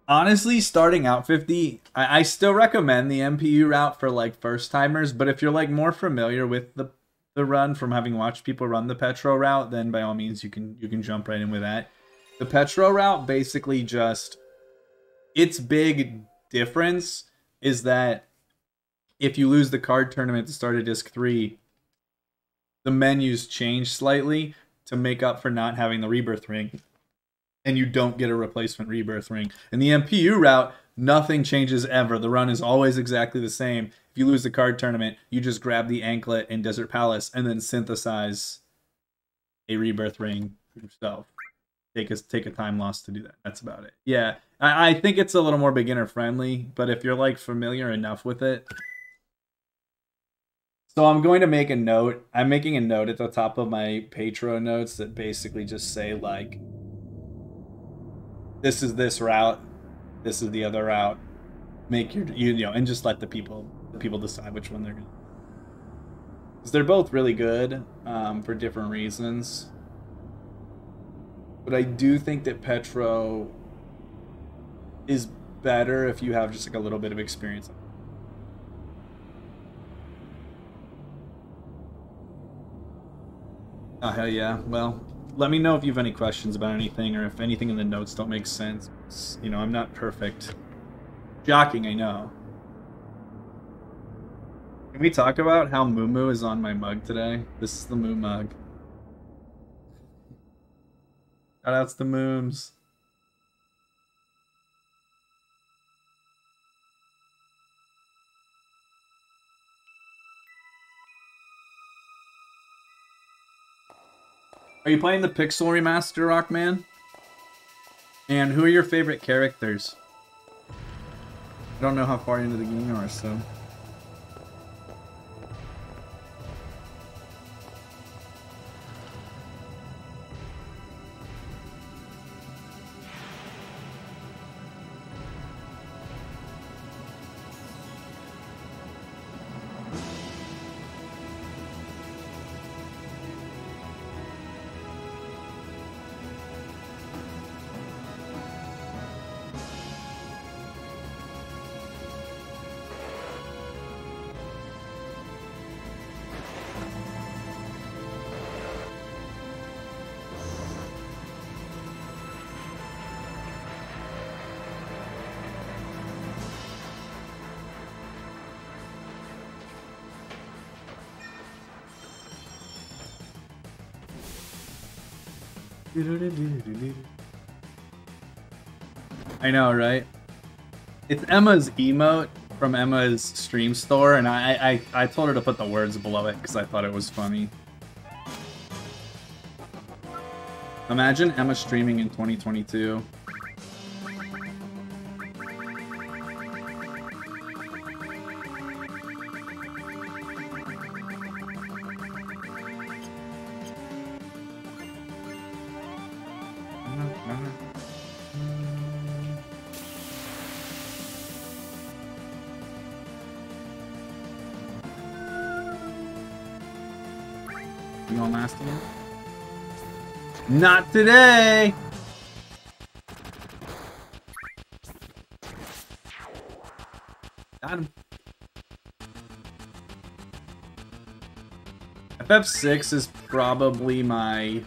Honestly, starting out 50, I still recommend the MPU route for like first timers, but if you're like more familiar with the run from having watched people run the Petro route, then by all means you can jump right in with that. The Petro route basically just its big difference is that if you lose the card tournament to start a disc 3, the menus change slightly to make up for not having the rebirth ring, and you don't get a replacement rebirth ring. In the MPU route, nothing changes ever. The run is always exactly the same. If you lose the card tournament, you just grab the anklet in Desert Palace and then synthesize a rebirth ring yourself. Take a time loss to do that. That's about it. Yeah, I think it's a little more beginner friendly, but if you're like familiar enough with it. So I'm going to make a note. I'm making a note at the top of my Patreon notes that basically just say like, this is this route, this is the other route. Make your and just let the people decide which one they're gonna. Because they're both really good for different reasons. But I do think that Petro is better if you have just like a little bit of experience. Oh, hell yeah. Well, let me know if you have any questions about anything or if anything in the notes don't make sense. I'm not perfect. Shocking, I know. Can we talk about how Moo Moo is on my mug today? This is the Moo mug. Shoutouts to Mooms. Are you playing the Pixel Remaster, Rockman? And who are your favorite characters? I don't know how far into the game you are, so... I know, right? It's Emma's emote from Emma's stream store, and I told her to put the words below it because I thought it was funny. Imagine Emma streaming in 2022. You on last again? Not today! Got him. FF6 is probably my...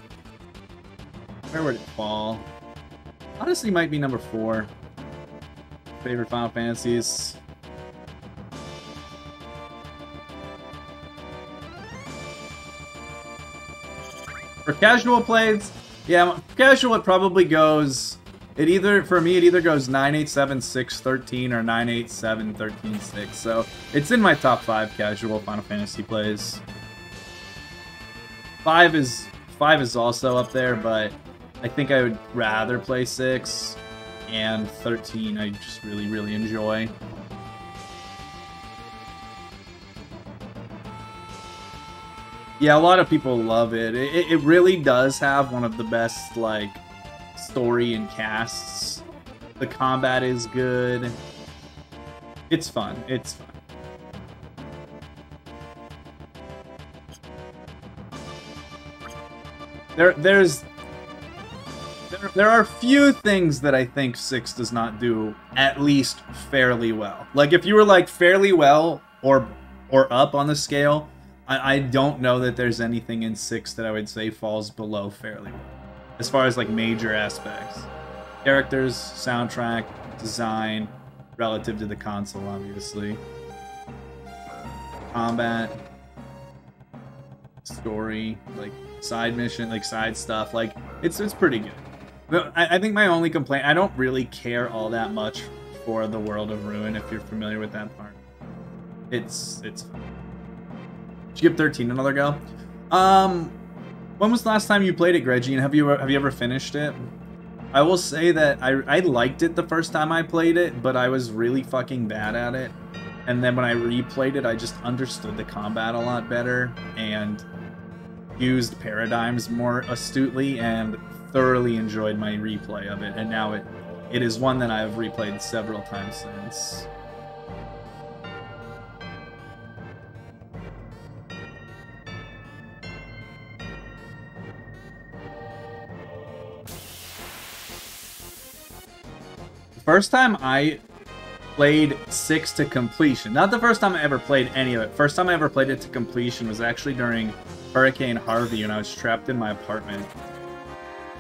Where would it fall? Honestly, might be number 4. Favorite Final Fantasies. For casual plays, yeah, casual it probably goes... For me, it either goes 9, 8, 7, 6, 13 or 9, 8, 7, 13, 6. So, it's in my top 5 casual Final Fantasy plays. 5 is also up there, but I think I would rather play 6, and 13 I just really, really enjoy. Yeah, a lot of people love it. It really does have one of the best, like, story and casts. The combat is good. It's fun. It's fun. There's There are few things that I think 6 does not do at least fairly well. Like, if you were like fairly well or up on the scale, I don't know that there's anything in 6 that I would say falls below fairly well. As far as like major aspects. Characters, soundtrack, design, relative to the console, obviously. Combat, story, like side mission, like side stuff, like it's pretty good. But I think my only complaint, I don't really care all that much for the World of Ruin, if you're familiar with that part. It's fun. Did you give 13 another go? When was the last time you played it, Greggy, and have you ever finished it? I will say that I liked it the first time I played it, but I was really fucking bad at it. And then when I replayed it, I just understood the combat a lot better and used paradigms more astutely and thoroughly enjoyed my replay of it. And now it is one that I have replayed several times since. First time I played 6 to completion. Not the first time I ever played any of it. First time I ever played it to completion was actually during Hurricane Harvey when I was trapped in my apartment.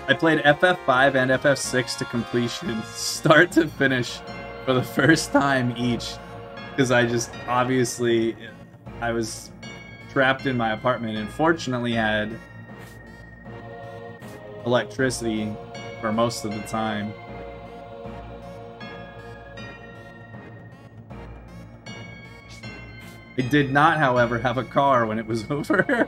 I played FF5 and FF6 to completion, start to finish, for the first time each. Because I just, obviously, I was trapped in my apartment and fortunately had electricity for most of the time. I did not, however, have a car when it was over.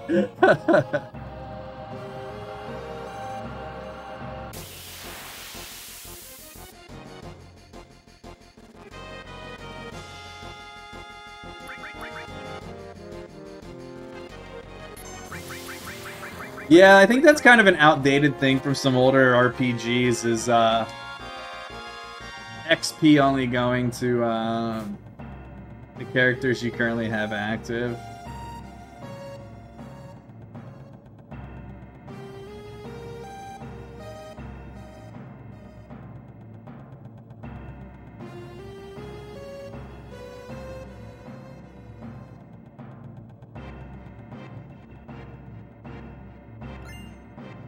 Yeah, I think that's kind of an outdated thing from some older RPGs, is XP only going to the characters you currently have active.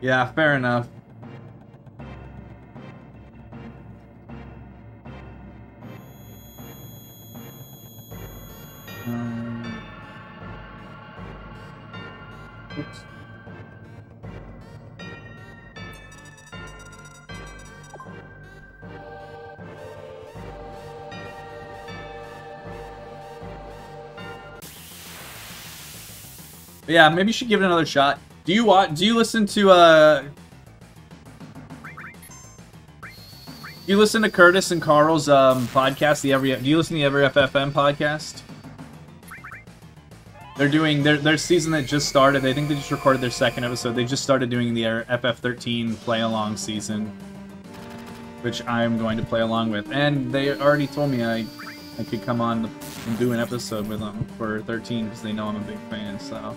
Yeah, fair enough. Oops. Yeah, maybe you should give it another shot. Do you listen to do you listen to Curtis and Carl's podcast, do you listen to the Every FFM podcast? They're doing their season that just started. I think they just recorded their second episode. They just started doing the FF13 play along season, which I'm going to play along with. And they already told me I could come on and do an episode with them for 13 because they know I'm a big fan. So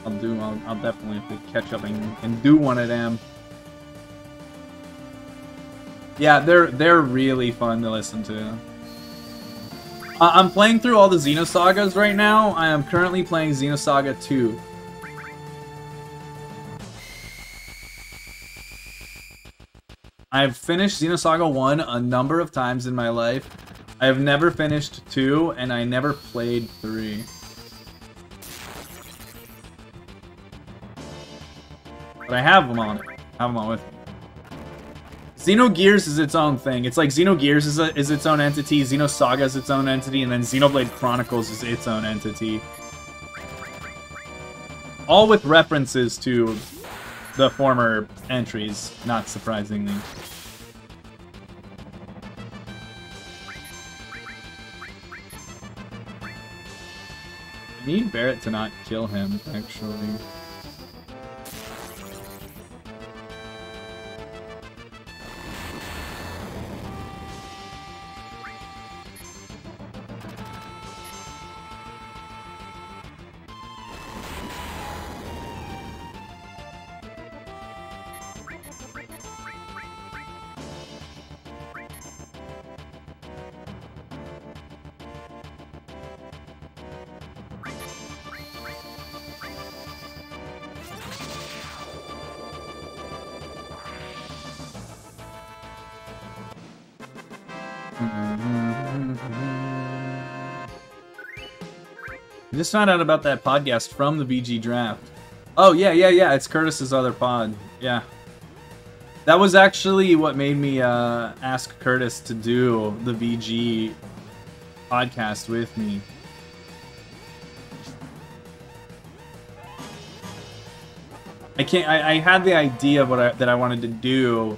I'll definitely have to catch up and do one of them. Yeah, they're really fun to listen to. I'm playing through all the Xenosagas right now. I am currently playing Xenosaga 2. I've finished Xenosaga 1 a number of times in my life. I have never finished 2, and I never played 3. But I have them on it. I have them on with me. Xenogears is its own thing. It's like Xenogears is its own entity, Xenosaga is its own entity, and then Xenoblade Chronicles is its own entity. All with references to the former entries, not surprisingly. I need Barret to not kill him, actually. I just found out about that podcast from the VG draft. Oh, yeah. It's Curtis's other pod. Yeah. That was actually what made me ask Curtis to do the VG podcast with me. I had the idea of that I wanted to do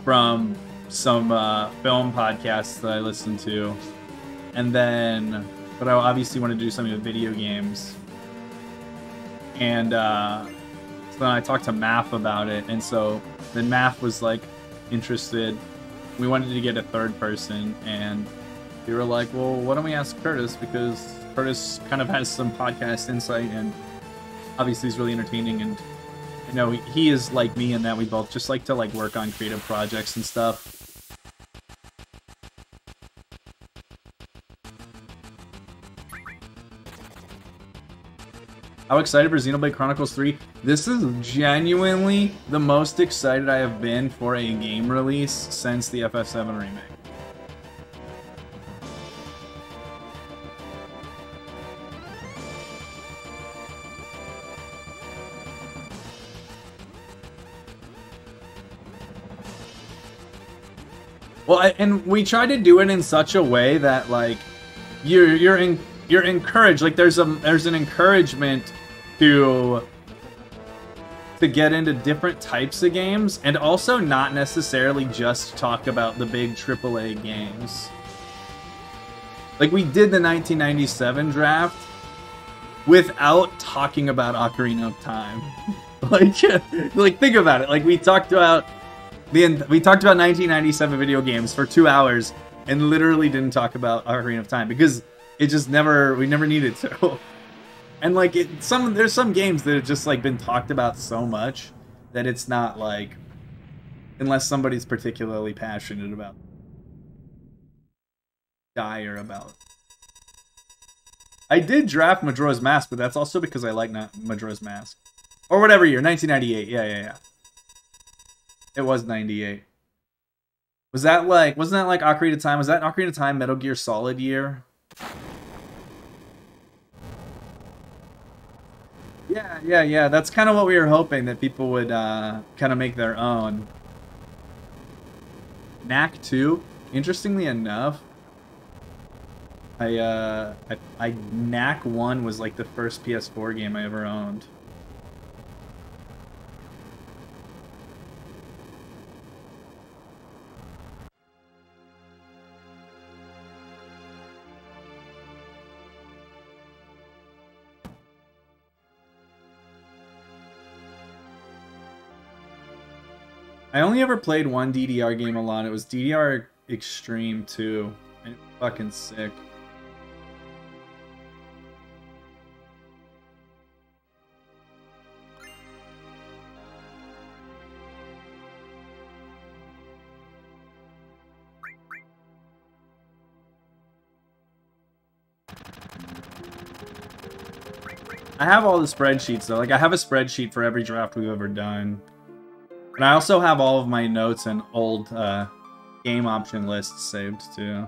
from some film podcasts that I listened to, but I obviously wanted to do something with video games, and so then I talked to Math about it, and so then Math was like interested. We wanted to get a third person, and we were like, well, why don't we ask Curtis, because Curtis kind of has some podcast insight, and obviously he's really entertaining, and I know he is like me in that we both just like to like work on creative projects and stuff. How excited for Xenoblade Chronicles 3? This is genuinely the most excited I have been for a game release since the FF7 remake. Well, and we try to do it in such a way that like you're encouraged. Like there's an encouragement to get into different types of games, and also not necessarily just talk about the big AAA games. Like we did the 1997 draft without talking about Ocarina of Time. like think about it. Like we talked about 1997 video games for 2 hours and literally didn't talk about Ocarina of Time because it just we never needed to. And like there's some games that have just like been talked about so much that it's not like, unless somebody's particularly passionate about, dire about. I did draft Majora's Mask, but that's also because I like Majora's Mask. Or whatever year, 1998. Yeah. It was 98. Wasn't that like Ocarina of Time? Was that Ocarina of Time Metal Gear Solid year? Yeah. That's kind of what we were hoping, that people would kind of make their own. Knack 2, interestingly enough, Knack 1 was like the first PS4 game I ever owned. I only ever played one DDR game a lot. It was DDR Extreme 2. And it was fucking sick. I have all the spreadsheets though. Like I have a spreadsheet for every draft we've ever done. And I also have all of my notes and old game option lists saved too.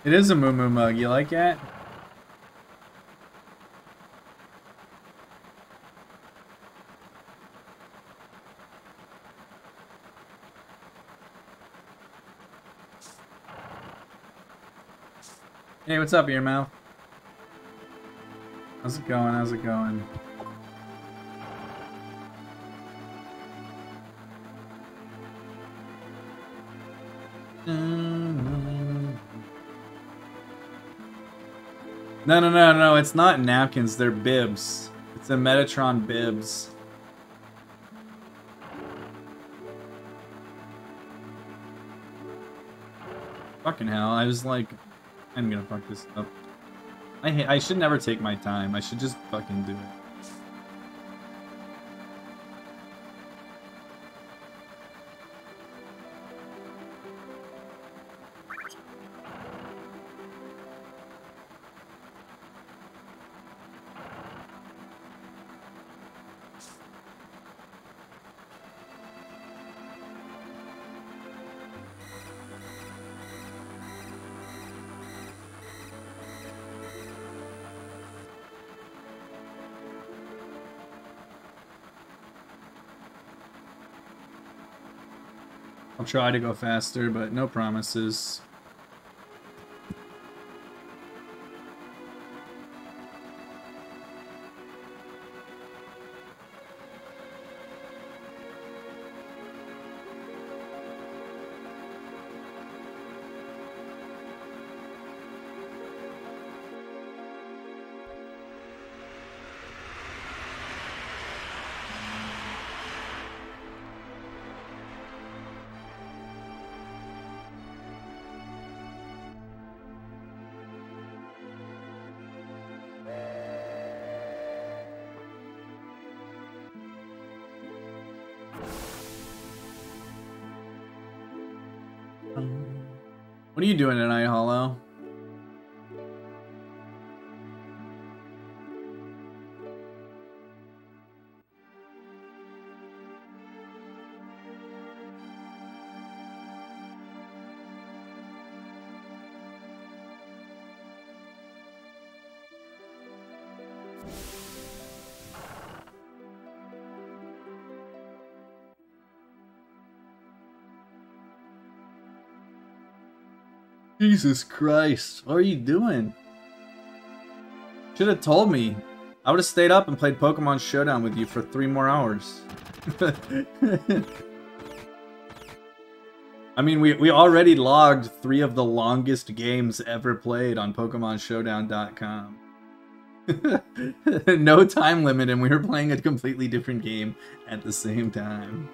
It is a Moo Moo mug. You like it? Hey, what's up, Earmouth? How's it going? How's it going? No, it's not napkins, they're bibs. It's a Metatron bibs. Fucking hell, I was like, I'm gonna fuck this up. I should never take my time, I should just fucking do it. I'll try to go faster, but no promises. What are you doing tonight, Hollow? Jesus Christ, what are you doing? Should have told me. I would have stayed up and played Pokemon Showdown with you for 3 more hours. I mean, we already logged 3 of the longest games ever played on PokemonShowdown.com. No time limit, and we were playing a completely different game at the same time.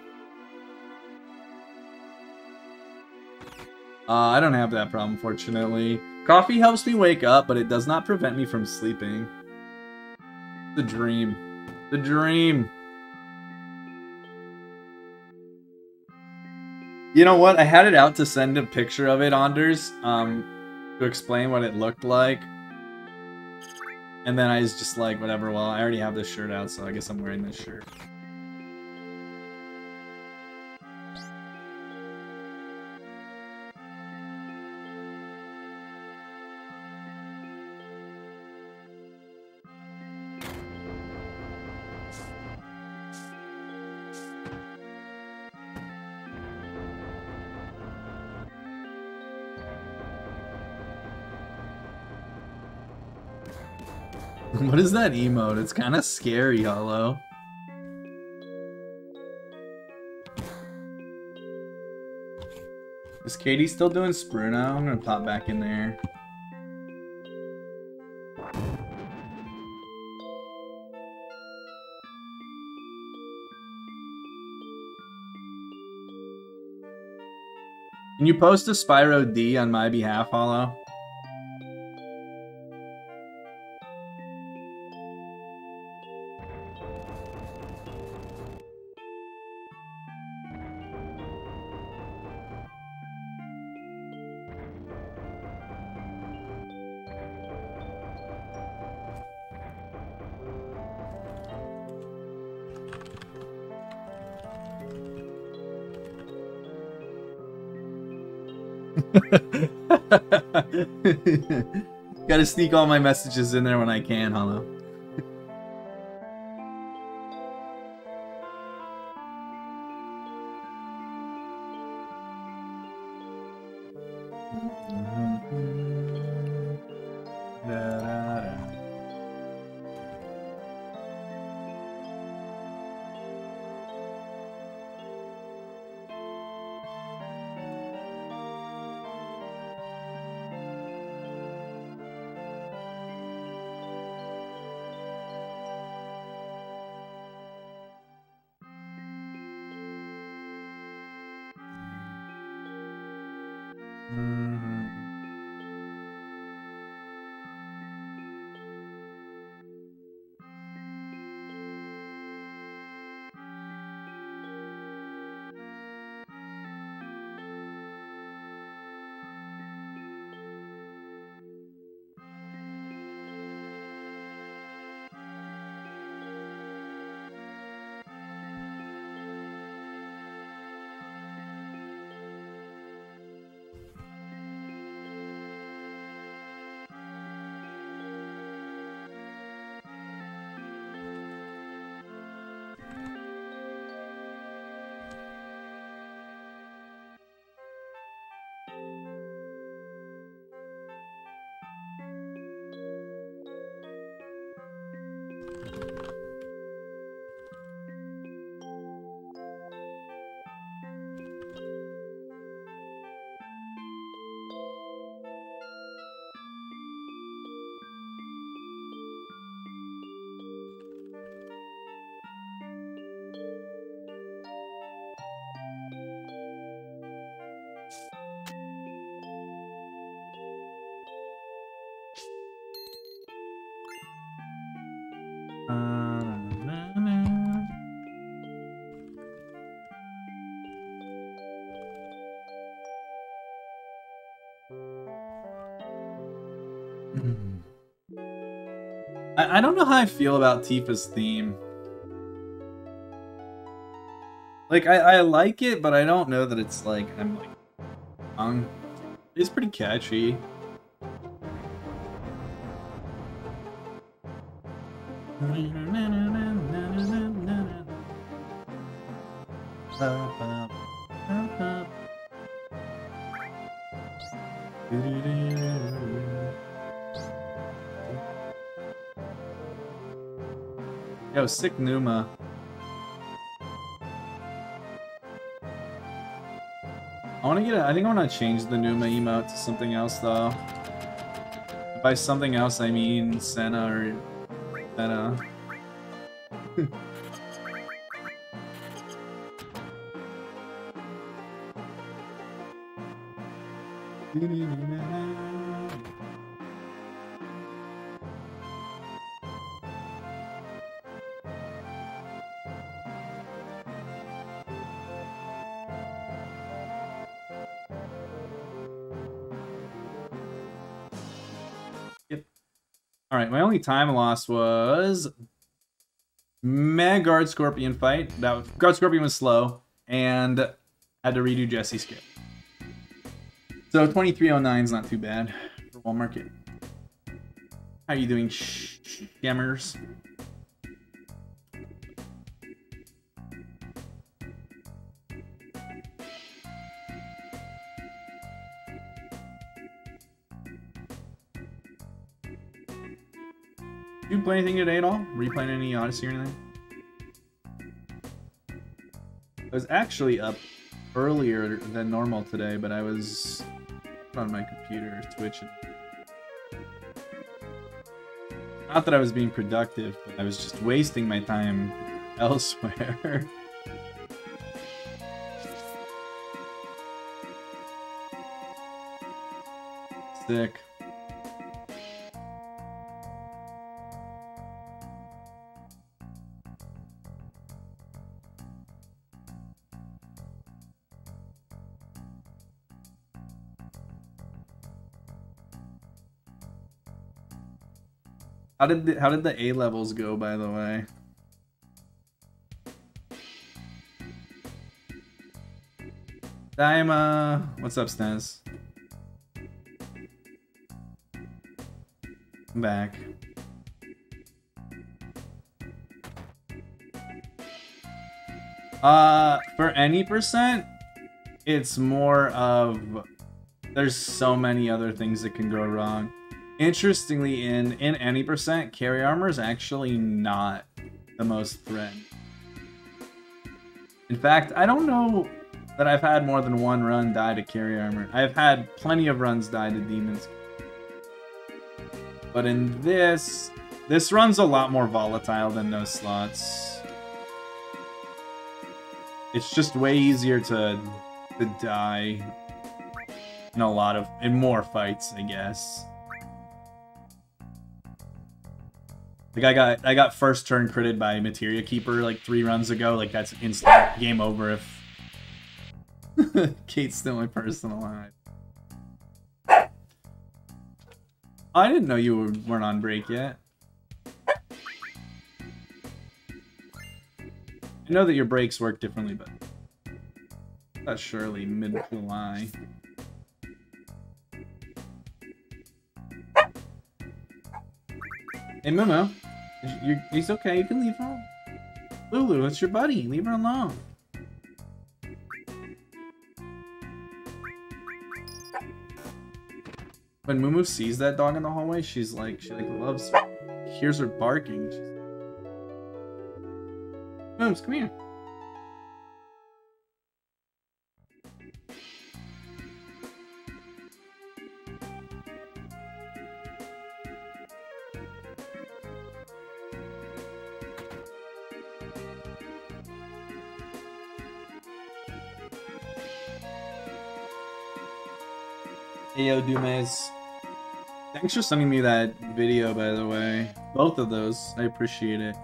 I don't have that problem, fortunately. Coffee helps me wake up, but it does not prevent me from sleeping. The dream. The dream. You know what? I had it out to send a picture of it, Anders, to explain what it looked like. And then I was just like, whatever, well, I already have this shirt out, so I guess I'm wearing this shirt. What is that emote? It's kind of scary, Hollow. Is Katie still doing Spruno? I'm gonna pop back in there. Can you post a Spyro D on my behalf, Hollow? Gotta sneak all my messages in there when I can, Hollow. I don't know how I feel about Tifa's theme. Like, I like it, but I don't know that it's like, I'm like, it's pretty catchy. Yo, sick Numa. I think I want to change the Numa emote to something else though. By something else I mean Senna or Senna. Alright, my only time loss was Guard Scorpion fight. Guard Scorpion was slow, and had to redo Jesse's skip. So 2309 is not too bad for Wall Market. How are you doing, scammers? Did you play anything today at all? Were you playing any Odyssey or anything? I was actually up earlier than normal today, but I was on my computer switching. Not that I was being productive, but I was just wasting my time elsewhere. Sick. How did the A levels go, by the way? Daima, what's up, Stens? I'm back. For any percent, it's more of there's so many other things that can go wrong. Interestingly, in any percent, carry armor is actually not the most threatened. In fact, I don't know that I've had more than one run die to carry armor. I've had plenty of runs die to demons. But in this run's a lot more volatile than no slots. It's just way easier to die in more fights, I guess. Like I got first turn critted by Materia Keeper like 3 runs ago. Like that's instant game over if Kate's still my person alive. I didn't know you weren't on break yet. I know that your breaks work differently, but that's surely mid-July. Hey, Momo. He's okay. You can leave him. Lulu, it's your buddy. Leave her alone. When Mumu sees that dog in the hallway, she loves, hears her barking. Mooms, come here. Ayo Dumes. Thanks for sending me that video, by the way. Both of those. I appreciate it.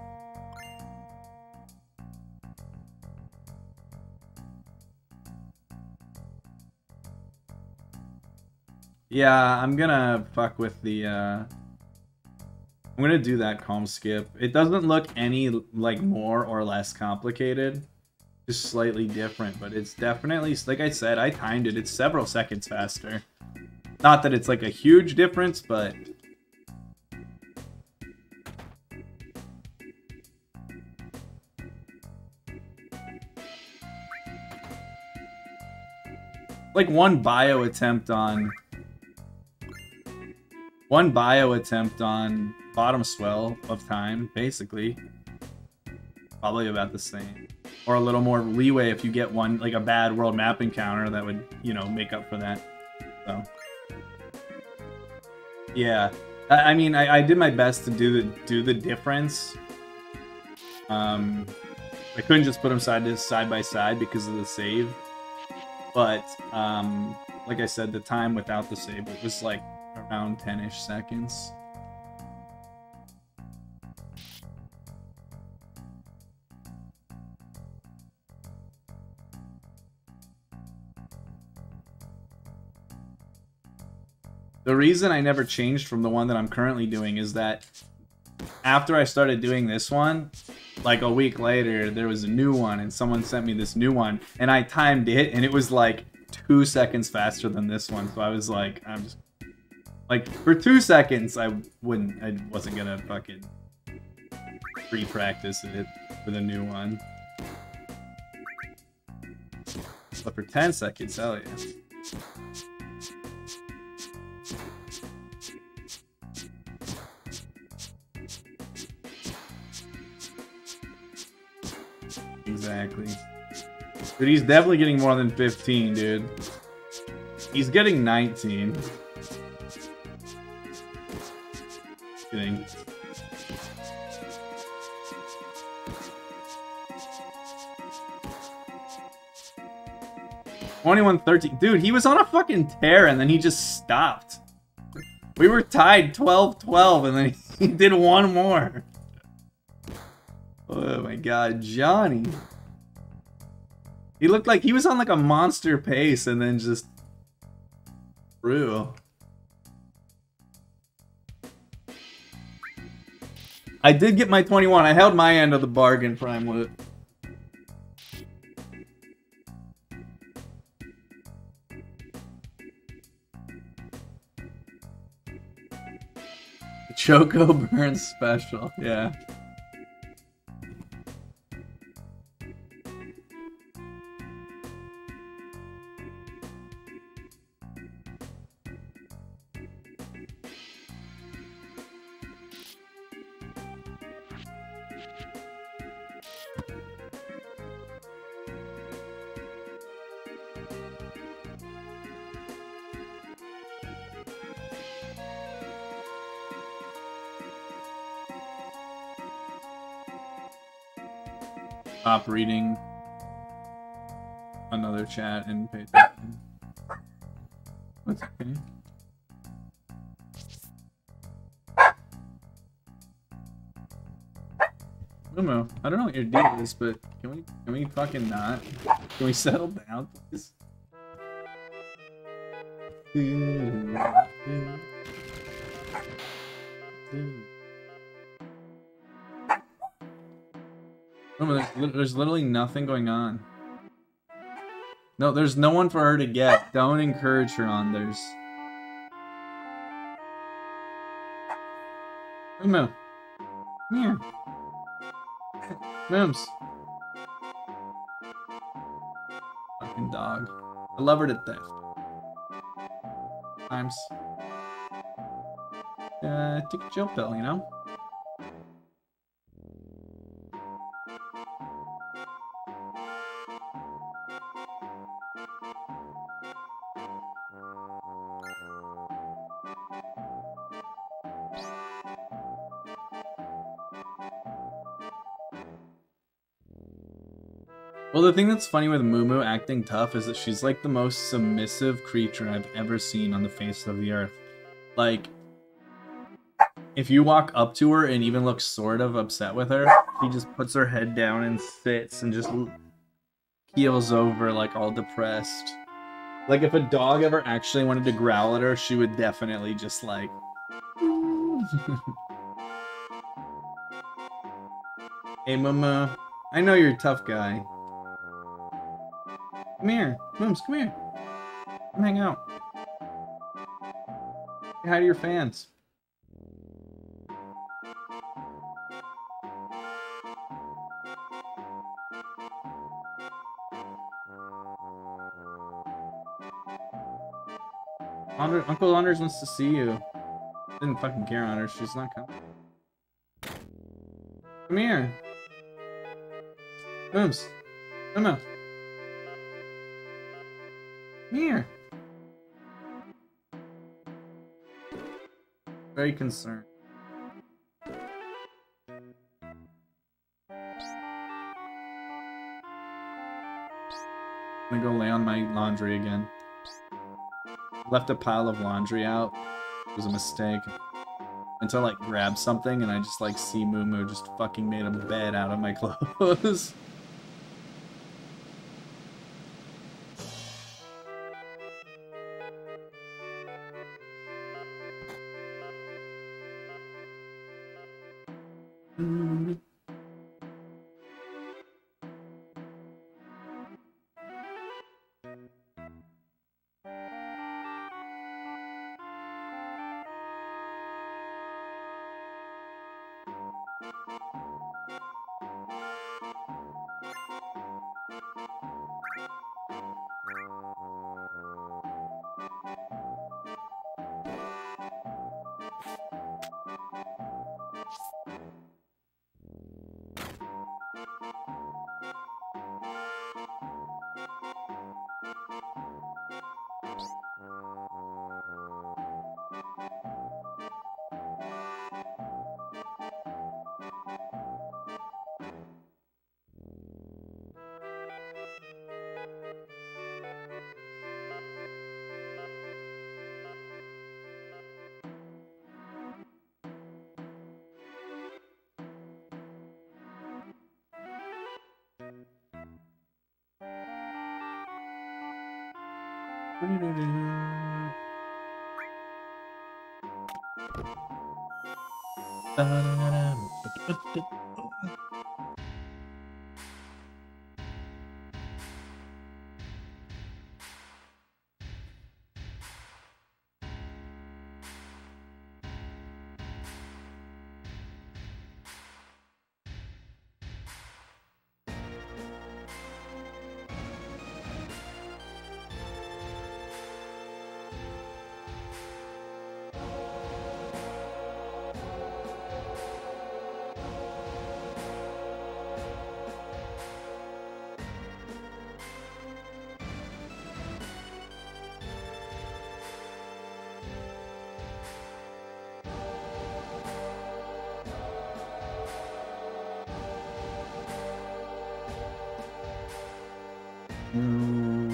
Yeah, I'm gonna fuck with the, I'm gonna do that calm skip. It doesn't look any, like, more or less complicated. Just slightly different, but it's definitely, like I said, I timed it. It's several seconds faster. Not that it's like a huge difference, but like one bio attempt on bottom swell of time, basically. Probably about the same. Or a little more leeway if you get one, like a bad world map encounter that would, you know, make up for that. So yeah, I mean, I did my best to do the difference. I couldn't just put them side by side because of the save, but like I said, the time without the save, it was like around 10-ish seconds. The reason I never changed from the one that I'm currently doing is that after I started doing this one, like a week later, there was a new one and someone sent me this new one and I timed it and it was like 2 seconds faster than this one. So I was like, I'm just like, for 2 seconds, I wasn't gonna fucking pre-practice it for the new one. But for 10 seconds, hell yeah. Exactly. But he's definitely getting more than 15, dude. He's getting 19. Kidding. $21-13. Dude, he was on a fucking tear and then he just stopped. We were tied 12-12 and then he did one more. Oh my god, Johnny. He looked like he was on like a monster pace and then just threw. I did get my 21. I held my end of the bargain, Prime Loot. Choco Burn special, yeah. Stop reading another chat and pay attention. That's okay. Momo, I don't know what your deal is, but can we fucking not? Can we settle down, please? Momo, there's literally nothing going on. No, there's no one for her to get. Don't encourage her on. There's... Momo. Come here. Mooms. Fucking dog. I love her to death. Times. Take a chill pill, you know? Well, the thing that's funny with Mumu acting tough is that she's like the most submissive creature I've ever seen on the face of the earth. Like, if you walk up to her and even look sort of upset with her, she just puts her head down and sits and just keels over like all depressed. Like, if a dog ever actually wanted to growl at her, she would definitely just like... Hey, Mumu. I know you're a tough guy. Come here. Mooms, come here. Come hang out. Say hi to your fans. Uncle Anders wants to see you. Didn't fucking care on her. She's not coming. Come here. Mooms. Come on. Come here. Very concerned. I'm gonna go lay on my laundry again. Left a pile of laundry out. It was a mistake. Until I like grabbed something and I just like see Mumu just fucking made a bed out of my clothes.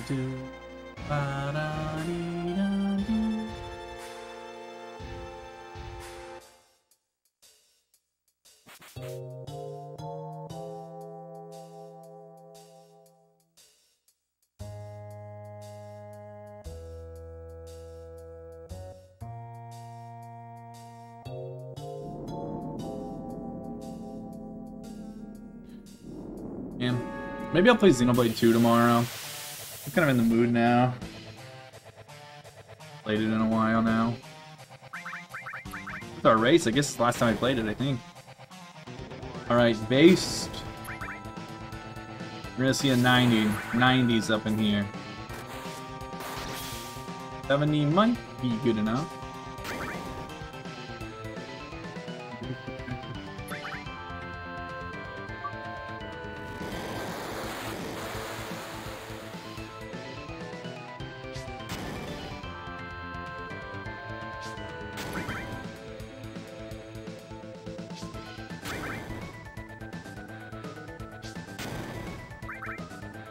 do. Ba-da-dee-da-dee. Yeah. Maybe I'll play Xenoblade 2 tomorrow. I'm kind of in the mood now. Played it in a while now. With our race, I guess it's the last time I played it, I think. Alright, based. We're gonna see a 90. 90s up in here. 70 might be good enough.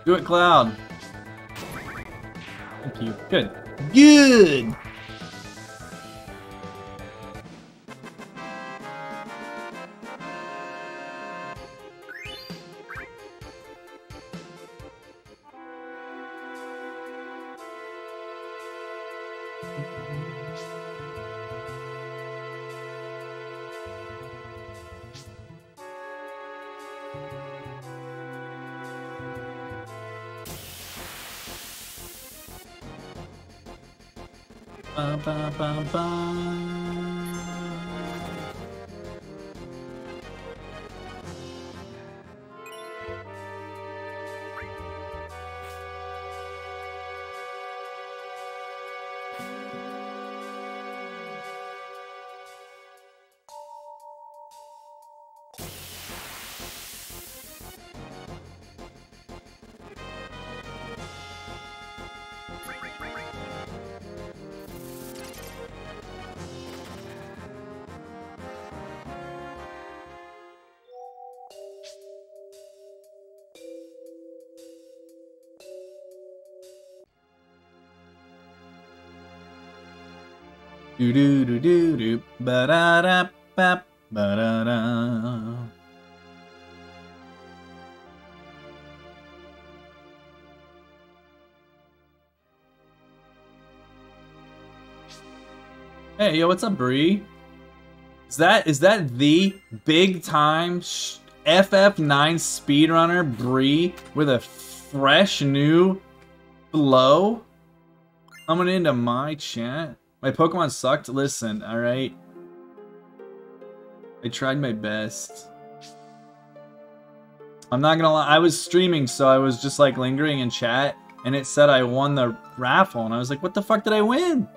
Do it, Cloud. Thank you. Good. Good! Ba, ba, ba, ba. Do do do do do ba da da ba ba da da. Hey, yo, what's up, Bree? Is that the big time FF9 speedrunner Bree with a fresh new flow coming into my chat? My Pokemon sucked? Listen, alright? I tried my best. I'm not gonna lie, I was streaming, so I was just like lingering in chat, and it said I won the raffle, and I was like, what the fuck did I win?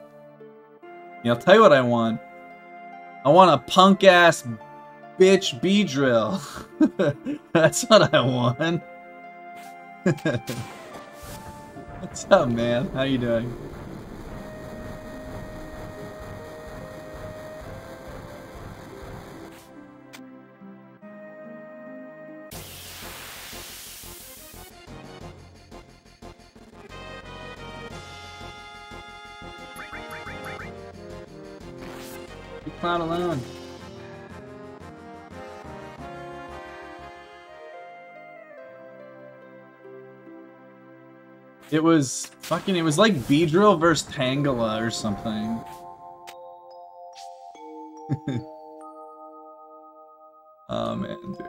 Yeah, I'll tell you what I won. I won a punk-ass bitch Beedrill. That's what I won. What's up, man? How you doing? Not alone. It was fucking, it was like Beedrill versus Tangela or something. Oh man, dude.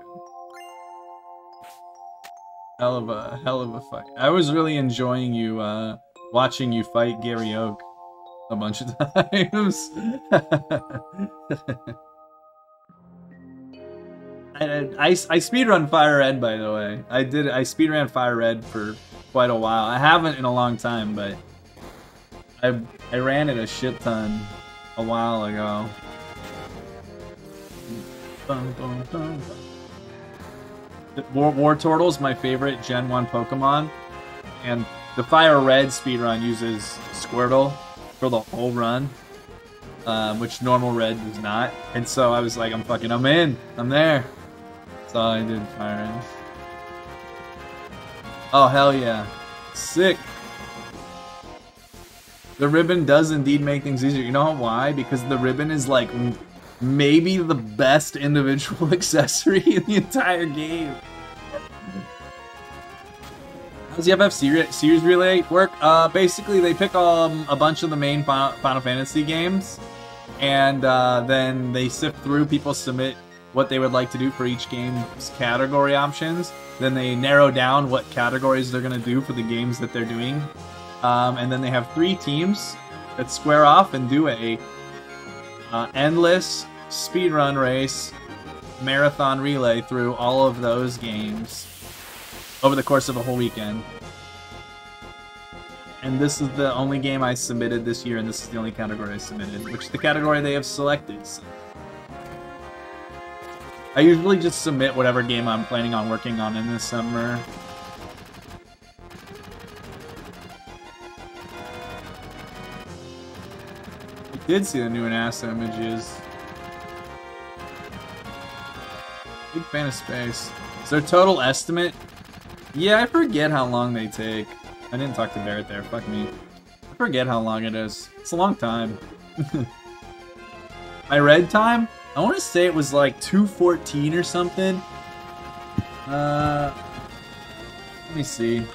Hell of a fight. I was really enjoying you watching you fight Gary Oak a bunch of times. I speedrun Fire Red, by the way. I speedran Fire Red for quite a while. I haven't in a long time, but I ran it a shit ton a while ago. War Turtle's my favorite Gen 1 Pokemon, and the Fire Red speedrun uses Squirtle for the whole run, which normal Red does not. And so I was like, I'm in. I'm there. So I did Fire Red. Oh, hell yeah. Sick. The ribbon does indeed make things easier. You know why? Because the ribbon is like maybe the best individual accessory in the entire game. How does the FF series relay work? Basically, they pick a bunch of the main Final Fantasy games, and then they sift through. People submit what they would like to do for each game's category options. Then they narrow down what categories they're going to do for the games that they're doing. And then they have 3 teams that square off and do a endless speedrun race, marathon relay through all of those games over the course of a whole weekend. And this is the only game I submitted this year, and this is the only category I submitted, which is the category they have selected. So I usually just submit whatever game I'm planning on working on in the summer. I did see the new NASA images. Big fan of space. Is there a total estimate? Yeah, I forget how long they take. I didn't talk to Barrett there, fuck me. I forget how long it is. It's a long time. My red time? I want to say it was like 2:14 or something. Let me see.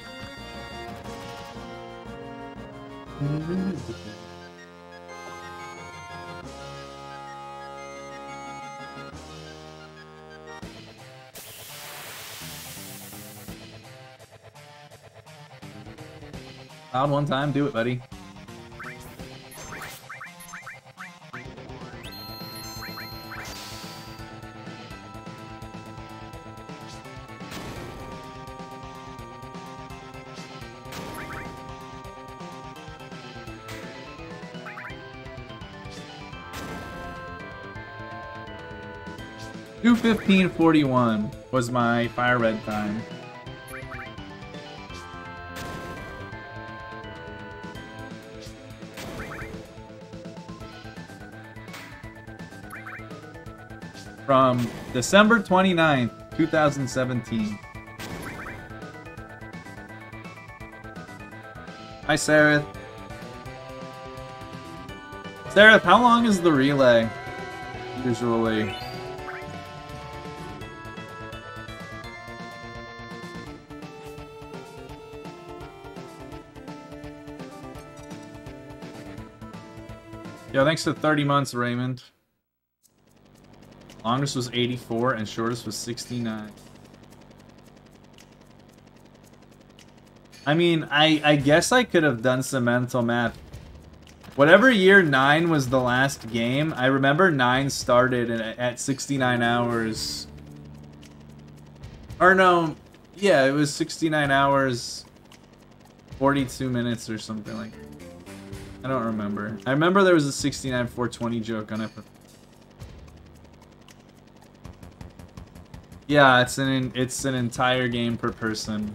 Loud one time, do it, buddy. (2:15:41) was my fire red time. From December 29th, 2017. Hi, Sarah. Sarah, how long is the relay? Usually. Yo, thanks to 30 months, Raymond. Longest was 84 and shortest was 69. I mean, I guess I could have done some mental math. Whatever year 9 was the last game, I remember 9 started at 69 hours. Or no, yeah, it was 69 hours, 42 minutes or something like that. I don't remember. I remember there was a 69 420 joke on it. Yeah, it's an entire game per person.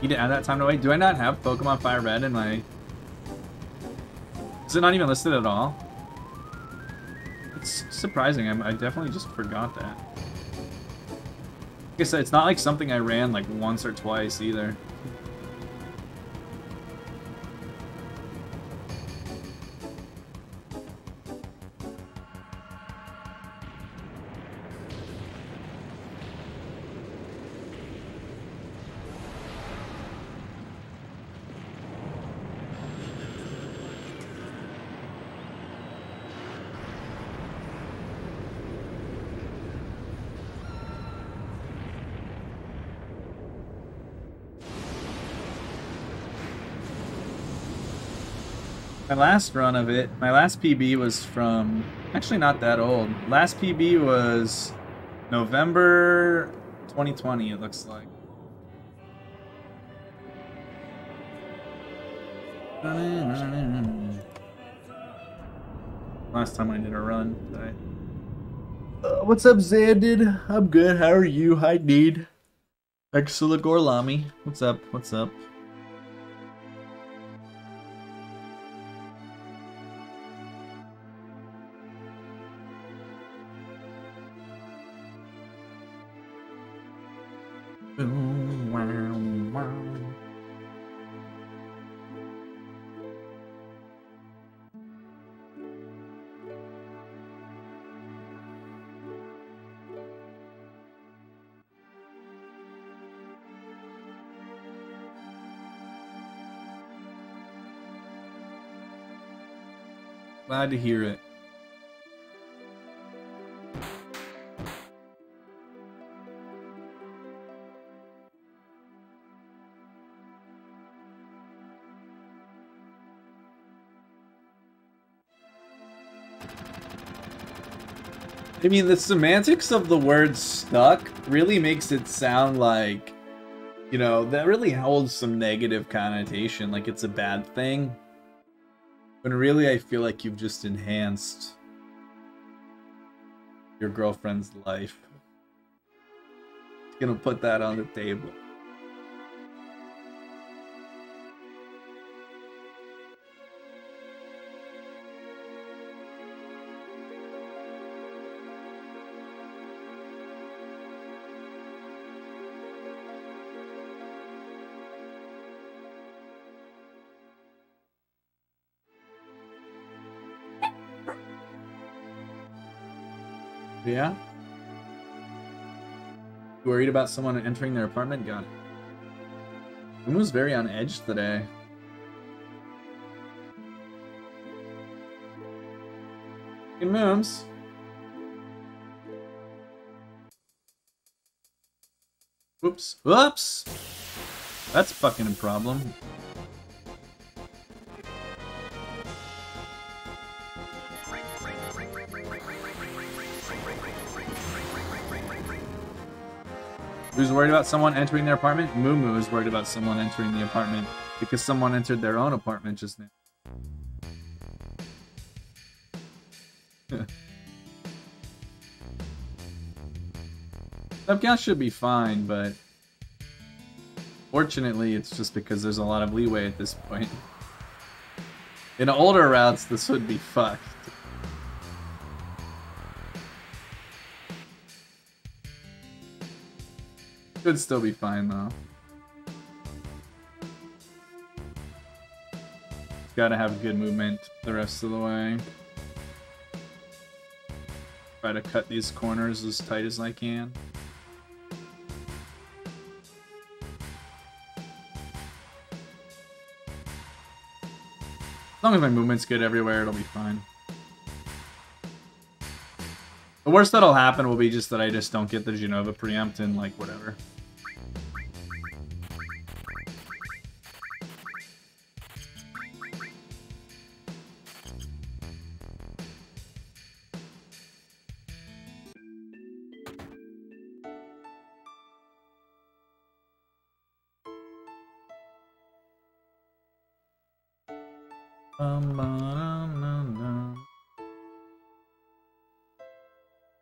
You didn't add that time to wait? Do I not have Pokemon Fire Red in my... Is it not even listed at all? It's surprising. I definitely just forgot that. Like I said, it's not like something I ran like once or twice either. My last run of it, my last PB was from, actually not that old. Last PB was November 2020, it looks like. Last time I did a run. What's up, Xandid? I'm good. How are you? Hi, Need. Exila Gorlami. What's up? What's up? Glad to hear it. I mean, the semantics of the word stuck really makes it sound like, you know, that really holds some negative connotation, like it's a bad thing. When really I feel like you've just enhanced your girlfriend's life. Gonna put that on the table. Yeah? You worried about someone entering their apartment? Got it. Moon was very on edge today. Hey, Mooms. Whoops. Whoops! That's fucking a problem. Who's worried about someone entering their apartment? Moo Moo is worried about someone entering the apartment because someone entered their own apartment just now. Sub count should be fine, but fortunately it's just because there's a lot of leeway at this point. In older routes, this would be fucked. Could still be fine though. Gotta have good movement the rest of the way. Try to cut these corners as tight as I can. As long as my movement's good everywhere, it'll be fine. The worst that'll happen will be just that I just don't get the Genova preempt and like whatever.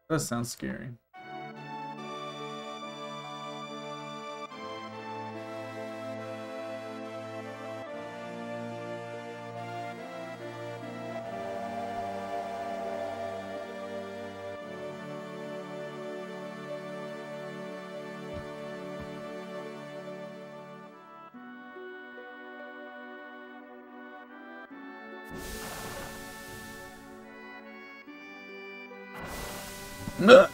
That sounds scary. Ugh.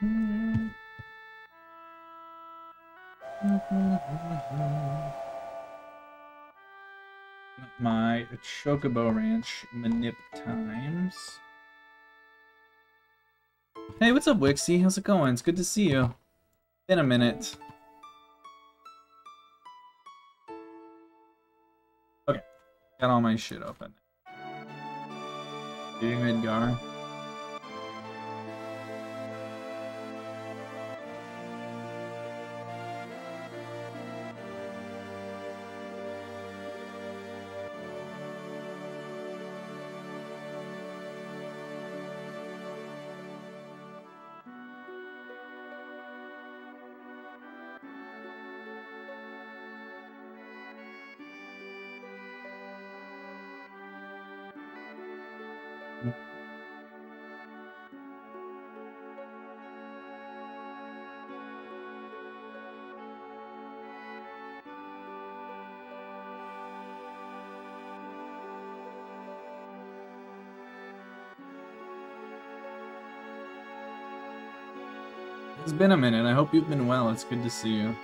My Chocobo Ranch manip times. Hey, what's up, Wixie? How's it going? It's good to see you. Been a minute. Okay, got all my shit open. Doing Midgar. It's been a minute. I hope you've been well. It's good to see you.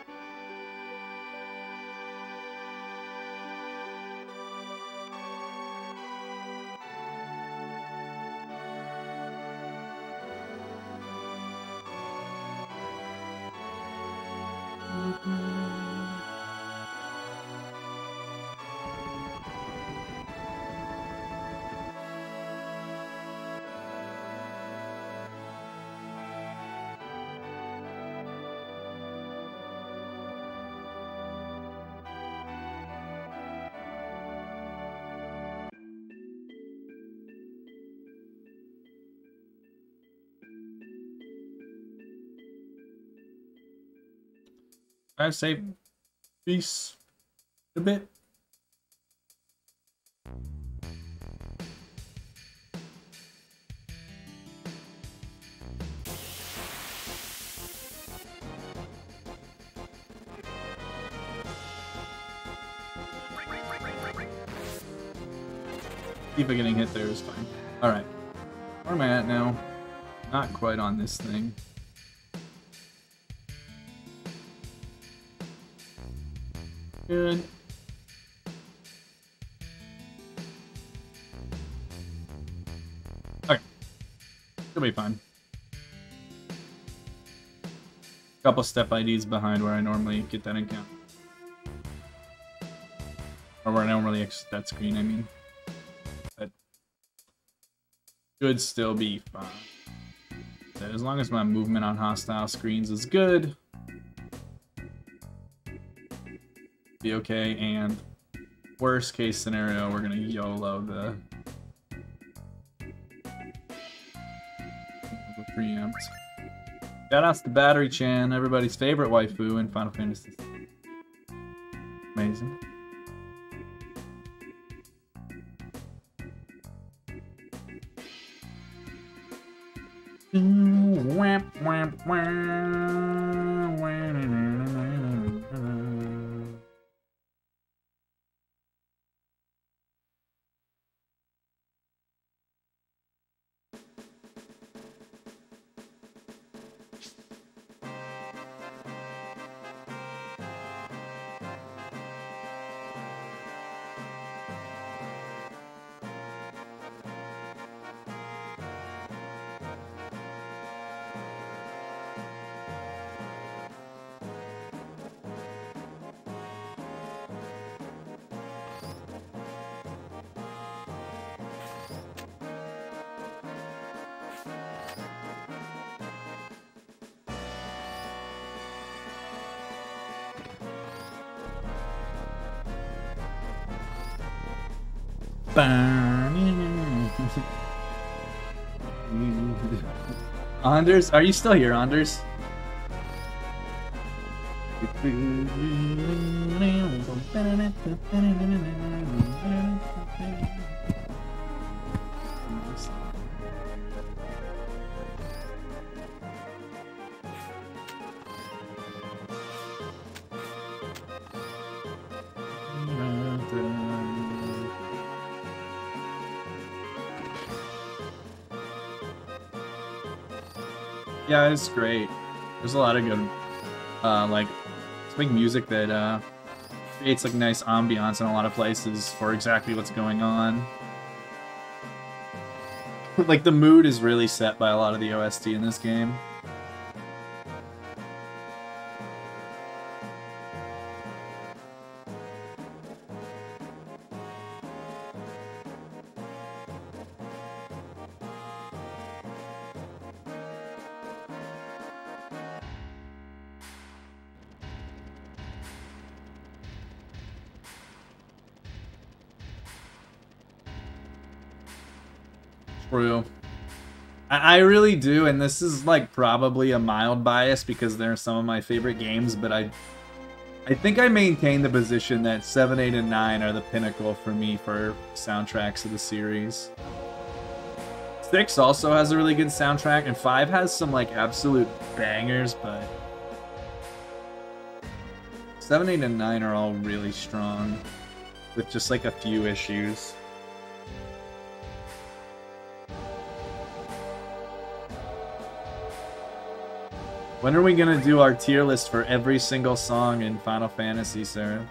I say peace a bit. Even getting hit there is fine. Alright. Where am I at now? Not quite on this thing. Good. Okay. It'll be fine. Couple step IDs behind where I normally get that encounter. Or where I normally exit that screen, I mean. But should still be fine. As long as my movement on hostile screens is good, be okay. And worst case scenario, we're gonna YOLO the preempt. Shoutouts to Battery Chan, everybody's favorite waifu in Final Fantasy. Amazing. Anders, are you still here, Anders? Yeah, it's great. There's a lot of good, like, it's like music that creates like nice ambiance in a lot of places for exactly what's going on. Like the mood is really set by a lot of the OST in this game. True. I really do, and this is like probably a mild bias because they're some of my favorite games, but I think I maintain the position that 7, 8, and 9 are the pinnacle for me for soundtracks of the series. 6 also has a really good soundtrack, and 5 has some like absolute bangers, but 7, 8, and 9 are all really strong with just like a few issues. When are we gonna do our tier list for every single song in Final Fantasy, Sarah?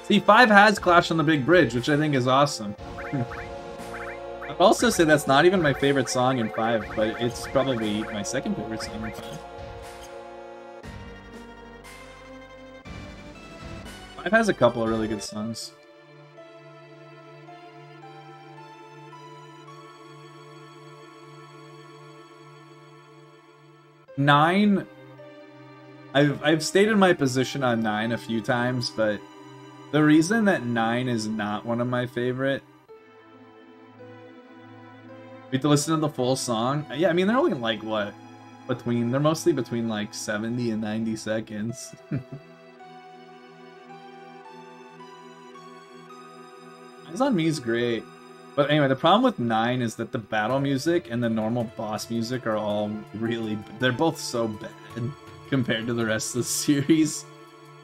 See, 5 has Clash on the Big Bridge, which I think is awesome. I'd also say that's not even my favorite song in 5, but it's probably my second favorite song in 5. 5 has a couple of really good songs. Nine, I've stated my position on 9 a few times, but the reason that 9 is not one of my favorite, we have to listen to the full song. Yeah, I mean they're only like what, they're mostly between like 70 and 90 seconds. Eyes on Me is great. But anyway, the problem with 9 is that the battle music and the normal boss music are all really... They're both so bad compared to the rest of the series.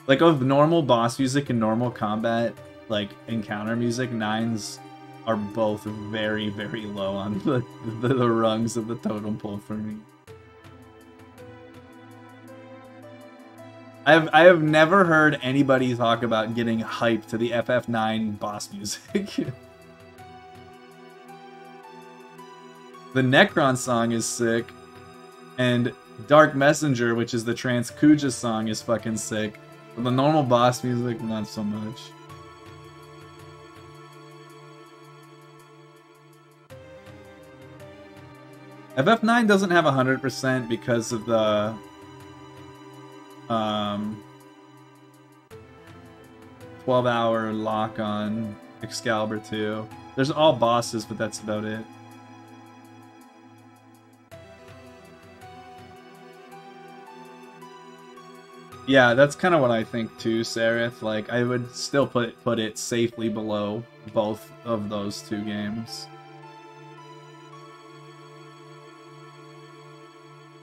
Like, of normal boss music and normal combat, like, encounter music, 9s are both very, very low on the rungs of the totem pole for me. I have never heard anybody talk about getting hyped to the FF9 boss music. The Necron song is sick, and Dark Messenger, which is the Trans Kuja song, is fucking sick. But the normal boss music, not so much. FF9 doesn't have 100% because of the 12-hour lock on Excalibur 2. There's all bosses, but that's about it. Yeah, that's kind of what I think too, Seraph. Like, I would still put it safely below both of those two games.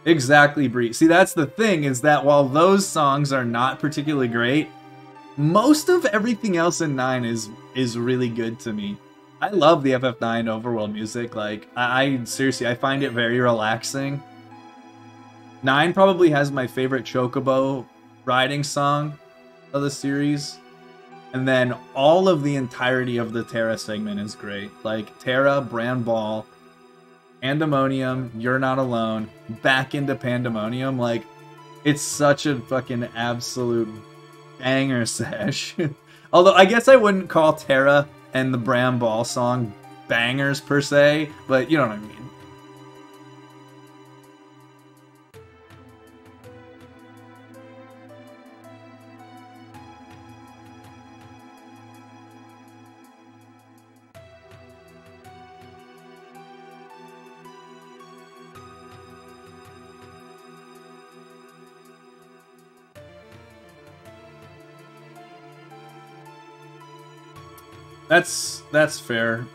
Exactly, Bree. See, that's the thing, is that while those songs are not particularly great, most of everything else in 9 is really good to me. I love the FF9 overworld music. Like, I seriously, I find it very relaxing. 9 probably has my favorite Chocobo riding song of the series, and then all of the entirety of the Terra segment is great. Like Terra, Bramble, Pandemonium, You're Not Alone, back into Pandemonium. Like, it's such a fucking absolute banger sesh. Although I guess I wouldn't call Terra and the Bramble song bangers per se, but you know what I mean. That's fair,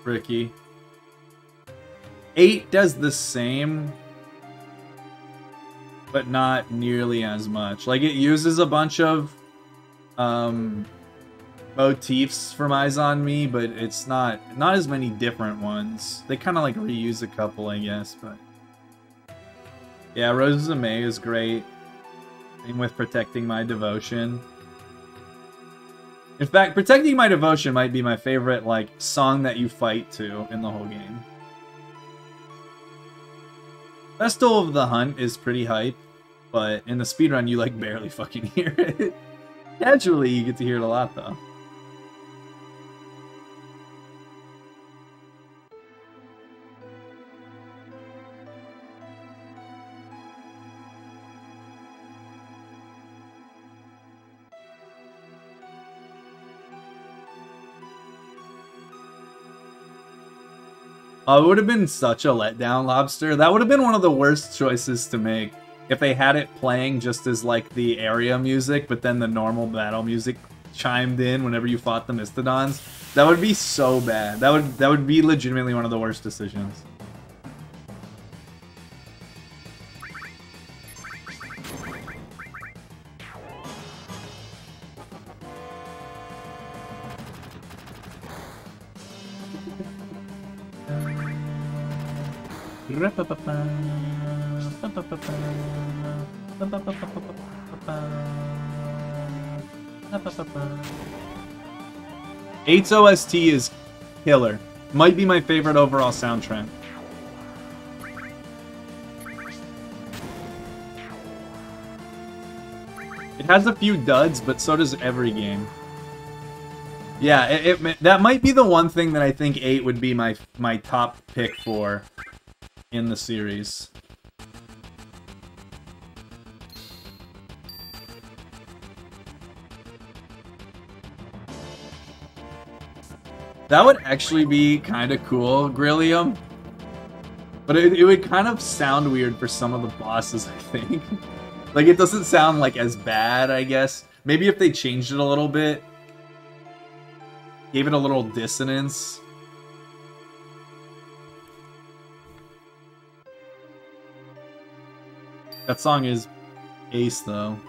Ricky. 8 does the same, but not nearly as much. Like, it uses a bunch of motifs from Eyes on Me, but it's not as many different ones. They kind of like reuse a couple, I guess, but yeah, Roses of May is great. Same with Protecting My Devotion. In fact, Protecting My Devotion might be my favorite like song that you fight to in the whole game. Festival of the Hunt is pretty hype, but in the speedrun you like barely fucking hear it. Casually you get to hear it a lot though. It would have been such a letdown, Lobster. That would have been one of the worst choices to make if they had it playing just as like the area music, but then the normal battle music chimed in whenever you fought the Mastodons. That would be so bad. That would be legitimately one of the worst decisions. Eight's OST is killer. Might be my favorite overall soundtrack. It has a few duds, but so does every game. Yeah, that might be the one thing that I think 8 would be my top pick for in the series. That would actually be kind of cool, Grillium. But it would kind of sound weird for some of the bosses, I think. Like, it doesn't sound like as bad, I guess. Maybe if they changed it a little bit. Gave it a little dissonance. That song is ace, though.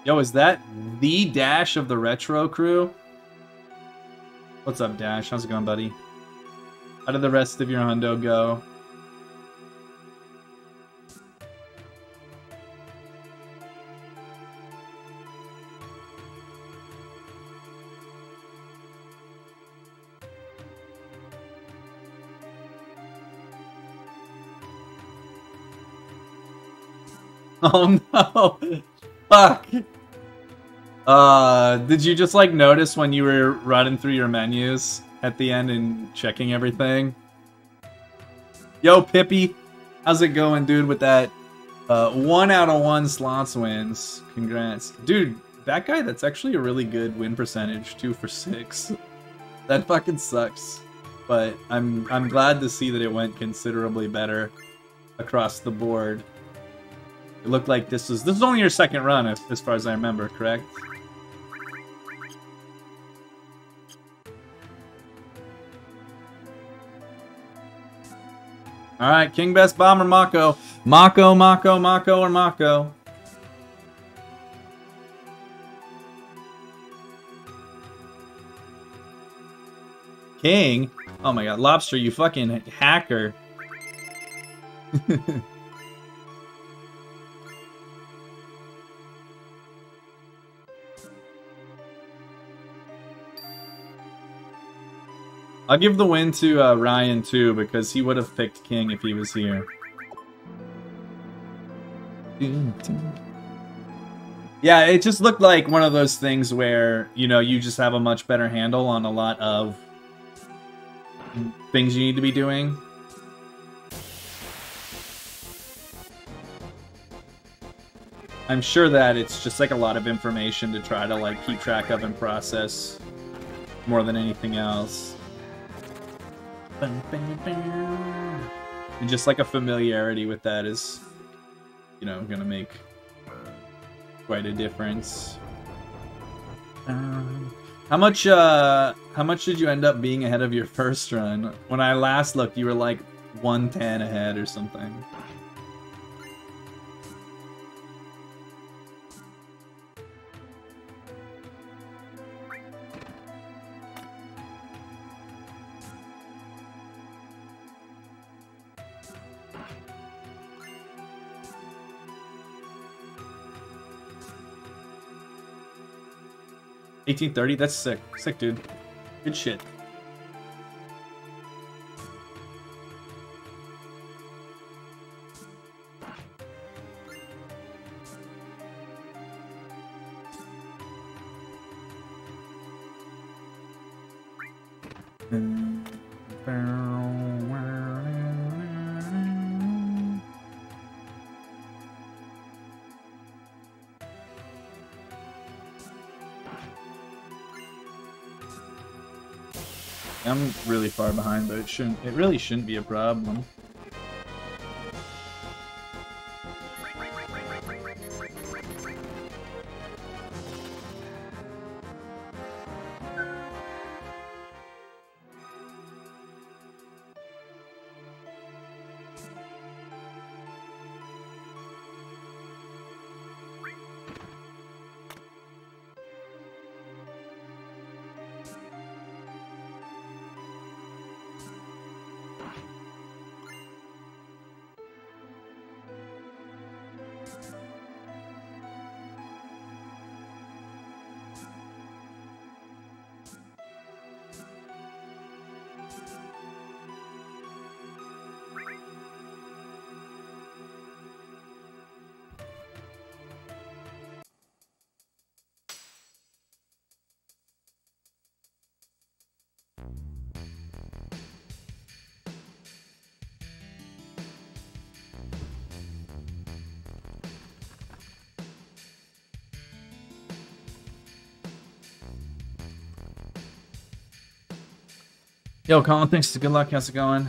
Yo, is that the Dash of the Retro crew? What's up, Dash? How's it going, buddy? How did the rest of your hundo go? Oh no! Fuck! Did you just like notice when you were running through your menus at the end and checking everything? Yo, Pippi! How's it going, dude, with that 1 out of 1 slots wins? Congrats. Dude, that guy, that's actually a really good win percentage, 2 for 6. That fucking sucks. But I'm glad to see that it went considerably better across the board. It looked like this was only your second run, as far as I remember, correct? Alright, King Best Bomb or Mako? Mako, Mako, Mako, or Mako? King? Oh my god, Lobster, you fucking hacker. I'll give the win to Ryan, too, because he would have picked King if he was here. Yeah, it just looked like one of those things where, you know, you just have a much better handle on a lot of things you need to be doing. I'm sure that it's just like a lot of information to try to like keep track of and process more than anything else. And just like a familiarity with that is, you know, gonna make quite a difference. How much did you end up being ahead of your first run? When I last looked, you were like 110 ahead or something. $18.30. That's sick. Sick, dude. Good shit. I'm really far behind, but it really shouldn't be a problem. Yo, Colin, thanks. Good luck. How's it going?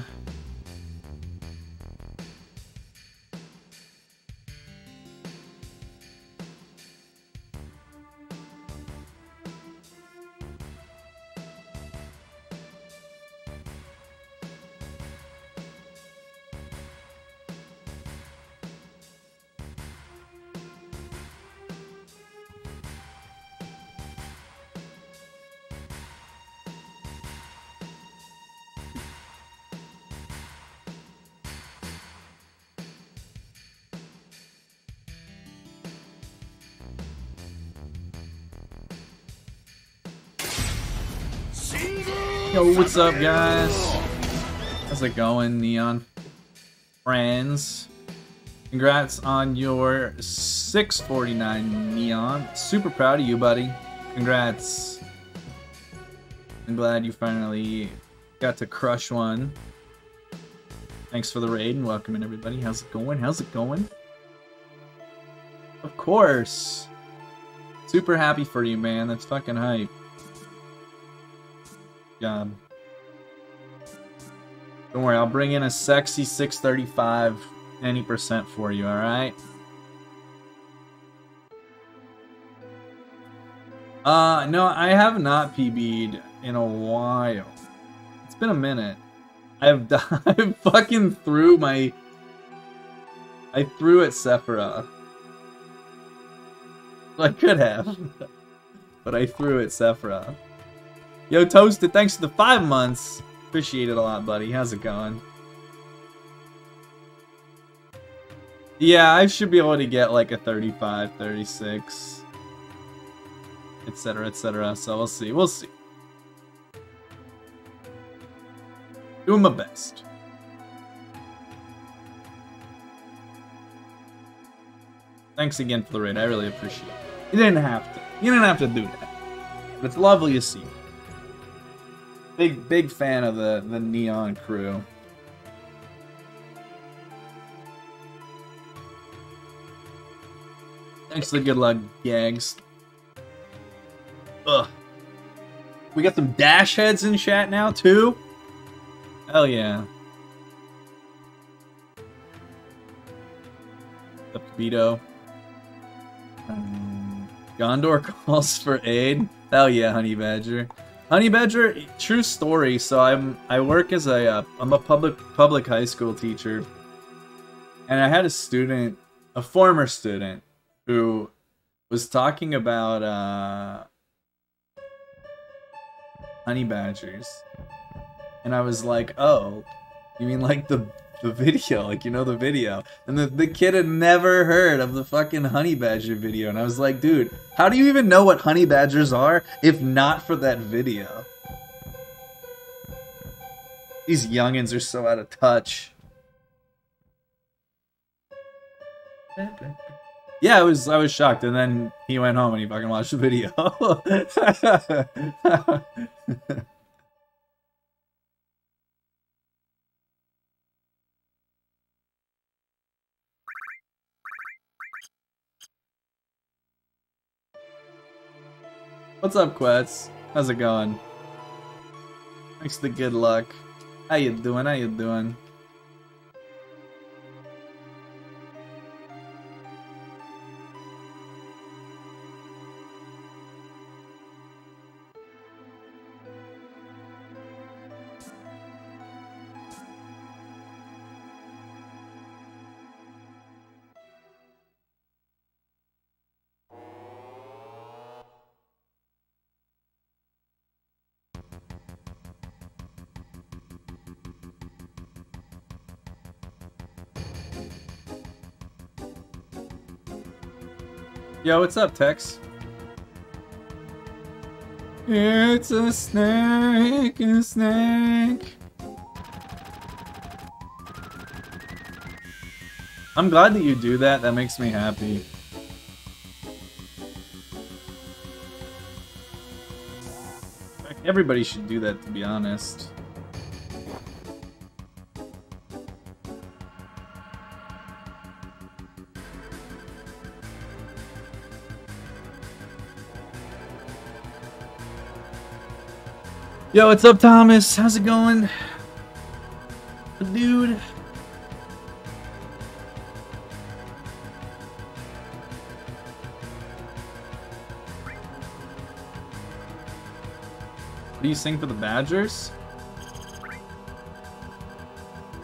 Yo, what's up, guys? How's it going, Neon friends? Congrats on your 649, Neon. Super proud of you, buddy. Congrats. I'm glad you finally got to crush one. Thanks for the raid and welcoming everybody. How's it going? How's it going? Of course. Super happy for you, man. That's fucking hype. Job. Don't worry, I'll bring in a sexy 635 any percent for you, alright? No, I have not PB'd in a while. It's been a minute. I fucking threw my... I threw at Sephora. I could have. But I threw at Sephora. Yo, Toasted, thanks for the 5 months. Appreciate it a lot, buddy. How's it going? Yeah, I should be able to get like a 35, 36, etc., etc. So we'll see. We'll see. Doing my best. Thanks again for the raid. I really appreciate it. You didn't have to. You didn't have to do that. But it's lovely to see you. Big fan of the Neon crew. Thanks for the good luck, Gags. Ugh. We got some dash heads in chat now, too? Hell yeah. What's up, Vito? Gondor calls for aid. Hell yeah, Honey Badger. Honey Badger, true story. So I work as I'm a public high school teacher, and I had a student, a former student, who was talking about honey badgers, and I was like, oh, you mean like the video, like, you know, the video. And the kid had never heard of the fucking honey badger video, and I was like, dude, how do you even know what honey badgers are if not for that video? These youngins are so out of touch. Yeah, I was shocked, and then he went home and he fucking watched the video. What's up, Quets? How's it going? Thanks for the good luck. How you doing? How you doing? Yo, what's up, Tex? It's a snake, a snake. I'm glad that you do that. That makes me happy. Everybody should do that, to be honest. Yo, what's up, Thomas? How's it going? Dude. What do you sing for the Badgers?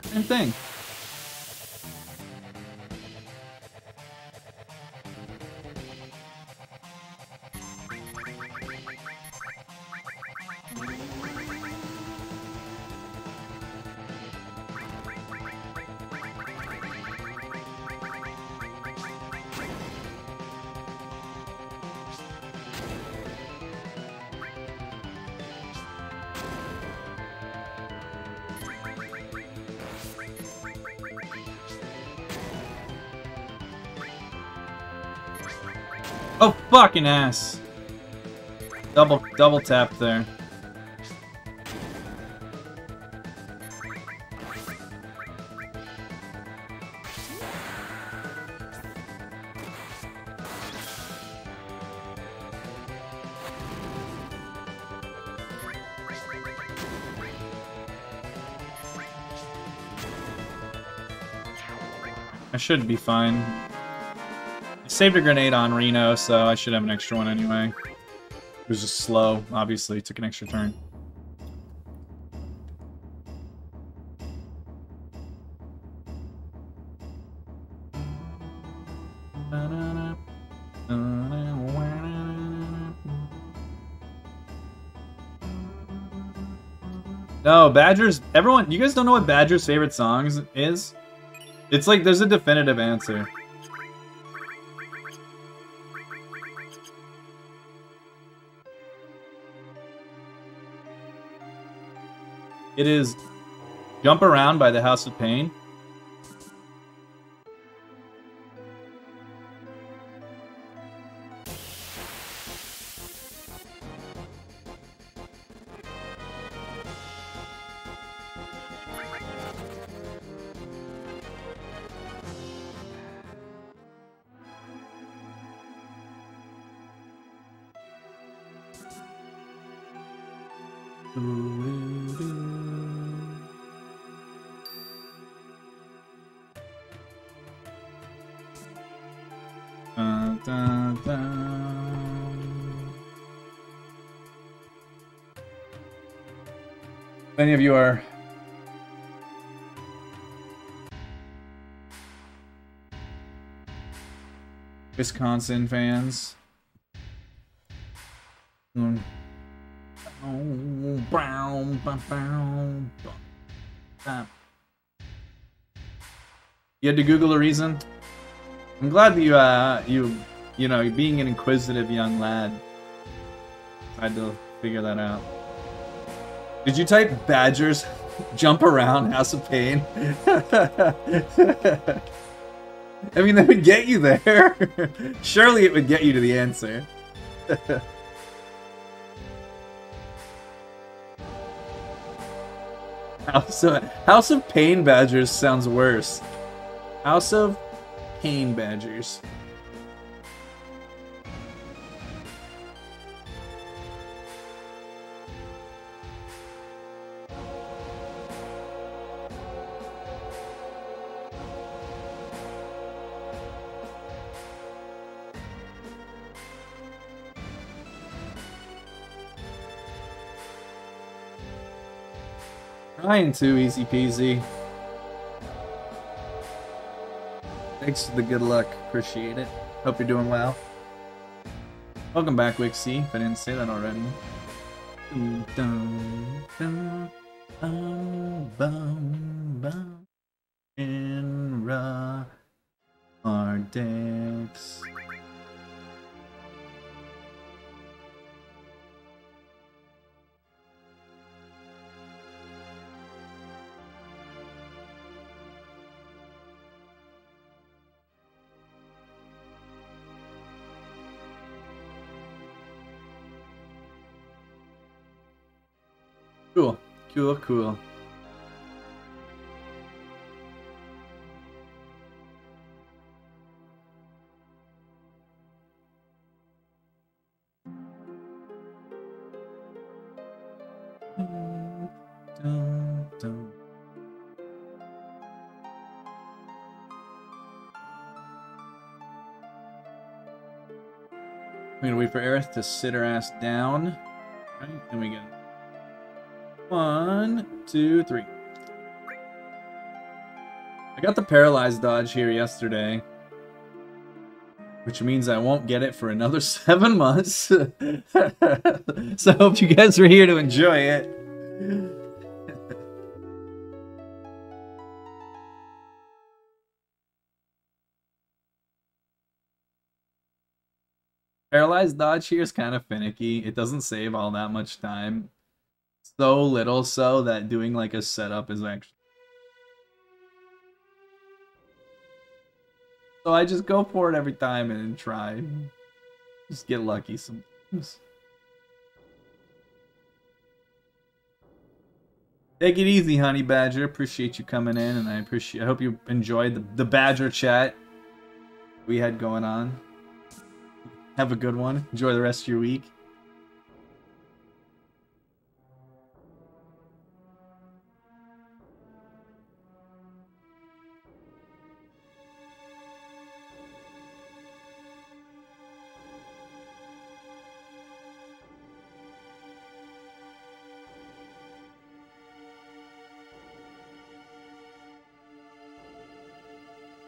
Same thing. Oh, fucking ass. Double tap there. I should be fine. I saved a grenade on Reno, so I should have an extra one anyway. It was just slow, obviously. It took an extra turn. No, Badger's... Everyone... You guys don't know what Badger's favorite songs is? It's like there's a definitive answer. It is Jump Around by the House of Pain. Many of you are Wisconsin fans. You had to Google a reason? I'm glad that you know, being an inquisitive young lad, tried to figure that out. Did you type badgers jump around House of Pain? I mean, that would get you there. Surely it would get you to the answer. House of Pain Badgers sounds worse. House of Pain Badgers. Trying to, easy peasy. Thanks for the good luck. Appreciate it. Hope you're doing well. Welcome back, Wixie, if I didn't say that already. In our decks. Cool, cool, cool. I'm gonna wait for Aerith to sit her ass down. Right, and we go. 1, 2, 3. I got the paralyzed dodge here yesterday, which means I won't get it for another 7 months. So I hope you guys are here to enjoy it. Paralyzed dodge here is kind of finicky. It doesn't save all that much time. So little so that doing like a setup is actually... So I just go for it every time and try. Just get lucky sometimes. Take it easy, Honey Badger. Appreciate you coming in, and I hope you enjoyed the Badger chat we had going on. Have a good one. Enjoy the rest of your week.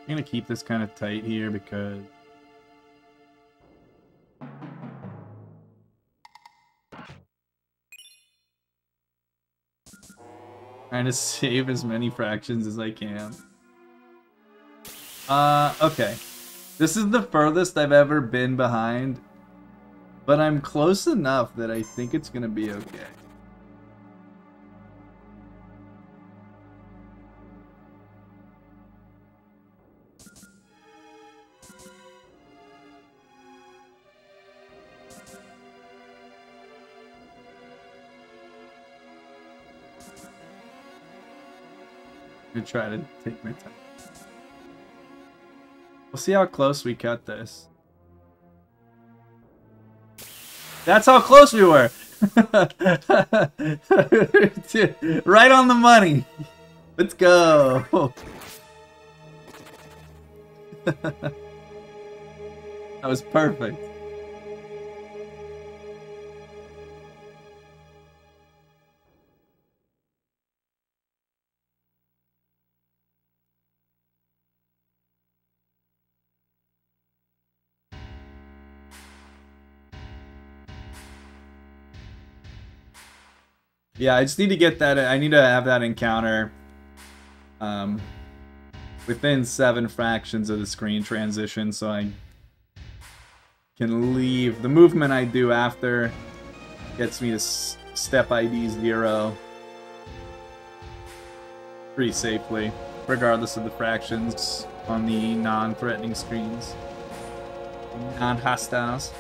I'm gonna keep this kind of tight here because trying to save as many fractions as I can. Okay. This is the furthest I've ever been behind, but I'm close enough that I think it's gonna be okay. I'm gonna try to take my time. We'll see how close we cut this. That's how close we were! Right on the money! Let's go! That was perfect. Yeah, I just need to get that. I need to have that encounter within 7 fractions of the screen transition, so I can leave. The movement I do after gets me to step ID 0 pretty safely, regardless of the fractions on the non-threatening screens. Non-hostiles.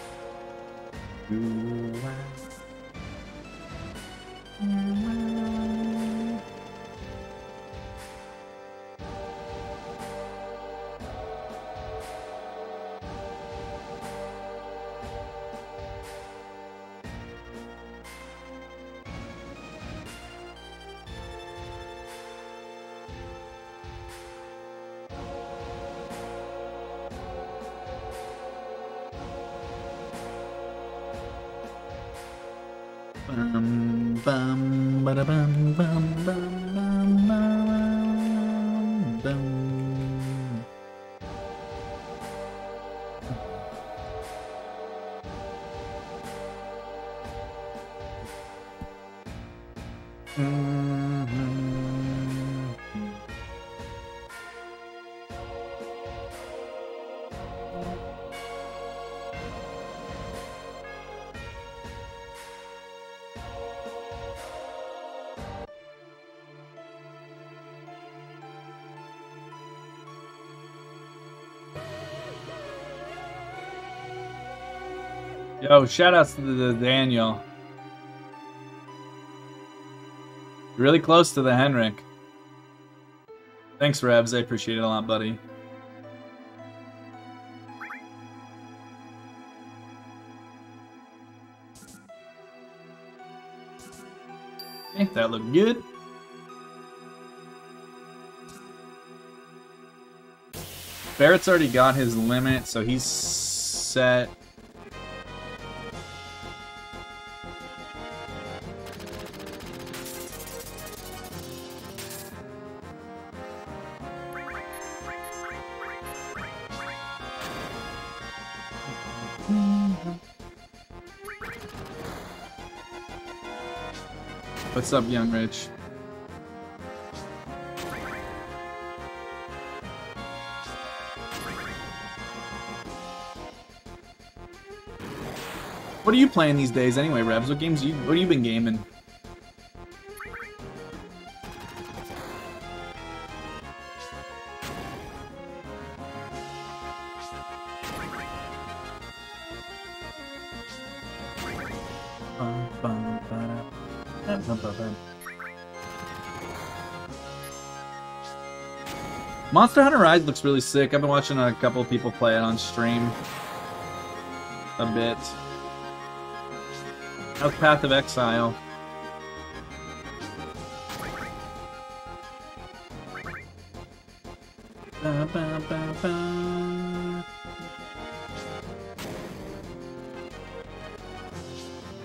Yo, shoutouts to the Daniel. You're really close to the Henrik. Thanks, Rebs. I appreciate it a lot, buddy. Okay, that looked good. Barrett's already got his limit, so he's set. What's up, Young Rich? What are you playing these days anyway, Rebs? What games what have you been gaming? Monster Hunter Rise looks really sick. I've been watching a couple of people play it on stream a bit. How's Path of Exile?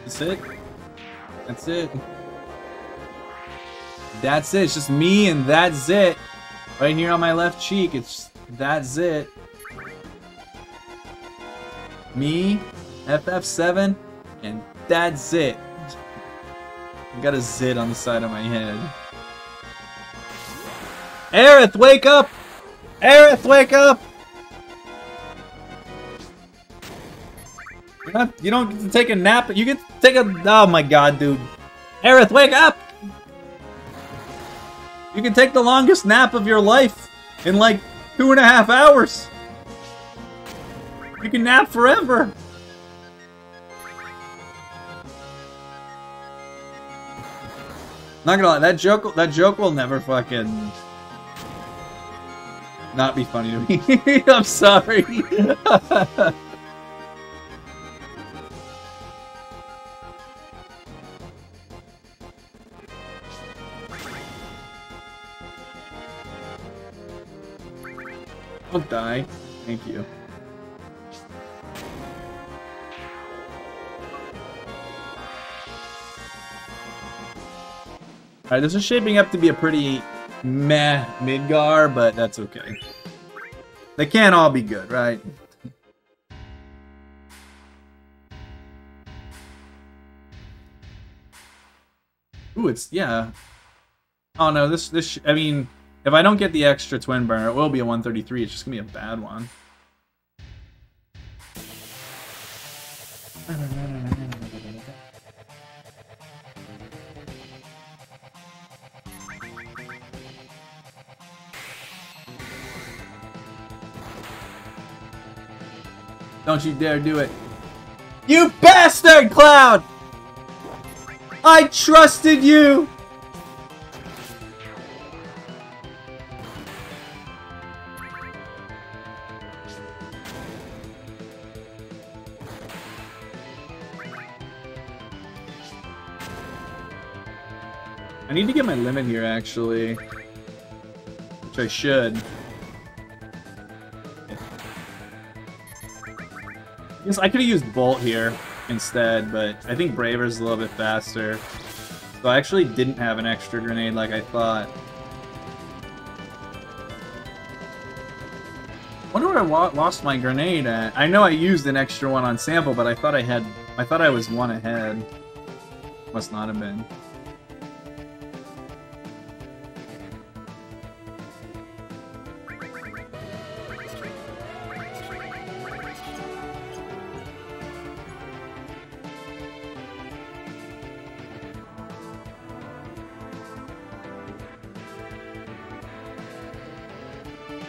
That's it? That's it. That's it. It's just me and that's it. Right here on my left cheek. It's that's it. Me, FF7, and that's it. I got a zit on the side of my head. Aerith, wake up! Aerith, wake up! You don't get to take a nap. You get to take a... Oh my god, dude. Aerith, wake up! You can take the longest nap of your life in like 2.5 hours. You can nap forever. Not gonna lie, that joke will never fucking not be funny to me. I'm sorry. Don't die. Thank you. Alright, this is shaping up to be a pretty meh Midgar, but that's okay. They can't all be good, right? Ooh, Ooh, it's, yeah. Oh no, this, I mean, if I don't get the extra twin burner, it will be a 133. It's just gonna be a bad one. Don't you dare do it. You bastard, Cloud! I trusted you! I need to get my limit here, actually. Which I should. Yes, I could have used Bolt here instead, but I think Braver's a little bit faster. So I actually didn't have an extra grenade like I thought. Wonder where I lost my grenade at. I know I used an extra one on sample, but I thought I was one ahead. Must not have been.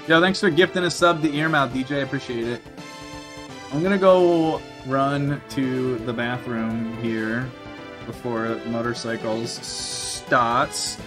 Yo, thanks for gifting a sub to Earmouth, DJ. I appreciate it. I'm gonna go run to the bathroom here before motorcycles starts.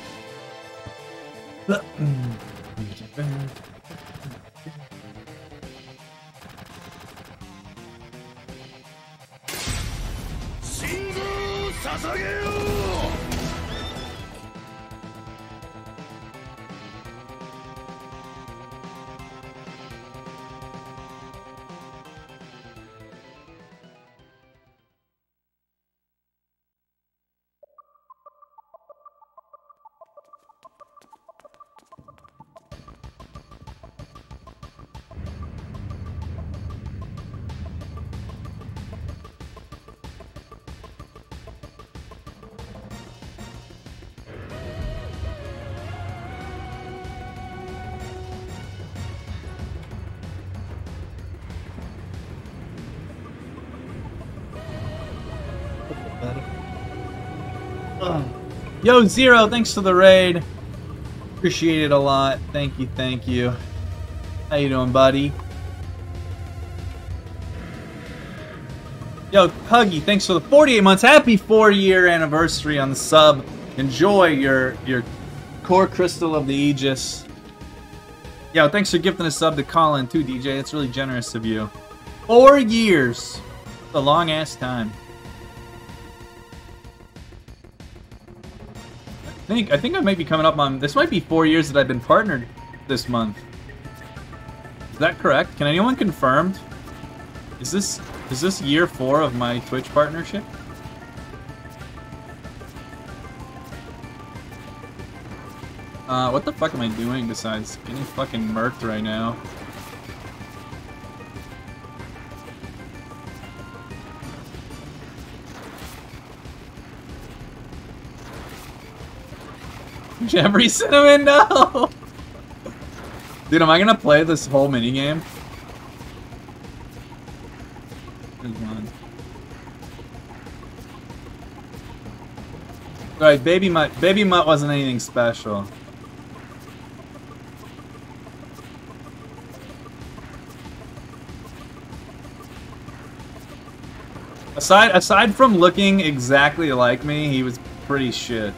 Yo, Zero, thanks for the raid. Appreciate it a lot. Thank you, thank you. How you doing, buddy? Yo, Huggy, thanks for the 48 months. Happy 4-year anniversary on the sub. Enjoy your core crystal of the Aegis. Yo, thanks for gifting a sub to Colin too, DJ. It's really generous of you. 4 years. It's a long-ass time. I think I might be coming up on... This might be 4 years that I've been partnered this month. Is that correct? Can anyone confirm? Is this year 4 of my Twitch partnership? What the fuck am I doing besides getting fucking murked right now? Jeffrey Cinnamon, no! Dude, am I gonna play this whole minigame? Alright, Baby Mutt wasn't anything special. Aside from looking exactly like me, he was pretty shit.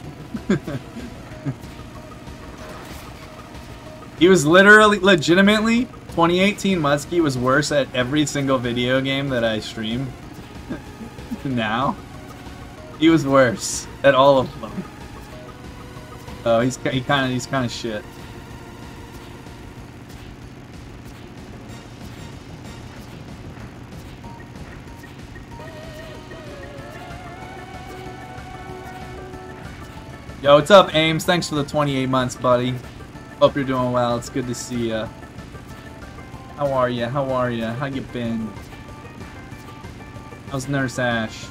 He was legitimately, 2018 Muskie was worse at every single video game that I stream. Now, he was worse at all of them. Oh, he's kind of shit. Yo, what's up, Ames? Thanks for the 28 months, buddy. Hope you're doing well. It's good to see ya. How are ya? How are ya? How you been? How's Nurse Ash?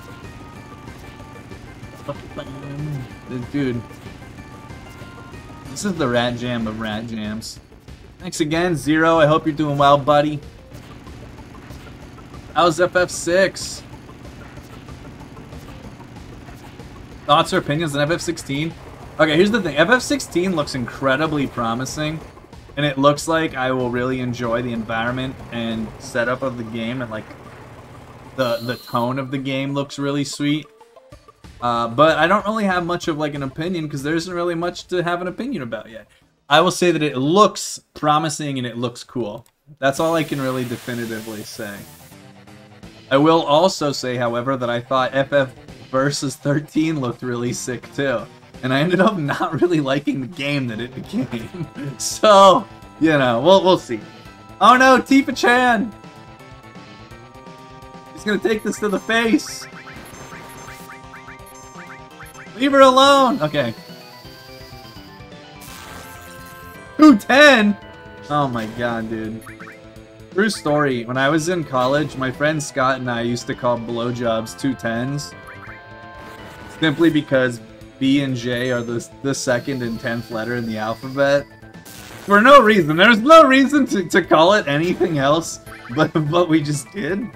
Dude. This is the rat jam of rat jams. Thanks again, Zero. I hope you're doing well, buddy. How's FF6? Thoughts or opinions on FF16? Okay, here's the thing. FF16 looks incredibly promising. And it looks like I will really enjoy the environment and setup of the game. And like the tone of the game looks really sweet. But I don't really have much of like an opinion because there isn't really much to have an opinion about yet. I will say that it looks promising and it looks cool. That's all I can really definitively say. I will also say, however, that I thought FF Versus 13 looked really sick too. And I ended up not really liking the game that it became. So, you know, we'll see. Oh no, Tifa-chan! He's gonna take this to the face! Leave her alone! Okay. 210? Oh my god, dude. True story. When I was in college, my friend Scott and I used to call blowjobs 210s. Simply because B and J are the second and 10th letter in the alphabet. For no reason. There's no reason to call it anything else, but we just did.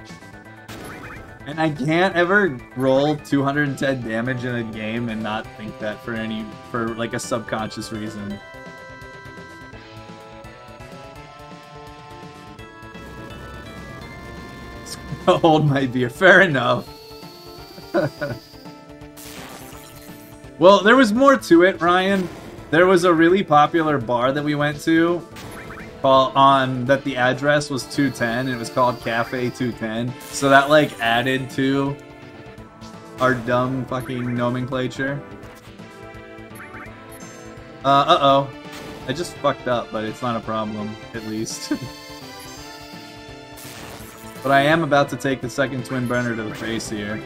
And I can't ever roll 210 damage in a game and not think that for like a subconscious reason. Hold my beer. Fair enough. Well, there was more to it, Ryan. There was a really popular bar that we went to that the address was 210. It was called Cafe 210. So that like added to our dumb fucking nomenclature. Uh-oh. I just fucked up, but it's not a problem, at least. But I am about to take the second twin burner to the face here.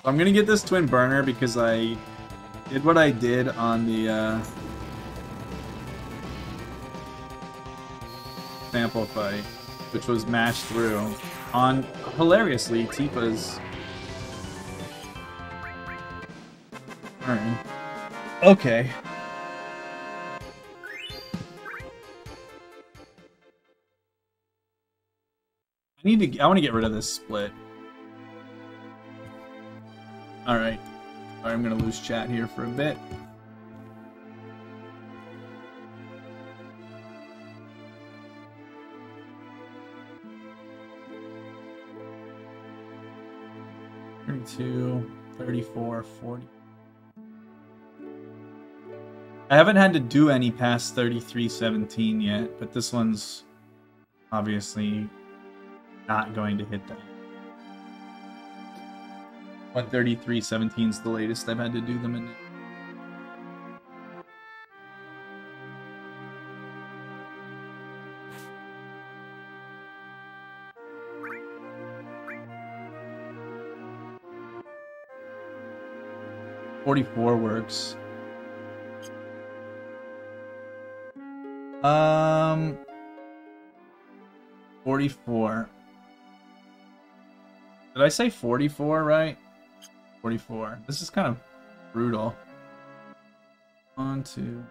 I'm gonna get this twin burner because I did what I did on the sample fight, which was mashed through on, hilariously, Tifa's turn. Okay. I want to get rid of this split. Alright. Alright, I'm gonna lose chat here for a bit. $32, $34, $40. I haven't had to do any past 33.17 yet, but this one's obviously not going to hit that. 133.17 is the latest I've had to do them in. $44 works. 44. Did I say 44 right? 44. This is kind of brutal. 1, 2.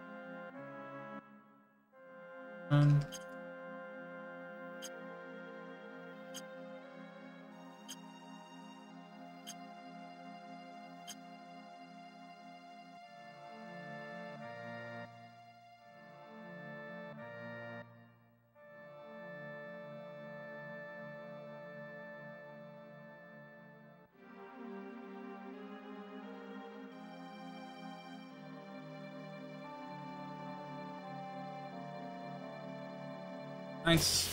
Nice.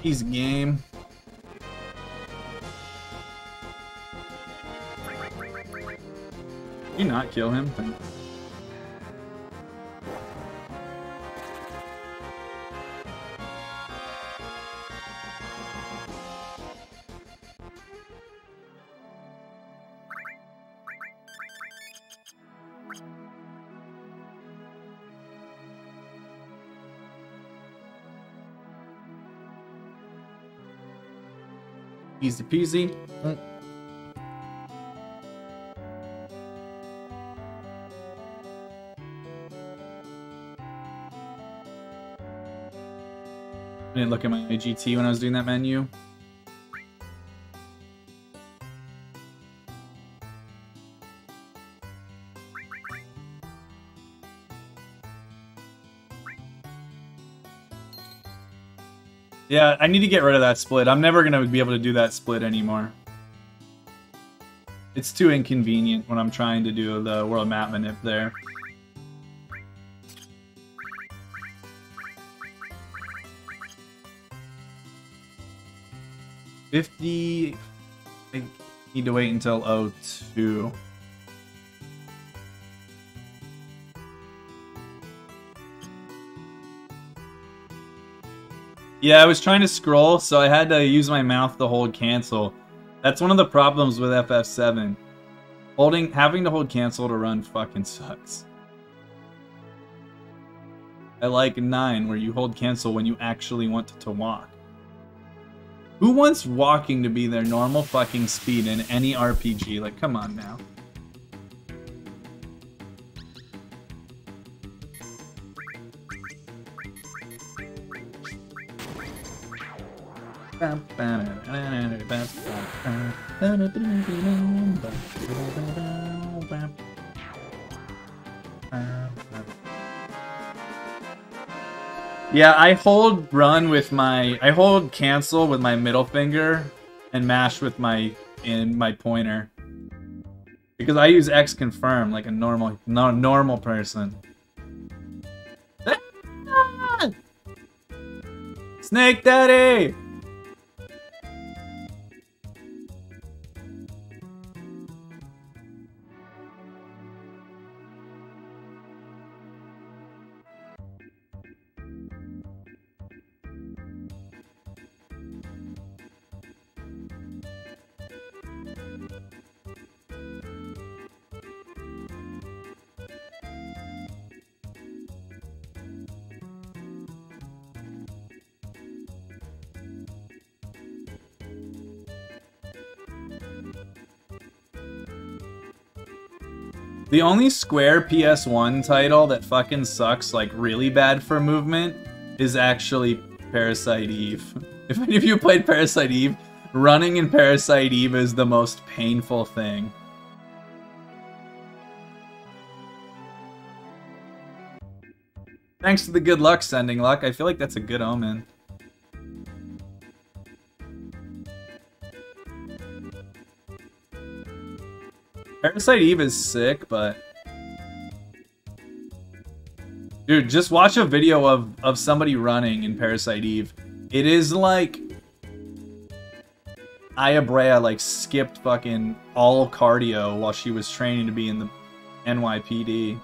Easy game. Did you not kill him? Easy peasy. I didn't look at my GT when I was doing that menu. Yeah, I need to get rid of that split. I'm never going to be able to do that split anymore. It's too inconvenient when I'm trying to do the world map manip there. I need to wait until 02. Yeah, I was trying to scroll, so I had to use my mouth to hold cancel. That's one of the problems with FF7. Having to hold cancel to run fucking sucks. I like 9, where you hold cancel when you actually want to walk. Who wants walking to be their normal fucking speed in any RPG? Like, come on now. Yeah, I hold cancel with my middle finger and mash with my pointer. Because I use X confirm like a normal person. Snake Daddy! The only Square PS1 title that fucking sucks, like, really bad for movement is actually Parasite Eve. If any of you played Parasite Eve, running in Parasite Eve is the most painful thing. Thanks to the good luck sending luck, I feel like that's a good omen. Parasite Eve is sick, but... Dude, just watch a video of somebody running in Parasite Eve. It is like... Aya Brea, like, skipped fucking all cardio while she was training to be in the NYPD.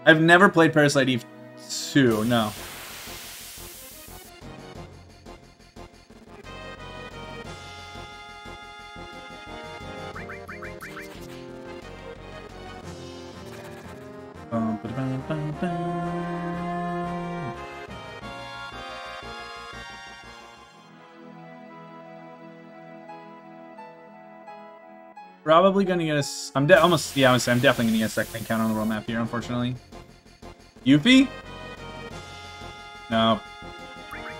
I've never played Parasite Eve 2, no. Probably gonna get a... I'm definitely gonna get a second encounter on the world map here, unfortunately. Yuffie? No.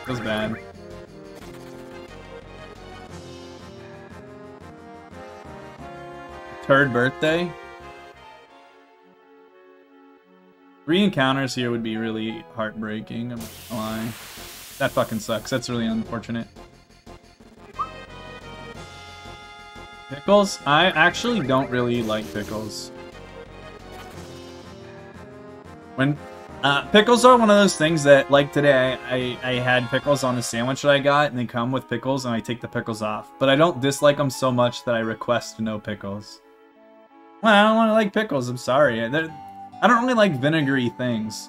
Feels bad. Third birthday? 3 encounters here would be really heartbreaking, I'm not gonna lie. That fucking sucks, that's really unfortunate. Pickles? I actually don't really like pickles. Pickles are one of those things that, like today, I had pickles on the sandwich that I got, and they come with pickles, and I take the pickles off. But I don't dislike them so much that I request no pickles. Well, I don't want to like pickles, I'm sorry. I don't really like vinegary things.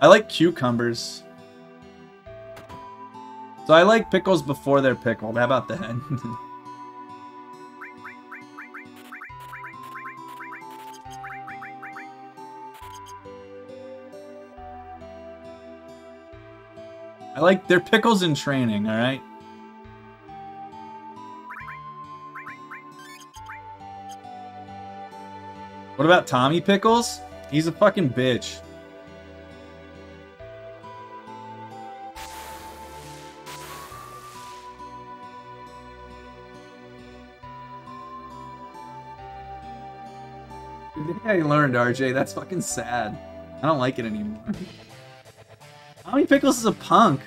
I like cucumbers. So I like pickles before they're pickled. How about that? I like they're pickles in training, alright? What about Tommy Pickles? He's a fucking bitch. I learned, RJ. That's fucking sad. I don't like it anymore. Tommy Pickles is a punk.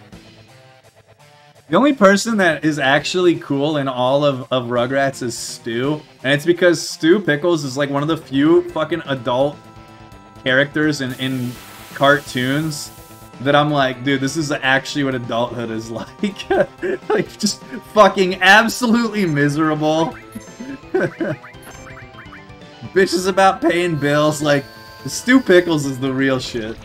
The only person that is actually cool in all of Rugrats is Stu. And it's because Stu Pickles is like one of the few fucking adult characters in cartoons that I'm like, dude, this is actually what adulthood is like. Like, just fucking absolutely miserable. Bitches about paying bills. Like, Stu Pickles is the real shit.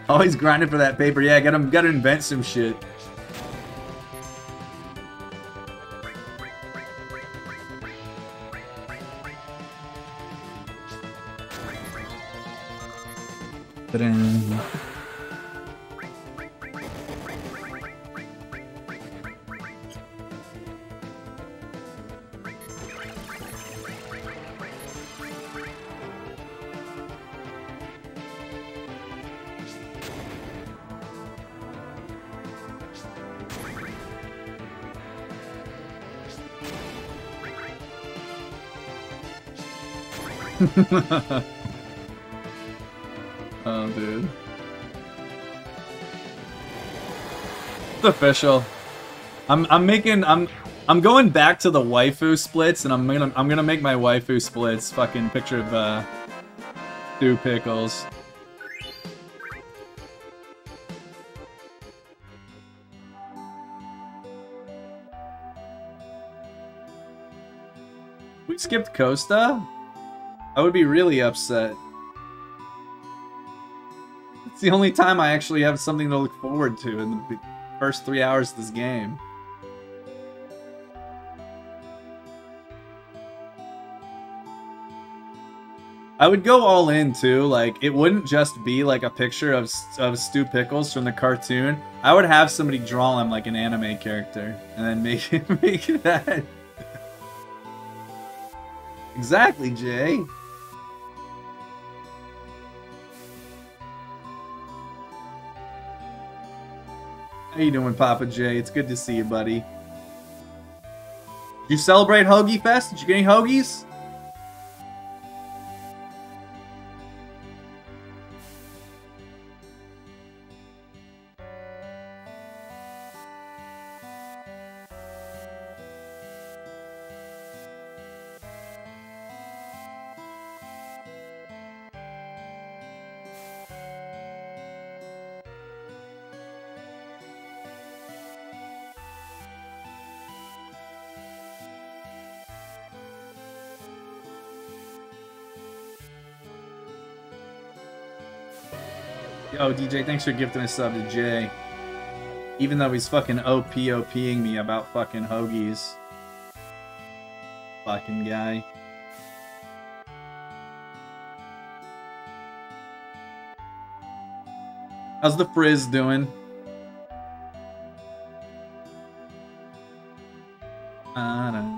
Always grinding for that paper. Yeah, gotta invent some shit. Oh, dude. It's official. I'm going back to the waifu splits, and I'm gonna make my waifu splits fucking picture of Stu Pickles. We skipped Costa? I would be really upset. It's the only time I actually have something to look forward to in the first 3 hours of this game. I would go all in too. Like, it wouldn't just be like a picture of Stu Pickles from the cartoon. I would have somebody draw him like an anime character and then make it that. Exactly, Jay. How you doing, Papa J? It's good to see you, buddy. Did you celebrate Hoagie Fest? Did you get any hoagies? Yo, DJ, thanks for gifting a sub to Jay. Even though he's fucking OPing me about fucking hoagies. Fucking guy. How's the frizz doing? I don't know.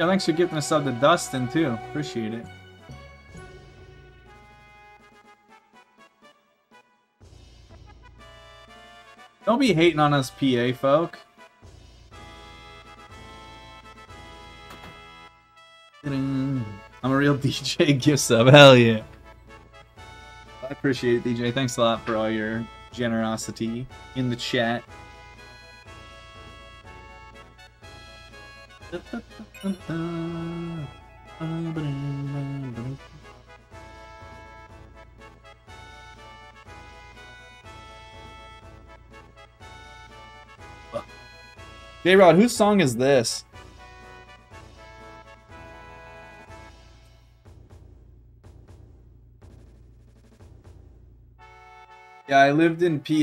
Yeah, thanks for giving us up to Dustin too. Appreciate it. Don't be hating on us, PA folk. I'm a real DJ gift sub. Hell yeah. I appreciate it, DJ. Thanks a lot for all your generosity in the chat. J-Rod, whose song is this? Yeah, I lived in PA.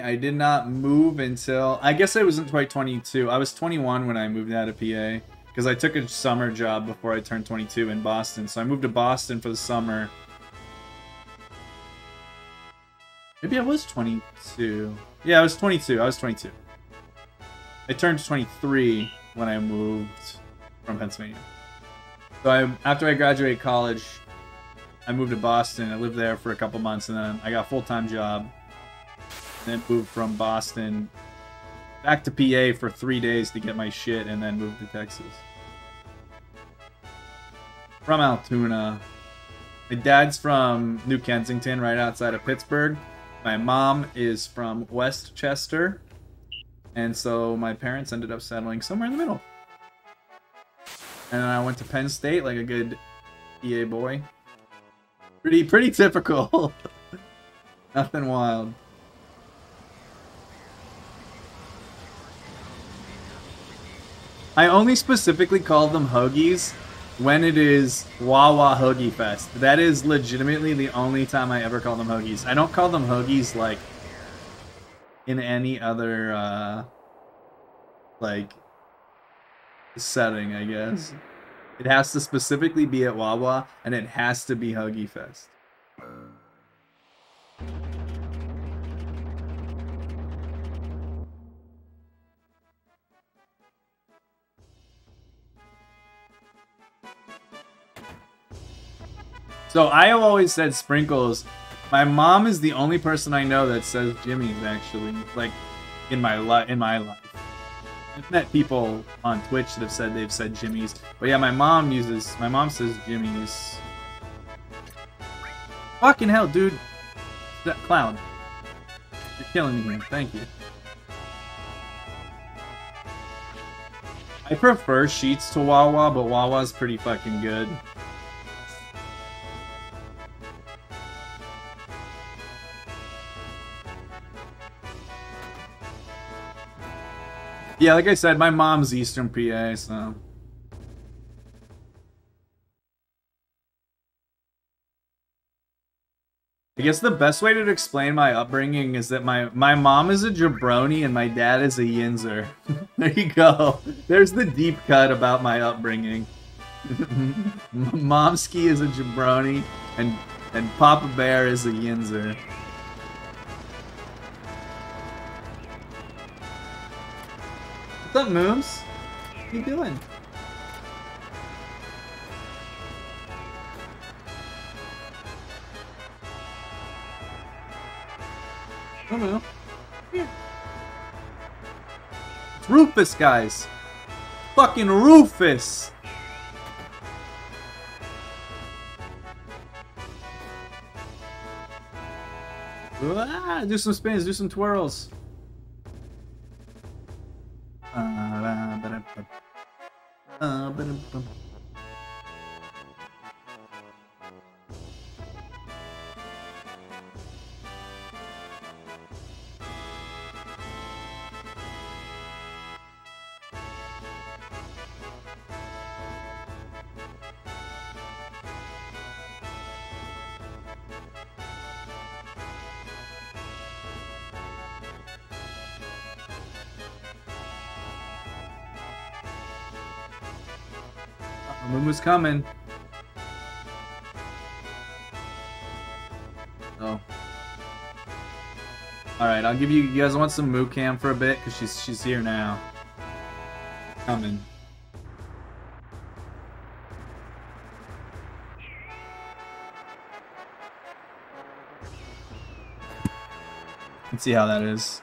I did not move until... I guess I wasn't quite 22. I was 21 when I moved out of PA. Because I took a summer job before I turned 22 in Boston. So I moved to Boston for the summer. Maybe I was 22. Yeah, I was 22. I was 22. I turned 23 when I moved from Pennsylvania. So after I graduated college, I moved to Boston. I lived there for a couple months, and then I got a full-time job. Then moved from Boston back to PA for 3 days to get my shit, and then moved to Texas. From Altoona. My dad's from New Kensington, right outside of Pittsburgh. My mom is from Westchester. And so my parents ended up settling somewhere in the middle. And then I went to Penn State like a good PA boy. Pretty typical. Nothing wild. I only specifically call them hoagies when it is Wawa Hoagie Fest. That is legitimately the only time I ever call them hoagies. I don't call them hoagies like in any other like setting, I guess. It has to specifically be at Wawa, and it has to be Hoagie Fest. So I have always said sprinkles. My mom is the only person I know that says Jimmy's, actually, like in my life. I've met people on Twitch that have said they've said Jimmy's, but yeah, my mom says Jimmy's. Fucking hell, dude! That clown, you're killing me here. Thank you. I prefer Sheets to Wawa, but Wawa's pretty fucking good. Yeah, like I said, my mom's Eastern PA, so... I guess the best way to explain my upbringing is that my mom is a jabroni and my dad is a yinzer. There you go. There's the deep cut about my upbringing. Momski is a jabroni and Papa Bear is a yinzer. What's up, Mooms? What are you doing? Oh no. Here. It's Rufus, guys. Fucking Rufus. Ah, do some spins, do some twirls. Moomoo's coming. Oh. Alright, I'll give you guys want some Moo Cam for a bit, because she's here now. Coming. see how that is.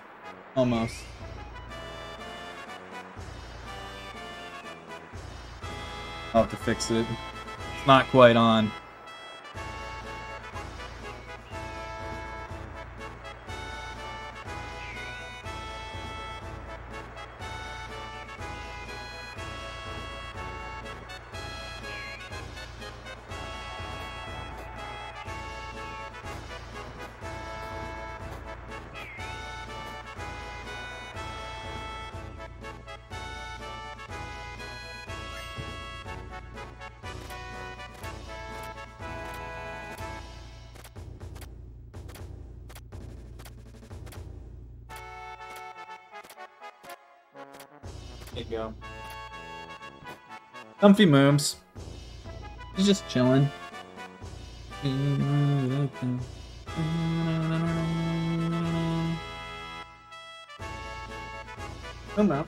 Almost. I'll have to fix it. It's not quite on. There you go. Comfy mooms. He's just chilling. Come out.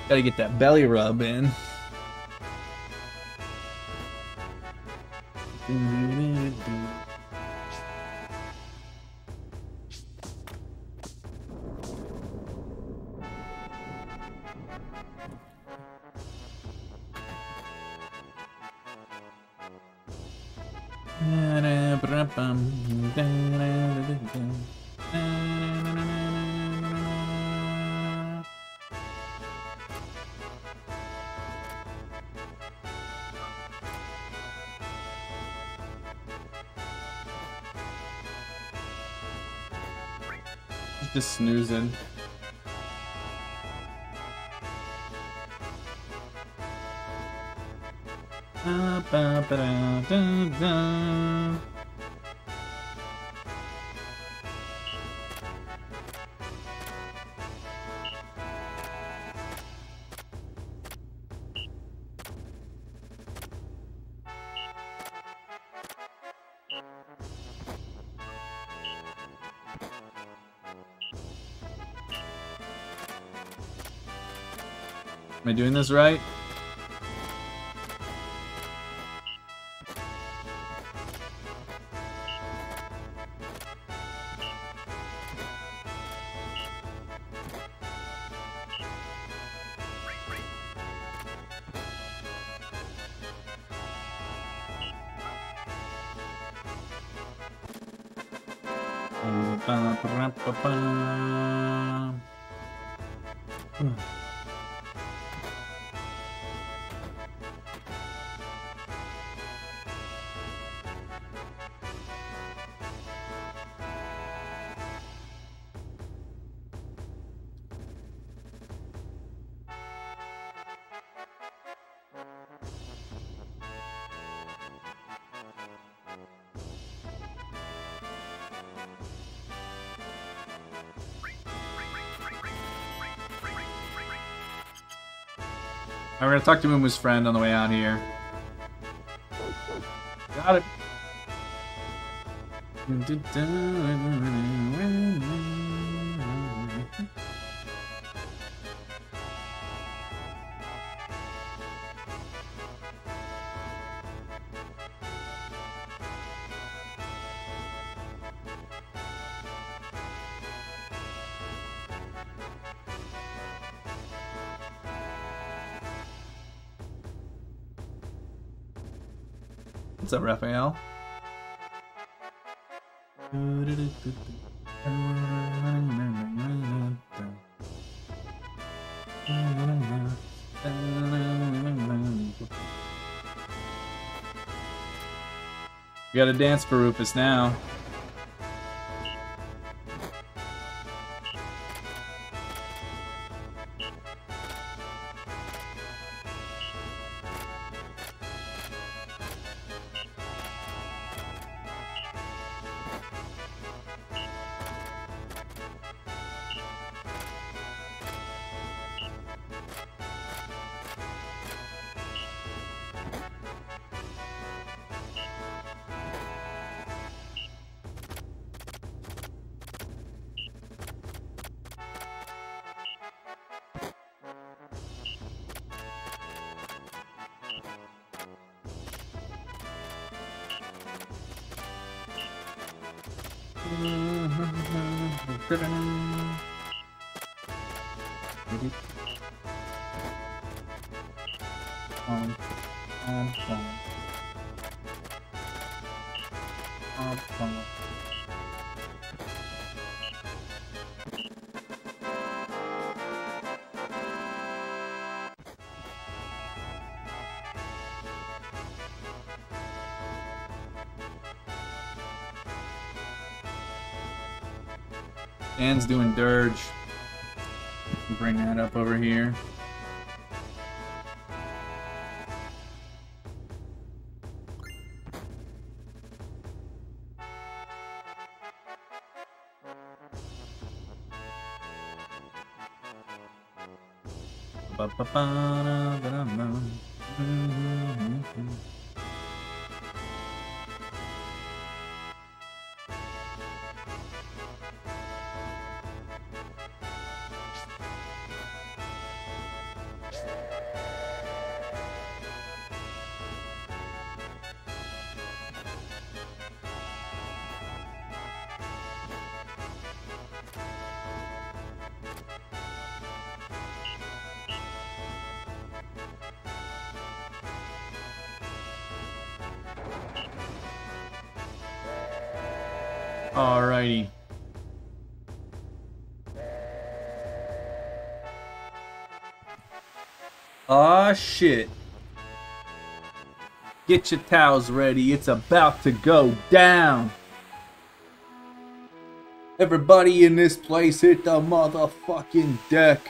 Gotta get that belly rub in. Just snoozing. Am I doing this right? We're gonna talk to Moomoo's friend on the way out here. Got it. What's up, Raphael? We gotta dance for Rufus now. Dan's doing dirge. Bring that up over here. Alrighty. Aw, shit. Get your towels ready, it's about to go down. Everybody in this place hit the motherfucking deck.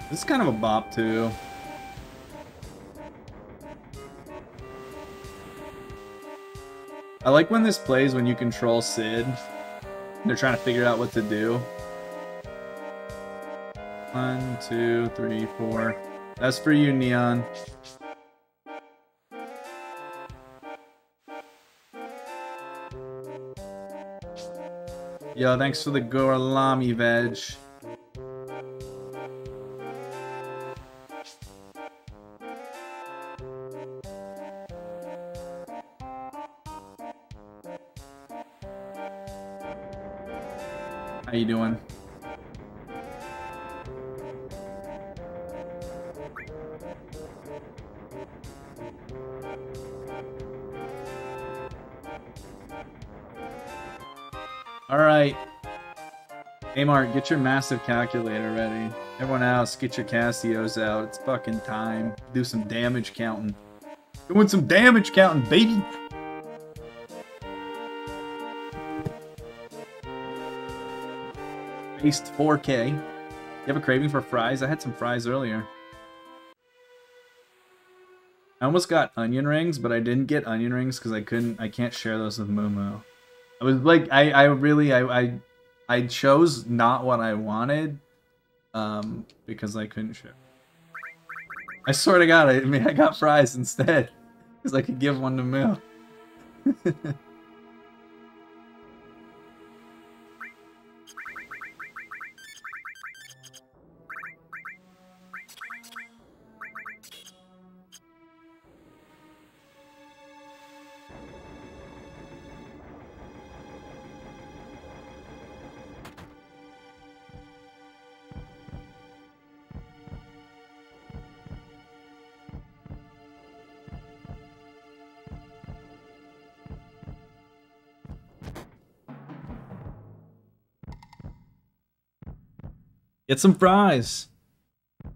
This is kind of a bop, too. I like when this plays when you control Sid. They're trying to figure out what to do. 1, 2, 3, 4. That's for you, Neon. Yo, thanks for the Gorlami veg. How you doing? All right. Hey Mark, get your massive calculator ready. Everyone else, get your Casios out. It's fucking time. Do some damage counting. Doing some damage counting, baby. Based 4K. You have a craving for fries? I had some fries earlier. I almost got onion rings, but I didn't get onion rings because I can't share those with Momo. I was like, I chose not what I wanted, because I couldn't share. I swear to God, I got fries instead, because I could give one to Moo. Get some fries.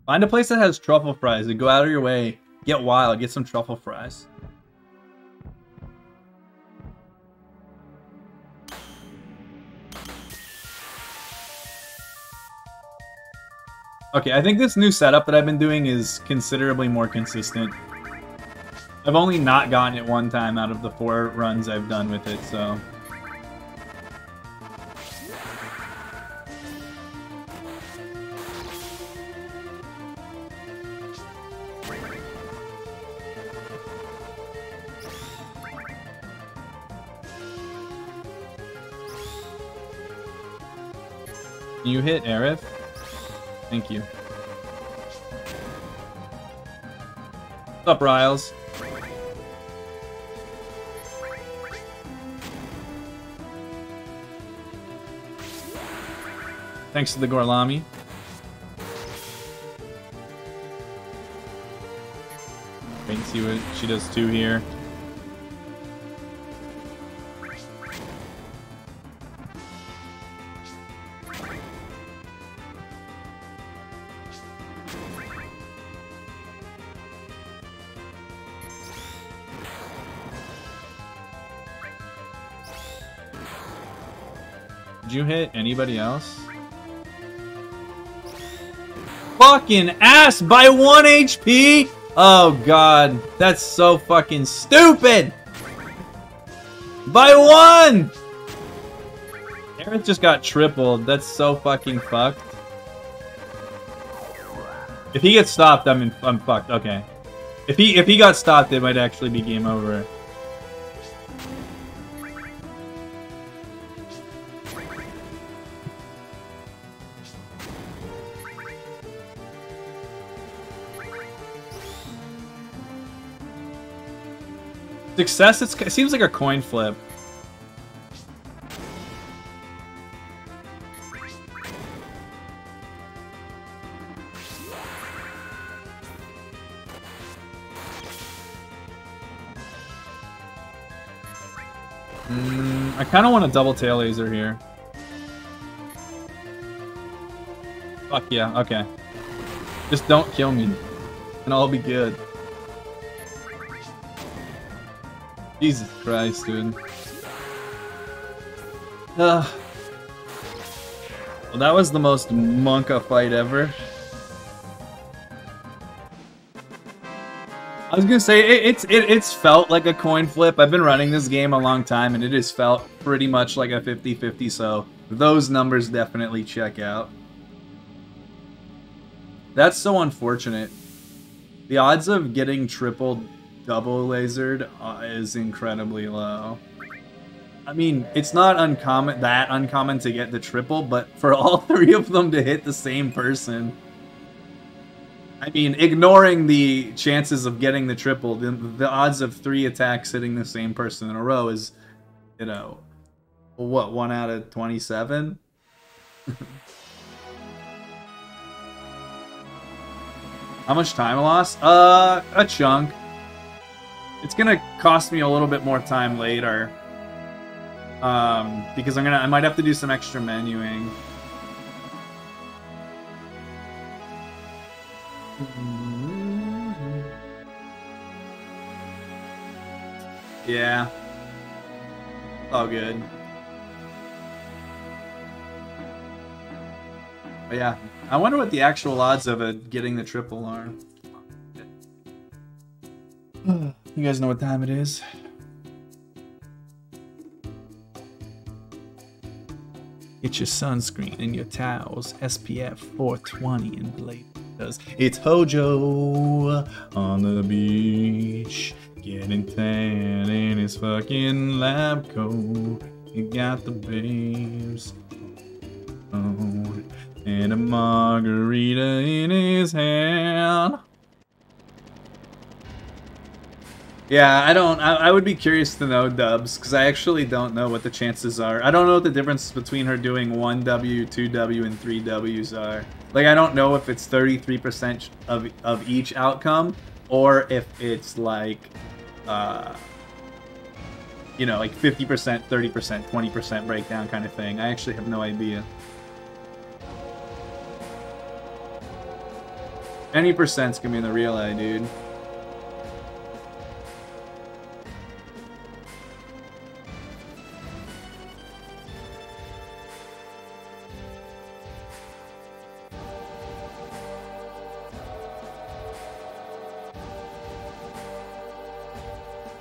Find a place that has truffle fries and go out of your way. Get wild. Get some truffle fries. Okay, I think this new setup that I've been doing is considerably more consistent. I've only not gotten it one time out of the 4 runs I've done with it, so... Can you hit Aerith? Thank you. What's up, Riles? Thanks to the Gorlami. Wait and see what she does too here. Did you hit anybody else? Fucking ass by 1 HP? Oh god, that's so fucking stupid! By 1! Aerith just got tripled. That's so fucking fucked. If he gets stopped, I'm fucked. Okay. If he got stopped, it might actually be game over. Success, it seems like a coin flip. I kind of want a double tail laser here. Fuck yeah, okay. Just don't kill me, and I'll be good. Jesus Christ, dude. Well, that was the most monka fight ever. I was gonna say, it's felt like a coin flip. I've been running this game a long time, and it has felt pretty much like a 50-50, so those numbers definitely check out. That's so unfortunate. The odds of getting tripled double lasered is incredibly low. I mean, it's not uncommon to get the triple, but for all three of them to hit the same person, I mean, ignoring the chances of getting the triple, the odds of 3 attacks hitting the same person in a row is, you know, what, 1 out of 27? How much time lost? A chunk. It's gonna cost me a little bit more time later, because I might have to do some extra menuing. Yeah. All good. But yeah, I wonder what the actual odds of getting the triple are. You guys know what time it is. Get your sunscreen and your towels, SPF 420 and blade, because it's Hojo on the beach, getting tan in his fucking lab coat. He got the babes on, and a margarita in his hand. Yeah, I would be curious to know, Dubs, because I actually don't know what the chances are. I don't know what the difference between her doing 1W, 2W, and 3Ws are. Like, I don't know if it's 33% of each outcome, or if it's like, you know, like 50%, 30%, 20% breakdown kind of thing. I actually have no idea. Any percent's gonna be in the real eye, dude.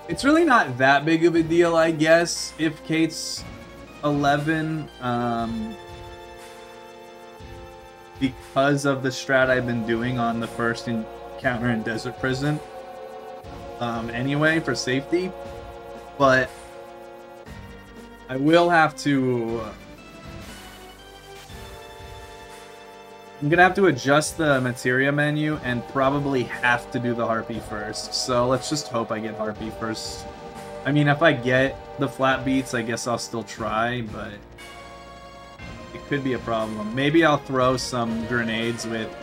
It's really not that big of a deal, I guess, if Kate's 11, because of the strat I've been doing on the first encounter in Desert Prison, anyway, for safety. But I will have to I'm gonna have to adjust the materia menu and probably have to do the Harpy first. So let's just hope I get Harpy first. I mean, if I get the flat beats, I guess I'll still try, but it could be a problem. Maybe I'll throw some grenades with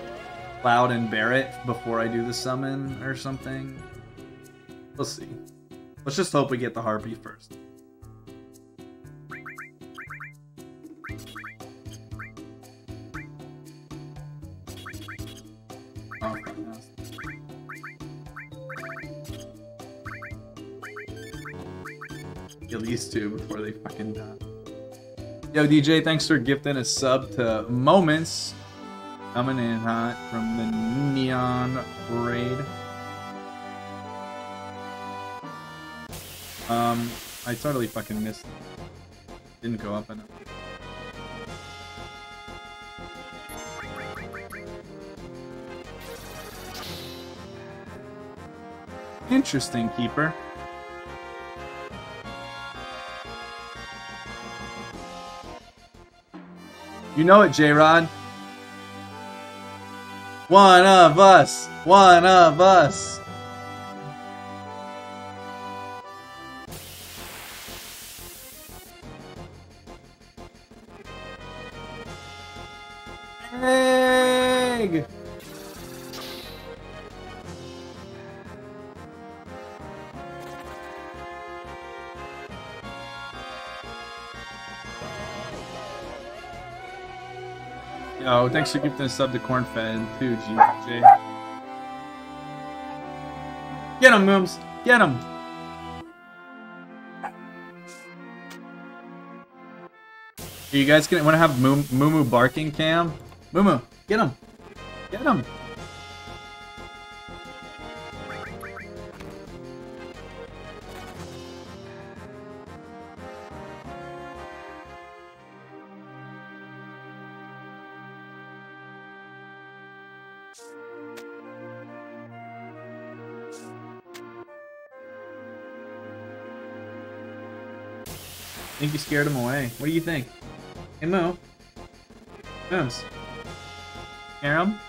Cloud and Barret before I do the summon or something. We'll see. Let's just hope we get the Harpy first. Oh, kill these two before they fucking die. Yo, DJ, thanks for gifting a sub to Moments. Coming in hot from the Neon Raid. I totally fucking missed it. Didn't go up enough. Interesting, Keeper. You know it, J-Rod. One of us! One of us! Egg! Yo, thanks for gifting a sub to Cornfed too, GJ. Get him, Mooms! Get him! Are you guys gonna want to have Moo barking cam? Moo, get him! Get him! I think you scared him away. What do you think? Hey, Moo. Mooms. Scare him?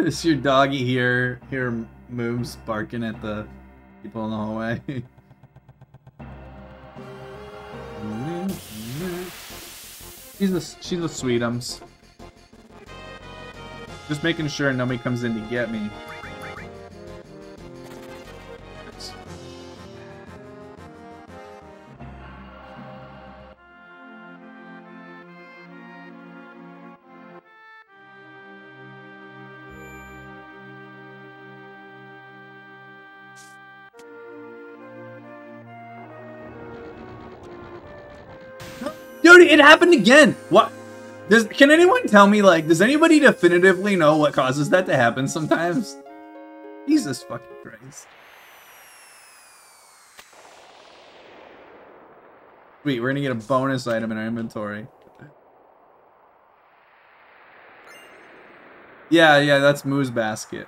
Is your doggy here Mooms barking at the people in the hallway? She's the sweetums. Just making sure nobody comes in to get me. Nice. Dude, it happened again! What? Can anyone tell me, like, does anybody definitively know what causes that to happen sometimes? Jesus fucking Christ. Sweet, we're gonna get a bonus item in our inventory. Yeah, that's Moo's basket.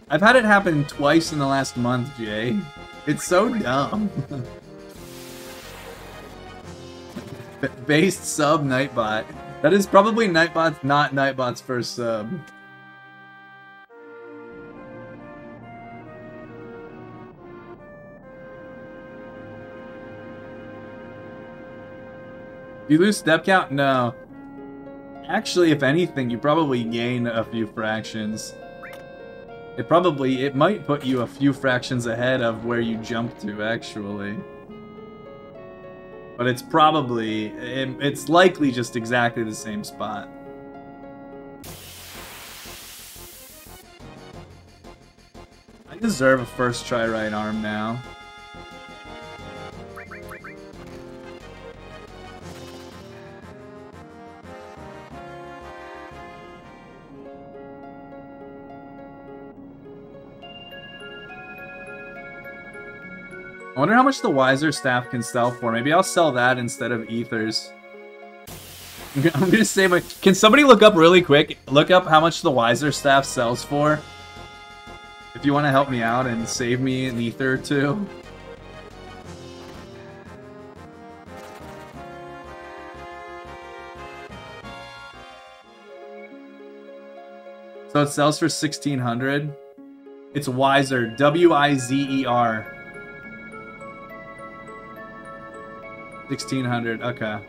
I've had it happen twice in the last month, Jay. It's so dumb. Based sub Nightbot. That is probably Nightbot's not Nightbot's first sub. Do you lose step count? No. Actually, if anything, you probably gain a few fractions. It might put you a few fractions ahead of where you jumped to, actually. But it's probably, it's likely just exactly the same spot. I deserve a first try right arm now. I wonder how much the Wiser staff can sell for. Maybe I'll sell that instead of ethers. I'm gonna save my... Can somebody look up really quick? Look up how much the Wiser staff sells for. If you want to help me out and save me an ether or two. So it sells for 1,600. It's Wizer. W-I-Z-E-R. 1,600. Okay.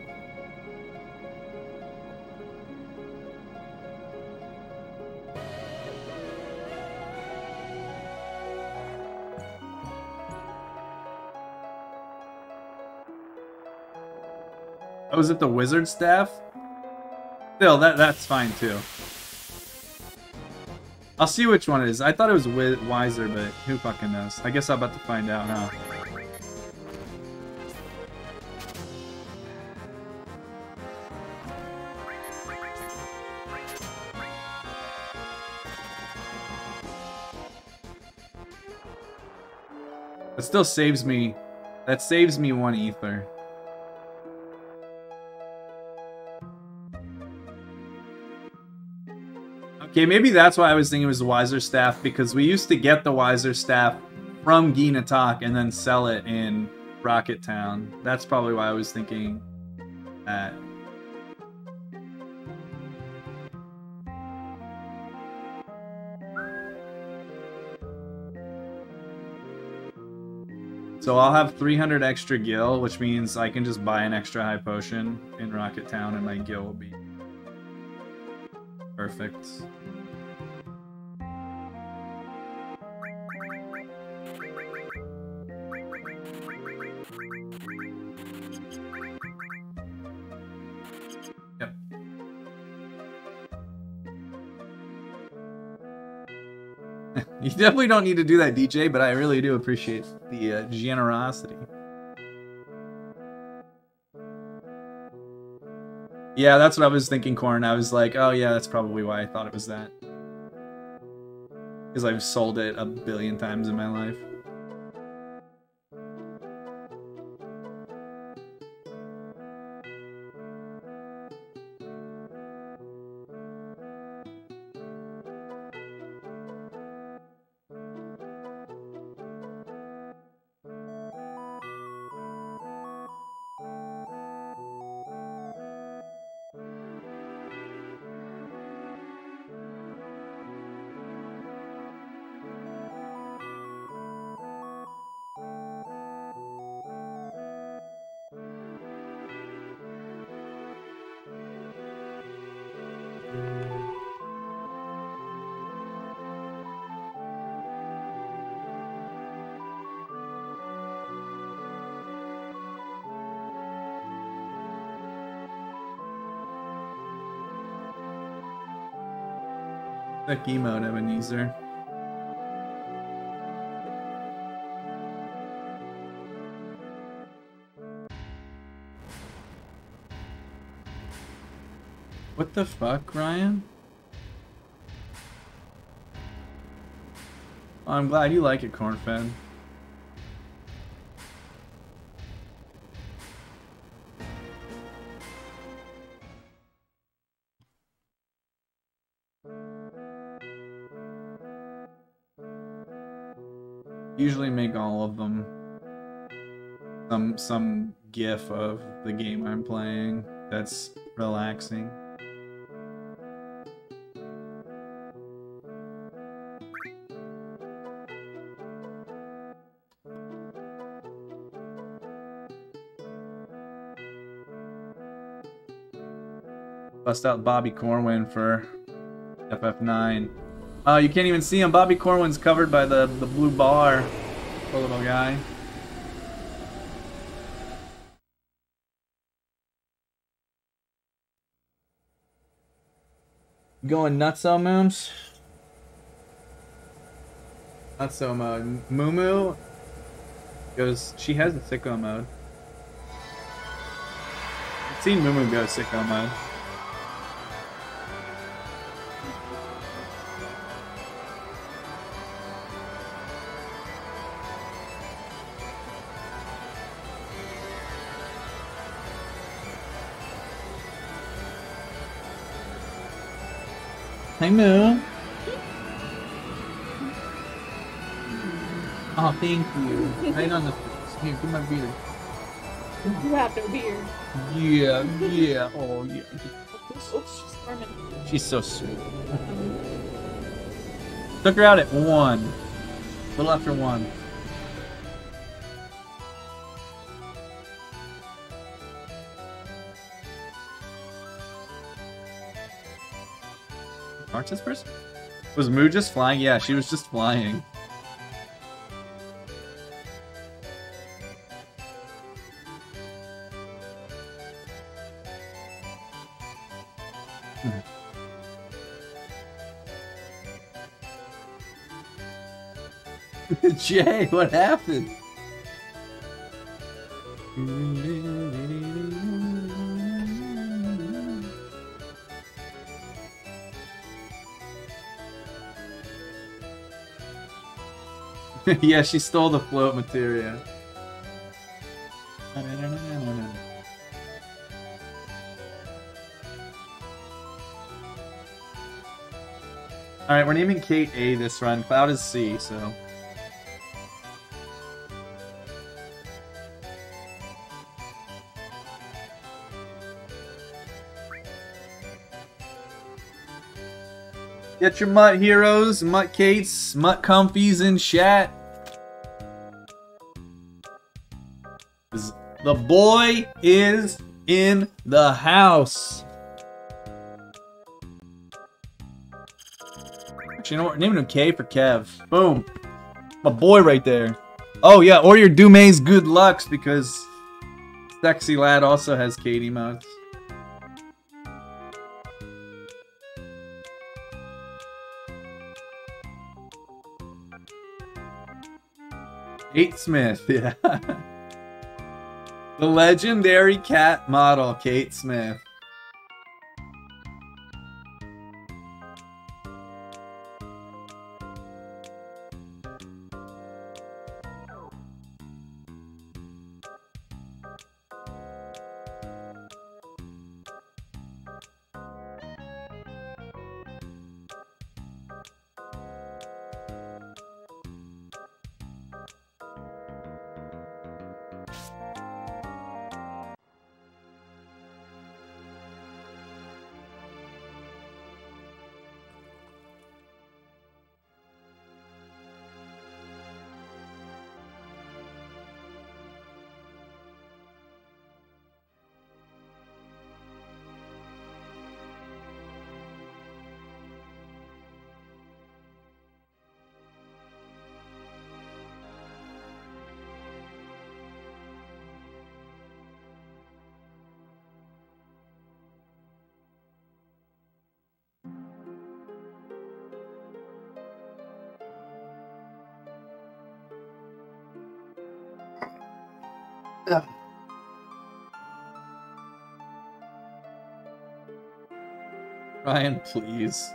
Oh, is it the wizard staff? Still, that's fine too. I'll see which one it is. I thought it was Wiser, but who fucking knows? I guess I'm about to find out now. It still saves me. That saves me 1 ether. Okay, maybe that's why I was thinking it was the Wiser staff, because we used to get the Wiser staff from Ginatak and then sell it in Rocket Town. That's probably why I was thinking that. So I'll have 300 extra gil, which means I can just buy an extra high potion in Rocket Town and my gil will be perfect. Yep. You definitely don't need to do that, DJ, but I really do appreciate the generosity. Yeah, that's what I was thinking, Corn. I was like, oh yeah, that's probably why I thought it was that. Because I've sold it 1 billion times in my life. Sick emote, Ebenezer. What the fuck, Ryan? Oh, I'm glad you like it, Cornfed. Usually make all of them some gif of the game I'm playing that's relaxing. Bust out Bobby Corwin for FF9. You can't even see him. Bobby Corwin's covered by the blue bar. Poor little guy. Going nutso, Mooms? Nutso mode. Moo goes. She has a sicko mode. I've seen Moo go sicko mode. Hi, Moo. Oh, thank you. Right on the face. Here, give my beard. You have no beard. Yeah, yeah. Oh, yeah. Oh, she's squirming. She's so sweet. Took her out at 1. A little after 1. Aren't this person? Was Moo just flying? Yeah, she was just flying. Jay, what happened? Yeah, she stole the float materia. Alright, we're naming Kate A this run. Cloud is C, so... Get your mutt heroes, mutt Kates, mutt comfies in chat. The boy is in the house. Actually, you know what? Naming him K for Kev. Boom. My boy right there. Oh yeah, or your Dumay's good lucks because Sexy Lad also has Katie modes. Kate Smith, yeah. The legendary cat model, Kate Smith. Ryan, please.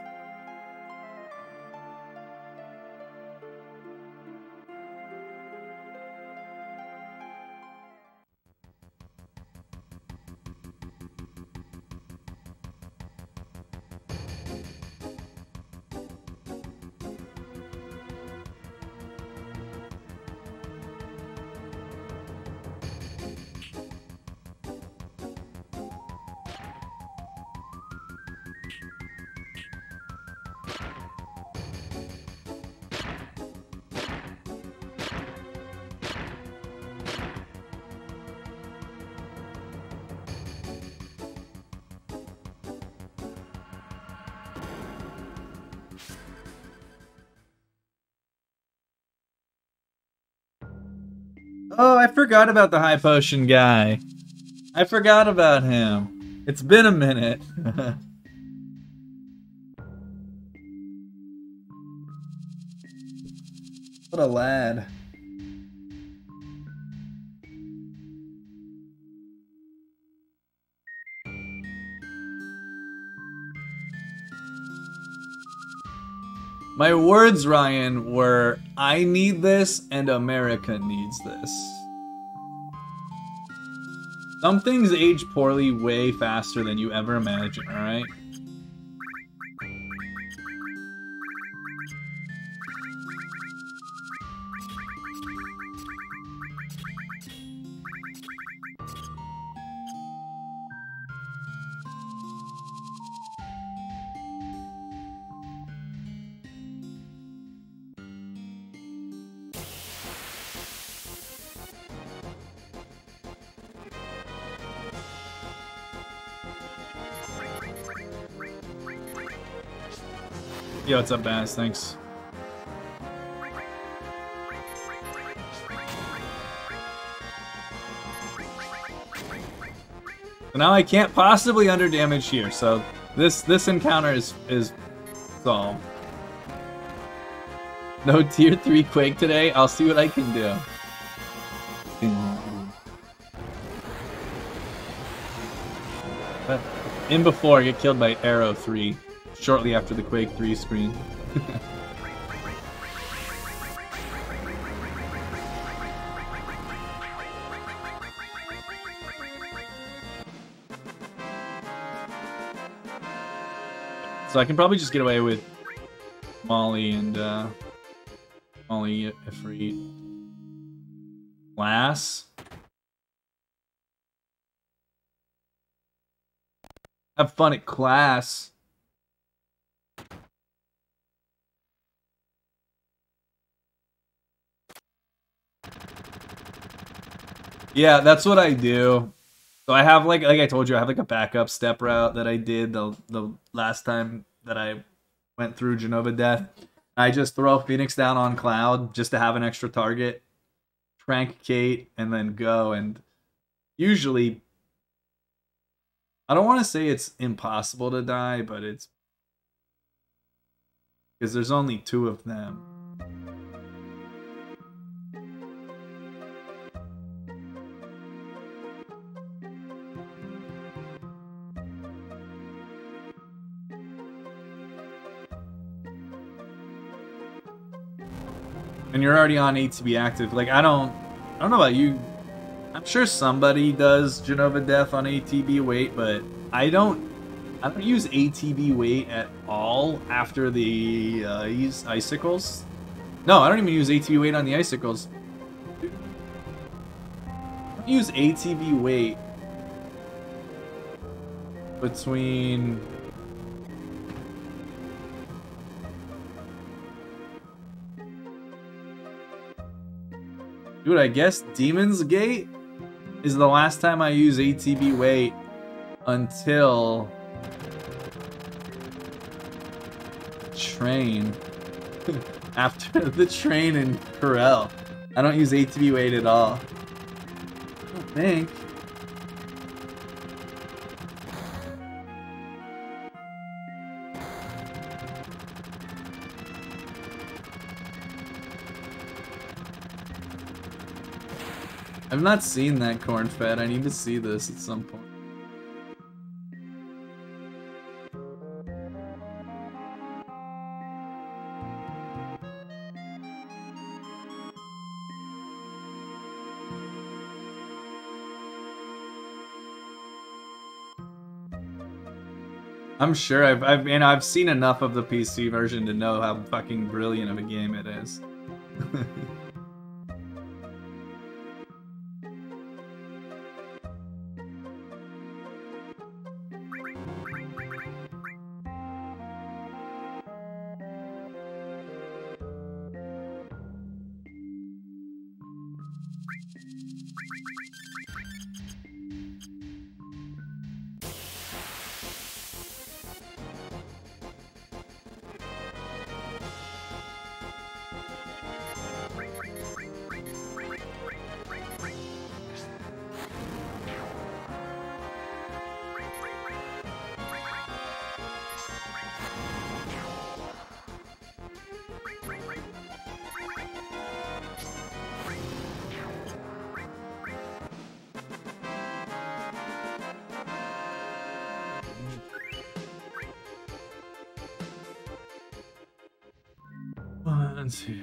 Oh, I forgot about the high potion guy. I forgot about him. It's been a minute. What a lad. My words, Ryan, were, I need this and America needs this. Some things age poorly way faster than you ever imagine, alright? Yo, what's up, Bass? Thanks. So now I can't possibly underdamage here, so this encounter is solved. No tier 3 Quake today? I'll see what I can do. In before, I get killed by Arrow 3, shortly after the Quake 3 screen. So I can probably just get away with Molly and Molly Ifrit. Glass. Have fun at class. Yeah, that's what I do. So I have like I told you, I have like a backup step route that I did the last time that I went through Genova Death. I just throw Phoenix down on Cloud just to have an extra target, trank Kate, and then go. And usually, I don't want to say it's impossible to die, but it's because there's only 2 of them. And you're already on ATB active. Like I don't know about you. I'm sure somebody does Genova Death on ATB wait, but I don't use ATB wait at all after the icicles. No, I don't even use ATB wait on the icicles. I don't use ATB wait between dude, I guess Demon's Gate is the last time I use ATB wait until train. After the train in Corel. I don't use ATB wait at all. I don't think. I've not seen that corn fed. I need to see this at some point. I'm sure I've seen enough of the PC version to know how fucking brilliant of a game it is. Let's see.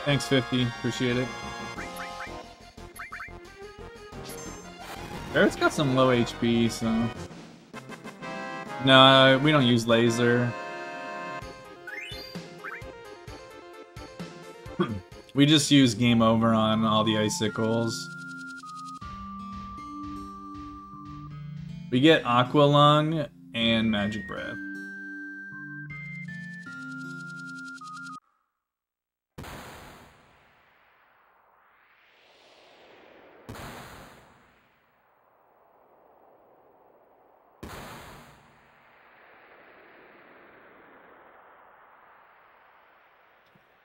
Thanks, 50. Appreciate it. Barret's got some low HP, so... No, we don't use laser. We just use game over on all the icicles. We get Aqua Lung and Magic Breath.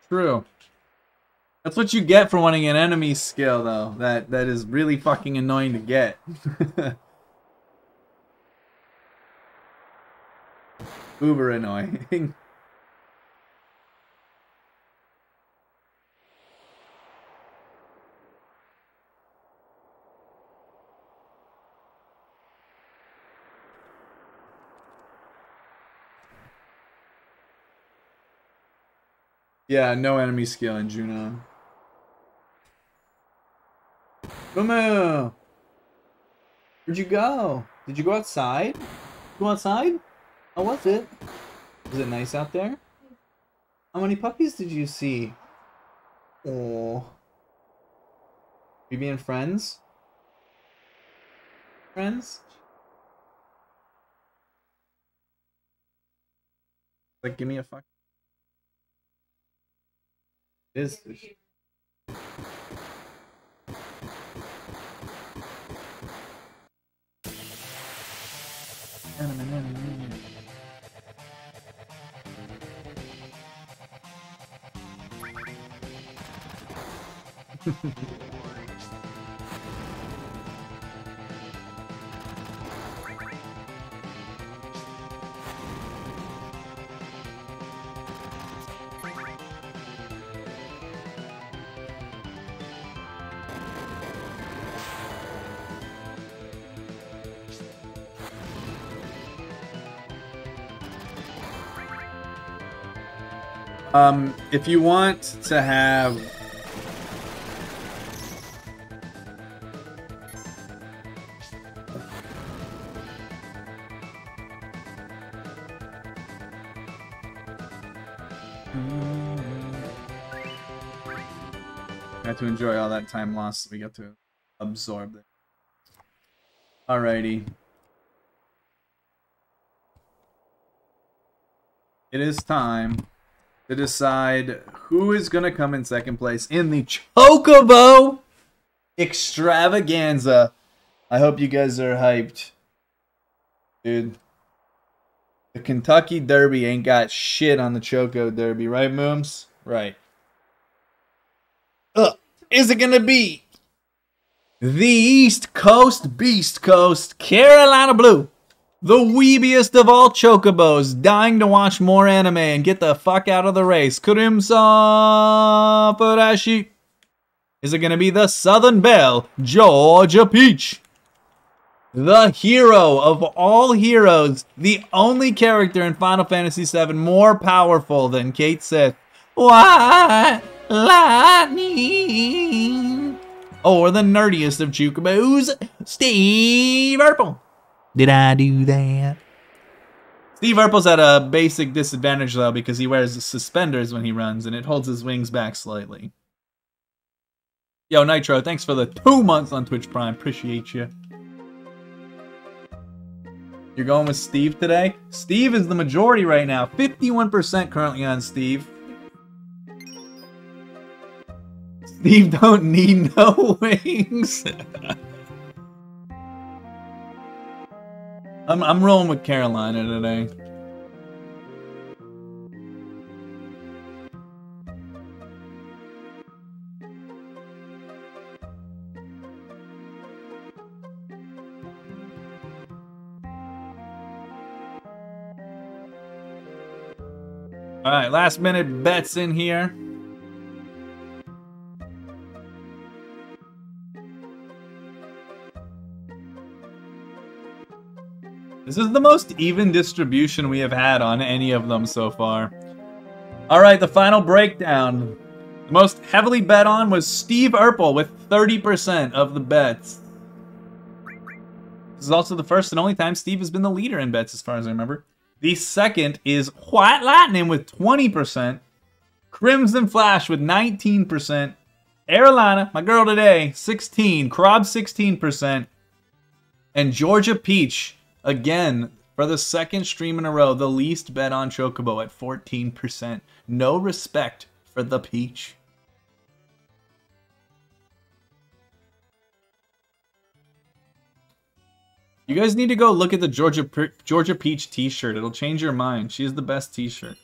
True. That's what you get for wanting an enemy skill, though. That is really fucking annoying to get. Uber annoying. Yeah, no enemy skill in Juno. Momo! Where'd you go? Did you go outside? Go outside? How was it? Was it nice out there? How many puppies did you see? Oh. You being friends? Friends? Like, give me a fuck. It is. If you want to have I have to enjoy all that time lost so we get to absorb it. Alrighty. It is time to decide who is going to come in second place in the Chocobo Extravaganza. I hope you guys are hyped. Dude. The Kentucky Derby ain't got shit on the Choco Derby, right, Mooms? Right. Is it going to be the East Coast Beast Coast Carolina Blue? The weebiest of all chocobos, dying to watch more anime and get the fuck out of the race. Crimson Furashi. Is it going to be the Southern Belle, Georgia Peach? The hero of all heroes, the only character in Final Fantasy VII more powerful than Kate Sith. White Lightning. Or the nerdiest of chocobos, Steve Urkel. Did I do that? Steve Urkel's at a basic disadvantage, though, because he wears suspenders when he runs, and it holds his wings back slightly. Yo, Nitro, thanks for the 2 months on Twitch Prime. Appreciate you. You're going with Steve today? Steve is the majority right now. 51% currently on Steve. Steve don't need no wings. I'm rolling with Carolina today. All right, last minute bets in here. This is the most even distribution we have had on any of them so far. Alright, the final breakdown. The most heavily bet on was Steve Urkel with 30% of the bets. This is also the first and only time Steve has been the leader in bets, as far as I remember. The second is White Lightning with 20%. Crimson Flash with 19%. Carolina, my girl today, 16. Krob, 16%. And Georgia Peach, again, for the second stream in a row, the least bet on Chocobo at 14%. No respect for the Peach. You guys need to go look at the Georgia Peach t-shirt. It'll change your mind. She is the best t-shirt.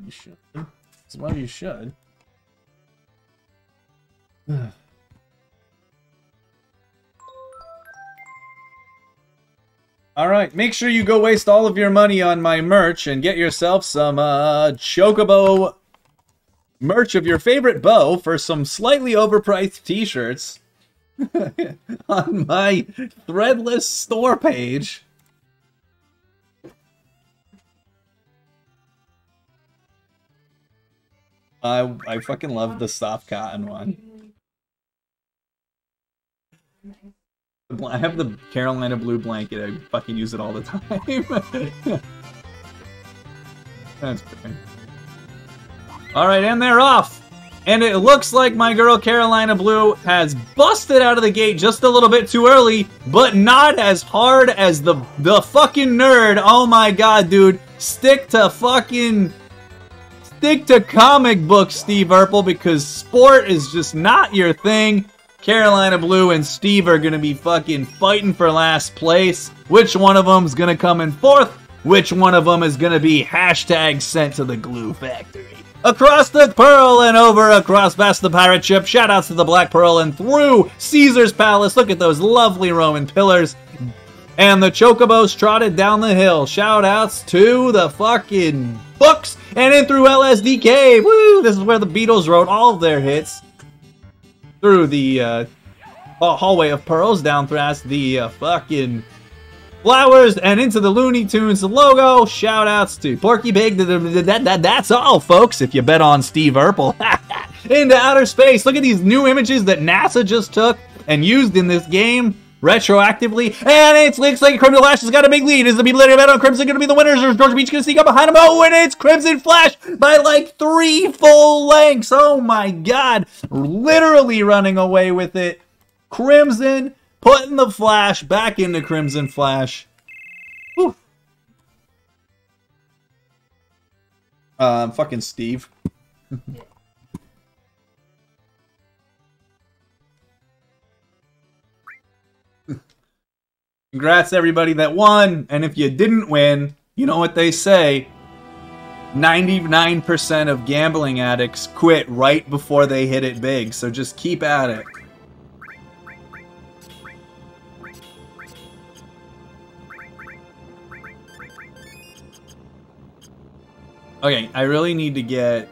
You should. As well you should. Alright, make sure you go waste all of your money on my merch and get yourself some Chocobo merch of your favorite bow for some slightly overpriced t-shirts on my Threadless store page. I fucking love the soft cotton one. I have the Carolina blue blanket. I fucking use it all the time. That's great. Alright, and they're off! And it looks like my girl Carolina Blue has busted out of the gate just a little bit too early, but not as hard as the fucking nerd. Oh my god, dude. Stick to comic books, Steve Urkel, because sport is just not your thing. Carolina Blue and Steve are gonna be fucking fighting for last place. Which one of them's gonna come in fourth? Which one of them is gonna be hashtag sent to the glue factory? Across the Pearl and over across past the pirate ship. Shoutouts to the Black Pearl and through Caesar's Palace. Look at those lovely Roman pillars. And the Chocobos trotted down the hill. Shoutouts to the fucking books. And in through LSDK. Woo! This is where the Beatles wrote all of their hits. Through the hallway of pearls, down past the fucking flowers, and into the Looney Tunes logo. Shoutouts to Porky Pig. That's all, folks, if you bet on Steve Urkel. Into outer space. Look at these new images that NASA just took and used in this game retroactively. And it looks like Crimson Flash has got a big lead. Is the people that are bet on Crimson going to be the winners, or is Georgia Beach going to sneak up behind him? Oh, and it's Crimson Flash by like 3 full lengths. Oh my god. Literally running away with it. Crimson putting the Flash back into Crimson Flash. Whew. Fucking Steve. Congrats everybody that won, and if you didn't win, you know what they say. 99% of gambling addicts quit right before they hit it big, so just keep at it. Okay, I really need to get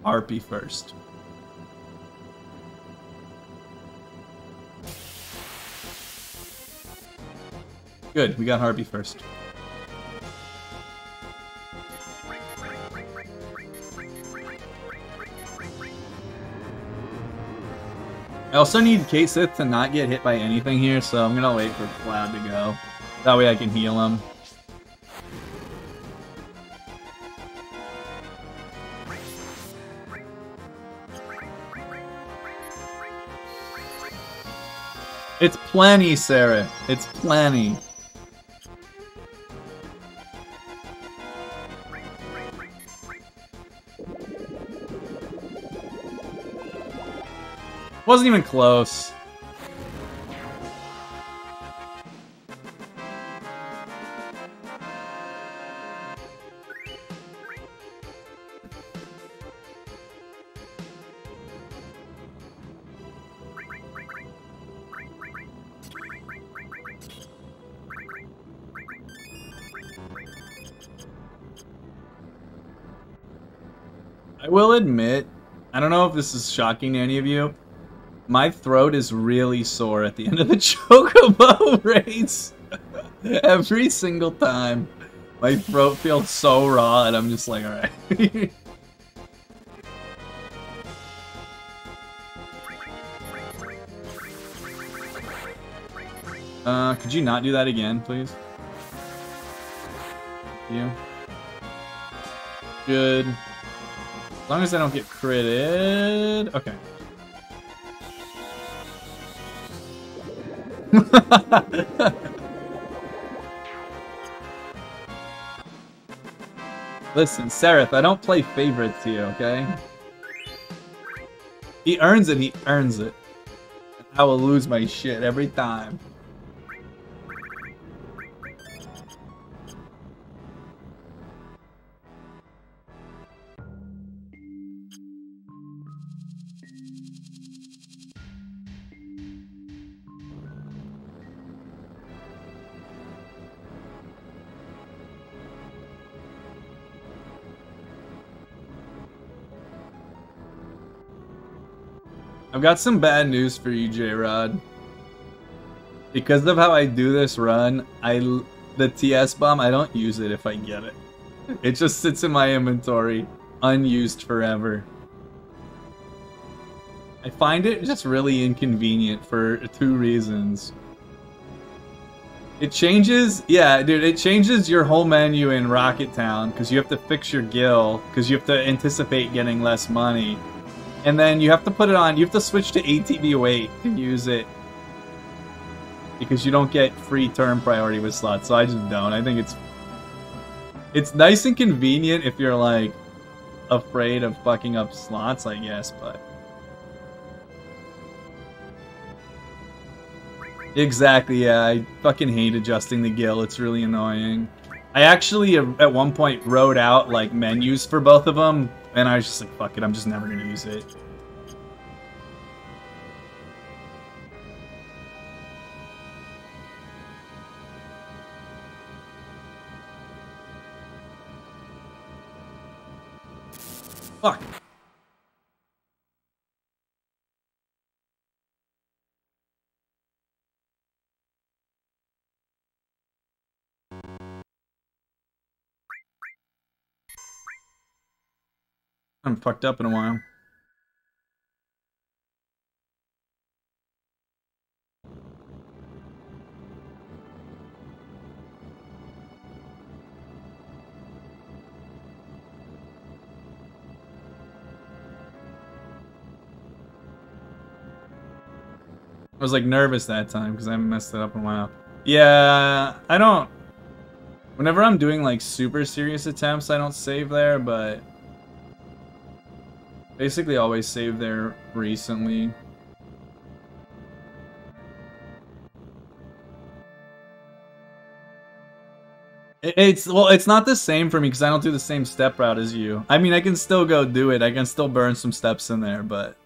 Harpy first. Good, we got Harpy first. I also need K-Sith to not get hit by anything here, so I'm gonna wait for Cloud to go. That way I can heal him. It's plenty, Sarah. It's plenty. Wasn't even close. I will admit, I don't know if this is shocking to any of you, my throat is really sore at the end of the Chocobo race. Every single time. My throat feels so raw and I'm just like, alright. Could you not do that again, please? Thank you. Good. As long as I don't get critted. Okay. Listen, Seraph, I don't play favorites here, okay? He earns it, he earns it. I will lose my shit every time. I've got some bad news for you, J-Rod. Because of how I do this run, the TS bomb, I don't use it if I get it. It just sits in my inventory, unused forever. I find it just really inconvenient for 2 reasons. It changes, yeah, dude, it changes your whole menu in Rocket Town, because you have to fix your gil, because you have to anticipate getting less money. And then you have to put it on, you have to switch to ATB08 to use it. Because you don't get free turn priority with slots, so I just don't. I think it's nice and convenient if you're, like, afraid of fucking up slots, I guess, but... Exactly, yeah, I fucking hate adjusting the gil, it's really annoying. I actually, at one point, wrote out, like, menus for both of them, and I was just like, fuck it, I'm just never gonna use it. Fuck. I'm fucked up in a while. I was like nervous that time because I messed it up in a while. Yeah, I don't... Whenever I'm doing like super serious attempts, I don't save there, but... Basically always save there recently. It's not the same for me because I don't do the same step route as you. I mean, I can still go do it. I can still burn some steps in there, but...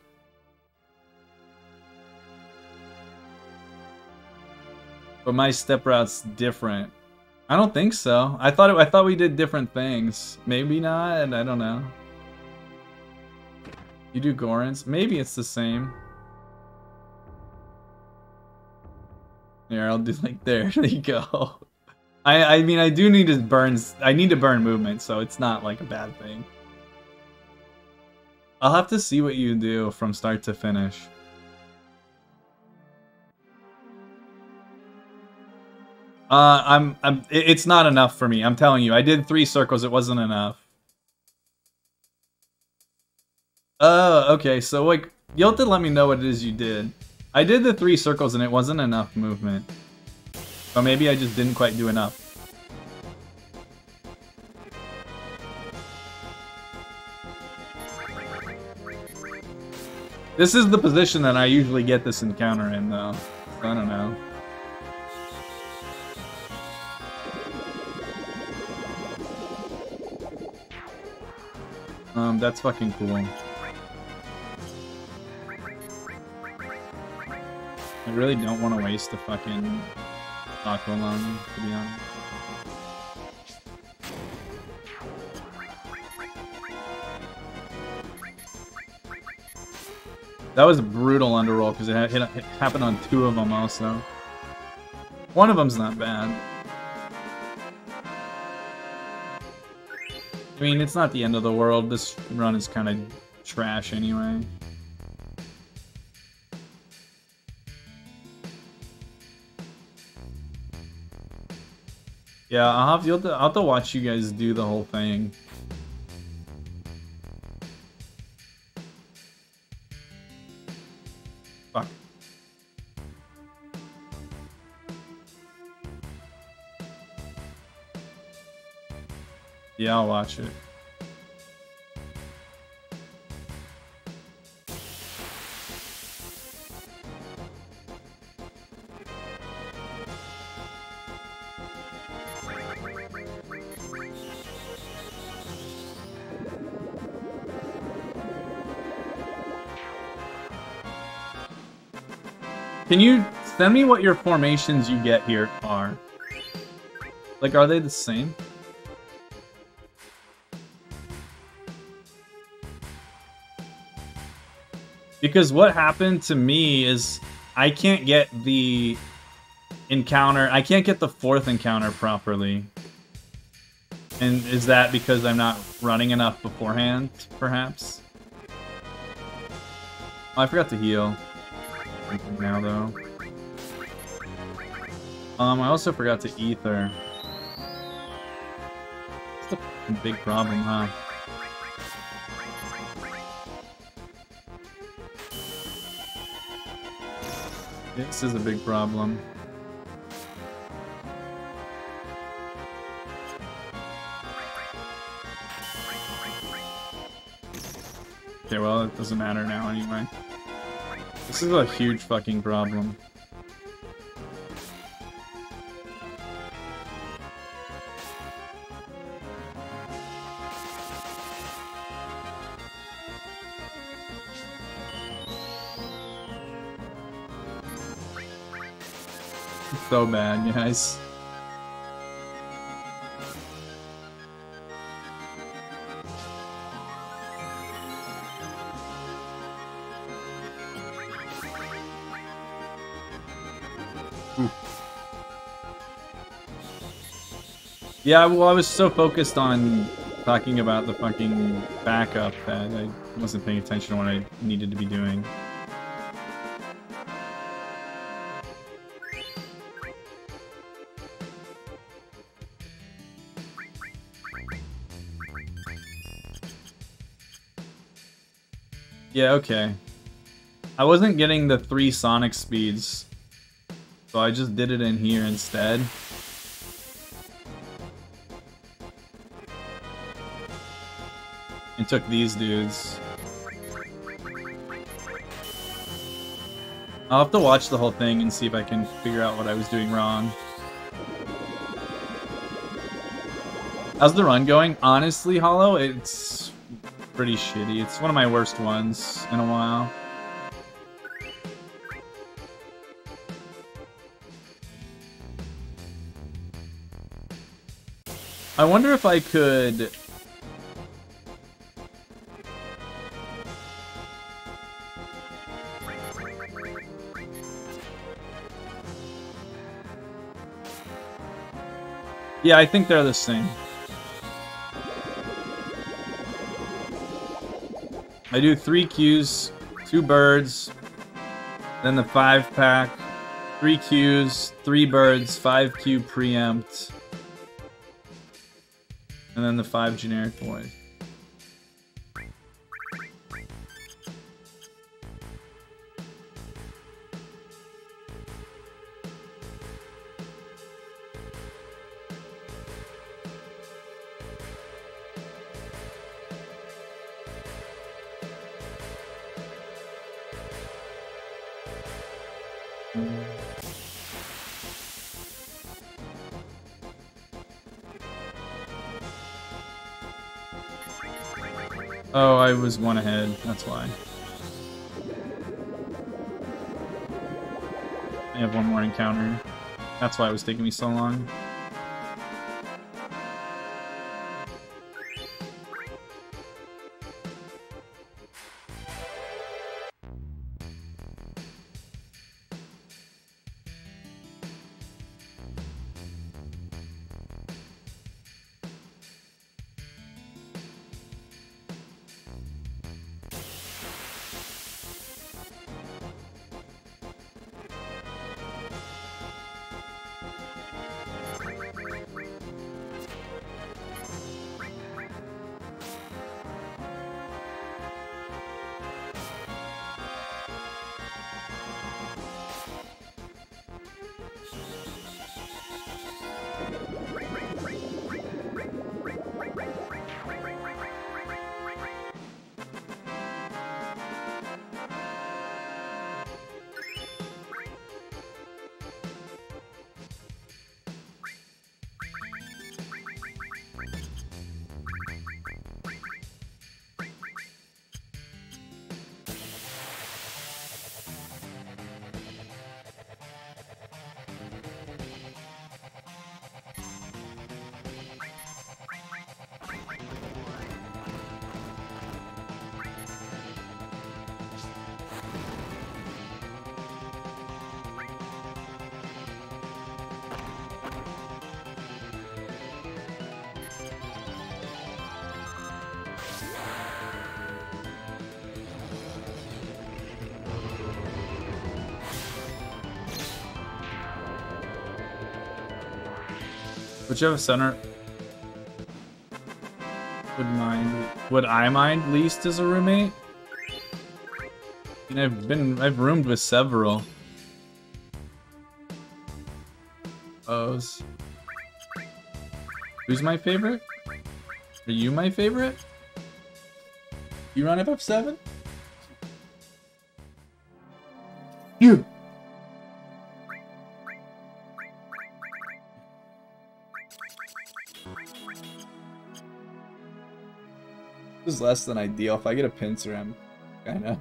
But my step route's different. I don't think so. I thought we did different things. Maybe not. I don't know. You do Gorons? Maybe it's the same. Here, I'll do like there. There you go. I mean, I do need to burn. I need to burn movement, so it's not like a bad thing. I'll have to see what you do from start to finish. It's not enough for me. I'm telling you. I did 3 circles. It wasn't enough. Okay. So, like, you'll have to let me know what it is you did. I did the 3 circles and it wasn't enough movement. So maybe I just didn't quite do enough. This is the position that I usually get this encounter in, though. I don't know. That's fucking cool. I really don't want to waste a fucking Aqua Lung, to be honest. That was a brutal underroll because it happened on 2 of them also. One of them's not bad. I mean, it's not the end of the world. This run is kind of trash anyway. Yeah, I'll have to watch you guys do the whole thing. Fuck. Yeah, I'll watch it. Can you send me what your formations you get here are? Like, are they the same? Because what happened to me is I can't get the encounter, I can't get the 4th encounter properly. And is that because I'm not running enough beforehand, perhaps? Oh, I forgot to heal. Now, though. I also forgot to ether. It's a big problem, huh? This is a big problem. Okay, well, it doesn't matter now anyway. This is a huge fucking problem. It's so bad, guys. Yeah, well, I was so focused on talking about the fucking backup that I wasn't paying attention to what I needed to be doing. Yeah, okay. I wasn't getting the 3 sonic speeds, so I just did it in here instead. And took these dudes. I'll have to watch the whole thing and see if I can figure out what I was doing wrong. How's the run going? Honestly, Hollow, it's pretty shitty. It's one of my worst ones in a while. I wonder if I could... Yeah, I think they're the same. I do 3 Qs, 2 birds, then the 5-pack, 3 Qs, 3 birds, 5 Q preempt, and then the 5 generic boys. Oh, I was 1 ahead, that's why. I have 1 more encounter. That's why it was taking me so long. Whichever center would I mind least as a roommate? I mean, I've roomed with several. O's. Who's my favorite? Are you my favorite? You run FF7? You! This is less than ideal. If I get a pincer, I'm kinda...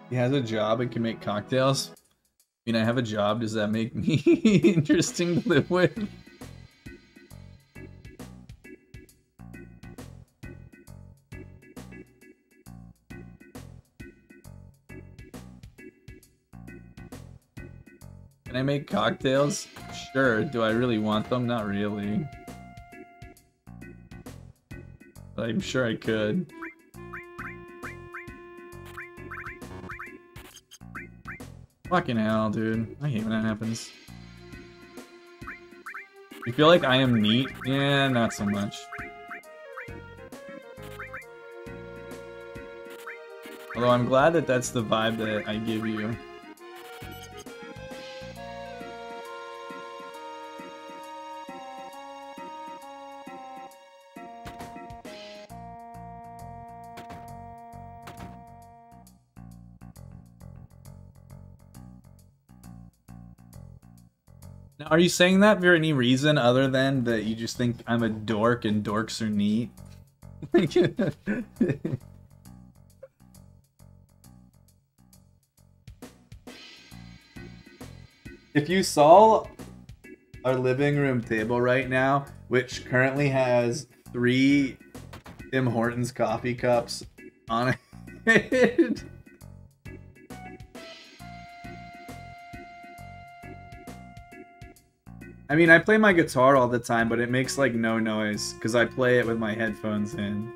He has a job and can make cocktails. I mean, I have a job. Does that make me interesting to live with? Can I make cocktails? Sure. Do I really want them? Not really. But I'm sure I could. Fucking hell, dude. I hate when that happens. You feel like I am neat? Yeah, not so much. Although I'm glad that that's the vibe that I give you. Now, are you saying that for any reason other than that you just think I'm a dork and dorks are neat? If you saw our living room table right now, which currently has 3 Tim Hortons coffee cups on it. I mean, I play my guitar all the time, but it makes like no noise because I play it with my headphones in.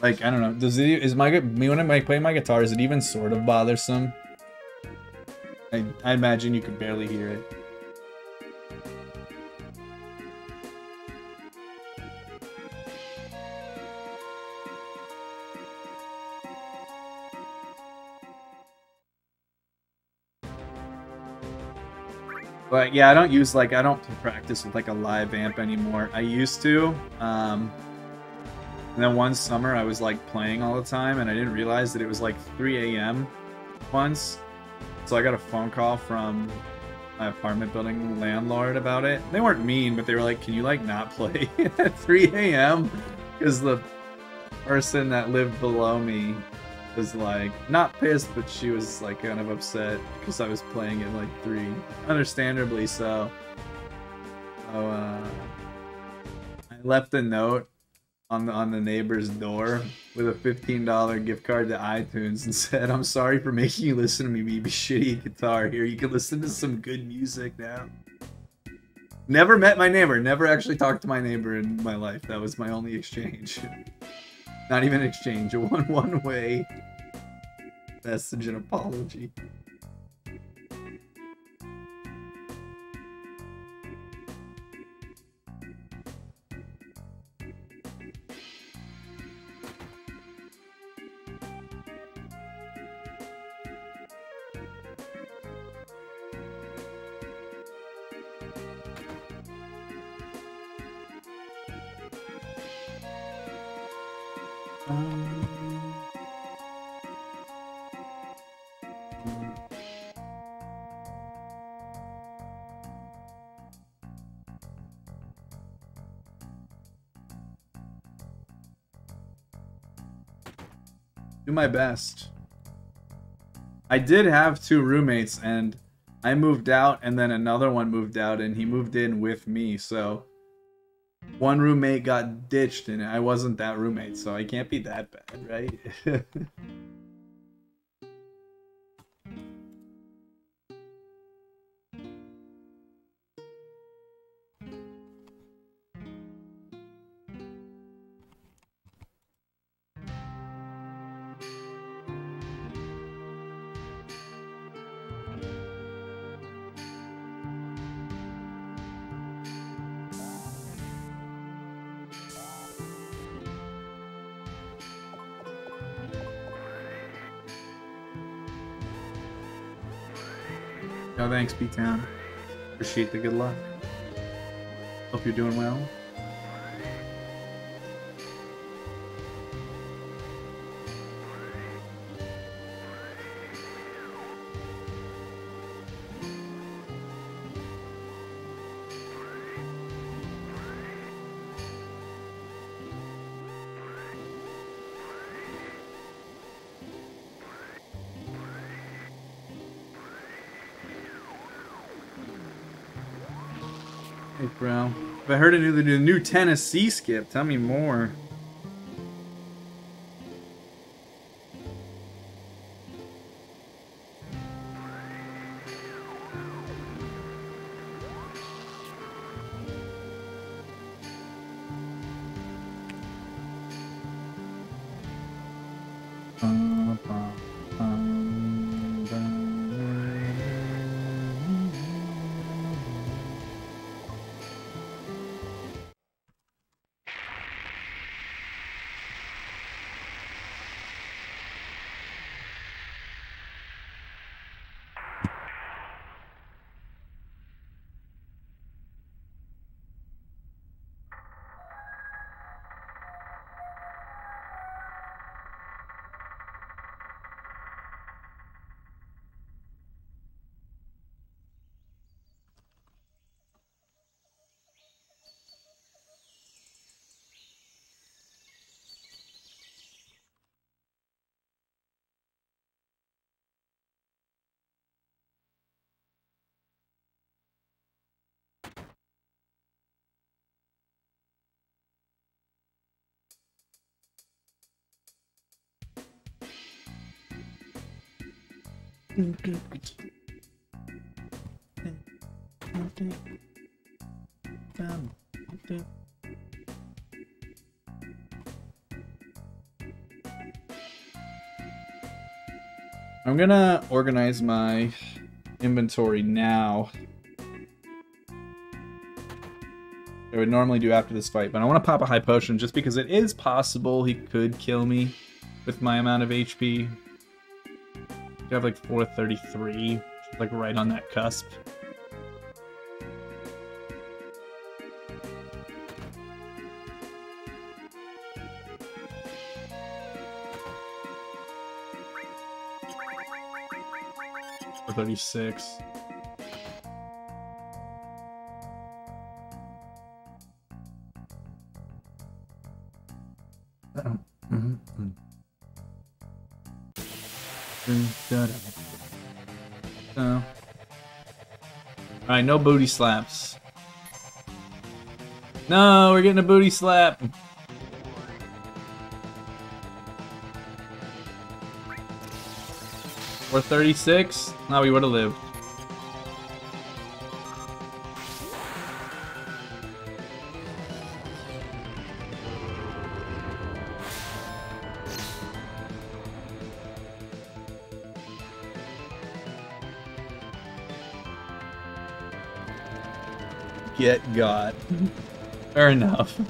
Like, I don't know. Does it me when I play my guitar? Is it even sort of bothersome? I imagine you could barely hear it. But yeah, I don't practice with like a live amp anymore. I used to. And then one summer I was like playing all the time and I didn't realize that it was like 3 a.m. once. So I got a phone call from my apartment building landlord about it. They weren't mean, but they were like, can you like not play at 3 a.m.? Because the person that lived below me was like, not pissed, but she was like kind of upset because I was playing at like 3. Understandably so. So I left a note on the neighbor's door with a $15 gift card to iTunes and said, I'm sorry for making you listen to me be shitty guitar. Here, you can listen to some good music now. Never met my neighbor. Never actually talked to my neighbor in my life. That was my only exchange. Not even exchange, a one-way message and apology. Do my best. I did have 2 roommates, and I moved out, and then another one moved out, and he moved in with me. So one roommate got ditched, and I wasn't that roommate, so I can't be that bad, right? Oh, thanks, B-Town. Appreciate the good luck. Hope you're doing well. Hey, bro. If I heard the new Tennessee skip, tell me more. I'm gonna organize my inventory now. I would normally do after this fight, but I want to pop a high potion just because it is possible he could kill me with my amount of HP. I have like 433, like right on that cusp. For 36. Alright, no booty slaps. No, we're getting a booty slap. We're 36. No, we would have lived. Get got. Fair enough.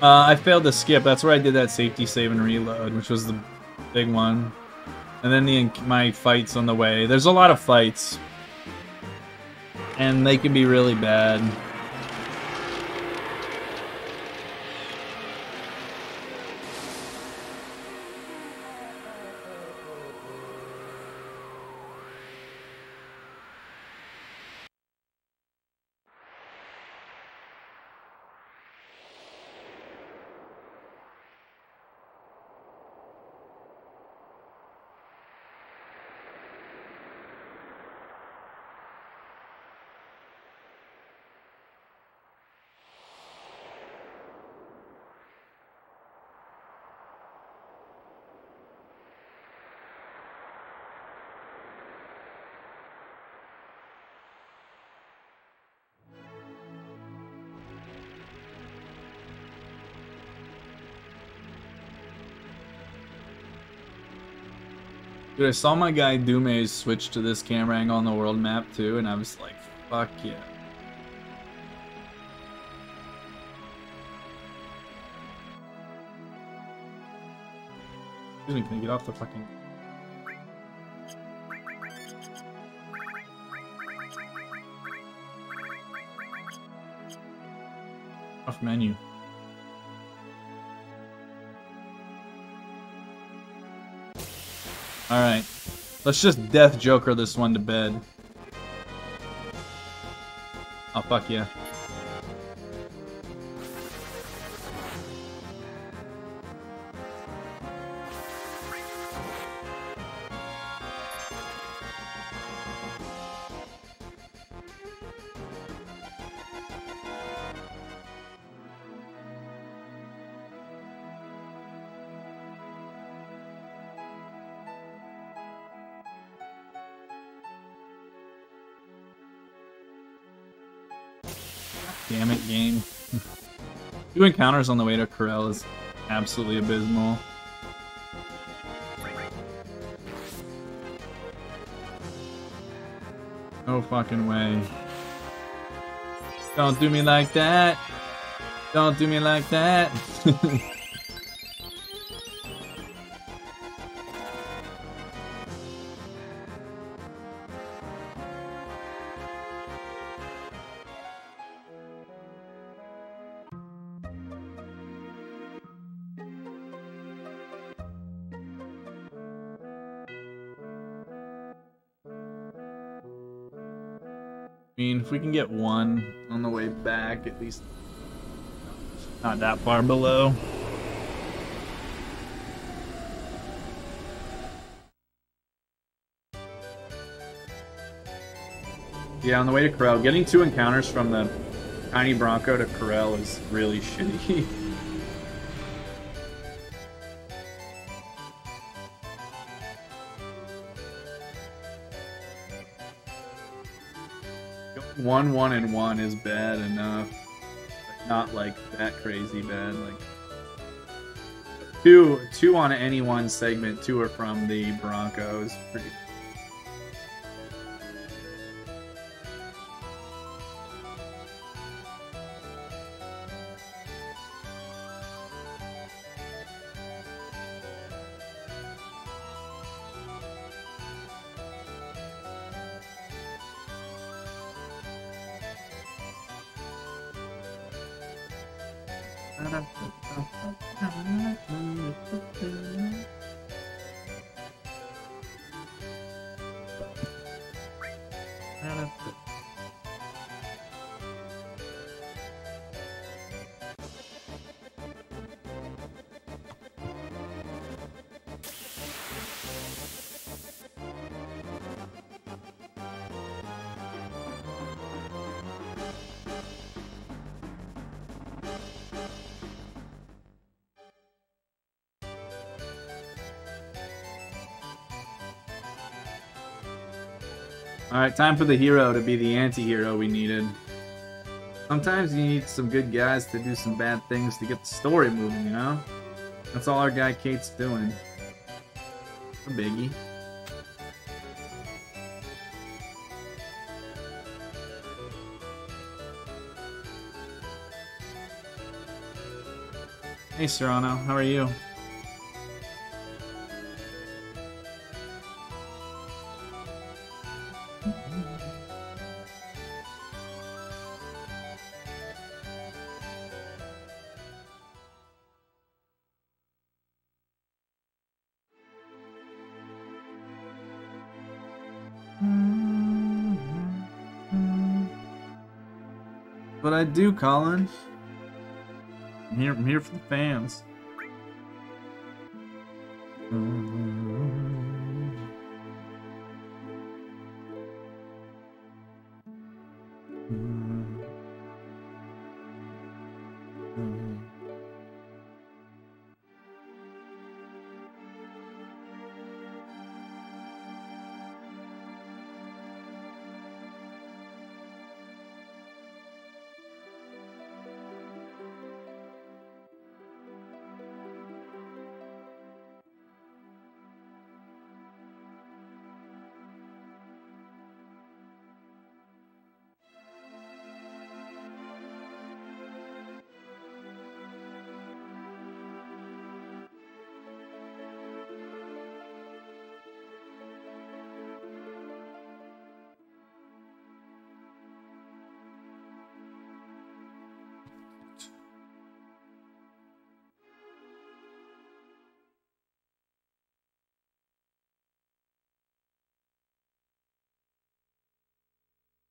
I failed to skip. That's where I did that safety save and reload, which was the big one. And then my fights on the way. There's a lot of fights. And they can be really bad. Dude, I saw my guy Dume switch to this camera angle on the world map too, and I was like, fuck yeah. Excuse me, can I get off the fucking... Off menu. Alright. Let's just Death Joker this one to bed. Oh, fuck yeah. Damn it, game. 2 encounters on the way to Corel is absolutely abysmal. No fucking way. Don't do me like that. Don't do me like that. I mean, if we can get one on the way back, at least not that far below. Yeah, on the way to Corel, getting 2 encounters from the Tiny Bronco to Corel is really shitty. Going 1, 1, and 1 is bad enough. But not like that crazy bad. Like two on any one segment, 2 are from the Bronco is pretty. Alright, time for the hero to be the anti-hero we needed. Sometimes you need some good guys to do some bad things to get the story moving, you know? That's all our guy Kate's doing. A biggie. Hey Serrano, how are you? What I do, Colin. I'm here for the fans.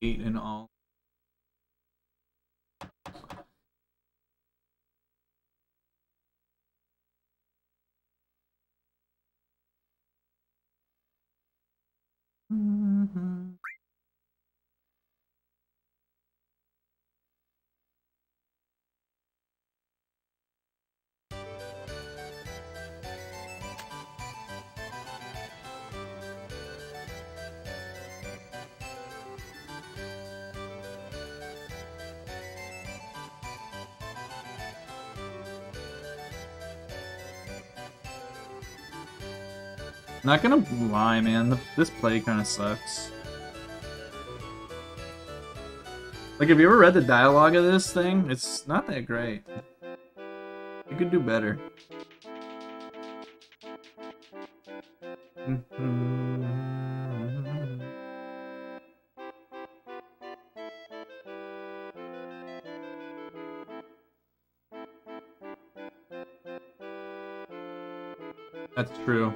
Eight in all. Not gonna lie, man. This play kind of sucks. Like, have you ever read the dialogue of this thing? It's not that great. You could do better. That's true.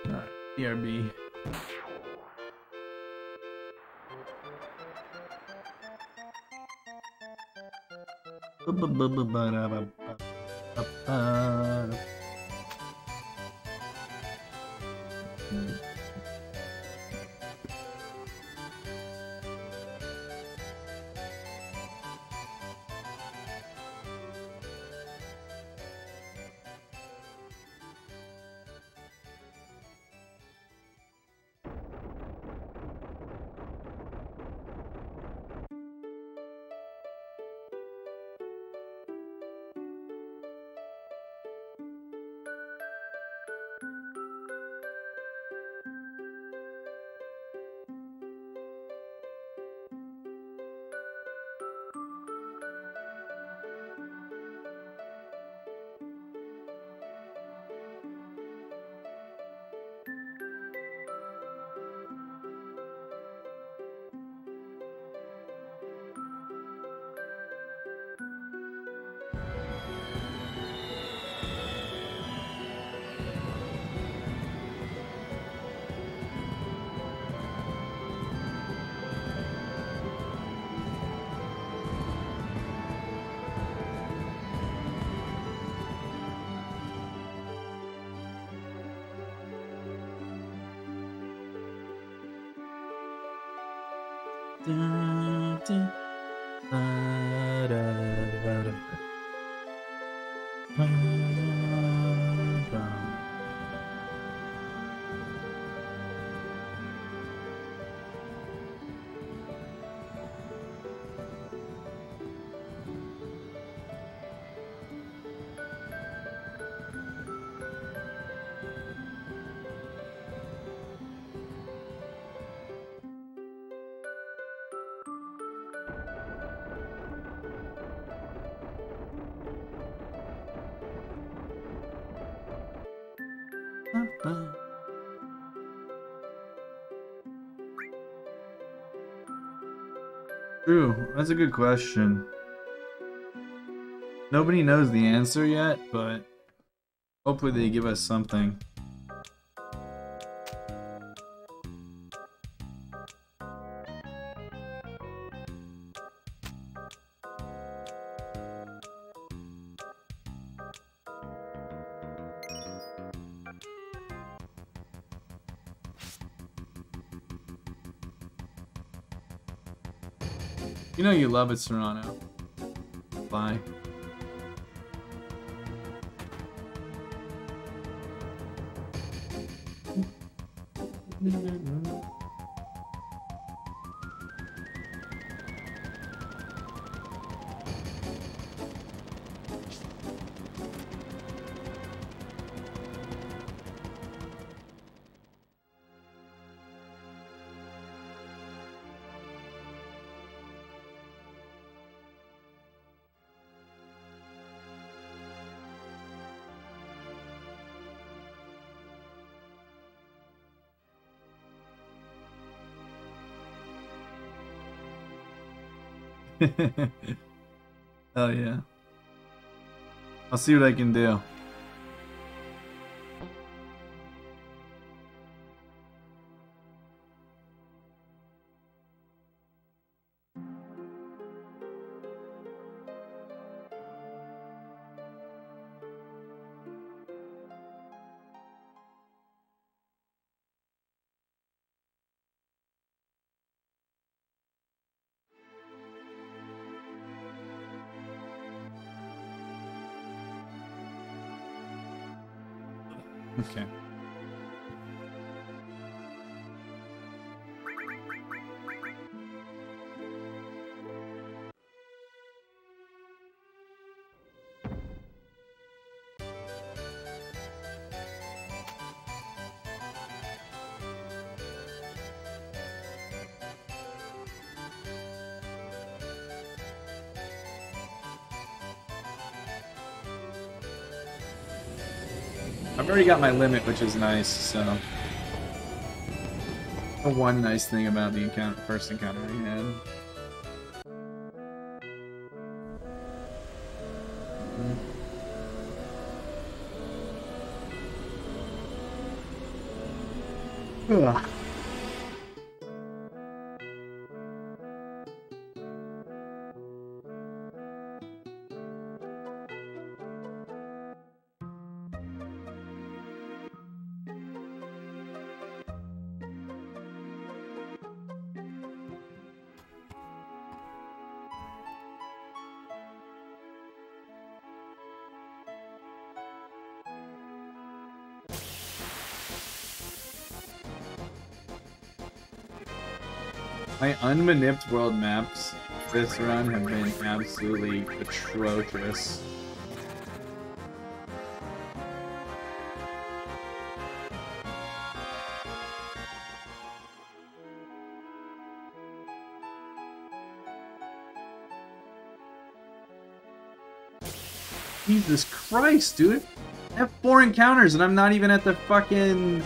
Alright, BRB. Dun, dun, da, da, da, da. Dun, dun. True, that's a good question. Nobody knows the answer yet, but hopefully they give us something. You know you love it, Serrano. Bye. Hell yeah. I'll see what I can do. Okay. I've already got my limit, which is nice, so... The one nice thing about the first encounter I had. Ugh. My unmanipped world maps this run have been absolutely atrocious. Jesus Christ, dude! I have 4 encounters and I'm not even at the fucking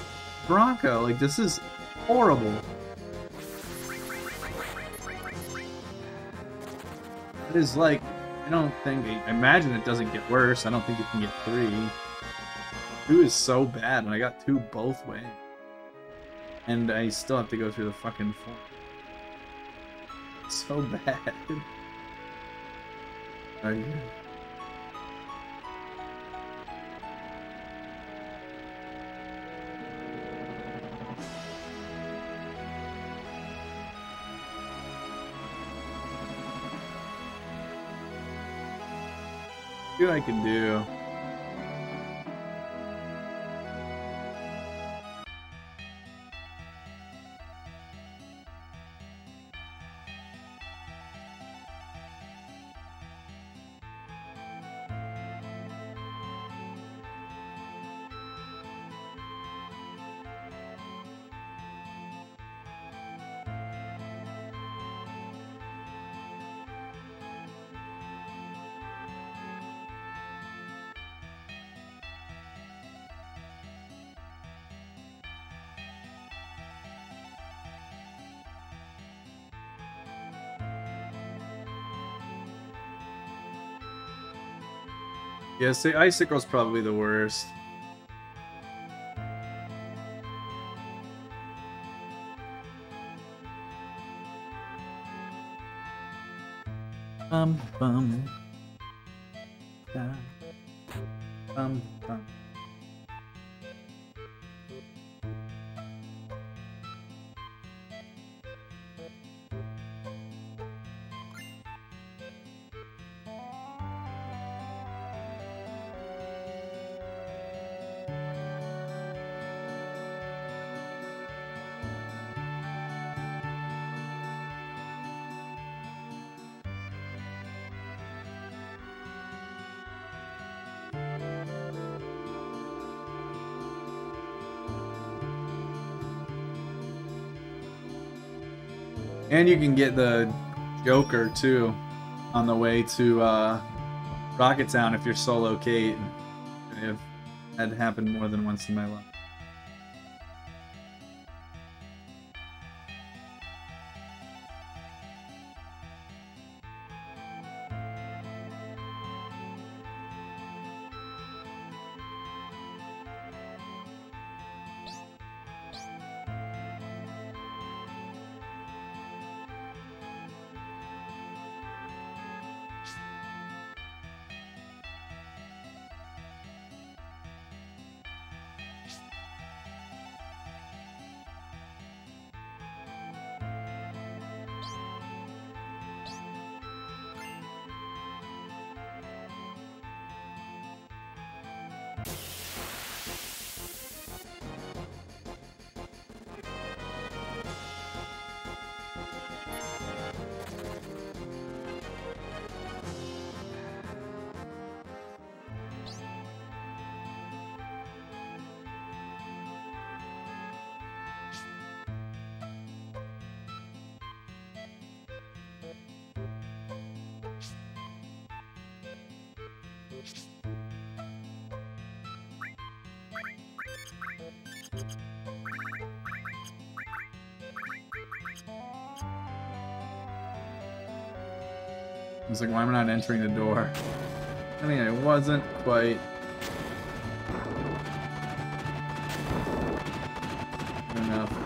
Bronco. Like, this is horrible. It is like, I imagine it doesn't get worse. I don't think you can get 3. 2 is so bad, and I got 2 both ways. And I still have to go through the fucking 4. It's so bad. Are you? See what I can do. Yeah, say Icicle's probably the worst. Bum bum. Da. Bum bum. And you can get the Joker too on the way to Rocket Town if you're solo Kate. If that happened more than once in my life. I was like, why am I not entering the door? I mean, it wasn't quite enough.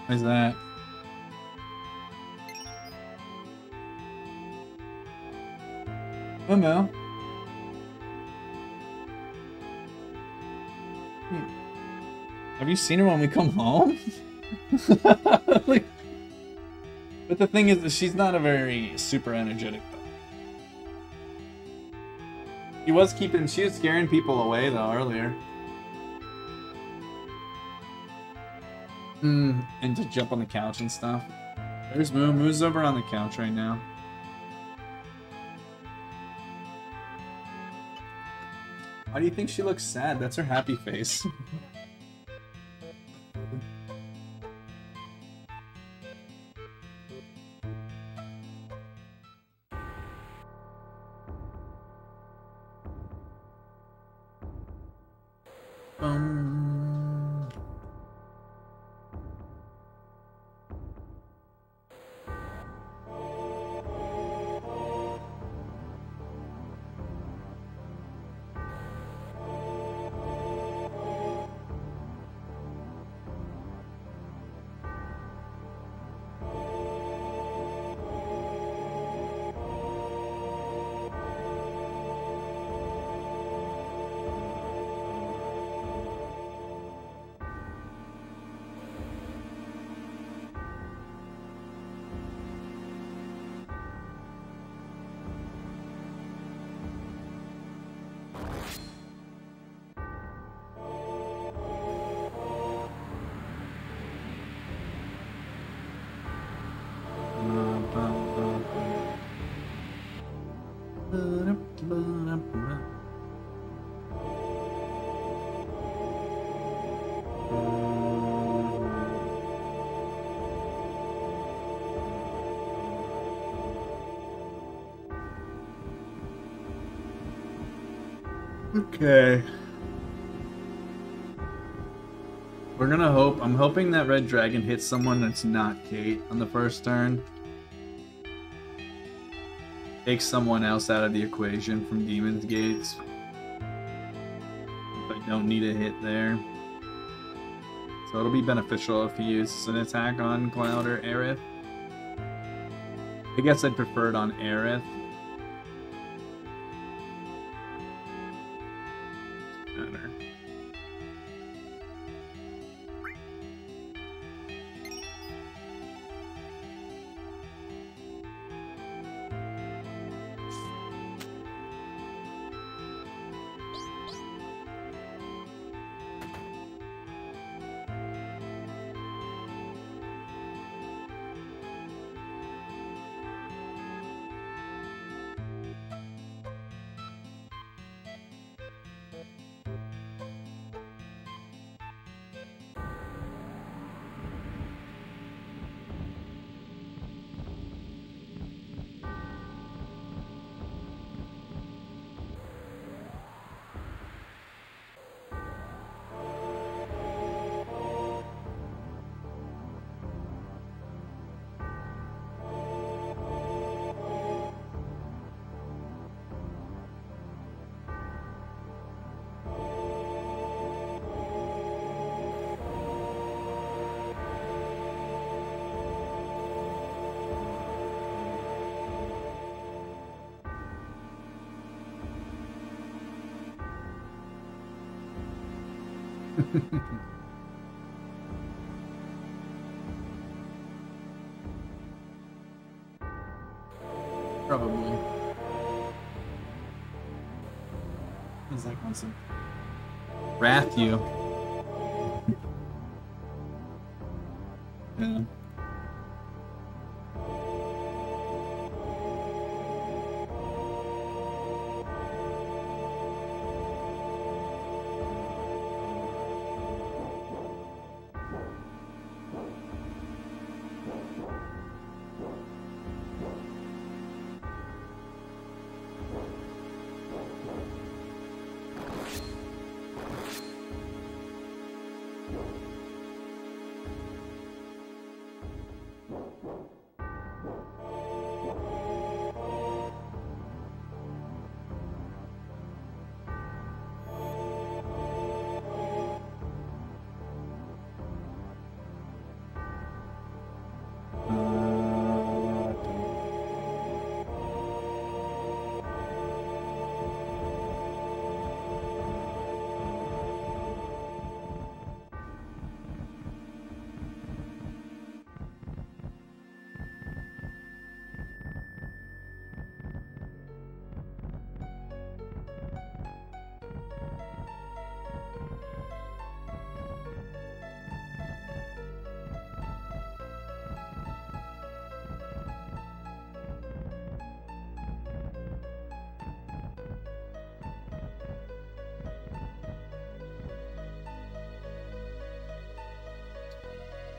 What is that? Oh no. Have you seen her when we come home? Like, but the thing is that she's not a very super energetic though. She was scaring people away though earlier. And to jump on the couch and stuff. There's Moo. Moo's over on the couch right now. Why do you think she looks sad? That's her happy face. Okay. We're gonna hope. I'm hoping that Red Dragon hits someone that's not Kate on the first turn. Takes someone else out of the equation from Demon's Gates. If I don't need a hit there. So it'll be beneficial if he uses an attack on Cloud or Aerith. I guess I'd prefer it on Aerith. Better. Probably. It's like wants to wrath you. Yeah.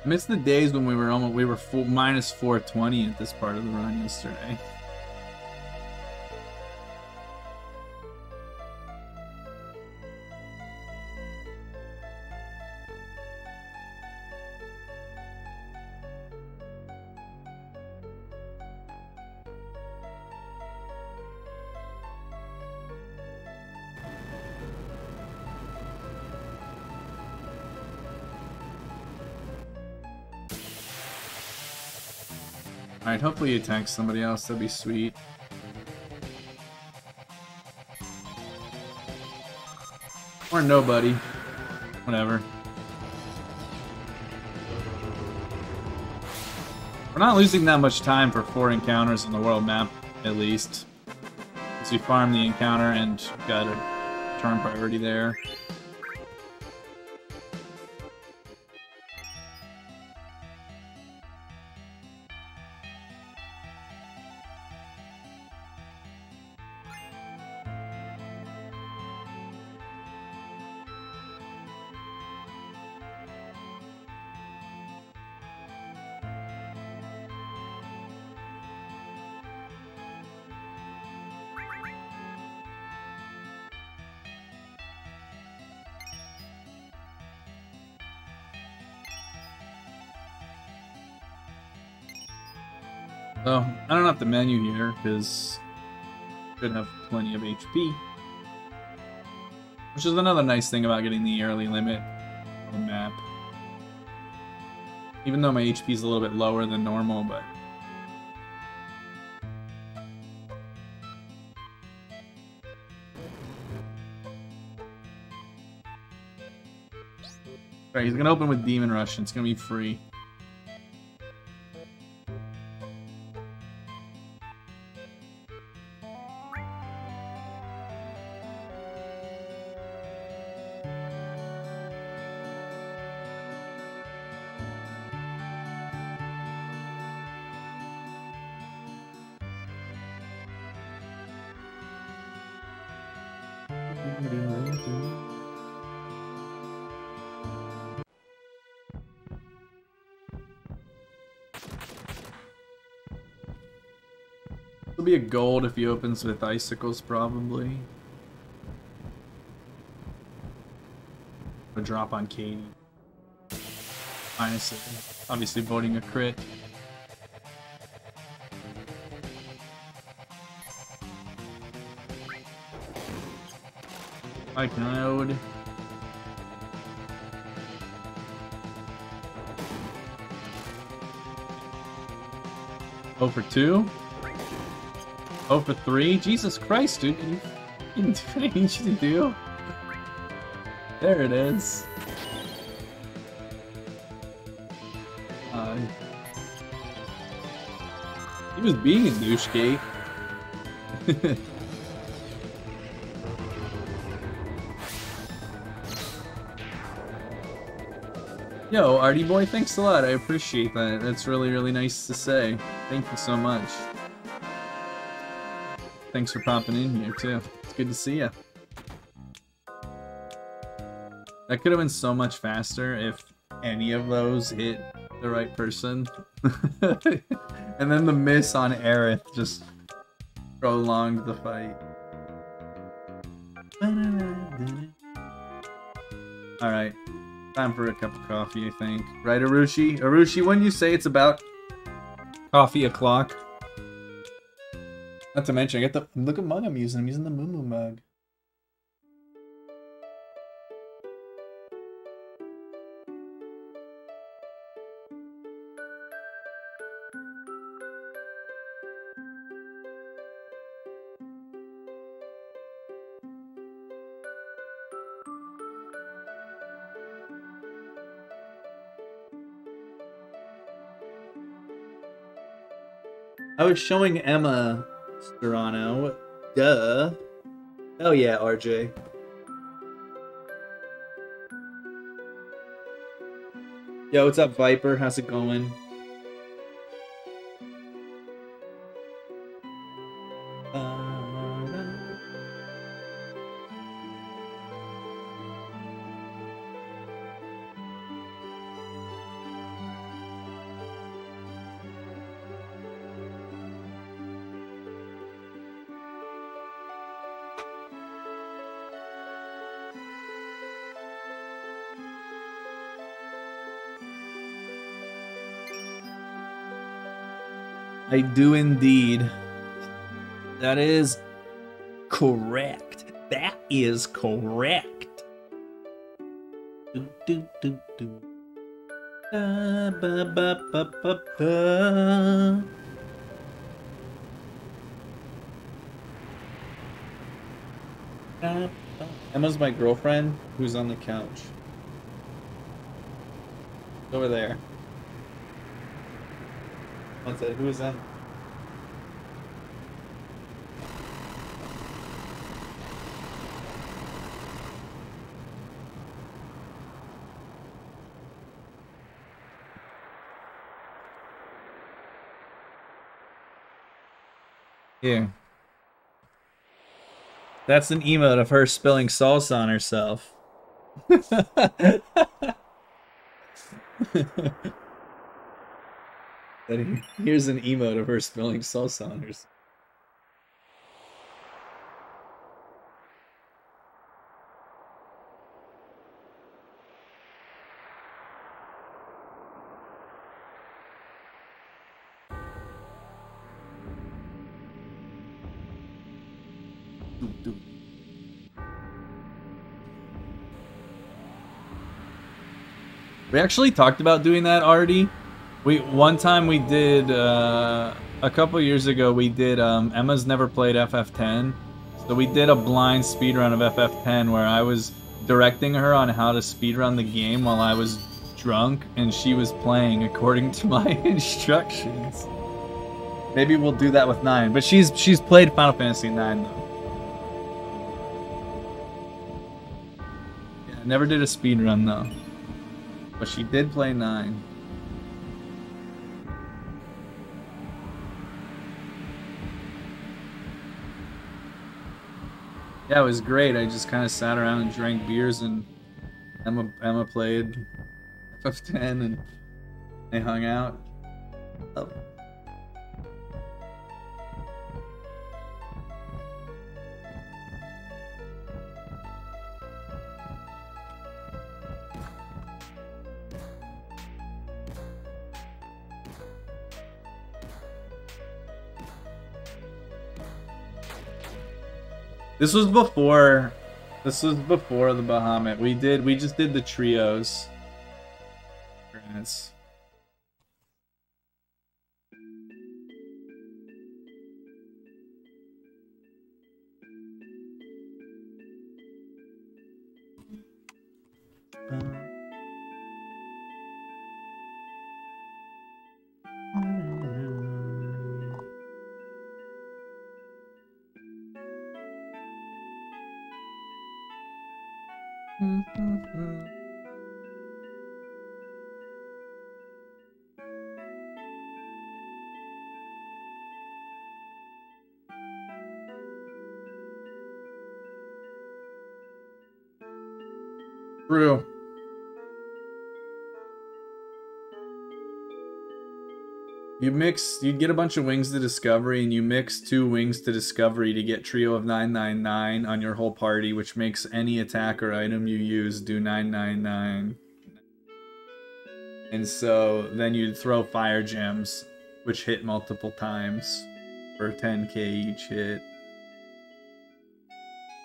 I miss the days when we were full, minus 420 at this part of the run yesterday. Alright, hopefully he attacks somebody else, that'd be sweet. Or nobody. Whatever. We're not losing that much time for 4 encounters on the world map, at least. As we farm the encounter and got a turn priority there. So I don't have the menu here because should have plenty of HP. Which is another nice thing about getting the early limit on the map. Even though my HP is a little bit lower than normal, but... Alright, he's gonna open with Demon Rush and it's gonna be free. It'll be a gold if he opens with icicles, probably. A drop on Katie. Honestly, obviously voting a crit. Mike Node. Oh for 2? Oh for 3? Jesus Christ, dude. You didn't do what I need you to do. There it is. He was being a douchegate. Yo, Artie boy, thanks a lot. I appreciate that. That's really, really nice to say. Thank you so much. Thanks for popping in here, too. It's good to see you. That could have been so much faster if any of those hit the right person. And then the miss on Aerith just prolonged the fight. Alright. Time for a cup of coffee, I think. Right, Arushi? Arushi, when you say it's about coffee o'clock. Not to mention, I got the look at mug I'm using. I'm using the Moo Moo mug. I was showing Emma Serrano. Duh. Oh yeah, RJ. Yo, what's up, Viper? How's it going? I do indeed. That is correct. That is correct. Do, do, do, do. Ba, ba, ba, ba, ba, ba. Emma's my girlfriend who's on the couch. Over there. One sec, who is that? Yeah. That's an emote of her spilling salsa on herself. Here's an emote of her spilling salsa on herself. We actually talked about doing that already. One time we did a couple years ago we did Emma's never played FF10. So we did a blind speedrun of FF10 where I was directing her on how to speedrun the game while I was drunk and she was playing according to my instructions. Maybe we'll do that with 9, but she's played Final Fantasy 9 though. Yeah, never did a speedrun though. But she did play 9. Yeah, it was great. I just kind of sat around and drank beers, and Emma played FF10, and they hung out. Oh. This was before the Bahamut. We just did the trios. Congrats. True. You'd get a bunch of Wings to Discovery, and you mix 2 Wings to Discovery to get Trio of 999 on your whole party, which makes any attack or item you use do 999. And so then you'd throw Fire Gems, which hit multiple times for 10k each hit.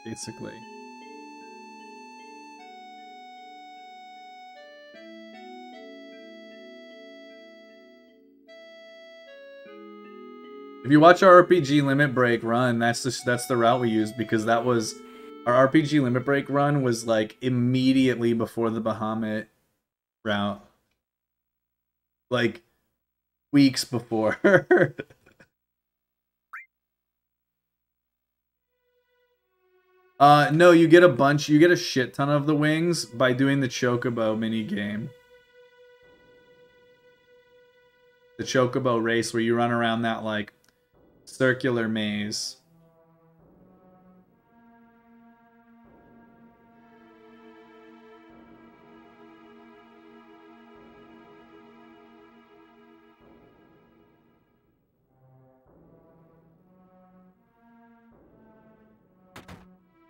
Basically. If you watch our RPG Limit Break run, that's the route we used, because that was our RPG Limit Break run was like immediately before the Bahamut route. Like weeks before. No, you get a shit ton of the wings by doing the Chocobo minigame. The Chocobo race where you run around that like circular maze.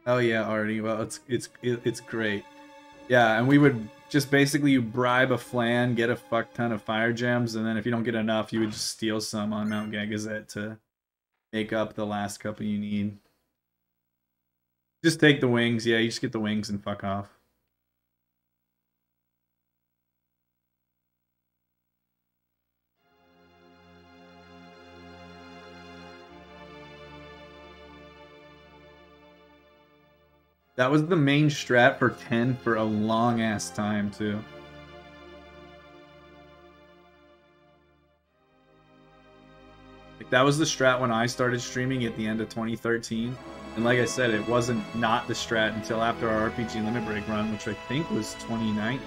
Oh yeah, Artie. Well, it's great. Yeah, and we would just basically you bribe a flan, get a fuck ton of fire gems, and then if you don't get enough, you would just steal some on Mount Gagazet to make up the last couple you need. Just take the wings. Yeah, you just get the wings and fuck off. That was the main strat for 10 for a long ass time too. Like that was the strat when I started streaming at the end of 2013. And like I said, it wasn't not the strat until after our RPG Limit Break run, which I think was 2019.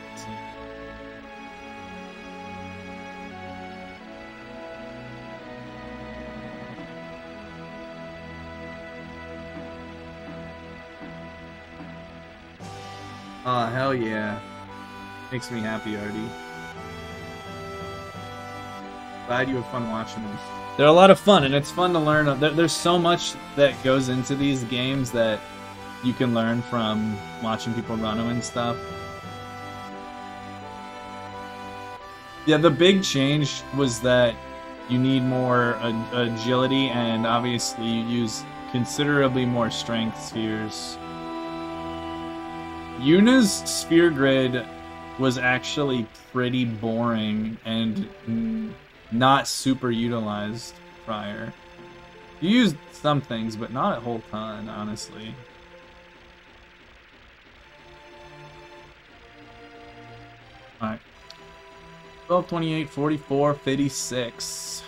Oh, hell yeah. Makes me happy, Artie. Glad you had fun watching them. They're a lot of fun, and it's fun to learn. There's so much that goes into these games that you can learn from watching people run them and stuff. Yeah, the big change was that you need more agility, and obviously you use considerably more strength spheres. Yuna's sphere grid was actually pretty boring and not super utilized prior. You used some things, but not a whole ton, honestly. Alright. 12, 28, 44, 56.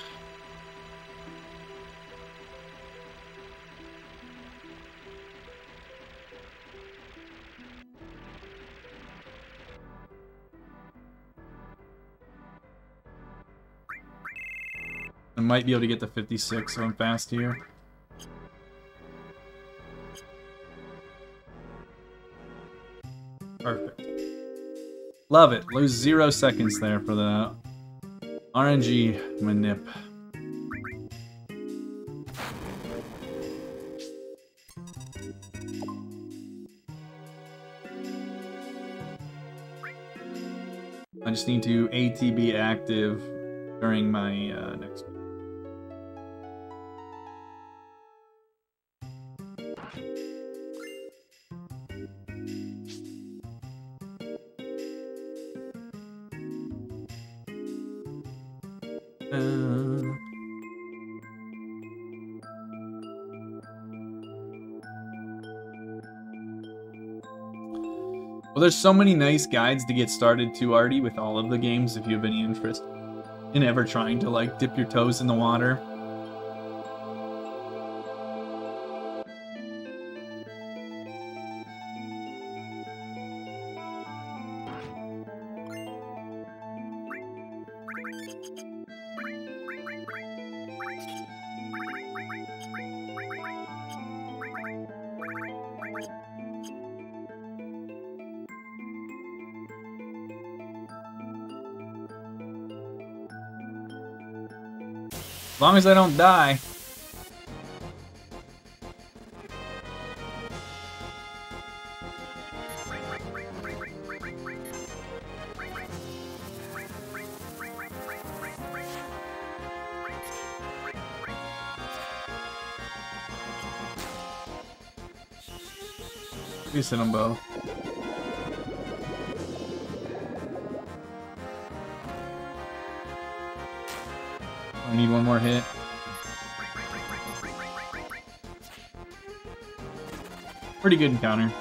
I might be able to get to 56, so I'm fast here. Perfect. Love it. Lose 0 seconds there for that. RNG manip. I just need to ATB active during my next. Well, there's so many nice guides to get started to already with all of the games if you have any interest in ever trying to like dip your toes in the water. As long as I don't die. You sit them both. I need one more hit. Pretty good encounter.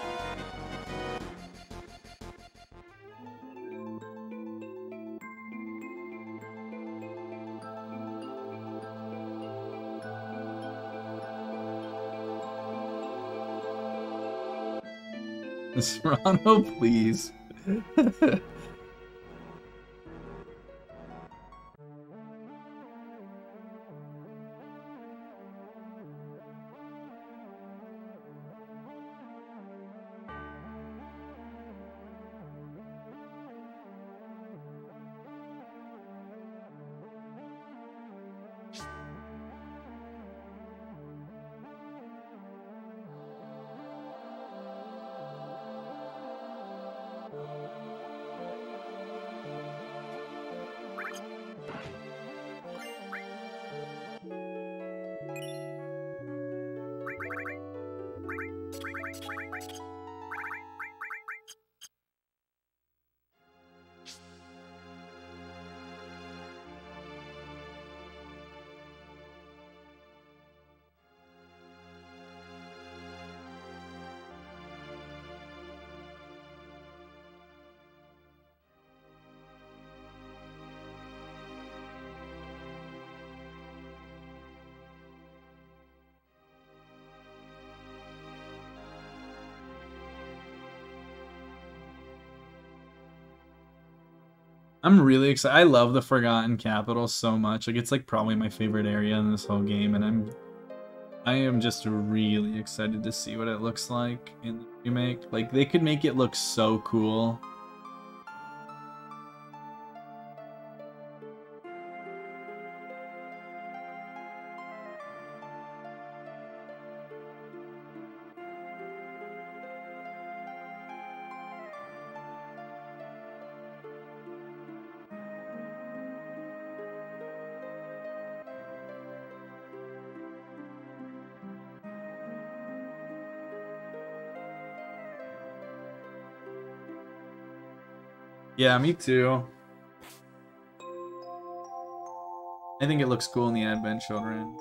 Serrano, please. I'm really excited. I love the Forgotten Capital so much. Like, it's like probably my favorite area in this whole game, and I am just really excited to see what it looks like in the remake. Like, they could make it look so cool. Yeah, me too. I think it looks cool in the Advent Children.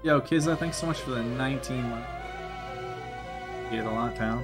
Yo, Kizza, thanks so much for the 19 months. You get a lot, pal.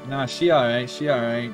Nah, she alright, she alright.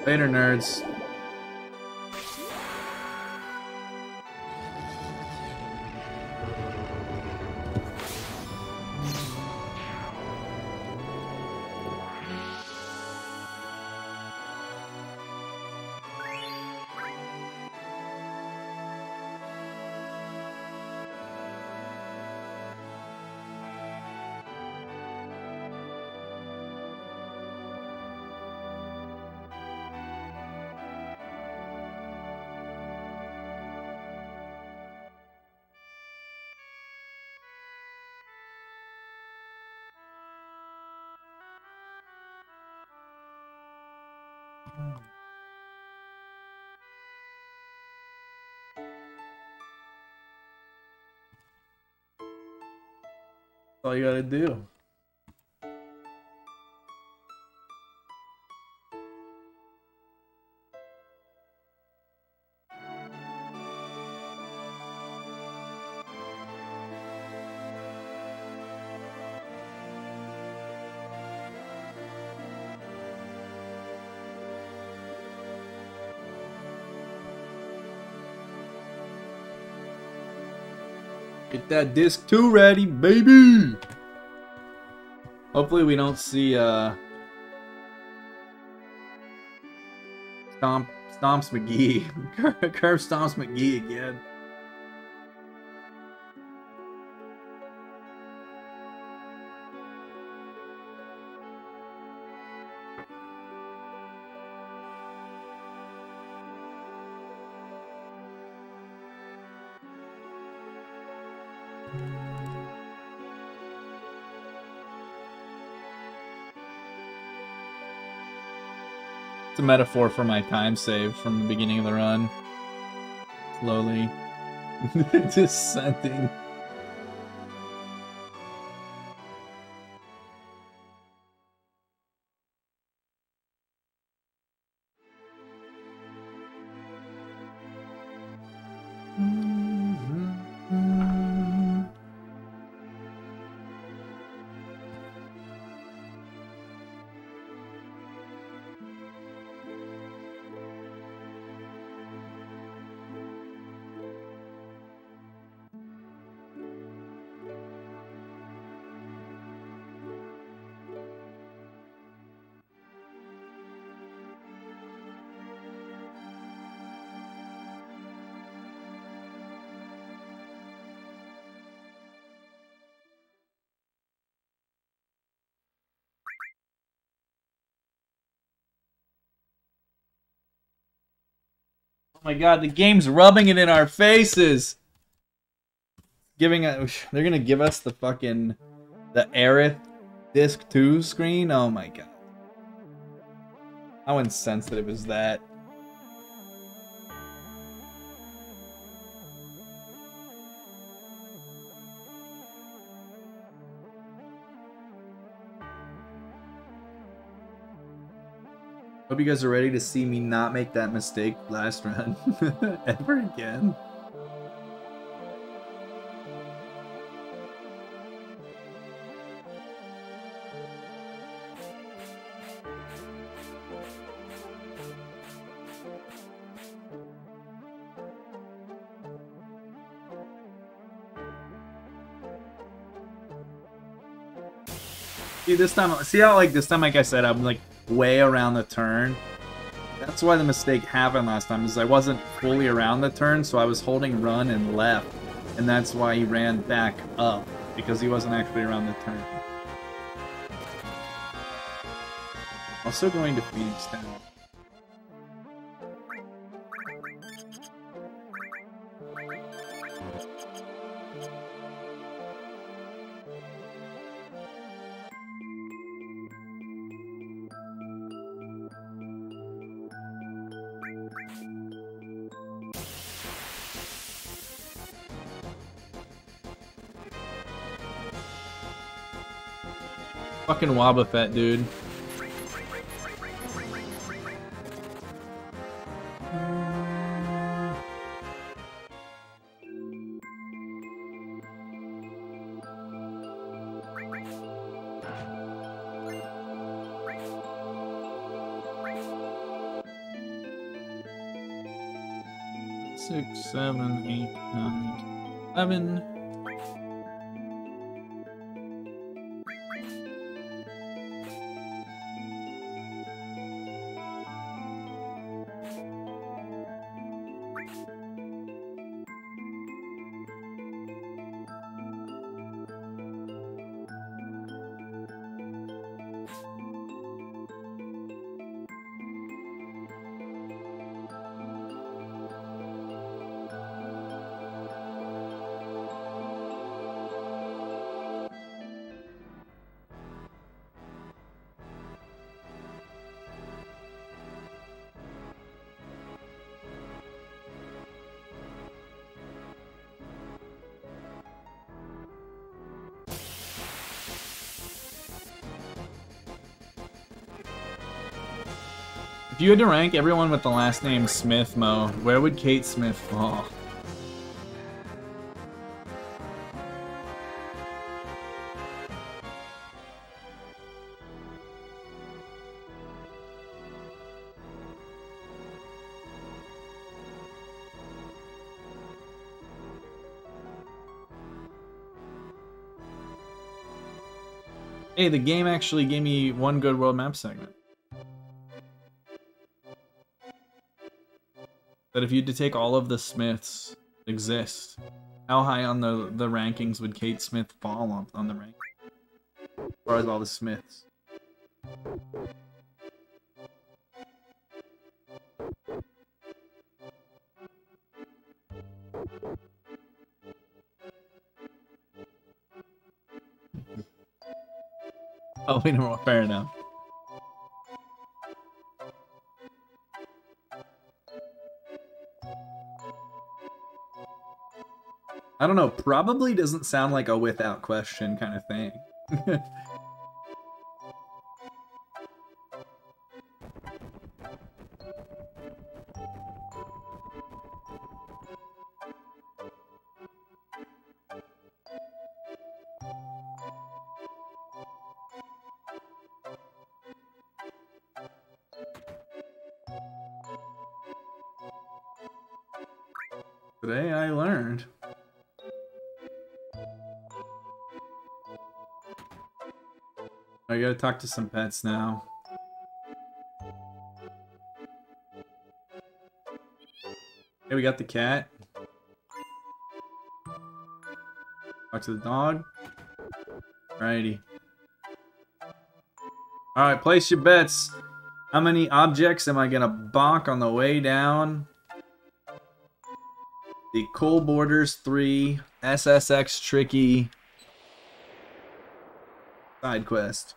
Later, nerds. That's all you gotta do. Get that disc 2 ready, baby! Hopefully we don't see Stomps McGee. Curve Stomps McGee again. It's a metaphor for my time save from the beginning of the run. Slowly descending. Oh my god, the game's rubbing it in our faces. They're gonna give us the fucking Aerith Disc 2 screen. Oh my god. How insensitive is that? Hope you guys are ready to see me not make that mistake last run ever again. See how like this time, like I said, I'm like way around the turn. That's why the mistake happened last time, is I wasn't fully around the turn, so I was holding run and left, and that's why he ran back up, because he wasn't actually around the turn. Also going to Phoenix Town. Fucking Wobbuffet, dude. Six, 7, 8, 9, 11. If you had to rank everyone with the last name Smith, Mo, where would Kate Smith fall? Hey, the game actually gave me one good world map segment. But if you had to take all of the Smiths exist, how high on the rankings would Kate Smith fall on the rank? As far as all the Smiths. Oh, we know, fair enough. I don't know, probably doesn't sound like a without question kind of thing. Today I learned. I gotta talk to some pets now. Hey, we got the cat. Talk to the dog. Alrighty. Alright, place your bets. How many objects am I gonna bonk on the way down The Coal Borders 3 SSX Tricky side quest.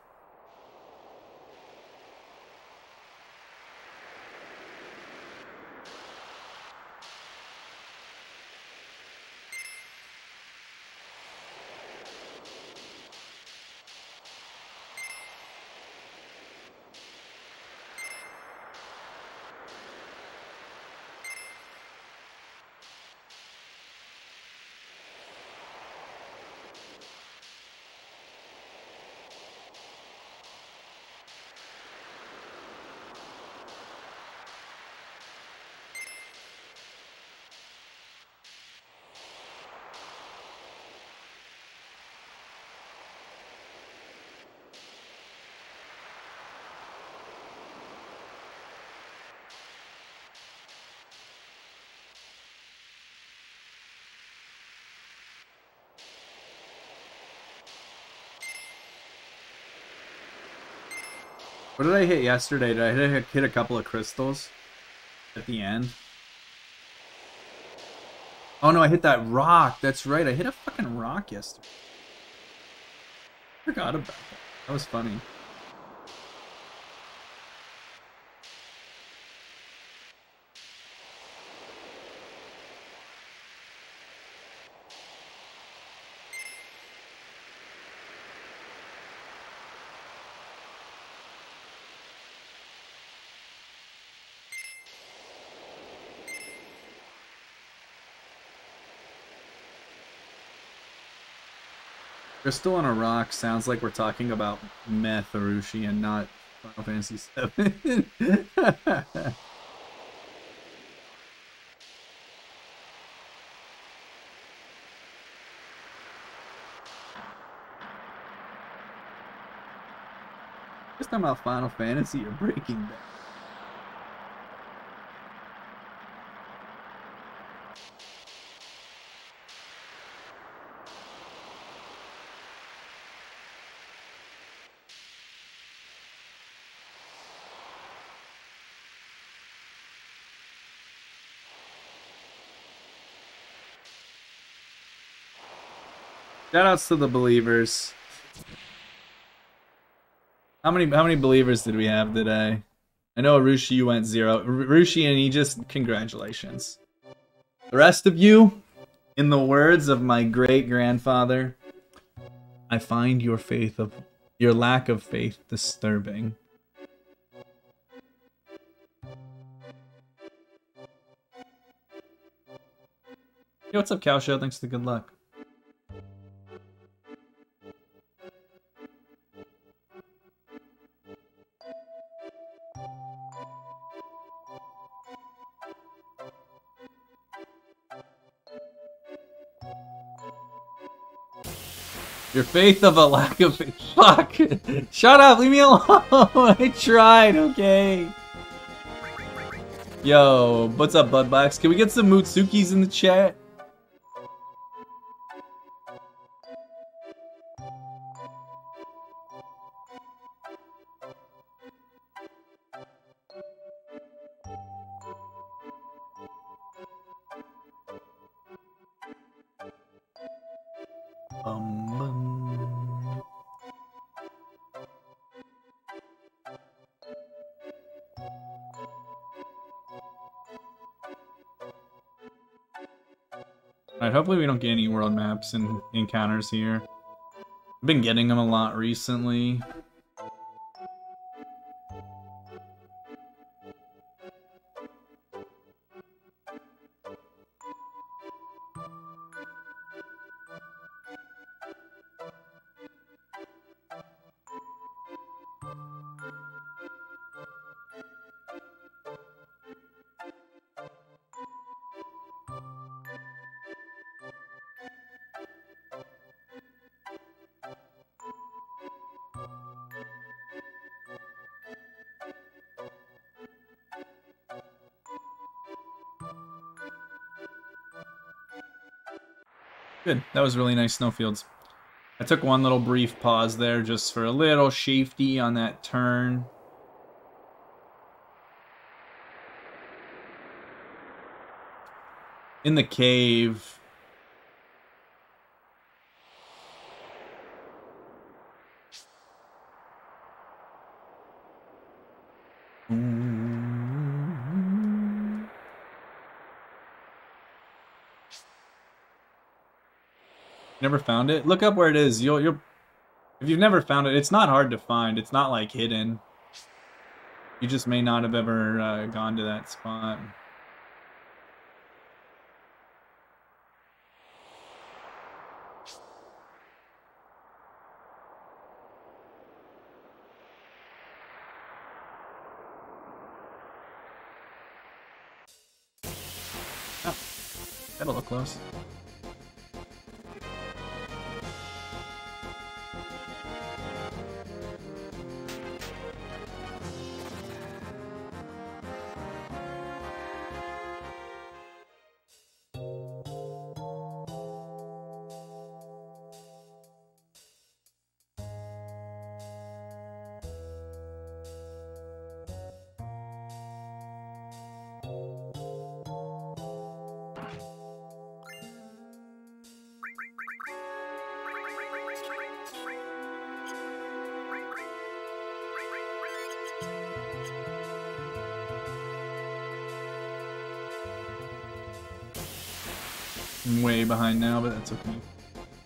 What did I hit yesterday? Did I hit a couple of crystals at the end? Oh no, I hit that rock. That's right. I hit a fucking rock yesterday. Forgot about that. That was funny. Crystal on a rock sounds like we're talking about meth, Arushi, and not Final Fantasy VII. Just talking about Final Fantasy or Breaking Bad. Shoutouts to the believers. How many believers did we have today? I know Arushi, you went 0. Arushi and Aegis, congratulations. The rest of you, in the words of my great grandfather, I find your lack of faith disturbing. Hey, what's up, Cow Show? Thanks for the good luck. Your faith of a lack of faith. Fuck! Shut up! Leave me alone! I tried, okay? Yo, what's up, Budbox? Can we get some Mutsukis in the chat? Alright, hopefully we don't get any world maps and encounters here. I've been getting them a lot recently. Good. That was really nice snowfields. I took one little brief pause there just for a little safety on that turn. In the cave. Never found it? Look up where it is. You'll if you've never found it, it's not hard to find. It's not like hidden. You just may not have ever gone to that spot. Oh, that'll look close. I'm way behind now, but that's okay.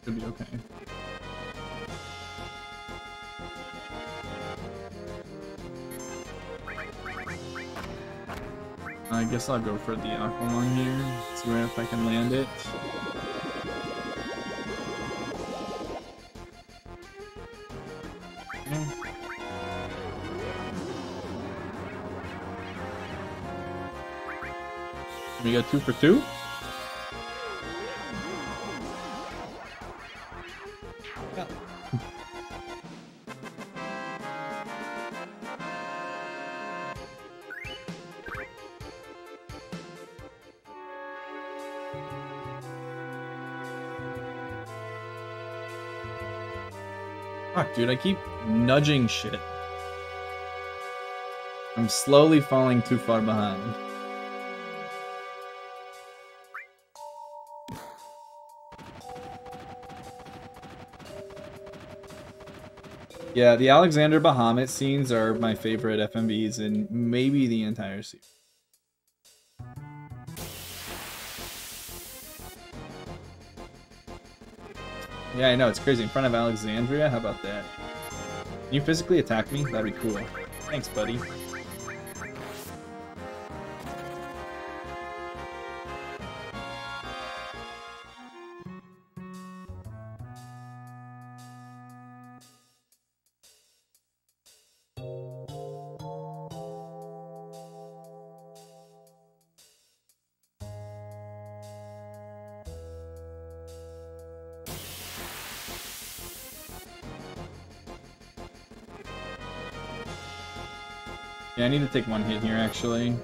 Should be okay. I guess I'll go for the Aqualung here. See if I can land it. Okay. We got 2 for 2. Fuck, dude, I keep nudging shit. I'm slowly falling too far behind. Yeah, the Alexander Bahamut scenes are my favorite FMVs in maybe the entire series. Yeah, I know, it's crazy. In front of Alexandria? How about that? Can you physically attack me? That'd be cool. Thanks, buddy. Yeah, I need to take one hit here, actually.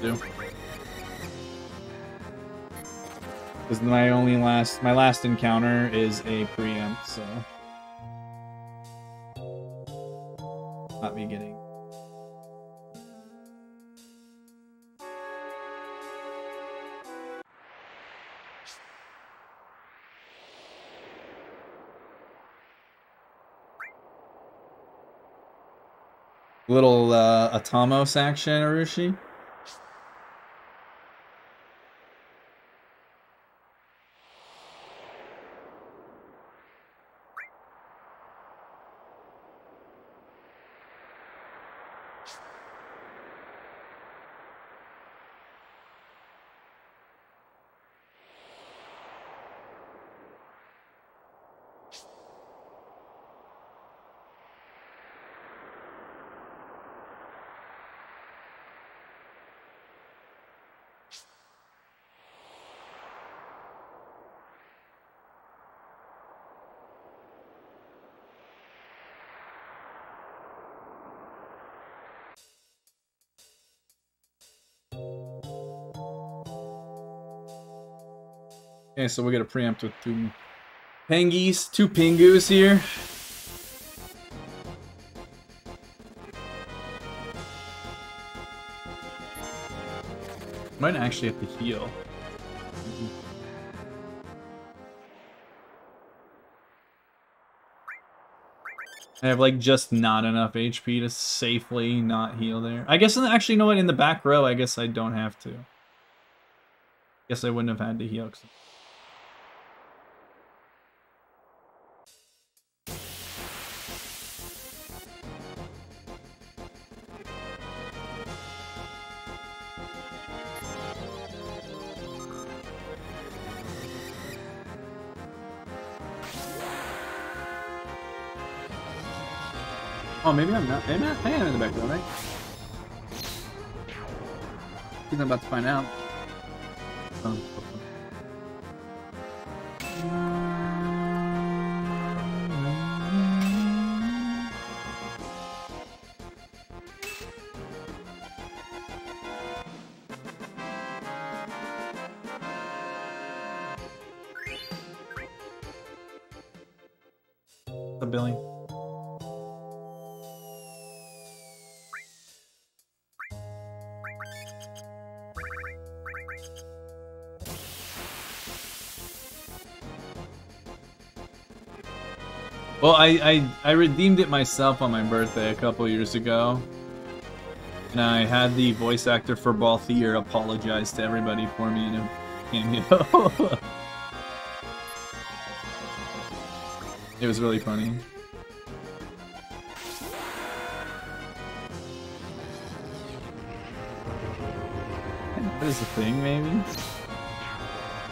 Do. Because my last encounter is a preempt, so not me getting. Little Atomos action, Arushi. Okay, so we get a preempt with 2 Pengies, 2 Pingus here. Might actually have to heal. I have like just not enough HP to safely not heal there. I guess actually, you know what? In the back row, I guess I don't have to. Guess I wouldn't have had to heal. Oh, maybe I'm not. Maybe I am in the back row, right? Because I'm about to find out. The billing. Well, I redeemed it myself on my birthday a couple years ago. And I had the voice actor for Balthier apologize to everybody for me in a cameo. It was really funny. What is the thing, maybe?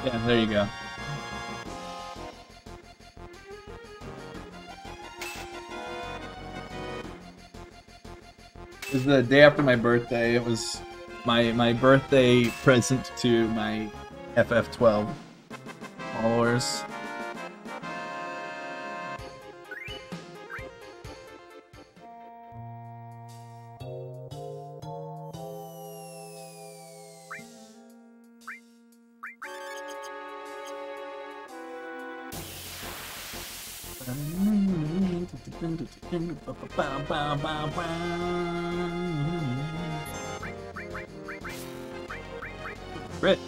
Yeah, there you go. It was the day after my birthday. It was my birthday present to my FF12 followers. Crit.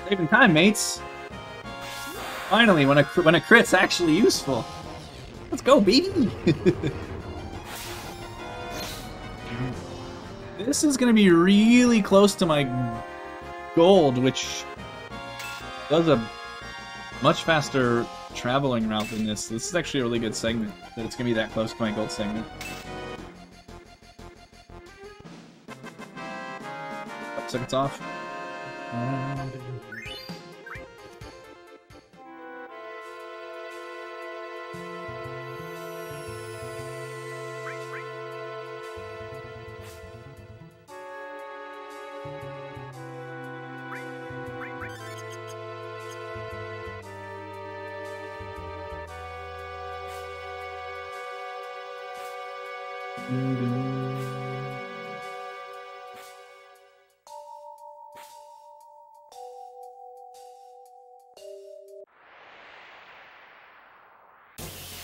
Saving time, mates. Finally, when a crit's actually useful. Let's go, baby. This is gonna be really close to my gold, which does a much faster traveling route than this. This is actually a really good segment, that it's gonna be that close to my gold segment. Couple seconds off.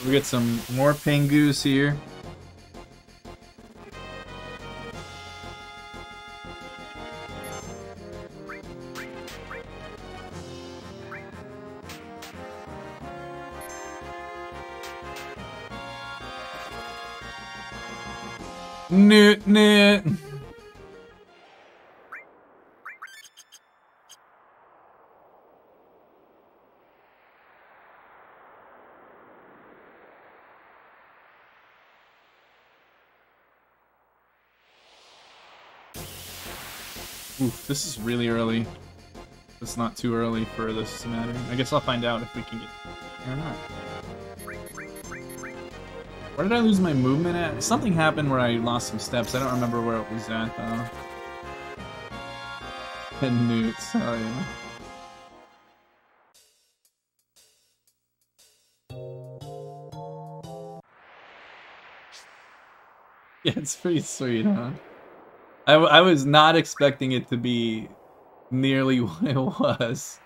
We get some more Pingus here. Newt, newt. Oof, this is really early. It's not too early for this to matter. I guess I'll find out if we can get or not. Where did I lose my movement at? Something happened where I lost some steps. I don't remember where it was at though. And newts, oh yeah. Yeah, it's pretty sweet, huh? I was not expecting it to be nearly what it was.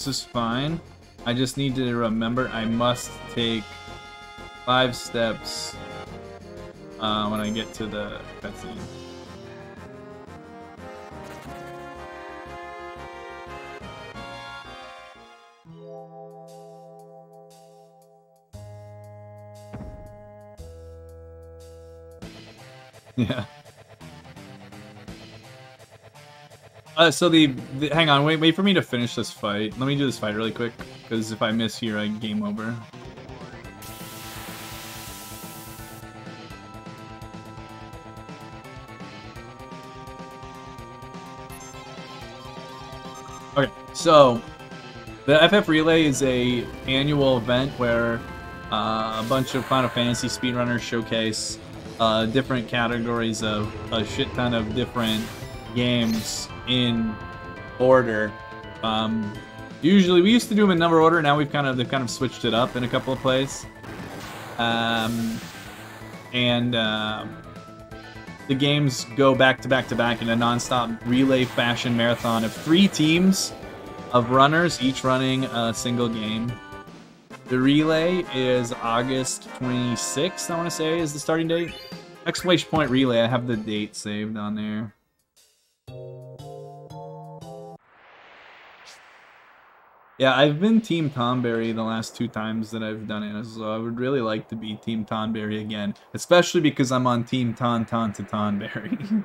This is fine. I just need to remember I must take 5 steps when I get to the cutscene. Yeah. So hang on, wait for me to finish this fight. Let me do this fight really quick, because if I miss here, I game over. Okay, so the FF Relay is a annual event where a bunch of Final Fantasy speedrunners showcase different categories of a shit ton of different games in order. Usually we used to do them in number order. Now they've kind of switched it up in a couple of plays. The games go back to back to back in a non-stop relay fashion marathon of 3 teams of runners, each running a single game. The relay is August 26th, I want to say, is the starting date. Exclamation point relay, I have the date saved on there. Yeah, I've been Team Tonberry the last 2 times that I've done it, so I would really like to be Team Tonberry again. Especially because I'm on Team Tonberry.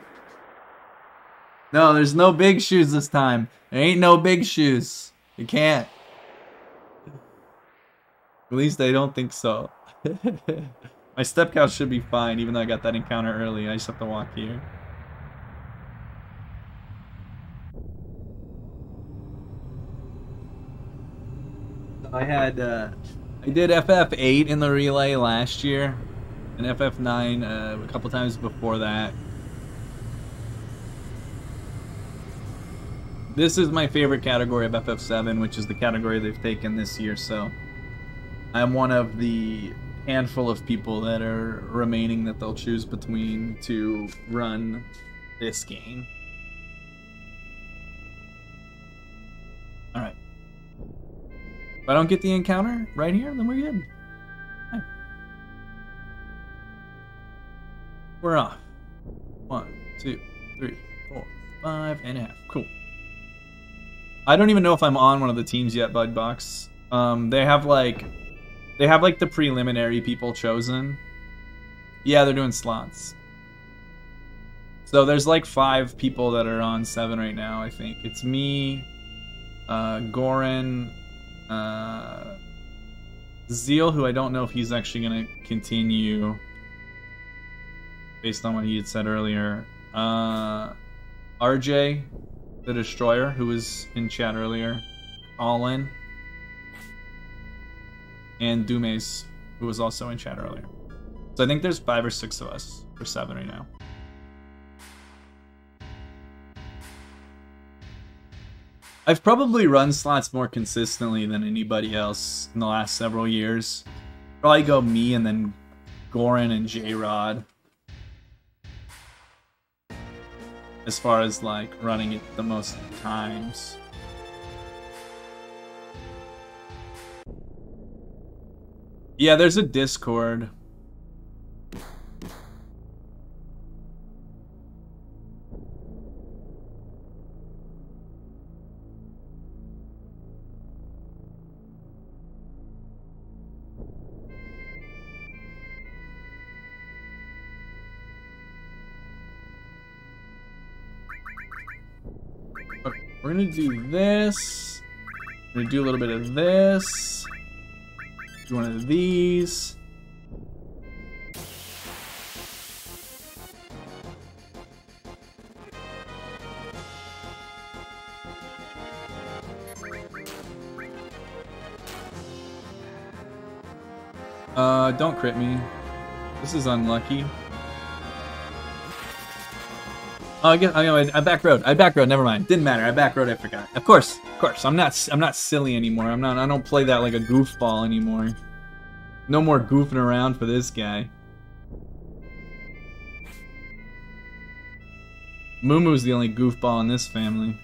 No, there's no big shoes this time. There ain't no big shoes. You can't. At least I don't think so. My step count should be fine, even though I got that encounter early. I just have to walk here. I did FF8 in the relay last year, and FF9 a couple times before that. This is my favorite category of FF7, which is the category they've taken this year, so I'm one of the handful of people that are remaining that they'll choose between to run this game. Alright. If I don't get the encounter right here, then we're good. Right. We're off. 1, 2, 3, 4, 5.5. Cool. I don't even know if I'm on one of the teams yet, Budbox. They have like the preliminary people chosen. Yeah, they're doing slots. So there's like 5 people that are on 7 right now, I think. It's me, Goran, Zeal, who I don't know if he's actually going to continue based on what he had said earlier. RJ, the Destroyer, who was in chat earlier. Allin. And Dumes, who was also in chat earlier. So I think there's 5 or 6 of us, or 7 right now. I've probably run slots more consistently than anybody else in the last several years. Probably go me and then Goran and J-Rod. As far as like running it the most times. Yeah, there's a Discord. Okay, we're gonna do this. We're gonna do a little bit of this. Do one of these. Don't crit me. This is unlucky. Oh, I back road. Never mind. Didn't matter. I back road. I forgot. Of course. I'm not silly anymore. I don't play that like a goofball anymore. No more goofing around for this guy. Mumu's the only goofball in this family.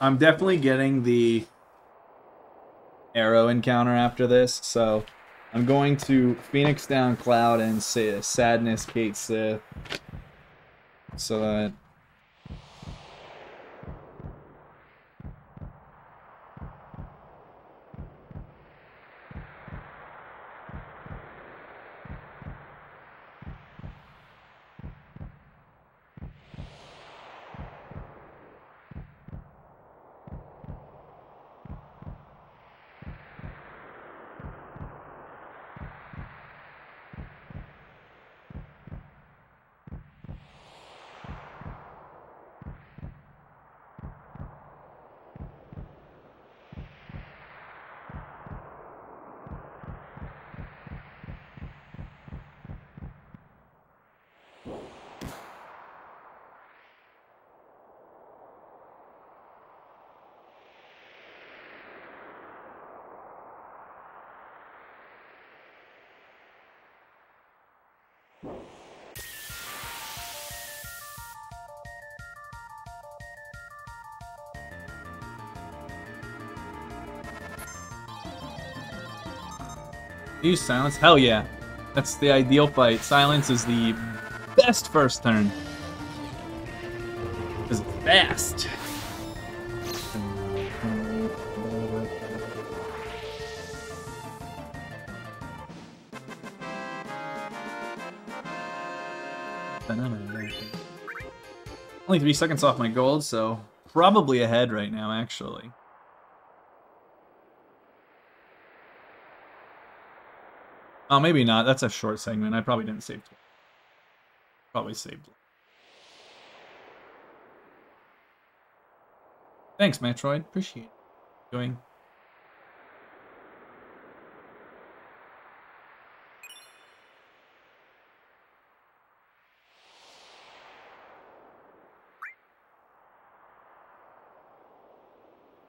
I'm definitely getting the arrow encounter after this, so I'm going to Phoenix Down Cloud and say Sadness Gate Sith. So that use silence? Hell yeah. That's the ideal fight. Silence is the best first turn. Because it's fast. Only 3 seconds off my gold, so probably ahead right now, actually. Oh, maybe not. That's a short segment. I probably didn't save. Probably saved. Thanks, Metroid. Appreciate it. Doing.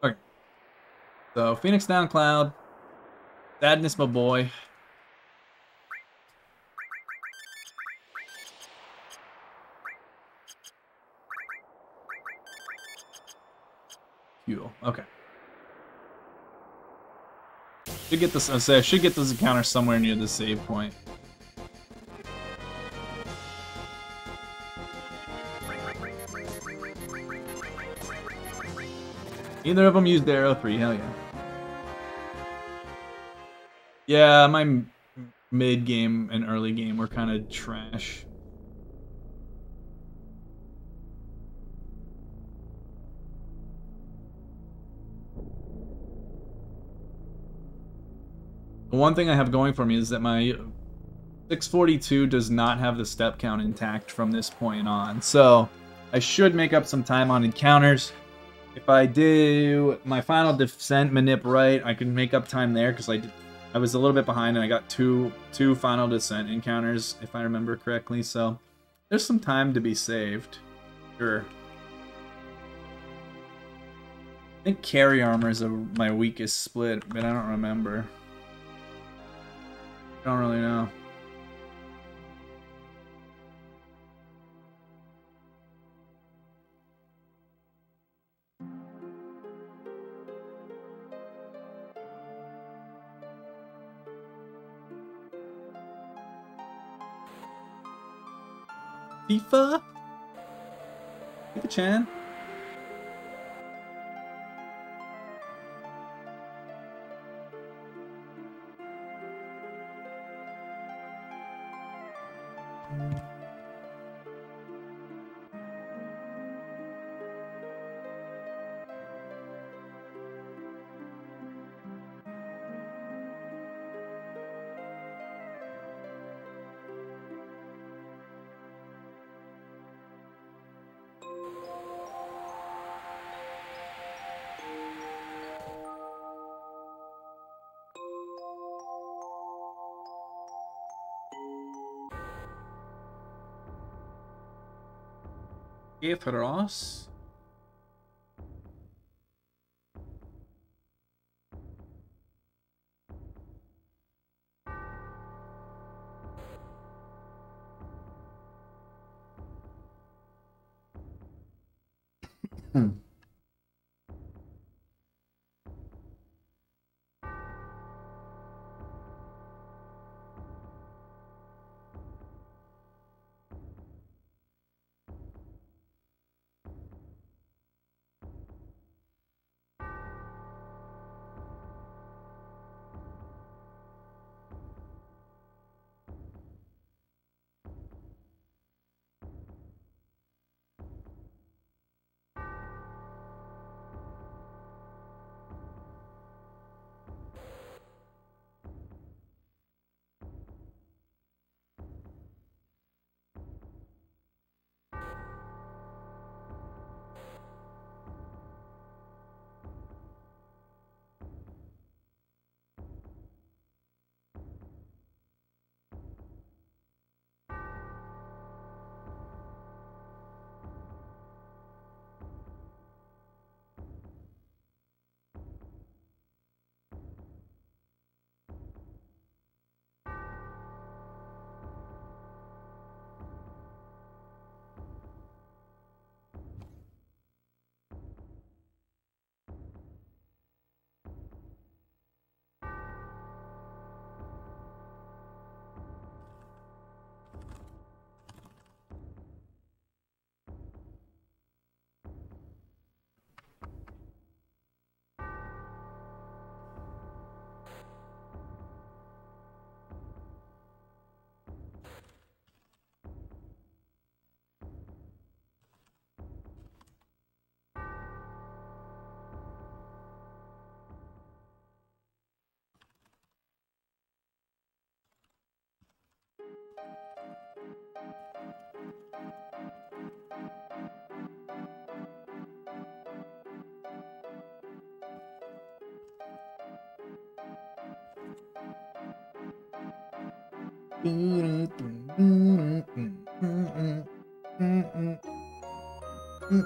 Okay. So, Phoenix Down Cloud. Sadness, my boy. Fuel. Okay. Should get this. I should get this encounter somewhere near the save point. Either of them used Arrow 3. Hell yeah. Yeah, my mid game and early game were kind of trash. The one thing I have going for me is that my 642 does not have the step count intact from this point on. So I should make up some time on encounters. If I do my final descent manip right, I can make up time there because I was a little bit behind and I got two final descent encounters if I remember correctly. So there's some time to be saved. Sure. I think carry armor is my weakest split, but I don't remember. I don't really know. FIFA? FIFA-chan? If Ross?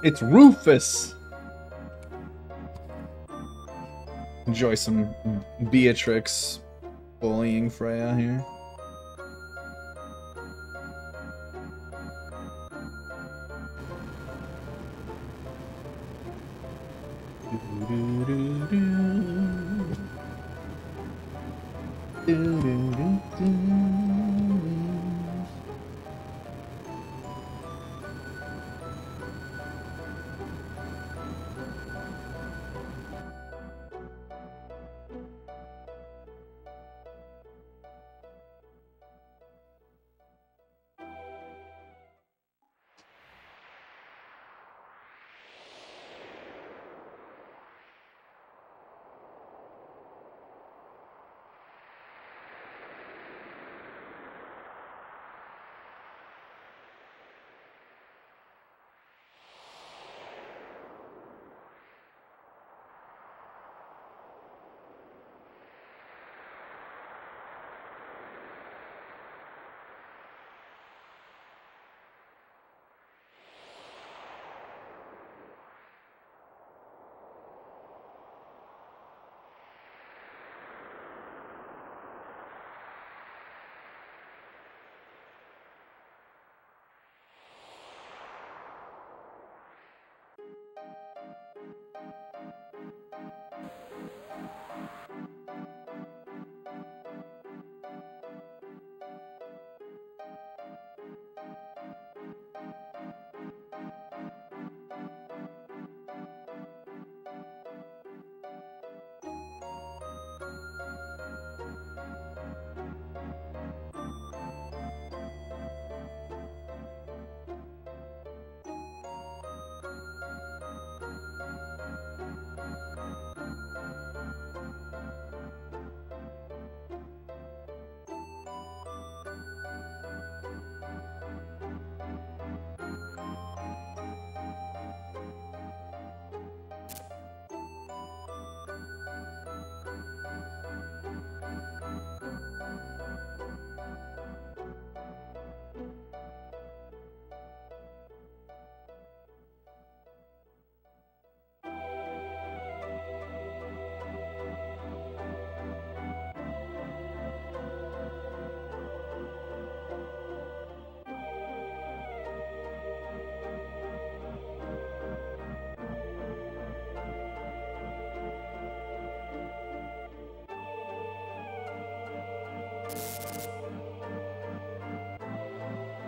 It's Rufus. Enjoy some Beatrix bullying Freya here.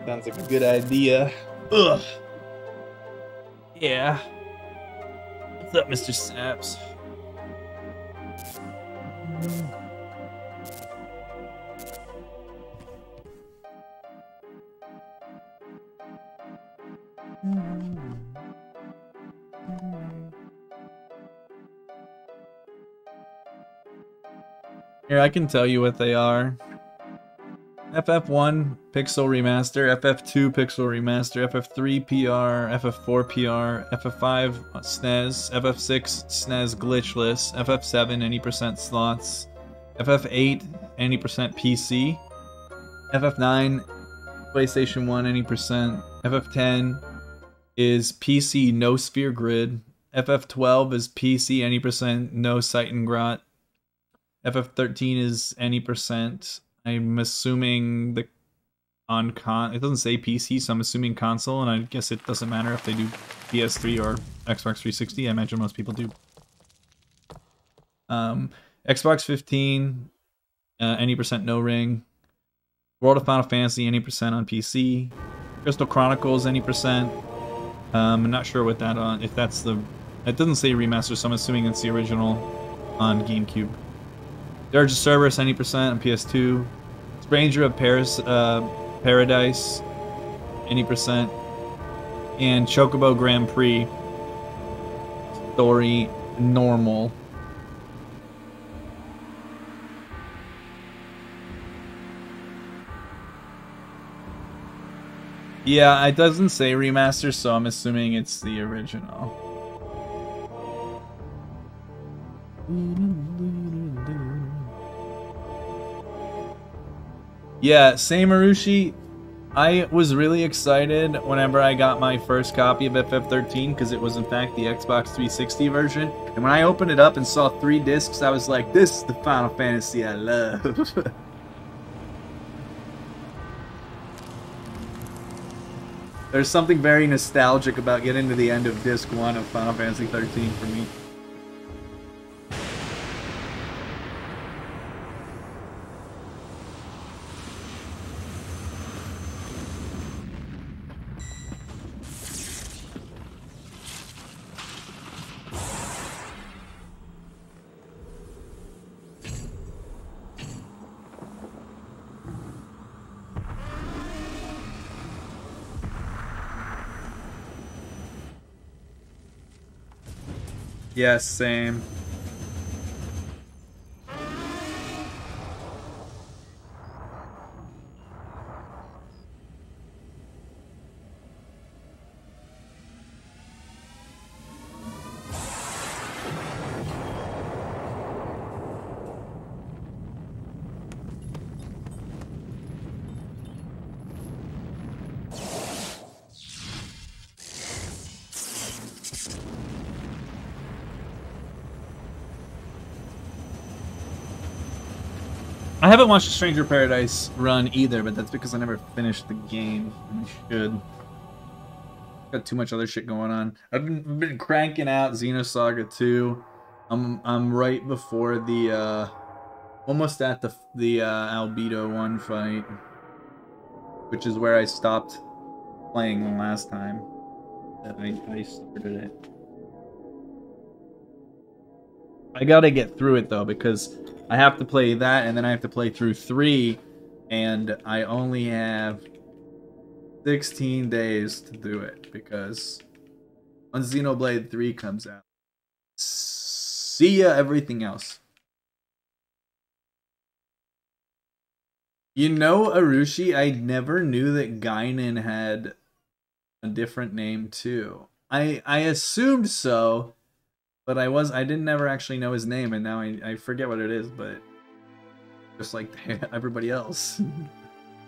Sounds like a good idea. Ugh. Yeah. What's up, Mr. Saps? Here, I can tell you what they are. FF1 Pixel Remaster, FF2 Pixel Remaster, FF3 PR, FF4 PR, FF5 SNES, FF6 SNES glitchless, FF7 any percent slots, FF8 any percent PC, FF9 PlayStation 1 any percent, FF10 is PC no sphere grid, FF12 is PC any percent no sight and grot, FF13 is any percent. I'm assuming the it doesn't say PC, so I'm assuming console, and I guess it doesn't matter if they do PS3 or Xbox 360. I imagine most people do. Xbox 15, any percent no ring. World of Final Fantasy, any percent on PC. Crystal Chronicles, any percent. I'm not sure what that on. If that's the, it doesn't say remaster, so I'm assuming it's the original on GameCube. Dirge of Cerberus, any percent on PS2. Stranger of Paris, Paradise, any percent. And Chocobo Grand Prix, story, normal. Yeah, it doesn't say remaster, so I'm assuming it's the original. Yeah, same Marushi. I was really excited whenever I got my first copy of FF13 because it was in fact the Xbox 360 version. And when I opened it up and saw 3 discs, I was like, this is the Final Fantasy I love. There's something very nostalgic about getting to the end of disc 1 of Final Fantasy 13 for me. Yes, same. I haven't watched a Stranger Paradise run either, but that's because I never finished the game. I should. Got too much other shit going on. I've been cranking out Xenosaga 2. I'm right before the almost at the Albedo 1 fight, which is where I stopped playing the last time that I started it. I gotta get through it though because I have to play that and then I have to play through 3, and I only have 16 days to do it because when Xenoblade 3 comes out, see ya everything else. You know, Arushi, I never knew that Guinan had a different name too. I assumed so, but I didn't ever actually know his name, and now I forget what it is, but just like everybody else.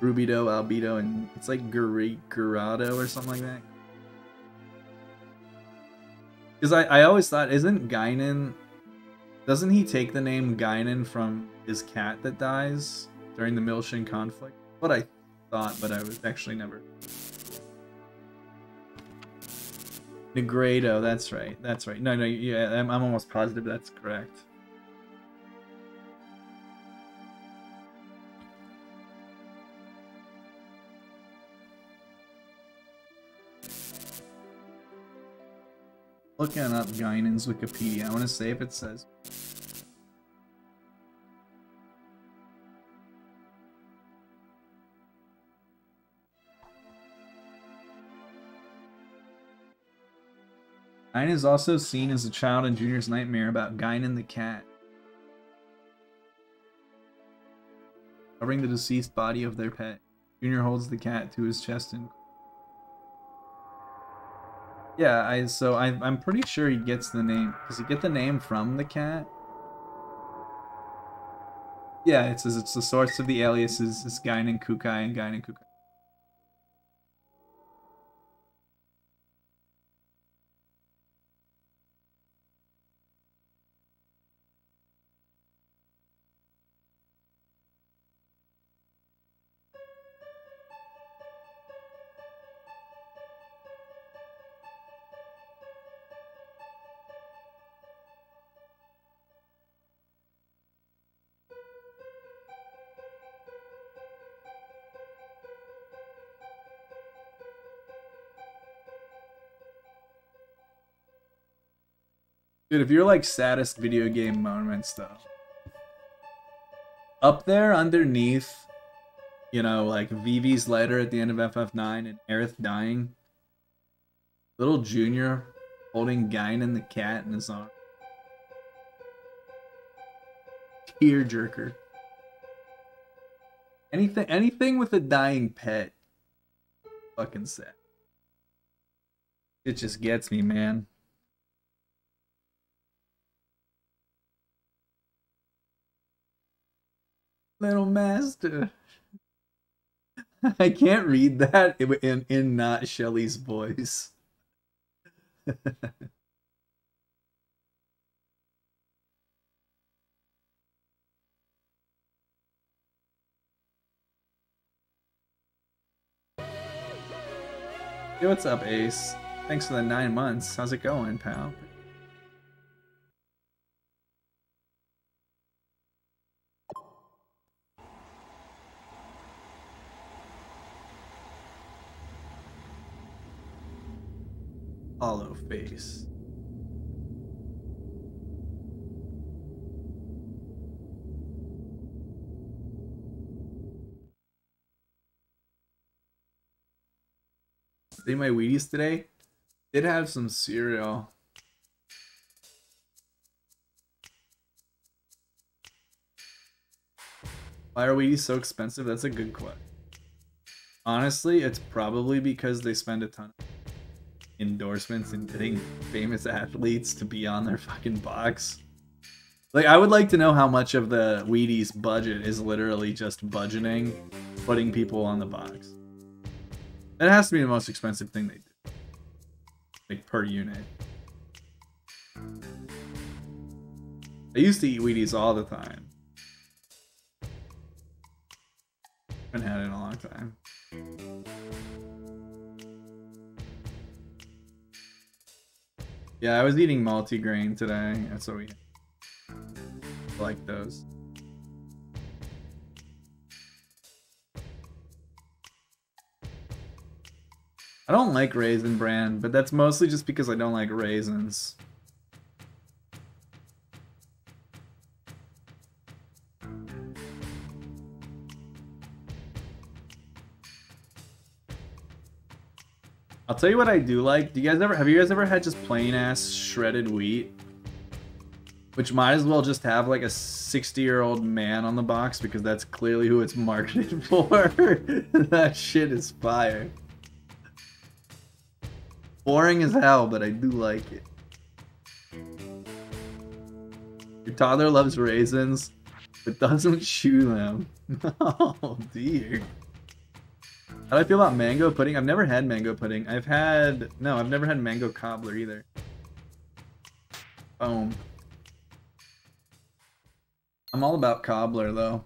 Rubido, Albedo, and it's like Gurado or something like that. Because I always thought, isn't Guinan, doesn't he take the name Guinan from his cat that dies during the Milshin conflict? What I thought, but I was actually never. Negredo, that's right, that's right. No, yeah, I'm almost positive that's correct. Looking up Guinan's Wikipedia, I want to say if it says. Guinan is also seen as a child in Junior's nightmare about Guinan the cat, covering the deceased body of their pet. Junior holds the cat to his chest and. Yeah, I'm pretty sure he gets the name. Does he get the name from the cat? Yeah, it says it's the source of the aliases is Guinan Kukai and Guinan Kukai. Dude, if you're like saddest video game moments though, up there underneath, you know, like Vivi's letter at the end of FF9 and Aerith dying, little Junior holding Guinan the cat in his arm. Tearjerker. Anything with a dying pet fucking sad. It just gets me, man. Little master. I can't read that in not Shelly's voice. Hey, what's up, Ace? Thanks for the 9 months. How's it going, pal? Hollow face. Ate my Wheaties today. Did have some cereal. Why are Wheaties so expensive? That's a good question. Honestly, it's probably because they spend a ton of endorsements and getting famous athletes to be on their fucking box. Like, I would like to know how much of the Wheaties budget is literally just budgeting, putting people on the box. That has to be the most expensive thing they do. Like, per unit. I used to eat Wheaties all the time. Haven't had it in a long time. Yeah, I was eating multigrain today. That's what we like those. I don't like Raisin Bran, but that's mostly just because I don't like raisins. I'll tell you what I do like. Have you guys ever had just plain ass shredded wheat? Which might as well just have like a 60-year-old man on the box because that's clearly who it's marketed for. That shit is fire. Boring as hell, but I do like it. Your toddler loves raisins, but doesn't chew them. Oh dear. How do I feel about mango pudding? I've never had mango pudding. I've never had mango cobbler either. Boom. I'm all about cobbler though.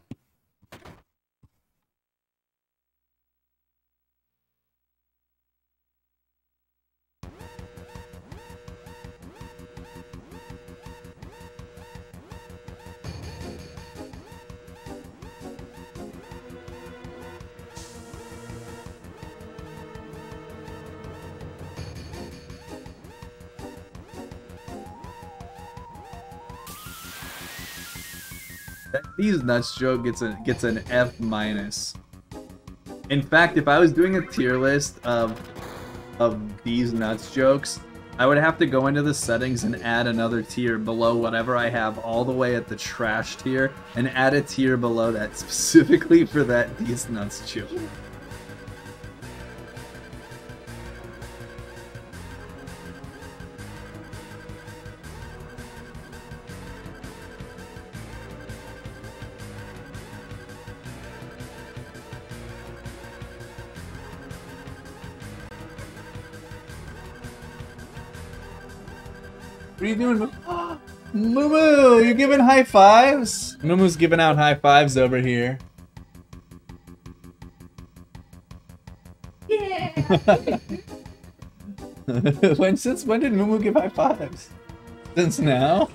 These nuts joke gets an F minus. In fact, if I was doing a tier list of these nuts jokes, I would have to go into the settings and add another tier below whatever I have all the way at the trash tier and add a tier below that specifically for that these nuts joke. What are you doing? Moo, you're giving high fives? Moomoo's giving out high fives over here. Yeah. Since when did Moo give high fives? Since now?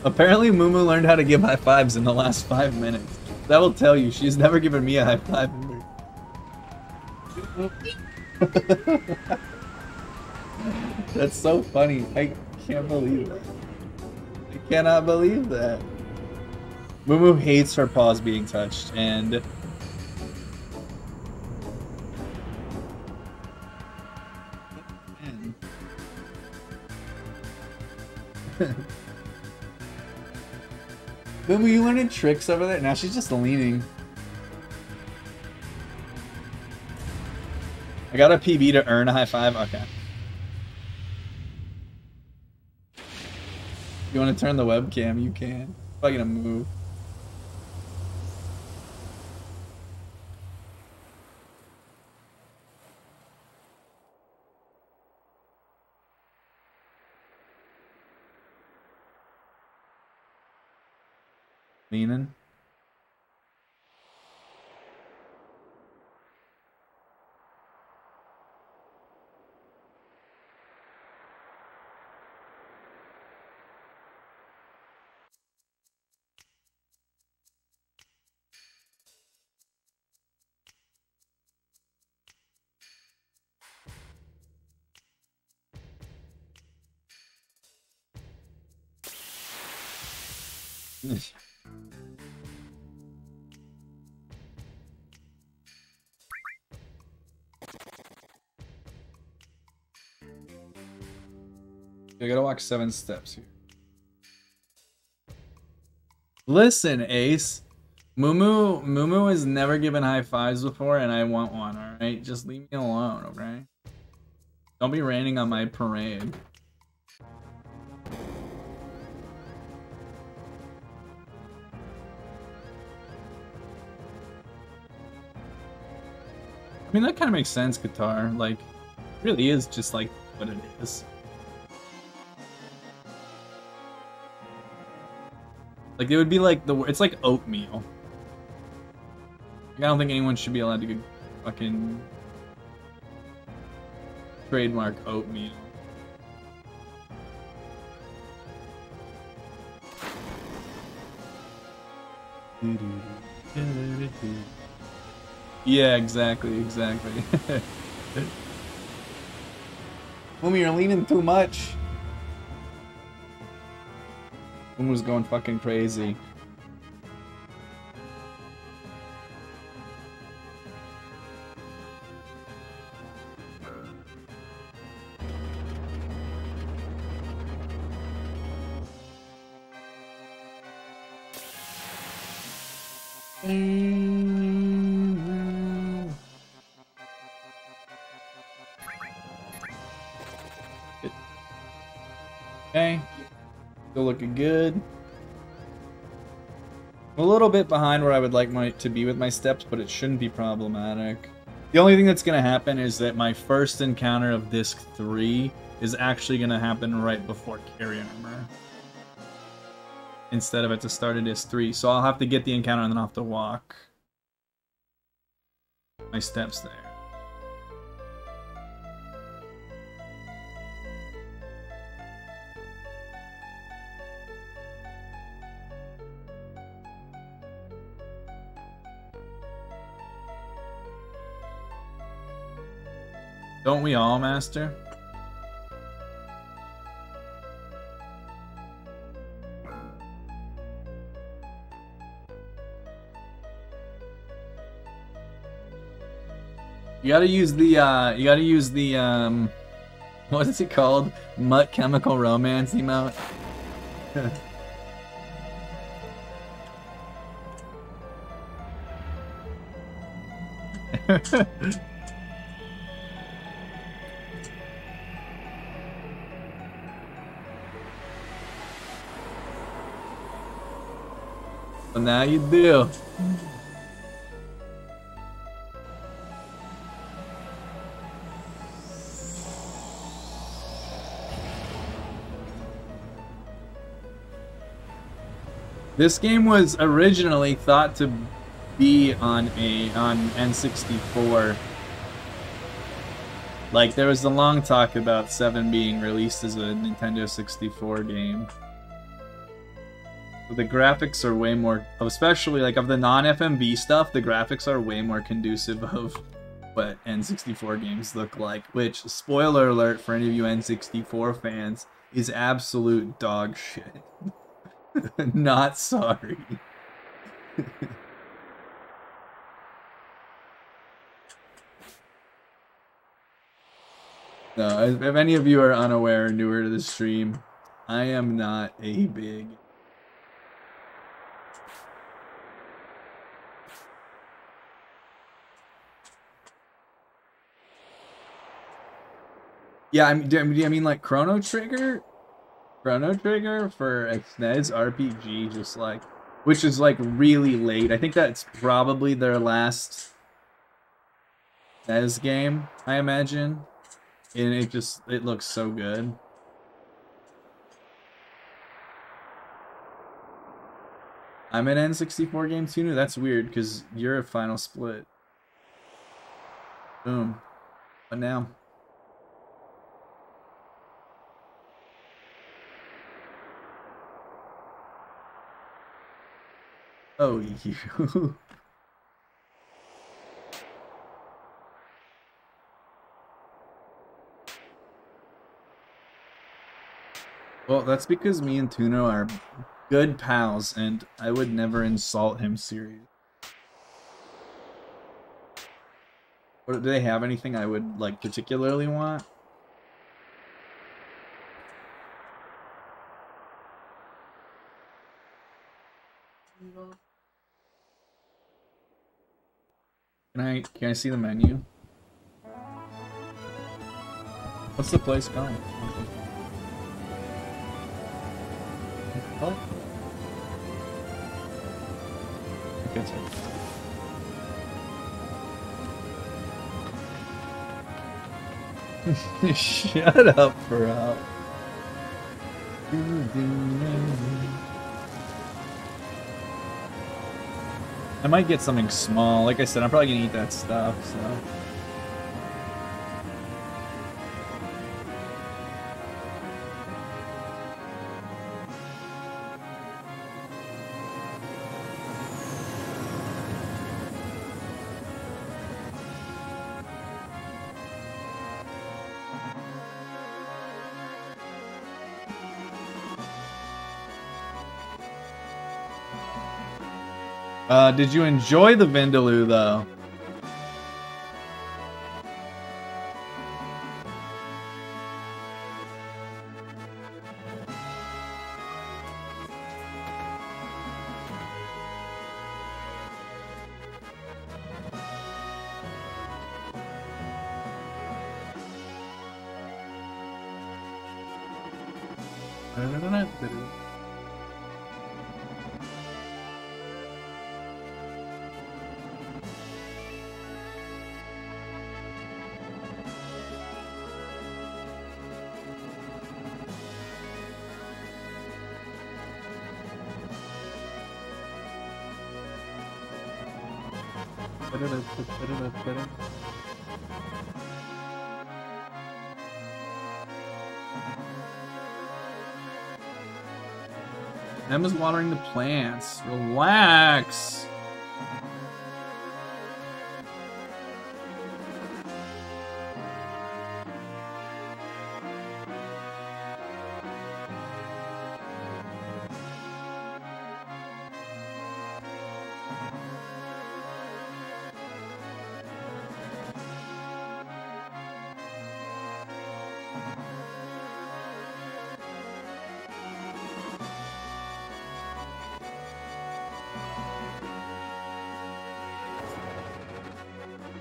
Apparently Moo learned how to give high fives in the last 5 minutes. That will tell you she's never given me a high five. That's so funny. I can't believe that. I cannot believe that. Moo hates her paws being touched, and Moo, you learning tricks over there? Now she's just leaning. I got a PB to earn a high five? Okay. You want to turn the webcam? You can. If I'm gonna move. Leaning. I gotta walk 7 steps here. Listen, Ace. Mumu has never given high fives before, and I want one, alright? Just leave me alone, okay? Don't be raining on my parade. I mean, that kind of makes sense, guitar. Like, it really is just like what it is. Like, it would be like it's like oatmeal. Like, I don't think anyone should be allowed to get fucking trademark oatmeal. Yeah, exactly. Mummy, you're leaning too much. Mumu's going fucking crazy. Okay, still looking good. I'm a little bit behind where I would like to be with my steps, but it shouldn't be problematic. The only thing that's going to happen is that my first encounter of Disc 3 is actually going to happen right before Carry Armor, instead of at the start of Disc 3. So I'll have to get the encounter and then I'll have to walk my steps there. Don't we all, Master? You gotta use the, what is it called? Mutt Chemical Romance emote? Well, now you do. This game was originally thought to be on N64. Like, there was a long talk about 7 being released as a Nintendo 64 game. The graphics are way more, especially like of the non-FMV stuff, the graphics are way more conducive of what N64 games look like, which, spoiler alert for any of you N64 fans, is absolute dog shit. Not sorry. No, if any of you are unaware or newer to the stream, I am not a big Yeah, I mean like Chrono Trigger? Chrono Trigger for a SNES RPG, just like, which is like really late. I think that's probably their last SNES game, I imagine. And it looks so good. I'm an N64 game tuner? That's weird, because you're a Final Split. Boom. What now? Oh, you. Well, that's because me and Tuno are good pals, and I would never insult him serious. What, do they have anything I would, like, particularly want? Can I see the menu? What's the place called? Oh. Okay, shut up, bro. I might get something small. Like I said, I'm probably gonna eat that stuff, so. Did you enjoy the Vindaloo, though? Emma's watering the plants. Relax.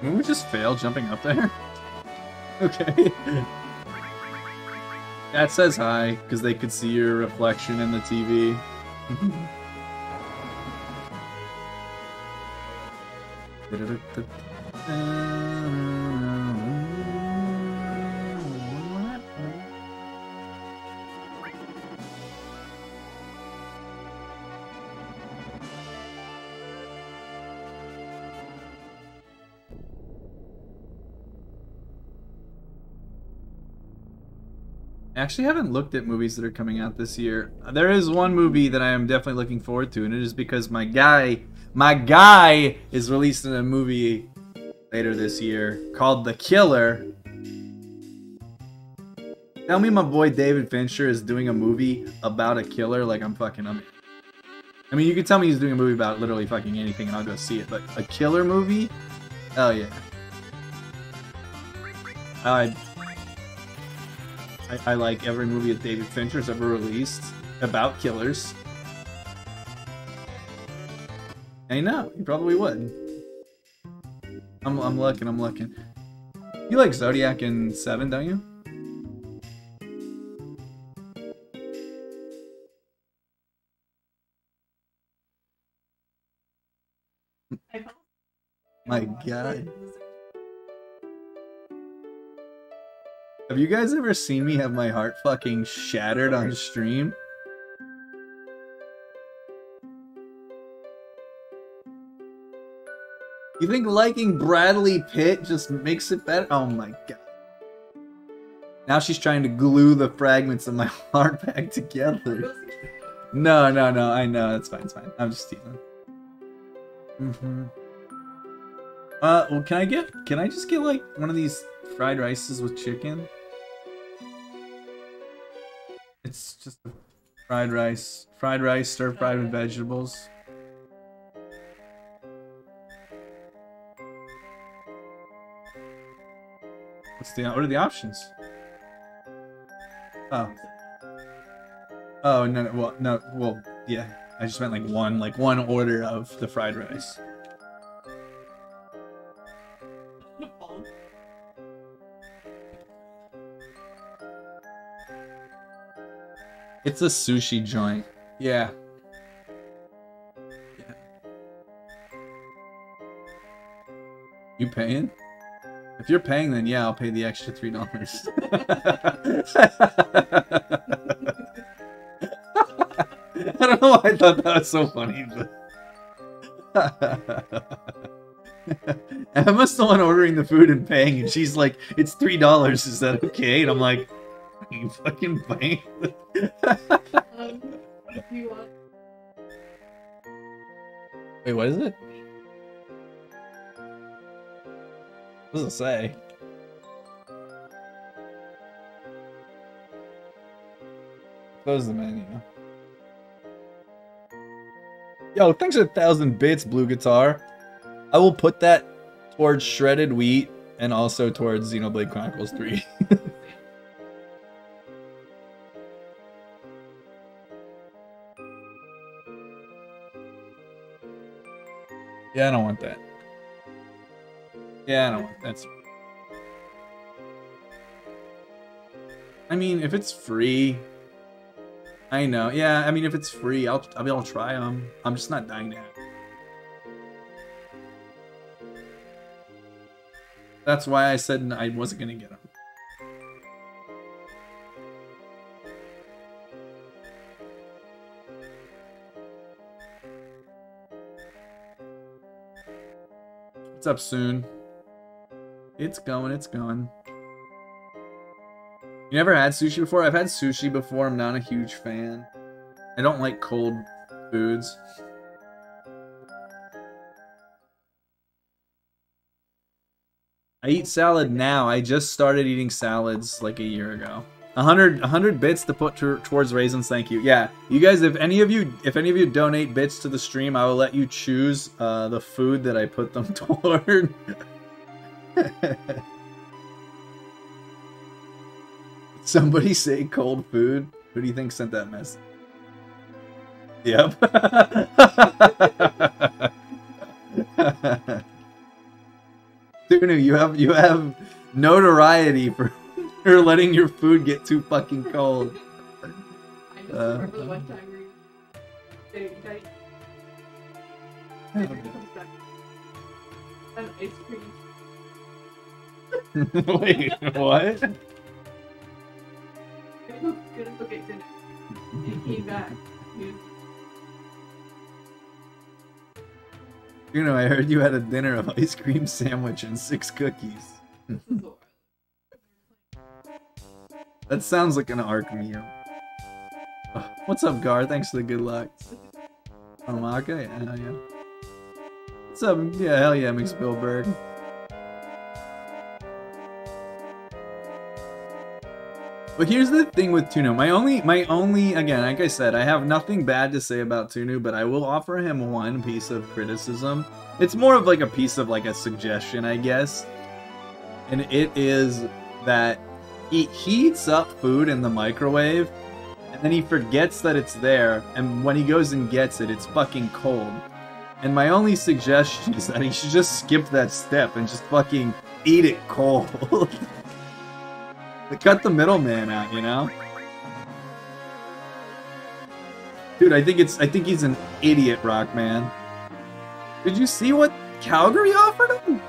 Didn't we just fail jumping up there? Okay. That says hi, because they could see your reflection in the TV. I actually haven't looked at movies that are coming out this year. There is one movie that I am definitely looking forward to, and it is because my guy is releasing a movie later this year called The Killer. Tell me my boy David Fincher is doing a movie about a killer, like I'm fucking I mean, you can tell me he's doing a movie about literally fucking anything and I'll go see it, but a killer movie? Oh yeah. I like every movie that David Fincher's ever released about killers. I know, you probably would. I'm looking. You like Zodiac and Seven, don't you? My God. Have you guys ever seen me have my heart fucking shattered on stream? You think liking Bradley Pitt just makes it better? Oh my God. Now she's trying to glue the fragments of my heart back together. No, I know, it's fine, I'm just teasing. Well, can I just get like one of these fried rices with chicken? It's just a fried rice, stir fried with vegetables. What are the options? Oh no, well, yeah. I just meant like one order of the fried rice. It's a sushi joint. Yeah. You paying? If you're paying, then yeah, I'll pay the extra $3. I don't know why I thought that was so funny, but Emma's the one ordering the food and paying, and she's like, "It's $3. Is that okay?" And I'm like, "Are you fucking paying?" If you want. Wait, what is it? What does it say? Close the menu. Yo, thanks for 1,000 bits, Blue Guitar. I will put that towards shredded wheat and also towards Xenoblade Chronicles 3. Yeah, I don't want that. Yeah, I don't want that. I mean, if it's free, I know. Yeah, I mean, if it's free, I'll try them. I'm just not dying to have it. That's why I said I wasn't gonna get them. What's up, Soon? It's going, it's going. You never had sushi before? I've had sushi before. I'm not a huge fan. I don't like cold foods. I eat salad now. I just started eating salads like a year ago. 100 bits to put towards raisins. Thank you. Yeah, you guys. If any of you donate bits to the stream, I will let you choose the food that I put them toward. Somebody say cold food. Who do you think sent that message? Yep. Tunu, you have notoriety for letting your food get too fucking cold. I just remember the one time where an ice cream. Wait, what? Gonna go get dinner. And he came back. You know, I heard you had a dinner of ice cream sandwich and 6 cookies. That sounds like an ARC meal. What's up, Gar? Thanks for the good luck. Omaka? Yeah, hell yeah. What's up? Yeah, hell yeah, McSpillberg. But here's the thing with Tunu. My only, again, like I said, I have nothing bad to say about Tunu, but I will offer him one piece of criticism. It's more of like a piece of like a suggestion, I guess. And it is that he heats up food in the microwave, and then he forgets that it's there, and when he goes and gets it, it's fucking cold. And my only suggestion is that he should just skip that step and just fucking eat it cold. Cut the middleman out, you know? Dude, I think he's an idiot, Rockman. Did you see what Calgary offered him?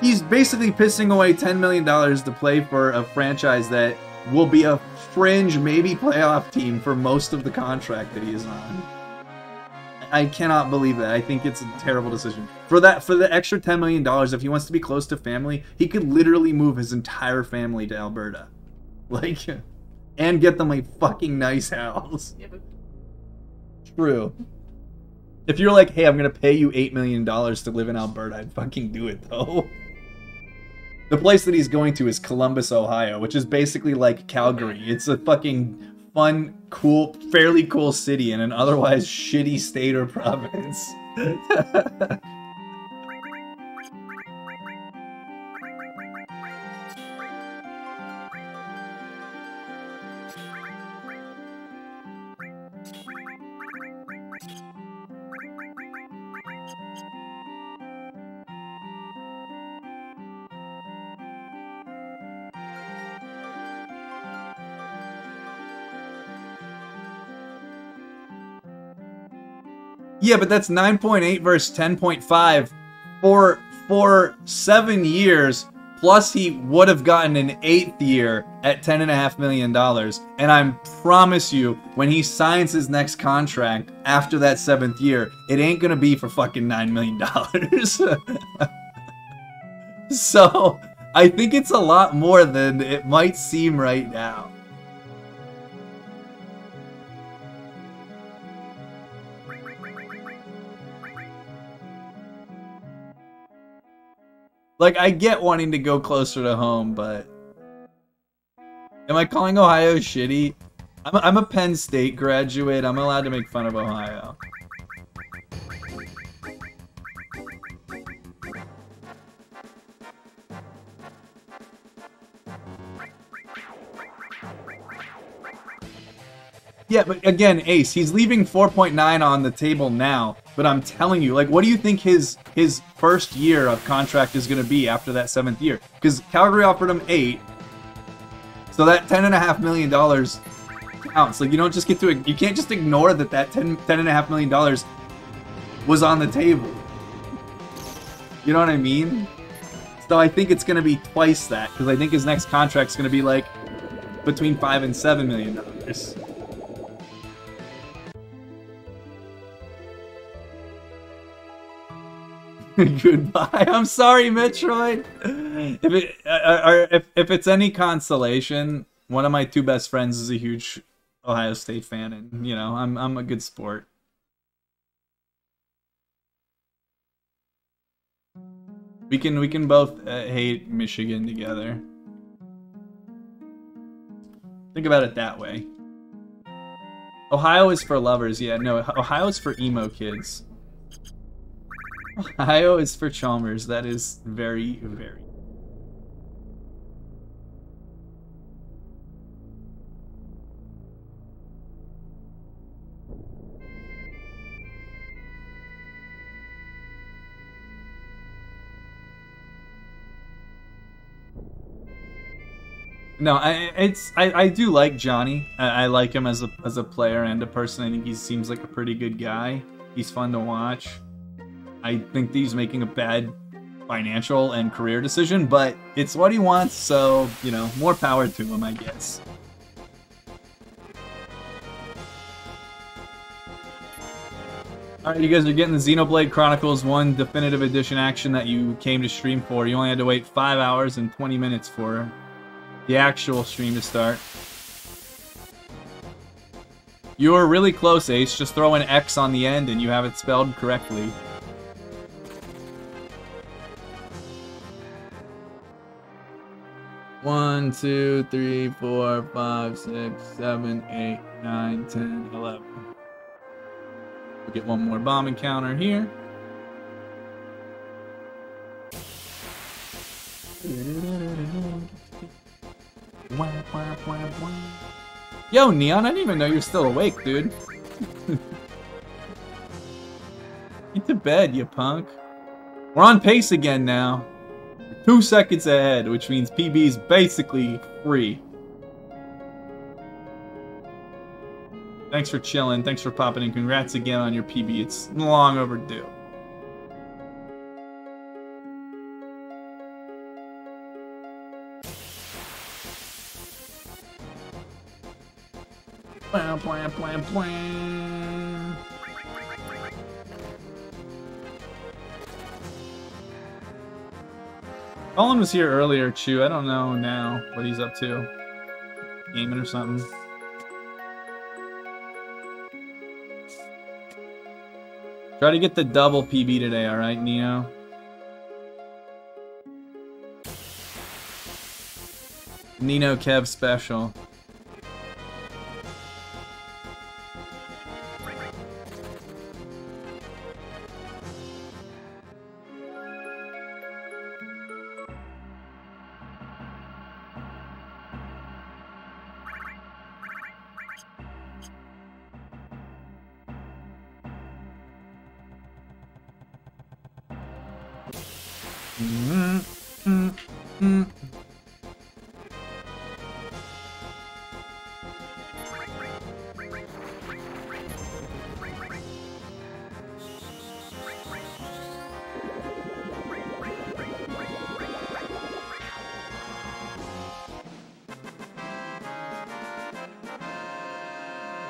He's basically pissing away $10 million to play for a franchise that will be a fringe, maybe playoff team for most of the contract that he is on. I cannot believe that. I think it's a terrible decision. For the extra $10 million, if he wants to be close to family, he could literally move his entire family to Alberta. Like, and get them a fucking nice house. Yeah, but True. If you're like, hey, I'm gonna pay you $8 million to live in Alberta, I'd fucking do it, though. The place that he's going to is Columbus, Ohio, which is basically like Calgary. It's a fucking fun, cool, fairly cool city in an otherwise shitty state or province. Yeah, but that's 9.8 versus 10.5 for 7 years, plus he would have gotten an 8th year at $10.5 million. And I promise you, when he signs his next contract after that 7th year, it ain't gonna be for fucking $9 million. So, I think it's a lot more than it might seem right now. Like, I get wanting to go closer to home, but... Am I calling Ohio shitty? I'm a Penn State graduate. I'm allowed to make fun of Ohio. Yeah, but again, Ace, he's leaving 4.9 on the table now. But I'm telling you, like, what do you think his first year of contract is going to be after that 7th year? Because Calgary offered him 8, so that $10.5 million counts. Like, you don't just get to, you can't just ignore that $10.5 million was on the table. You know what I mean? So I think it's going to be twice that, because I think his next contract's going to be like between $5 and $7 million. Goodbye. I'm sorry, Metroid. If it's any consolation, one of my 2 best friends is a huge Ohio State fan, and you know I'm a good sport. We can both hate Michigan together. Think about it that way. Ohio is for lovers. Yeah, no, Ohio is for emo kids. Ohio is for Chalmers. That is very, very... No, I do like Johnny. I like him as a player and a person. I think he seems like a pretty good guy. He's fun to watch. I think that he's making a bad financial and career decision, but it's what he wants, so, you know, more power to him, I guess. Alright, you guys are getting the Xenoblade Chronicles 1 Definitive Edition action that you came to stream for. You only had to wait 5 hours and 20 minutes for the actual stream to start. You were really close, Ace. Just throw an X on the end and you have it spelled correctly. One, 2, 3, 4, 5, 6, 7, 8, 9, 10, 11. We'll get one more bomb encounter here. Yo, Neon, I didn't even know you're still awake, dude. Get to bed, you punk. We're on pace again now. 2 seconds ahead, which means PB's basically free. Thanks for chilling. Thanks for popping in. Congrats again on your PB. It's long overdue. Plan, plan, plan. Colin was here earlier, Chew. I don't know now what he's up to. Gaming or something. Try to get the double PB today, alright, Neo? Nino Kev special.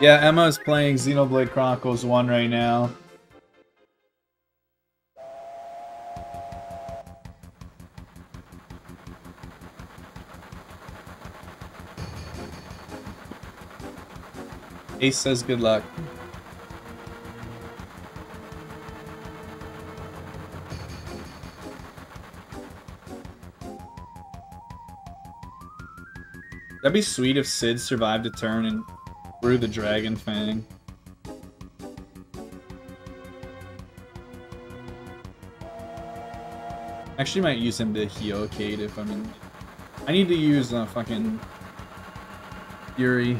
Yeah, Emma's playing Xenoblade Chronicles 1 right now. Ace says good luck. That'd be sweet if Sid survived a turn and threw the Dragon Fang. Actually might use him to heal Kate if I need to use fucking Fury.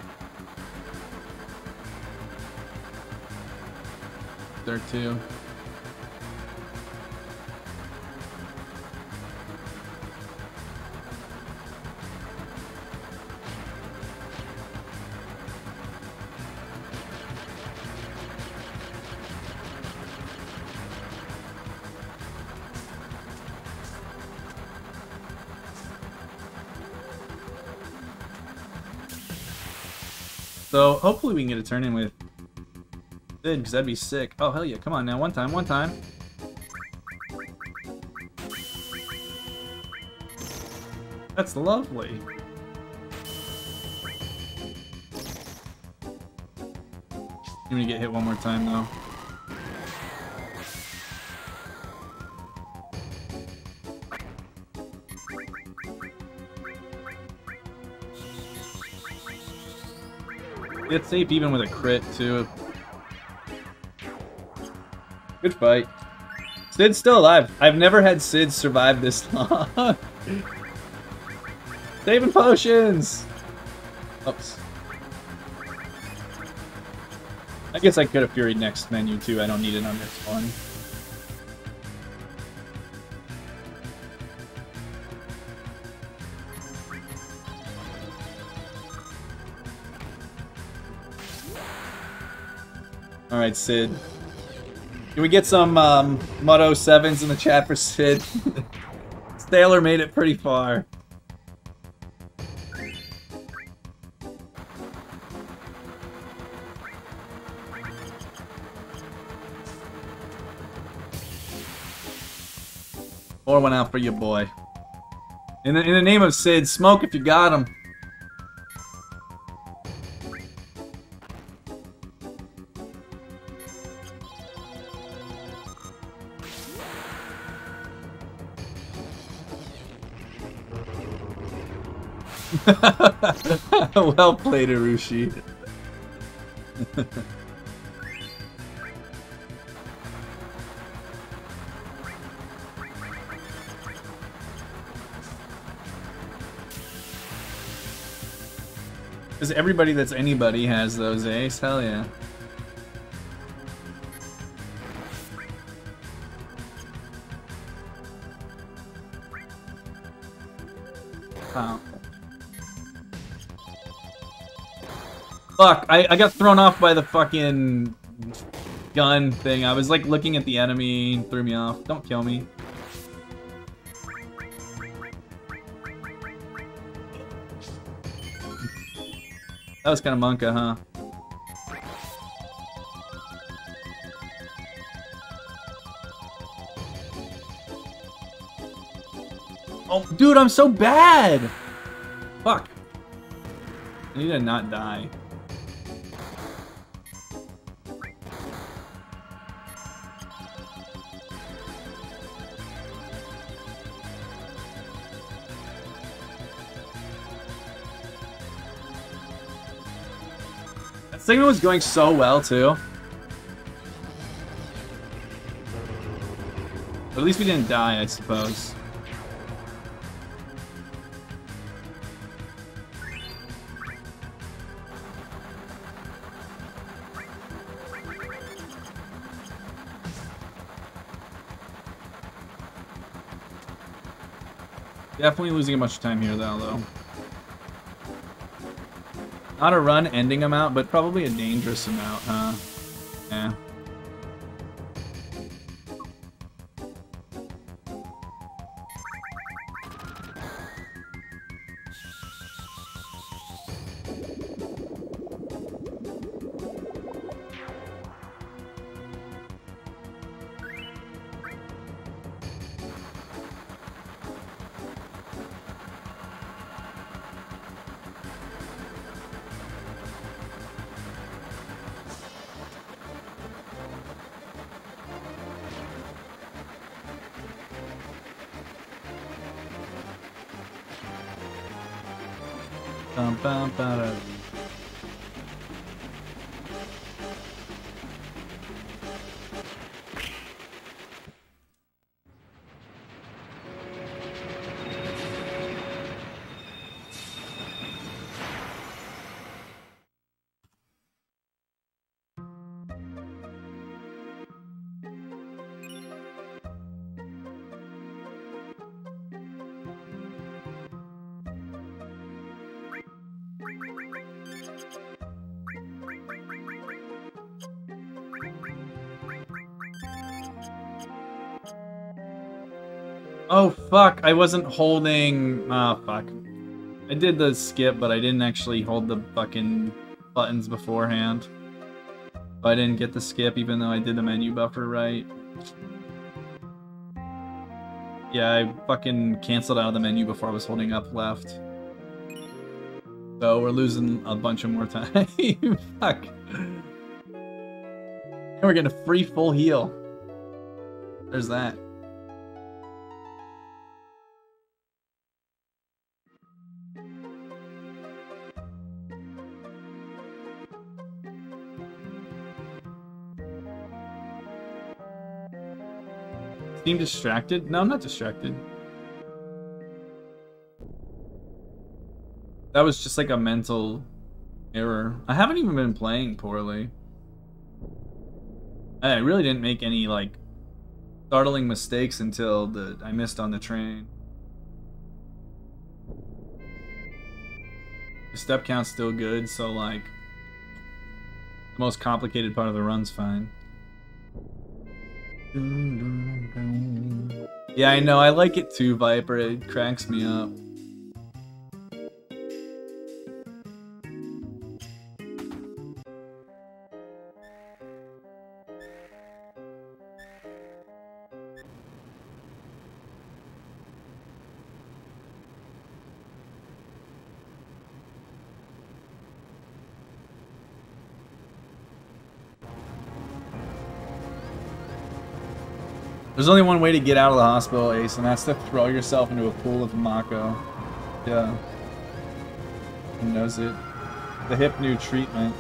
There too. So hopefully we can get a turn in with Sid, because that'd be sick. Oh hell yeah, come on now, one time, one time. That's lovely. I'm gonna get hit one more time though. It's safe even with a crit too. Good fight. Sid's still alive. I've never had Sid survive this long. Saving potions! Oops. I guess I could have Furied next menu too. I don't need it on this one. Alright, Sid. Can we get some Mutto 7s in the chat for Sid? Sailor made it pretty far. Pour one out for your boy. In the name of Sid, smoke if you got him. Well played, Arushi. Because everybody that's anybody has those, Ace. Hell yeah. Wow. Fuck, I got thrown off by the fucking gun thing. I was like looking at the enemy and threw me off. Don't kill me. That was kind of monka, huh? Oh, dude, I'm so bad! Fuck. I need to not die. That segment was going so well, too. But at least we didn't die, I suppose. Definitely losing a bunch of time here, though. Not a run-ending amount, but probably a dangerous amount, huh? Yeah. Oh, fuck. I wasn't holding... Oh, fuck. I did the skip, but I didn't actually hold the fucking buttons beforehand. But I didn't get the skip, even though I did the menu buffer right. Yeah, I fucking canceled out of the menu before I was holding up left. So we're losing a bunch of more time. Fuck. And we're getting a free full heal. There's that. Seem distracted? No, I'm not distracted. That was just like a mental error. I haven't even been playing poorly. I really didn't make any like startling mistakes until I missed on the train. The step count's still good, so like the most complicated part of the run's fine. Yeah, I know. I like it too, Viper. It cracks me up. There's only one way to get out of the hospital, Ace, and that's to throw yourself into a pool of Mako. Yeah. He knows it. The hip new treatment.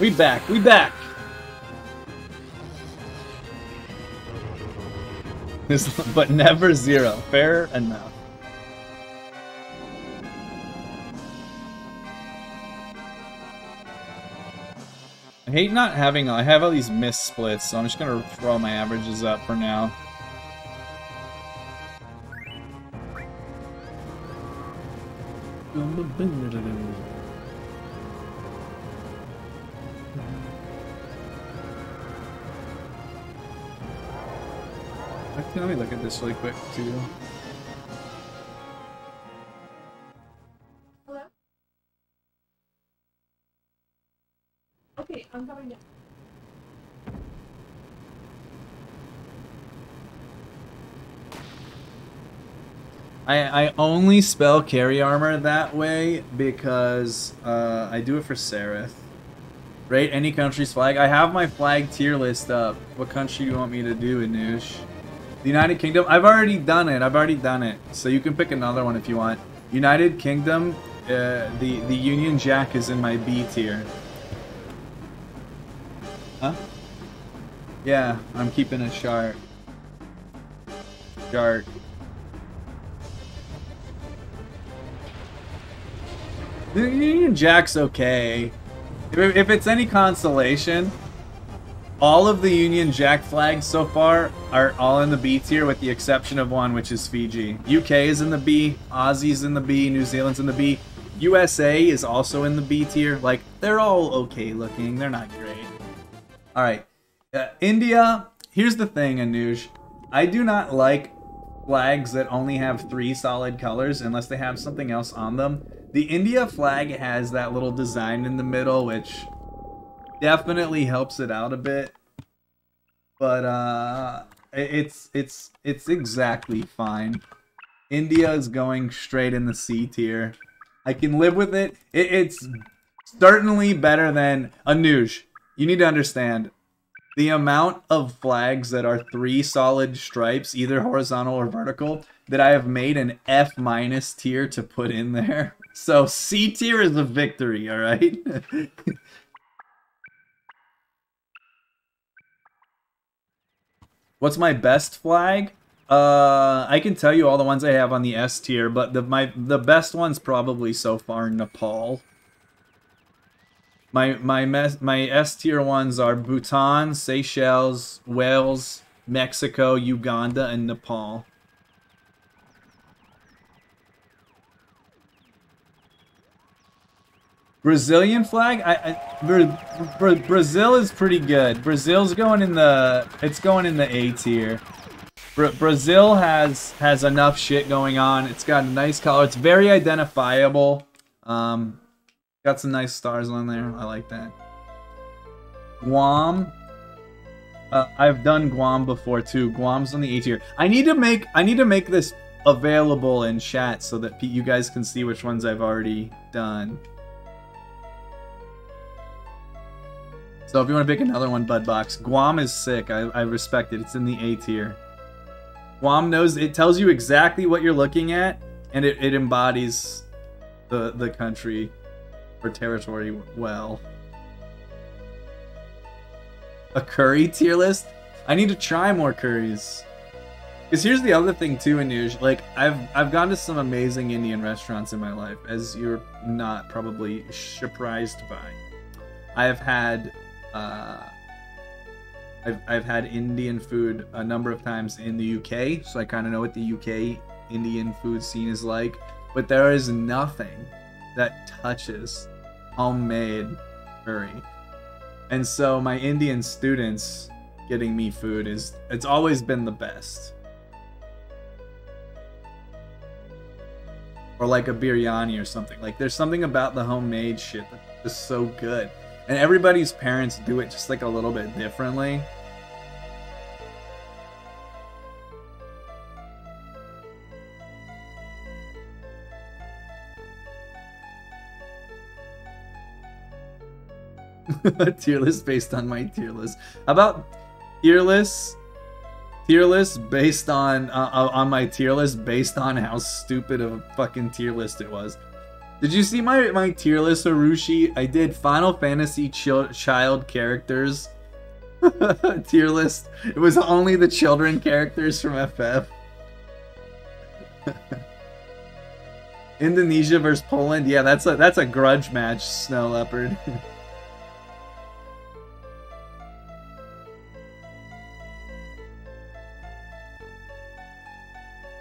We back, we back. But never zero. Fair enough. hate not having, I have all these miss splits, so I'm just gonna throw my averages up for now. Actually, let me look at this really quick too. Hello? Okay, I'm coming down. I only spell carry armor that way because I do it for Sereth. Rate any country's flag. I have my flag tier list up. What country do you want me to do, Anush? The United Kingdom? I've already done it. So you can pick another one if you want. United Kingdom, the Union Jack is in my B tier. Huh? Yeah, I'm keeping a shark. Shark. The Union Jack's okay. If it's any consolation, all of the Union Jack flags so far are all in the B tier with the exception of one, which is Fiji. UK is in the B, Aussie's in the B, New Zealand's in the B. USA is also in the B tier. Like, they're all okay looking. They're not great. Alright. India, here's the thing, Anuj. I do not like flags that only have 3 solid colors unless they have something else on them. The India flag has that little design in the middle, which definitely helps it out a bit. But it's exactly fine. India is going straight in the C tier. I can live with it. It's certainly better than Anuj. You need to understand the amount of flags that are 3 solid stripes, either horizontal or vertical, that I have made an F- tier to put in there. So C tier is a victory, alright? What's my best flag? I can tell you all the ones I have on the S tier, but the best ones probably so far Nepal. My S tier ones are Bhutan, Seychelles, Wales, Mexico, Uganda, and Nepal. Brazilian flag? Brazil is pretty good. Brazil's going in the A tier. Brazil has enough shit going on. It's got a nice color. It's very identifiable. Got some nice stars on there. I like that. Guam. I've done Guam before too. Guam's on the A tier. I need to make this available in chat so that you guys can see which ones I've already done. So if you want to pick another one, Budbox, Guam is sick. I respect it. It's in the A tier. Guam knows, it tells you exactly what you're looking at, and it embodies the country or territory well. A curry tier list? I need to try more curries. Because here's the other thing too, Anuj. Like, I've gone to some amazing Indian restaurants in my life, as you're not probably surprised by. I've had Indian food a number of times in the UK, so I kind of know what the UK Indian food scene is like. But there is nothing that touches homemade curry. And so my Indian students getting me food it's always been the best. Or like a biryani or something. Like, there's something about the homemade shit that's just so good. And everybody's parents do it just like a little bit differently. Tier list based on my tier list. How about tier list based on my tier list based on how stupid of a fucking tier list it was? Did you see my tier list, Harushi? I did Final Fantasy child characters tier list. It was only the children characters from FF. Indonesia versus Poland. Yeah, that's a grudge match, Snow Leopard.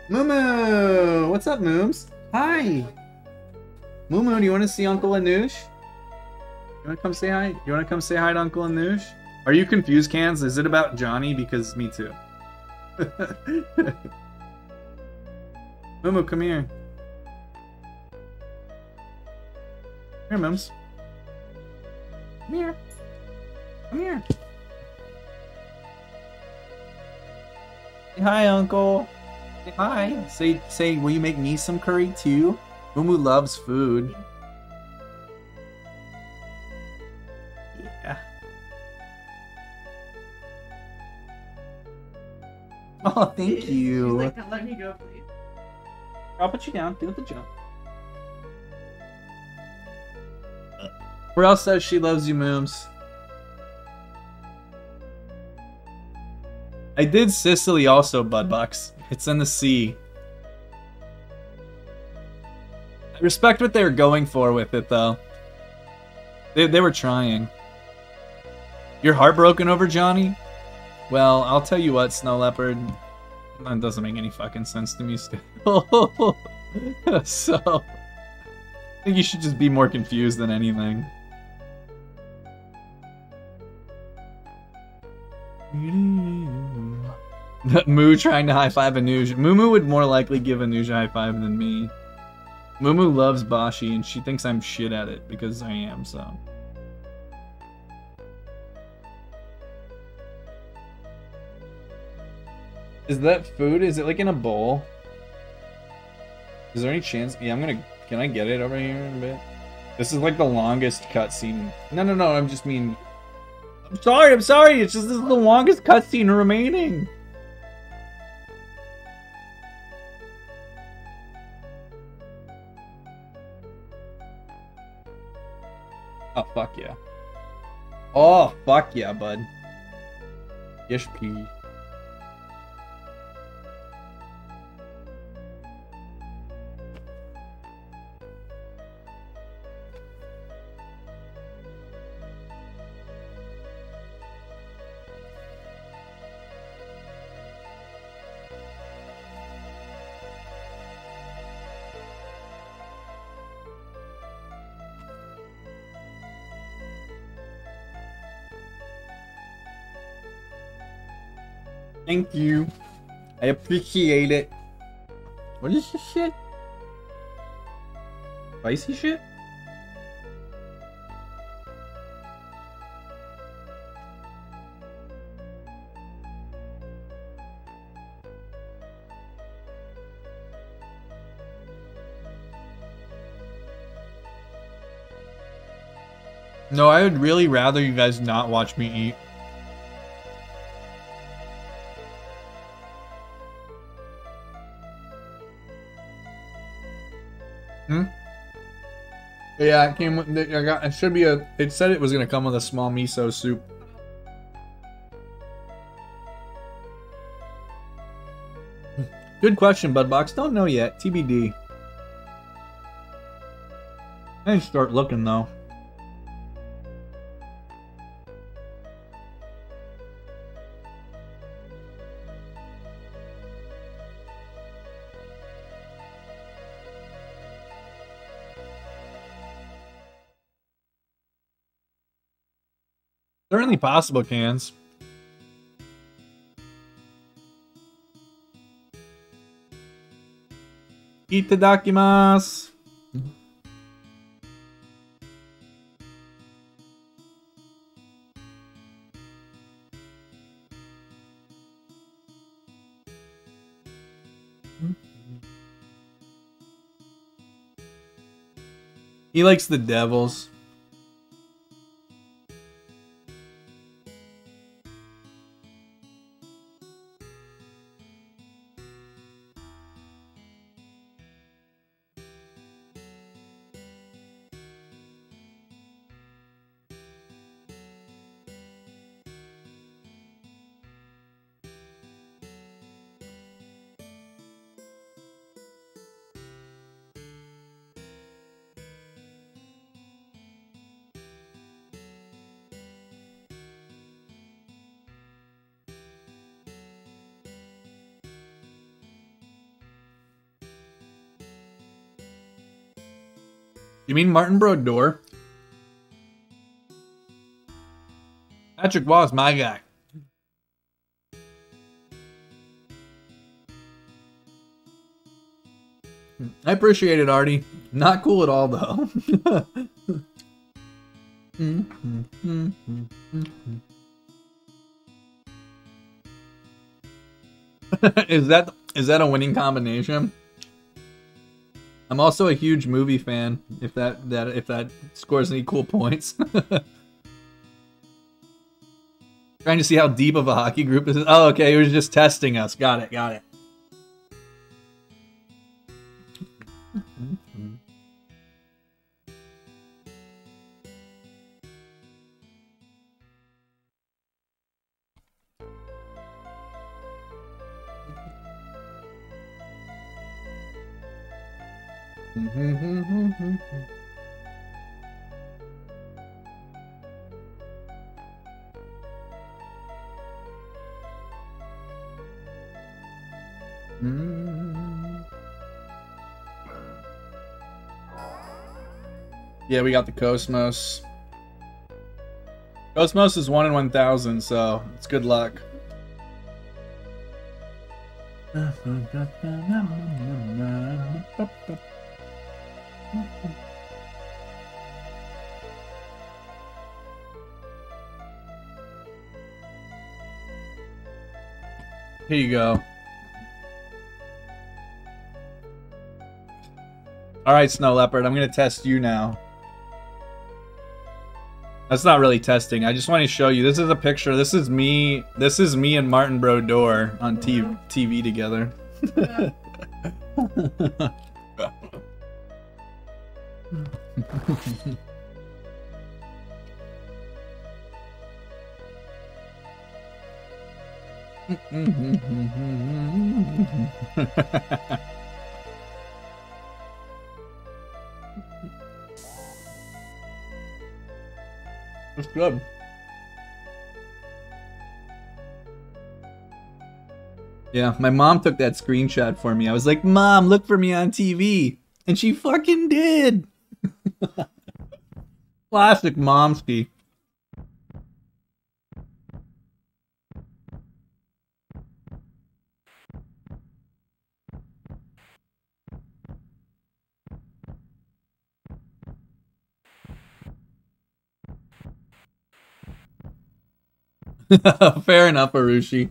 Moo, what's up, Mooms? Hi. Moo, do you want to see Uncle Anoush? You want to come say hi? You want to come say hi to Uncle Anoush? Are you confused, Cans? Is it about Johnny? Because me too. Moo, come here. Here, Mooms. Come here. Come here. Say hi, Uncle. Say hi. Say, will you make me some curry too? Mumu loves food. Yeah. Oh, thank you. She's like, let me go, please. I'll put you down. Do the jump. Where else says she loves you, Mooms? I did Sicily also, Budbucks. It's in the sea. I respect what they were going for with it, though. They were trying. You're heartbroken over Johnny? Well, I'll tell you what, Snow Leopard. That doesn't make any fucking sense to me still. So, I think you should just be more confused than anything. Moo trying to high-five Anuj. Moo would more likely give Anuj a high-five than me. Moo loves Bashi, and she thinks I'm shit at it, because I am, so. Is that food? Is it like in a bowl? Is there any chance? Yeah, can I get it over here in a bit? This is like the longest cutscene. No, I'm just mean... I'm sorry, it's just this is the longest cutscene remaining. Oh, fuck yeah. Oh, fuck yeah, bud. Yes, P. Thank you. I appreciate it. What is this shit? Spicy shit? No, I would really rather you guys not watch me eat. Yeah, it came with. It should be a. It said it was gonna come with a small miso soup. Good question, Budbox. Don't know yet. TBD. I need to start looking though. Certainly possible, Cans. Itadakimasu. He likes the devils. You mean Martin Brodeur? Patrick Waugh, my guy. I appreciate it, Artie. Not cool at all, though. Is that a winning combination? I'm also a huge movie fan. If that scores any cool points. Trying to see how deep of a hockey group this is. Oh, okay. He was just testing us. Got it. Got it. Yeah, we got the Cosmos. Cosmos is 1 in 1,000, so it's good luck. Here you go. Alright, Snow Leopard, I'm gonna test you now. That's not really testing. I just want to show you. This is a picture. This is me and Martin Brodeur on TV together. It's good. Yeah, my mom took that screenshot for me. I was like, Mom, look for me on TV. And she fucking did. Classic momski. Fair enough, Arushi.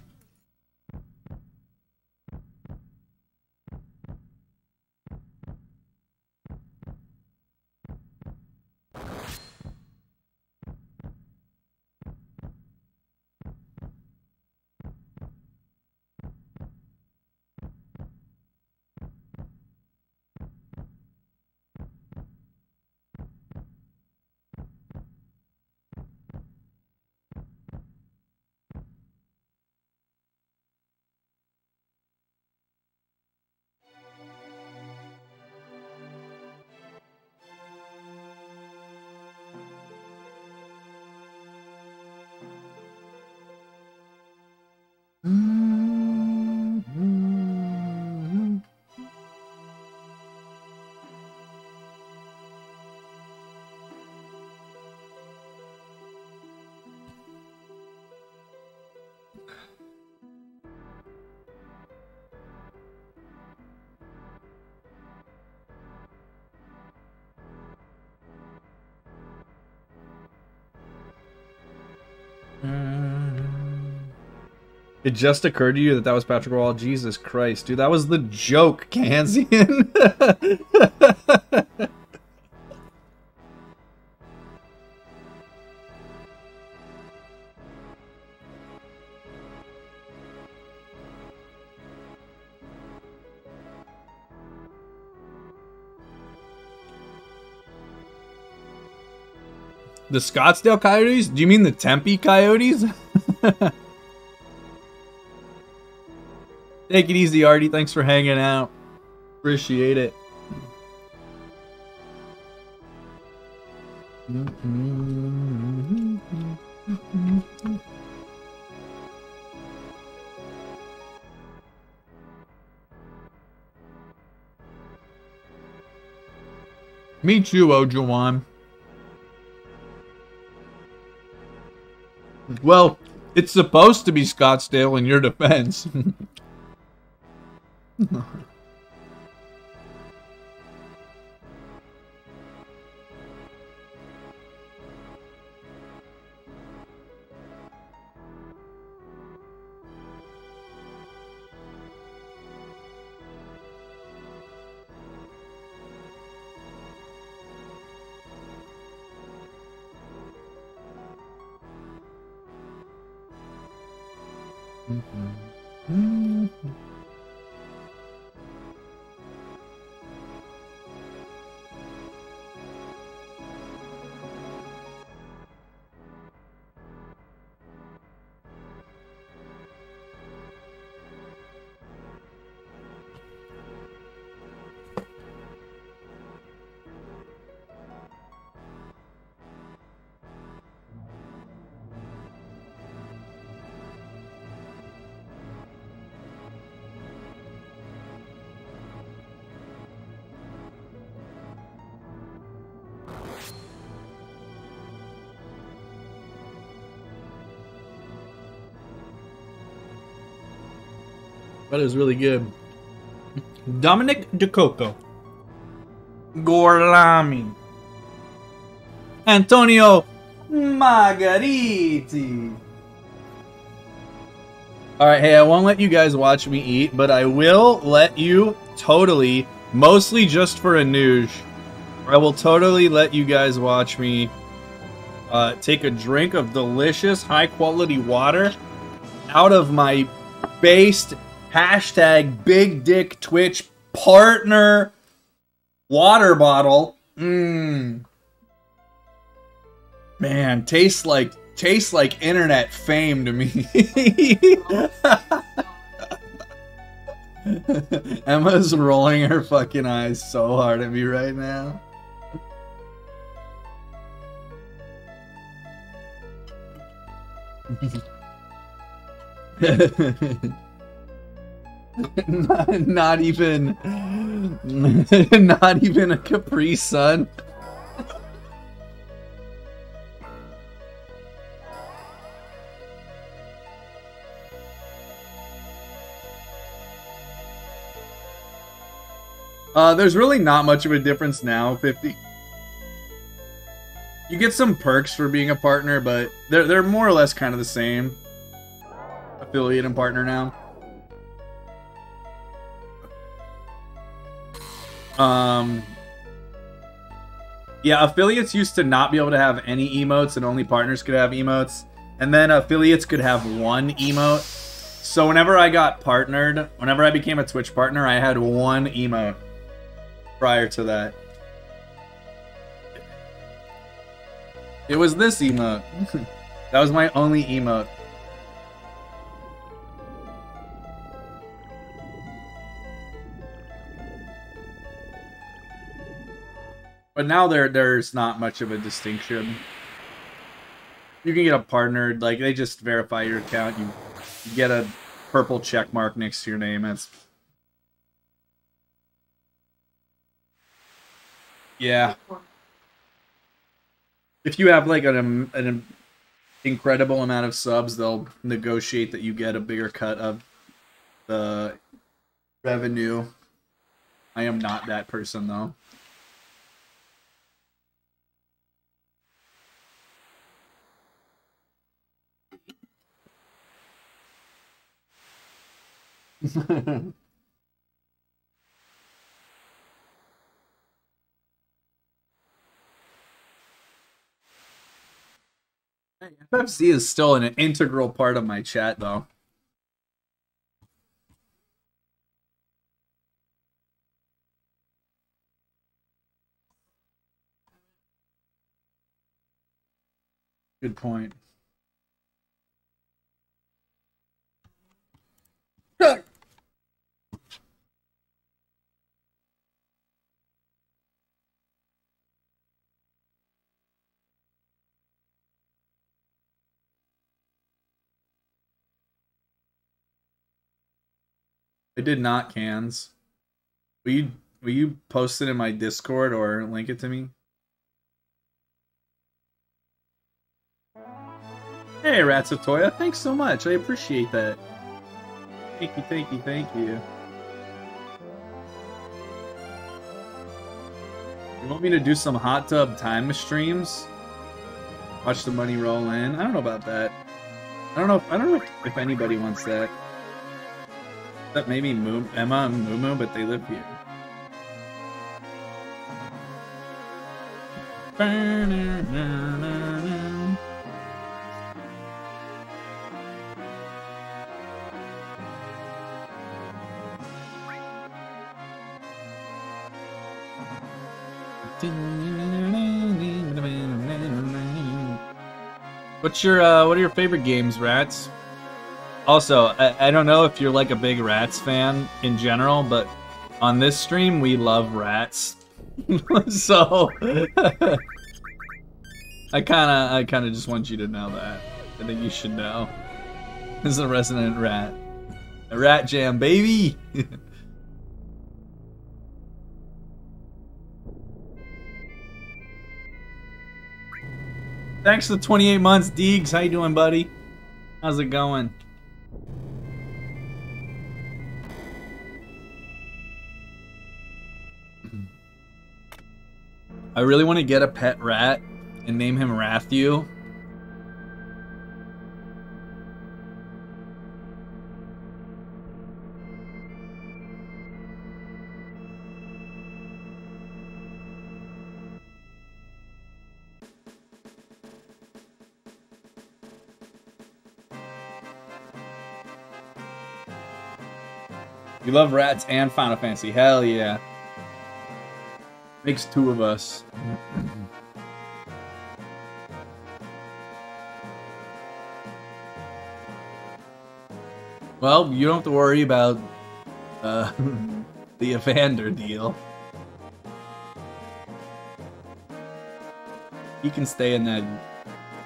It just occurred to you that that was Patrick Wall. Jesus Christ, dude, that was the joke, Kansian. The Scottsdale Coyotes? Do you mean the Tempe Coyotes? Take it easy, Artie. Thanks for hanging out. Appreciate it. Me too, Ojuwan. Well, it's supposed to be Scottsdale in your defense. That is really good. Dominic DeCoco. Gorlami. Antonio Margariti. Alright, hey, I won't let you guys watch me eat, but I will let you totally, mostly just for a noosh, I will totally let you guys watch me take a drink of delicious, high-quality water out of my based hashtag Big Dick Twitch partner water bottle. Man, tastes like internet fame to me. Emma's rolling her fucking eyes so hard at me right now. not even a Capri Sun. There's really not much of a difference now. 50. You get some perks for being a partner, but they're more or less kind of the same. Affiliate and partner now. Yeah, affiliates used to not be able to have any emotes and only partners could have emotes. And then affiliates could have one emote. So whenever I got partnered, whenever I became a Twitch partner, I had one emote prior to that. It was this emote. That was my only emote. But now there's not much of a distinction. You can get a partnered, like they just verify your account. You get a purple check mark next to your name. That's yeah. If you have like an incredible amount of subs, they'll negotiate that you get a bigger cut of the revenue. I am not that person though. FFC is still an integral part of my chat, though. Good point. I did not cans. But will you post it in my Discord or link it to me? Hey, Rats of Toya, thanks so much. I appreciate that. Thank you, thank you, thank you. You want me to do some hot tub time streams? Watch the money roll in? I don't know about that. I don't know if anybody wants that. Except maybe Emma and Moo, but they live here. What are your favorite games, Rats? Also, I don't know if you're like a big Rats fan in general, but on this stream we love Rats. So I kinda just want you to know that. I think you should know. This is a resident rat. A rat jam, baby! Thanks for the 28 months, Deegs. How you doing, buddy? How's it going? I really want to get a pet rat and name him Rathu. You love Rats and Final Fantasy. Hell yeah. Makes two of us. Well, you don't have to worry about the Evander deal. You can stay in that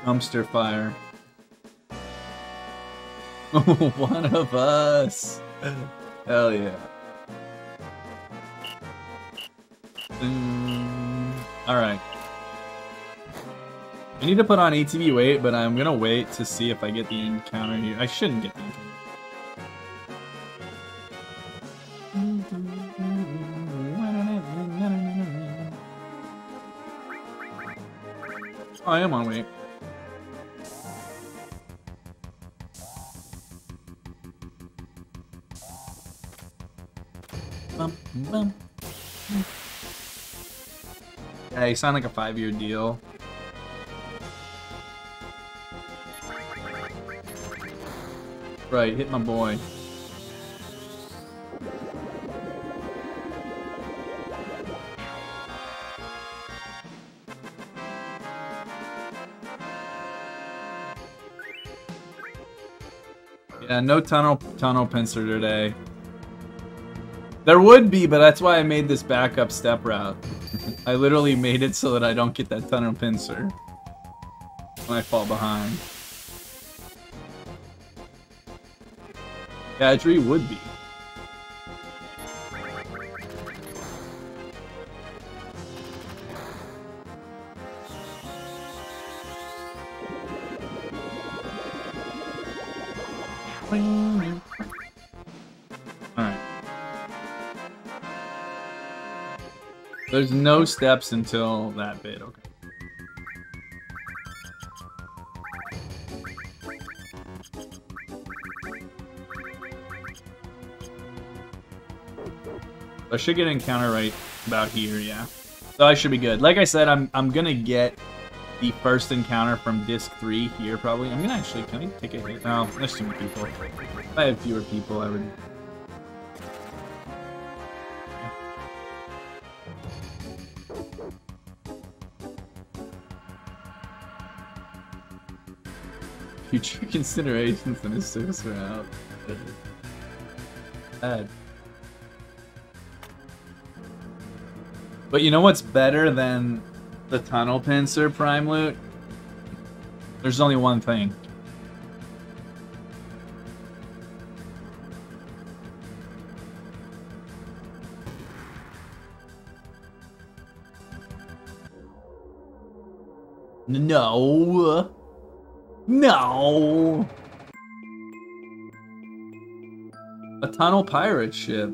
dumpster fire. One of us. Hell yeah. Alright. I need to put on ATV wait, but I'm gonna wait to see if I get the encounter here. I shouldn't get the encounter. Oh, I am on wait. Yeah, you sound like a 5-year deal. Right, hit my boy. Yeah, no tunnel pincer today. There would be, but that's why I made this backup step route. I literally made it so that I don't get that tunnel pincer when I fall behind. Gadri would be. Alright. There's no steps until that bit, okay. I should get an encounter right about here, yeah. So I should be good. Like I said, I'm gonna get the first encounter from disc 3 here probably. I'm gonna actually, can I take a hit? No, there's too many people. If I had fewer people, I would. Future considerations in a 6 round. Bad. But you know what's better than the tunnel pincer prime loot? There's only one thing. No. No. A tunnel pirate ship.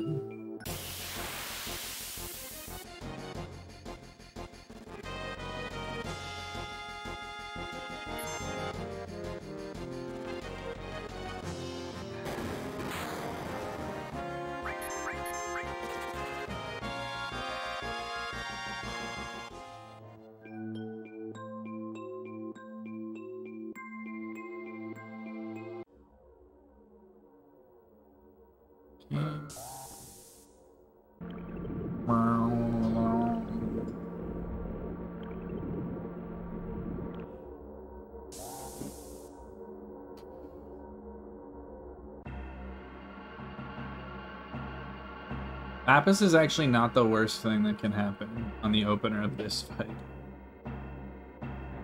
Apis is actually not the worst thing that can happen on the opener of this fight.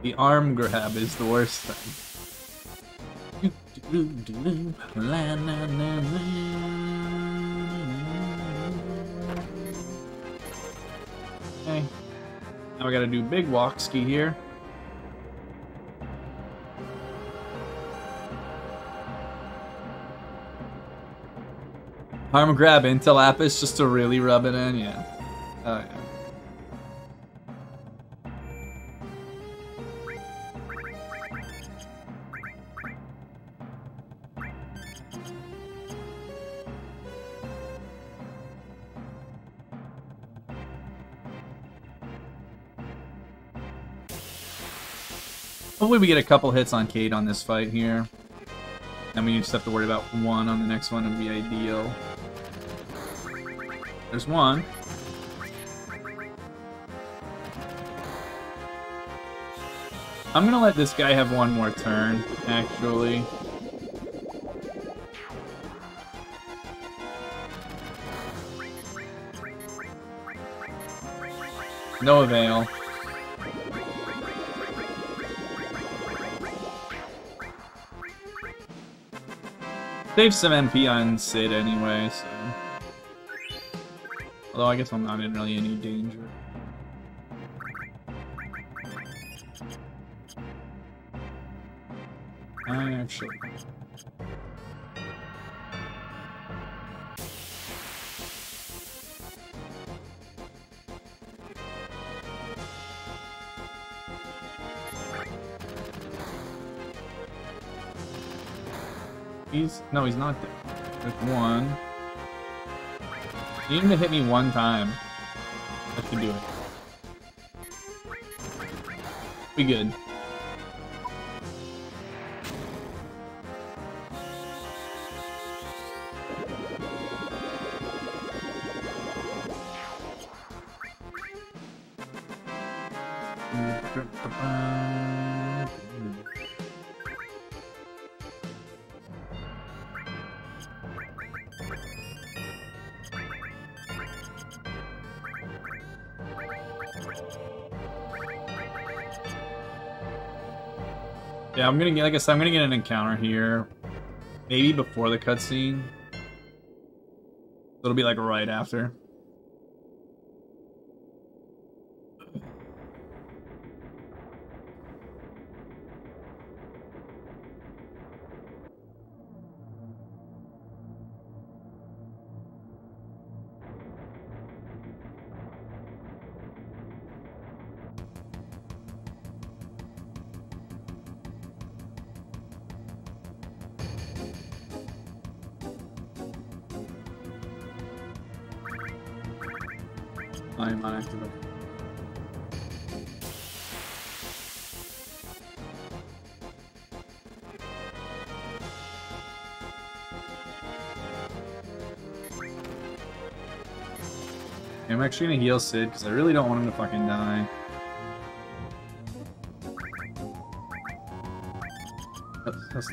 The arm grab is the worst thing. Okay. Now we gotta do big walk ski here. Arm grab into Lapis just to really rub it in, yeah. Oh yeah. Hopefully we get a couple hits on Cade on this fight here. And we just have to worry about one on the next one would be ideal. There's one. I'm gonna let this guy have one more turn, actually. No avail. Save some MP on Sid anyway, so... Although I guess I'm not in really any danger. Actually... No, he's not dead. There's one. You need him to hit me one time. That should do it. Be good. Yeah, I'm gonna get, like I said, I'm gonna get an encounter here. Maybe before the cutscene. It'll be like right after. I'm unactive. I'm actually gonna heal Sid because I really don't want him to fucking die. That's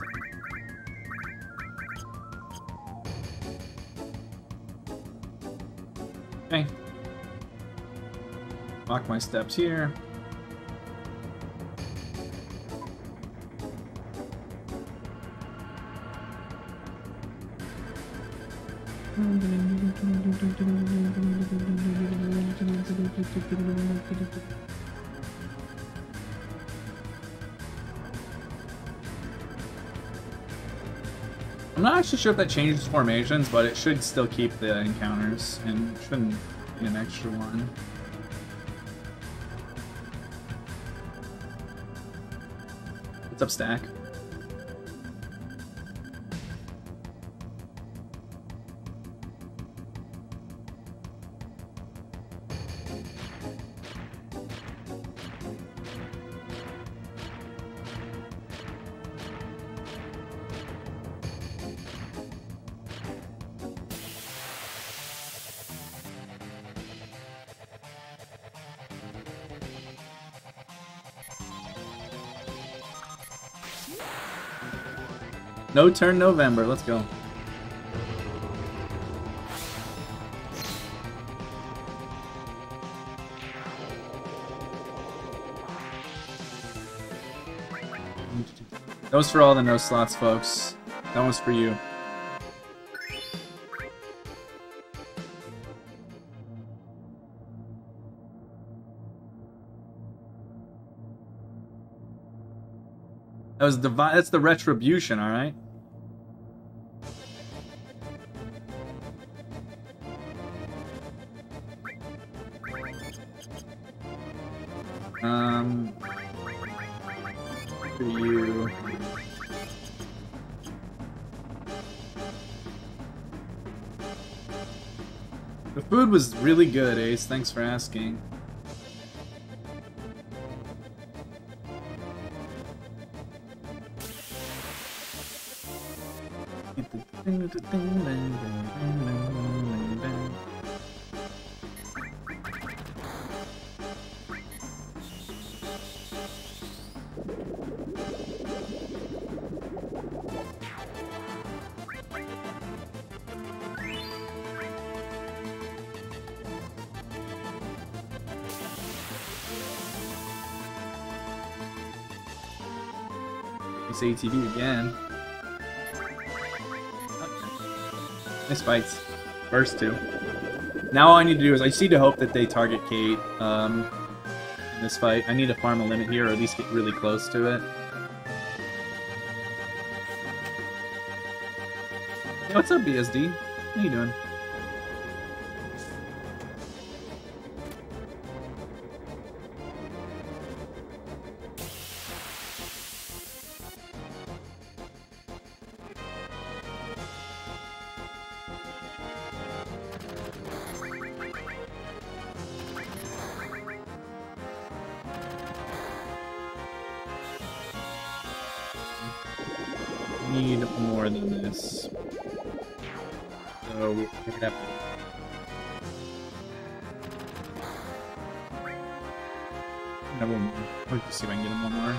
okay. Lock my steps here. not actually sure if that changes formations, but it should still keep the encounters and shouldn't be an extra one. What's up, Stack? No turn November, let's go. That was for all the no slots, folks. That was for you. That was that's the retribution, all right. For you. The food was really good, Ace. Thanks for asking. ATV again. Nice fights. First two. Now all I need to do is I just need to hope that they target Kate in this fight. I need to farm a limit here, or at least get really close to it. Hey, what's up, BSD? How you doing? Need more than this. So we're gonna have to... one more. Let's see if I can get him one more.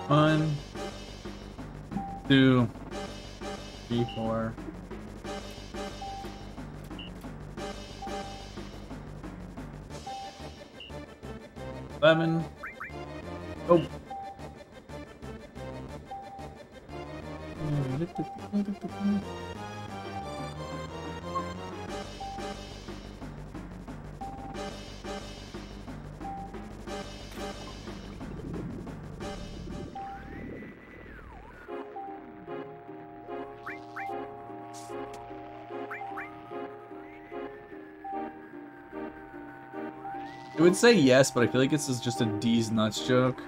One, two, three, four. Eleven. Oh. It would say yes, but I feel like this is just a D's nuts joke.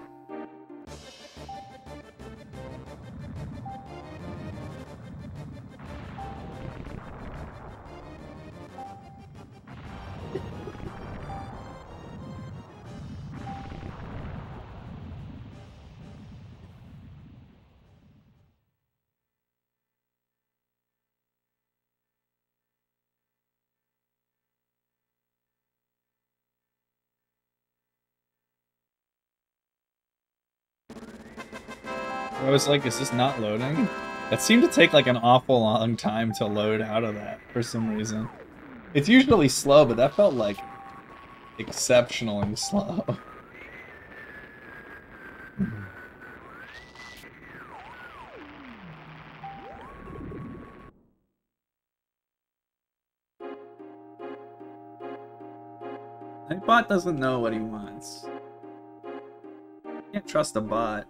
I was like, is this not loading? It seemed to take like an awful long time to load out of that for some reason. It's usually slow, but that felt like exceptionally slow. My bot doesn't know what he wants. Can't trust a bot.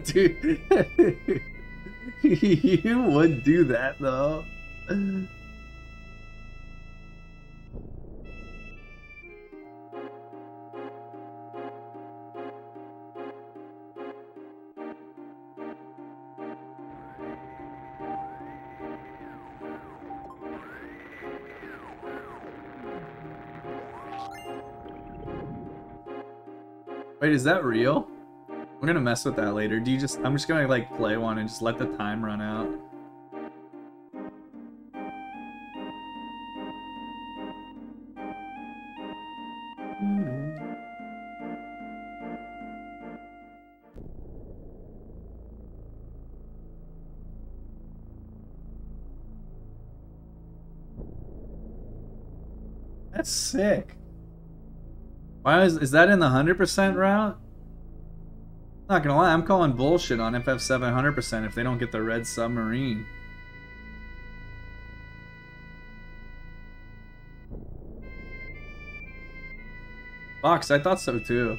Dude, you would do that though. Wait, is that real? We're gonna mess with that later. Do you just... I'm just gonna like play one and just let the time run out. That's sick. Why is that in the 100% route? Not gonna lie, I'm calling bullshit on FF7 100% if they don't get the red submarine. Fox, I thought so too.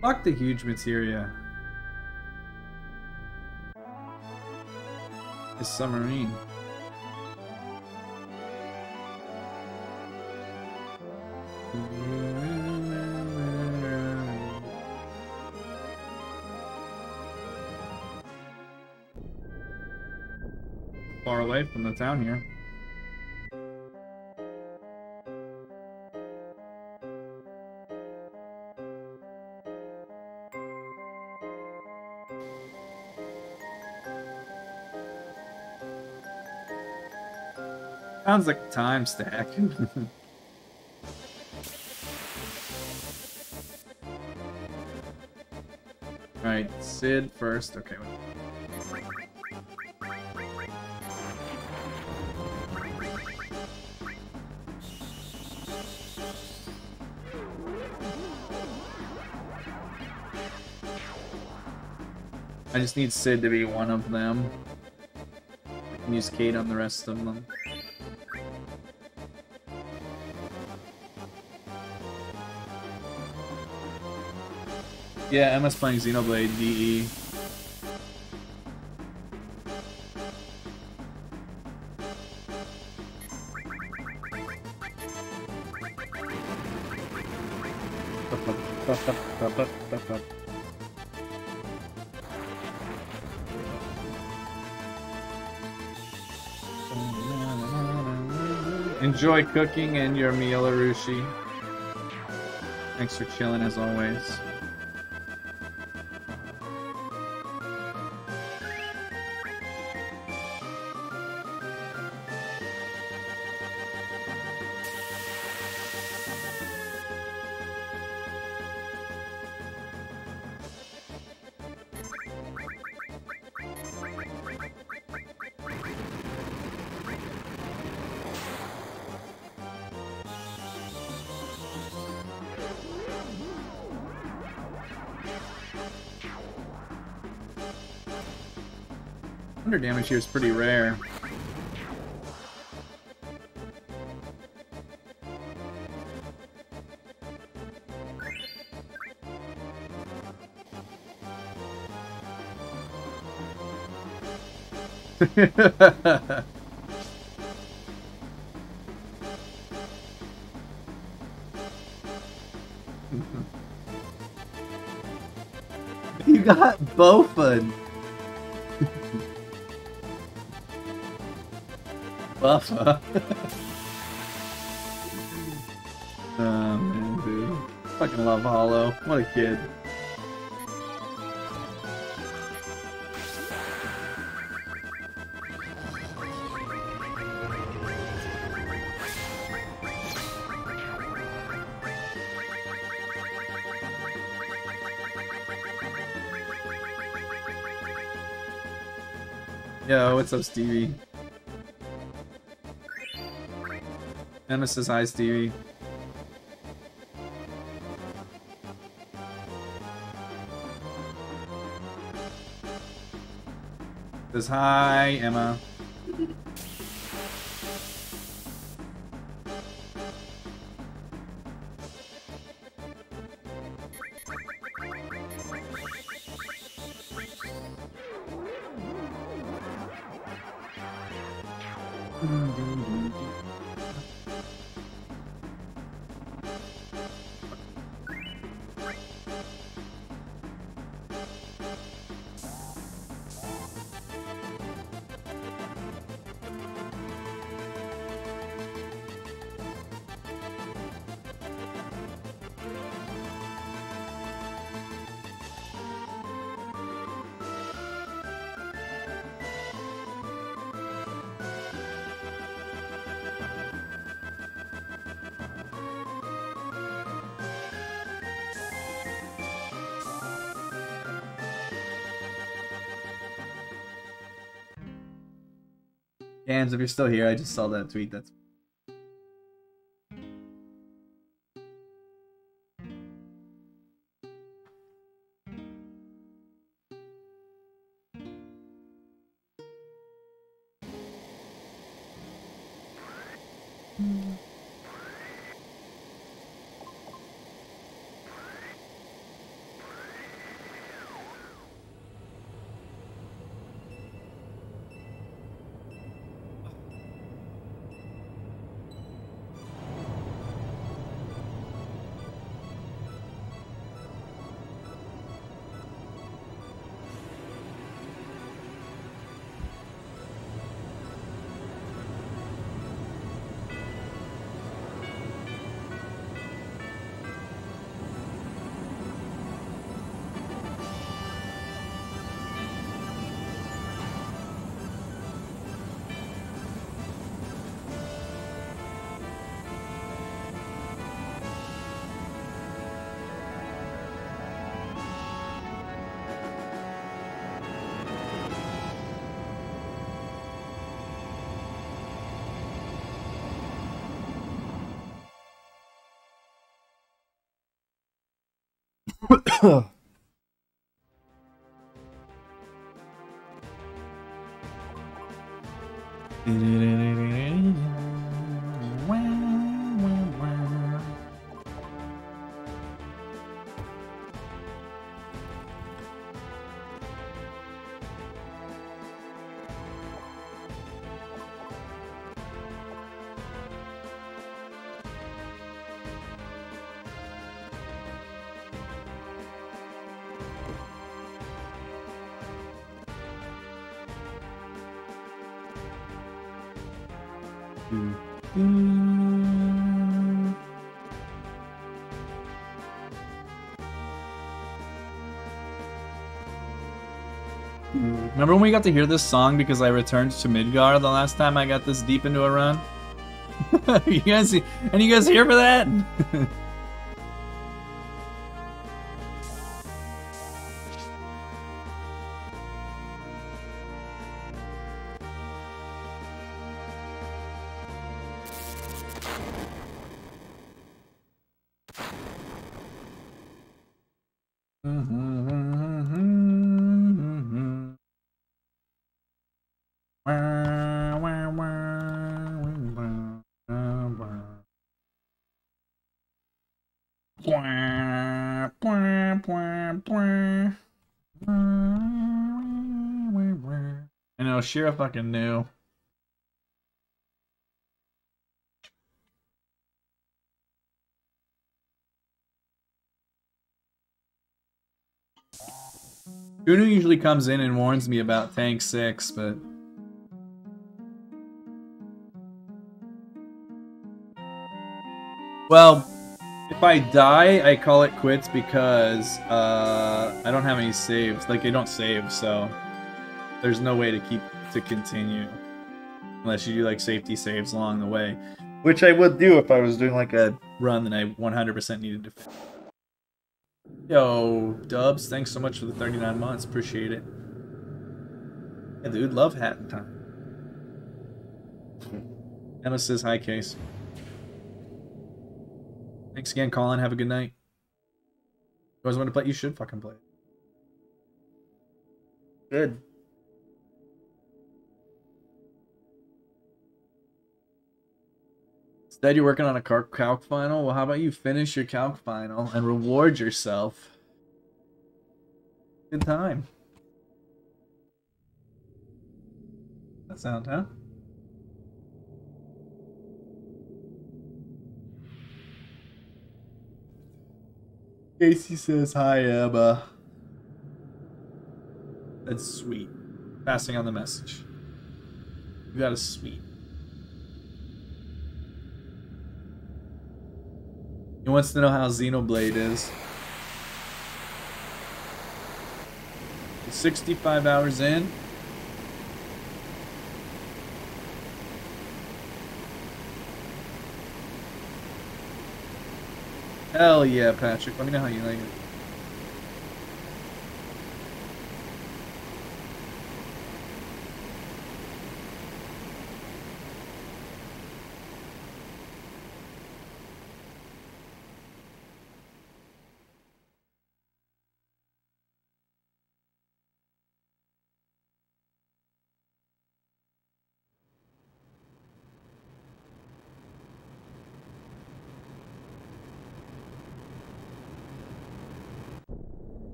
Fuck the huge materia. This submarine. Far away from the town here. Sounds like a time stack. Alright, Sid first. Okay, wait. I just need Sid to be one of them. I can use Kate on the rest of them. Yeah, Emma's playing Xenoblade DE. Enjoy cooking and your meal, Arushi. Thanks for chilling as always. Thunder damage here is pretty rare. You got Bofun. Buffa. Oh man, dude. Fucking love Hollow. What a kid. Yo, what's up, Stevie? Nemesis, hi, Stevie. Says hi, Emma. Gams, if you're still here, I just saw that tweet. That's Remember when we got to hear this song because I returned to Midgar the last time I got this deep into a run? You guys here for that? know, Shira fucking knew. Unu usually comes in and warns me about tank 6, but... Well, if I die, I call it quits because I don't have any saves. Like, they don't save, so there's no way to continue. Unless you do, like, safety saves along the way. Which I would do if I was doing, like, a run that I 100% needed to finish. Yo, Dubs, thanks so much for the 39 months. Appreciate it. Yeah, dude, love hat time. Emma says hi, Case. Thanks again, Colin. Have a good night. You guys want to play? You should fucking play. Good. Instead, you're working on a calc final? Well, how about you finish your calc final and reward yourself? Good time. That sound, huh? Casey says hi, Emma. That's sweet. Passing on the message. You got a sweet. He wants to know how Xenoblade is. 65 hours in. Hell yeah, Patrick. Let me know how you like it.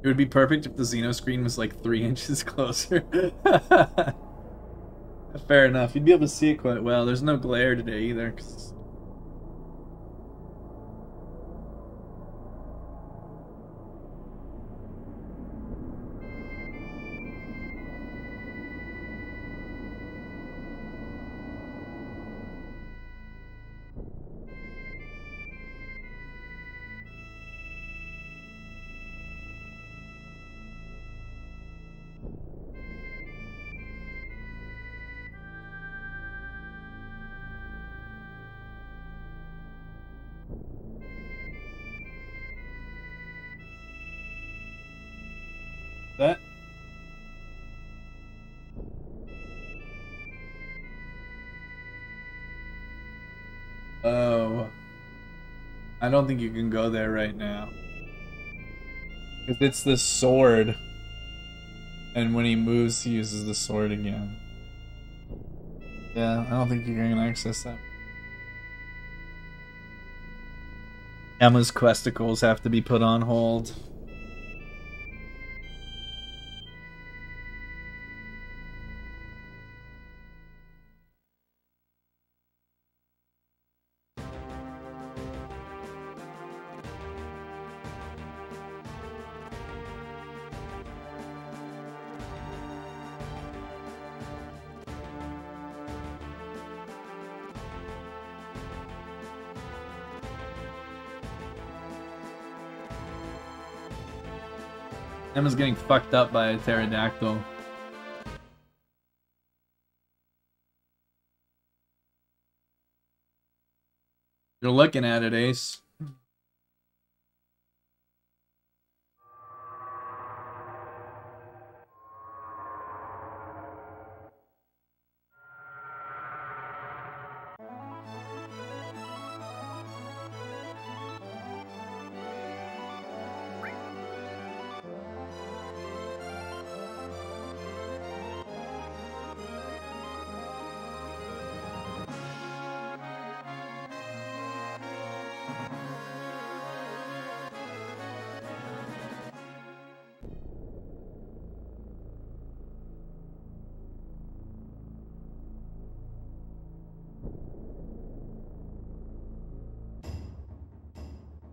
It would be perfect if the Xeno screen was like 3 inches closer. Fair enough. You'd be able to see it quite well. There's no glare today either. That? Oh. I don't think you can go there right now. Because it's the sword. And when he moves, he uses the sword again. Yeah, I don't think you can access that. Emma's questicles have to be put on hold. Emma's getting fucked up by a pterodactyl. You're looking at it, Ace.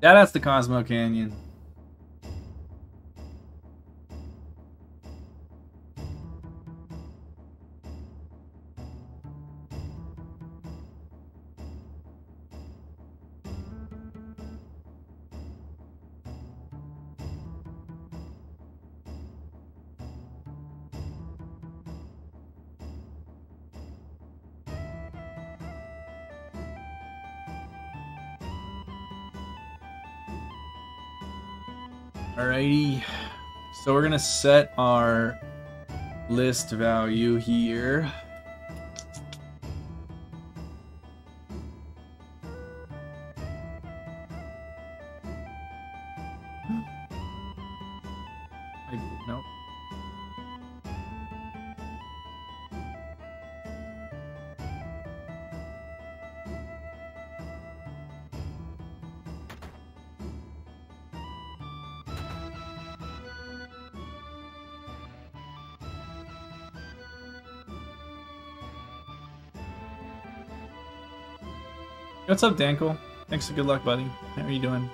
Yeah, that's the Cosmo Canyon. Alrighty. So we're gonna set our list value here. Nope. What's up, Dankle? Thanks for good luck, buddy. How are you doing?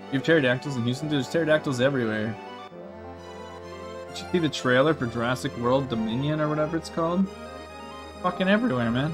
You have pterodactyls in Houston? There's pterodactyls everywhere. Did you see the trailer for Jurassic World Dominion or whatever it's called? Fucking everywhere, man.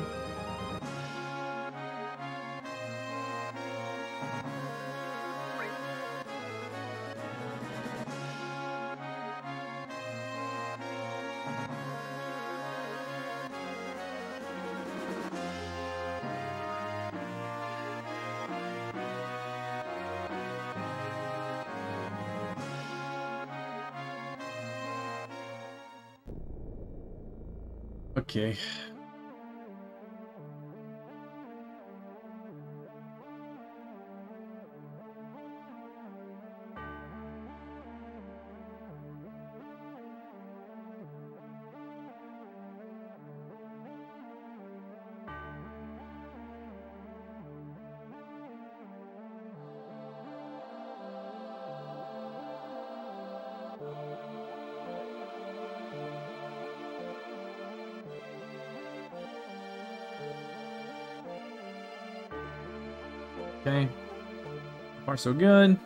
Okay. Okay. So far, so good.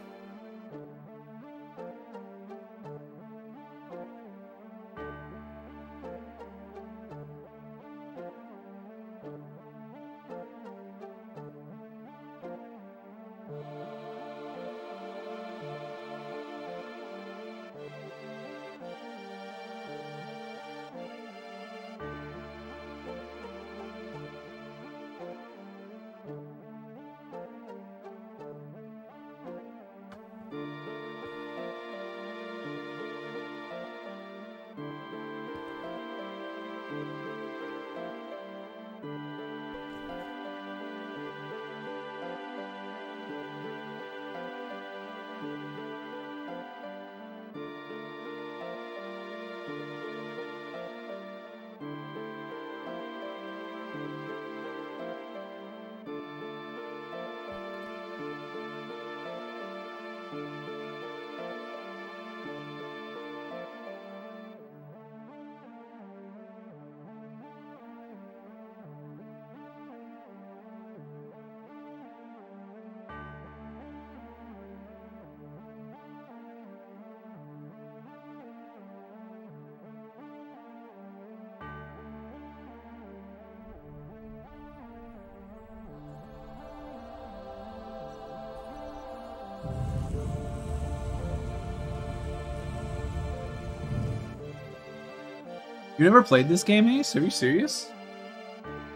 You never played this game, Ace? Are you serious?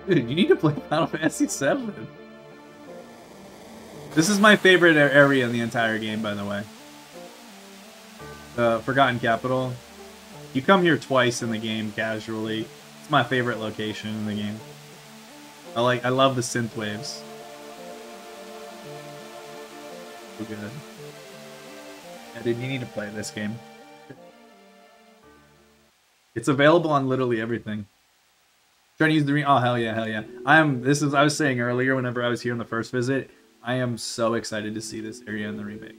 Dude, you need to play Final Fantasy VII. This is my favorite area in the entire game, by the way. The Forgotten Capital. You come here twice in the game, casually. It's my favorite location in the game. I love the synth waves. So good. Yeah, dude, you need to play this game. It's available on literally everything. Trying to use the oh hell yeah, hell yeah. I was saying earlier whenever I was here on the first visit, I am so excited to see this area in the remake.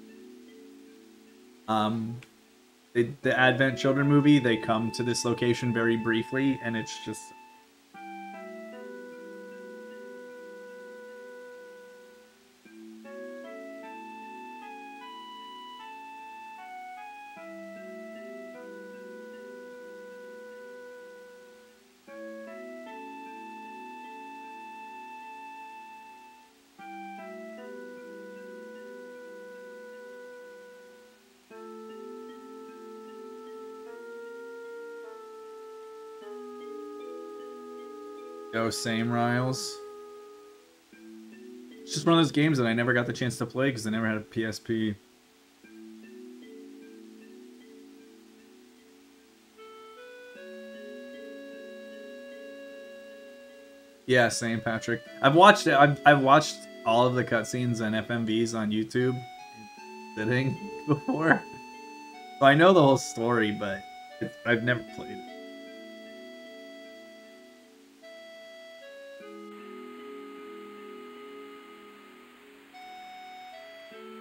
The Advent Children movie, they come to this location very briefly, and it's just... Yo, same, Riles. It's just one of those games that I never got the chance to play because I never had a PSP. Yeah, same, Patrick. I've watched it. I've watched all of the cutscenes and FMVs on YouTube sitting before, so I know the whole story, but I've never played it.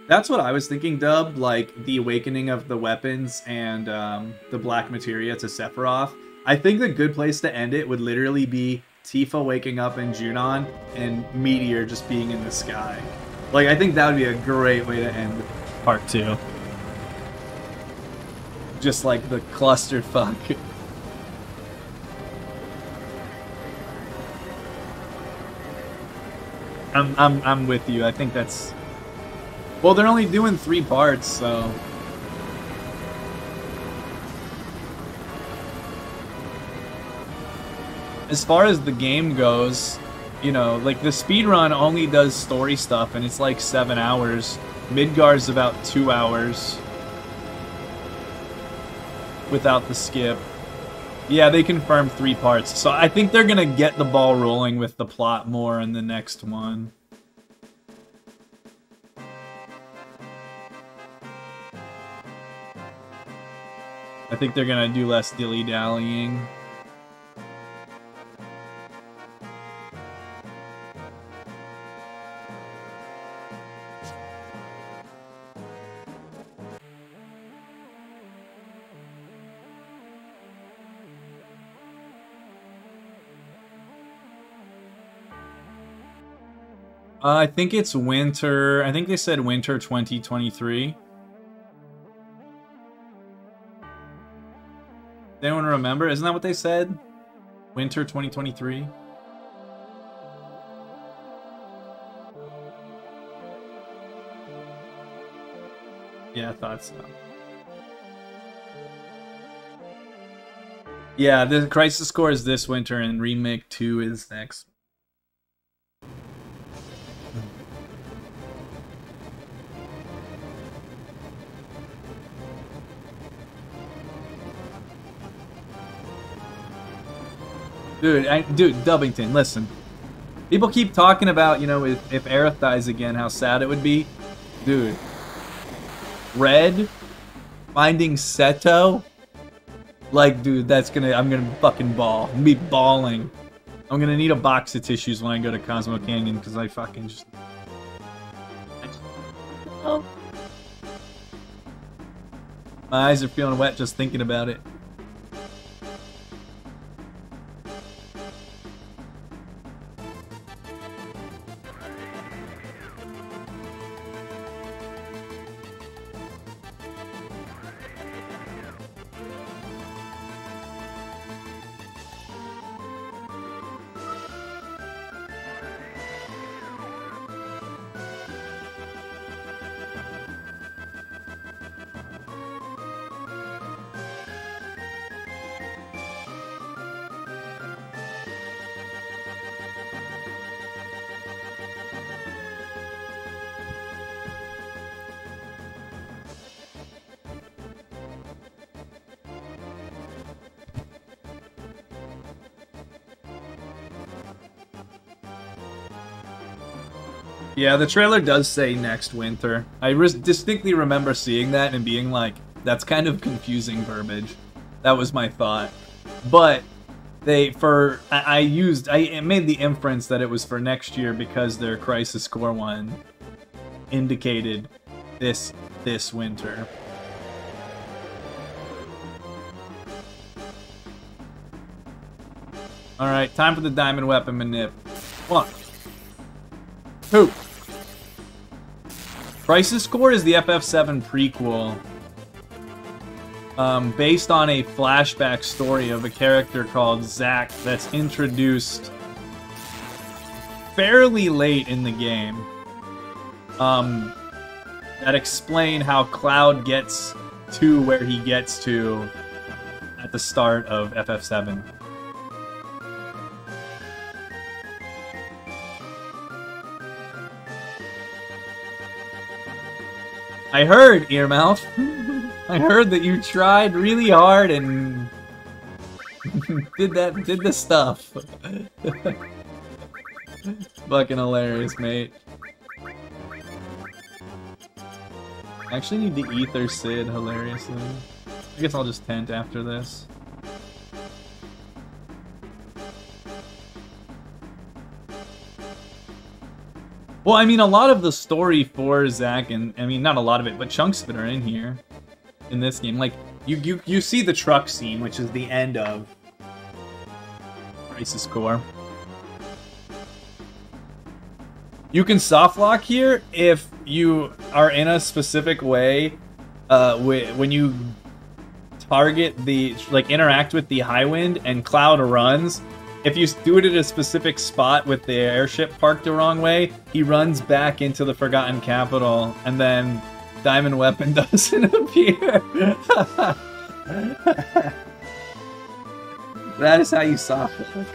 That's what I was thinking, Dub, like the awakening of the weapons and the black materia to Sephiroth. I think the good place to end it would literally be Tifa waking up in Junon and Meteor just being in the sky. Like, I think that would be a great way to end part 2. Just like the clusterfuck. I'm with you. I think that's... Well, they're only doing 3 parts, so... As far as the game goes, you know, like the speedrun only does story stuff, and it's like 7 hours. Midgar's about 2 hours. Without the skip. Yeah, they confirmed 3 parts, so I think they're gonna get the ball rolling with the plot more in the next one. I think they're gonna do less dilly-dallying. I think it's winter. I think they said winter 2023. Does anyone remember? Isn't that what they said? Winter 2023? Yeah, I thought so. Yeah, the Crisis Core is this winter and Remake 2 is next. Dude, Dubbington, listen. People keep talking about, you know, if Aerith dies again, how sad it would be. Dude. Red finding Seto? Like, dude, I'm gonna fucking bawl. I'm gonna be bawling. I'm gonna need a box of tissues when I go to Cosmo Canyon, because I fucking just... Oh. My eyes are feeling wet just thinking about it. Yeah, the trailer does say next winter. I distinctly remember seeing that and being like, that's kind of confusing verbiage. That was my thought. But I made the inference that it was for next year because their Crisis Core one indicated this winter. Alright, time for the diamond weapon manip. 1, 2. Crisis Core is the FF7 prequel. Based on a flashback story of a character called Zack that's introduced fairly late in the game. That explain how Cloud gets to where he gets to at the start of FF7. I heard, Earmouth. I heard that you tried really hard and did the stuff. Fucking hilarious, mate. I actually need to ether Sid hilariously. I guess I'll just tent after this. Well, I mean, a lot of the story for Zack, and I mean, not a lot of it, but chunks of it are in here, in this game. Like, you see the truck scene, which is the end of Crisis Core. You can softlock here if you are in a specific way, when you target interact with the Highwind and Cloud runs. If you do it at a specific spot with the airship parked the wrong way, he runs back into the Forgotten Capital, and then Diamond Weapon doesn't appear. That is how you softlock.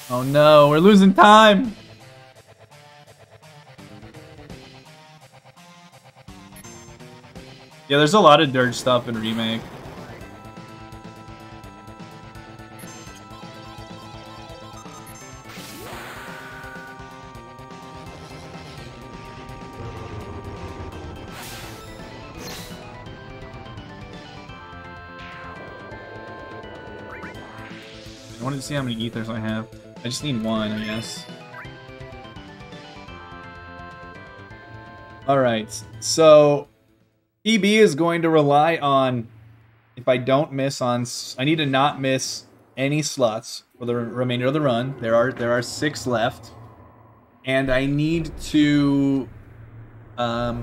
Oh no, we're losing time! Yeah, there's a lot of Dirge stuff in Remake. I wanted to see how many ethers I have. I just need one, I guess. Alright, so PB is going to rely on, if I don't miss on, I need to not miss any slots for the remainder of the run. There are 6 left, and I need to at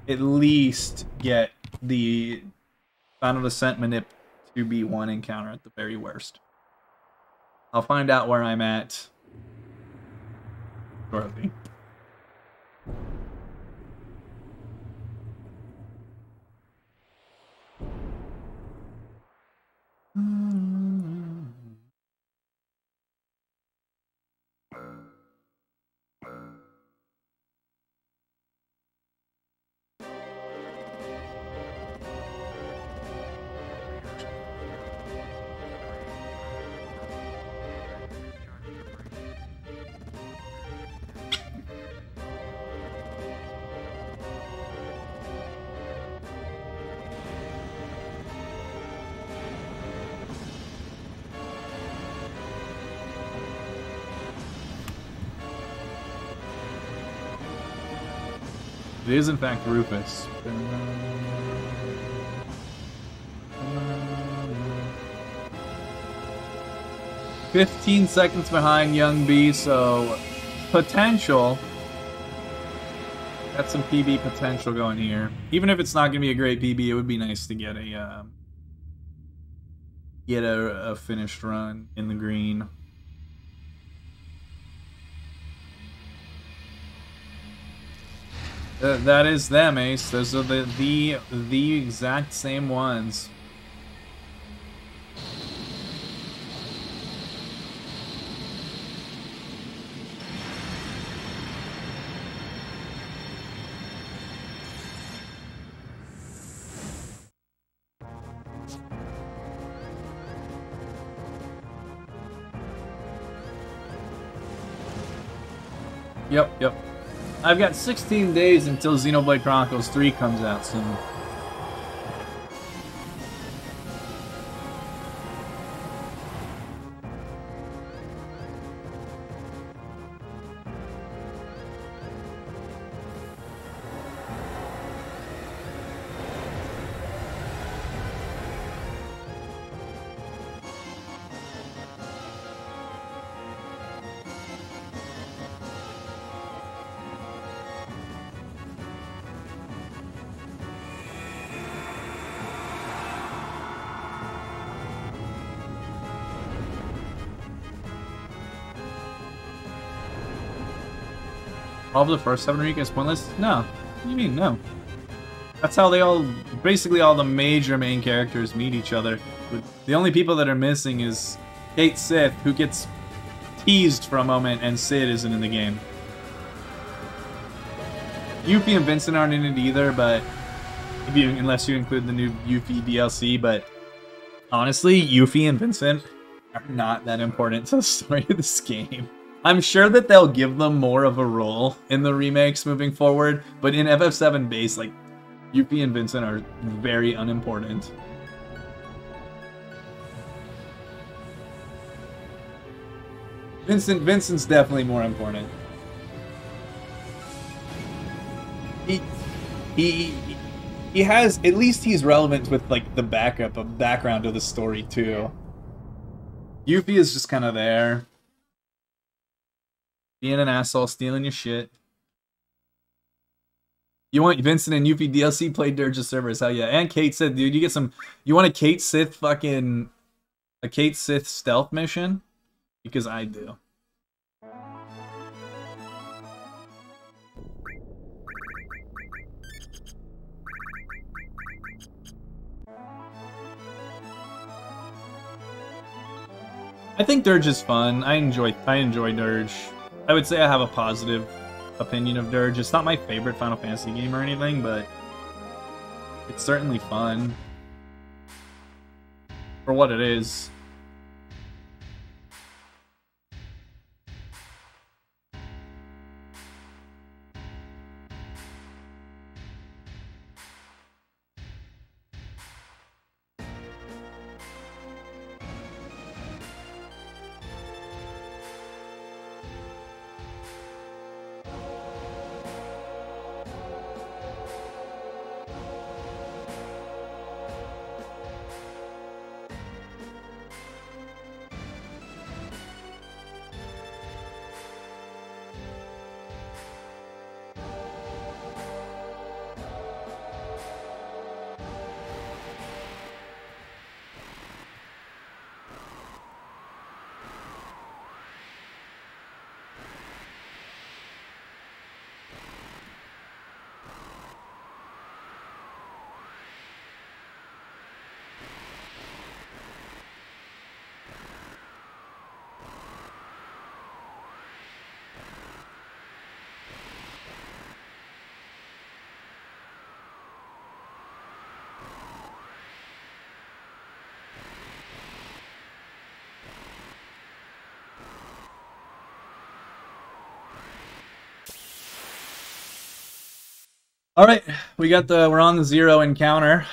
least get the Final Descent Manip 2B1 encounter at the very worst. I'll find out where I'm at shortly. It is, in fact, Rufus. 15 seconds behind Young B, so potential. Got some PB potential going here. Even if it's not going to be a great PB, it would be nice to get a finished run in the green. That is them, Ace. Those are the exact same ones. Yep. I've got 16 days until Xenoblade Chronicles 3 comes out soon. All of the first 7 weeks is pointless? No. What do you mean, no? That's how they all, basically all the major main characters meet each other. The only people that are missing is Kate Sith, who gets teased for a moment, and Sid isn't in the game. Yuffie and Vincent aren't in it either, but unless you include the new Yuffie DLC, but honestly, Yuffie and Vincent are not that important to the story of this game. I'm sure that they'll give them more of a role in the remakes moving forward, but in FF7 base, like, Yuffie and Vincent are very unimportant. Vincent's definitely more important. He has, at least he's relevant with, like, the background of the story too. Yuffie is just kind of there, being an asshole, stealing your shit. You want Vincent and Yuffie DLC? Play Dirge's servers, hell yeah. And Kate Sith, dude, you get some. You want a Kate Sith stealth mission? Because I do. I think Dirge is fun. I enjoy Dirge. I would say I have a positive opinion of Dirge. It's not my favorite Final Fantasy game or anything, but it's certainly fun for what it is. All right, we're on the 0 encounter,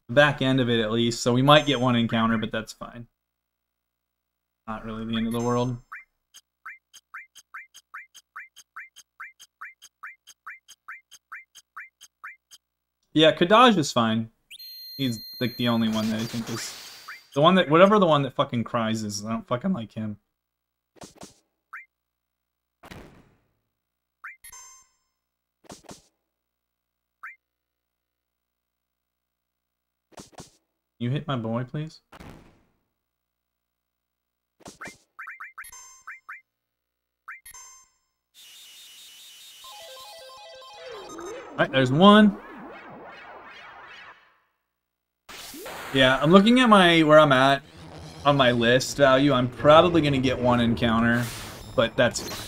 back end of it at least, so we might get 1 encounter, but that's fine. Not really the end of the world. Yeah, Kadaj is fine. He's like the only one that I think is the one that whatever the one that fucking cries is. I don't fucking like him. You hit my boy, please? Alright, there's 1. Yeah, I'm looking at where I'm at on my list value. I'm probably gonna get 1 encounter, but that's fine.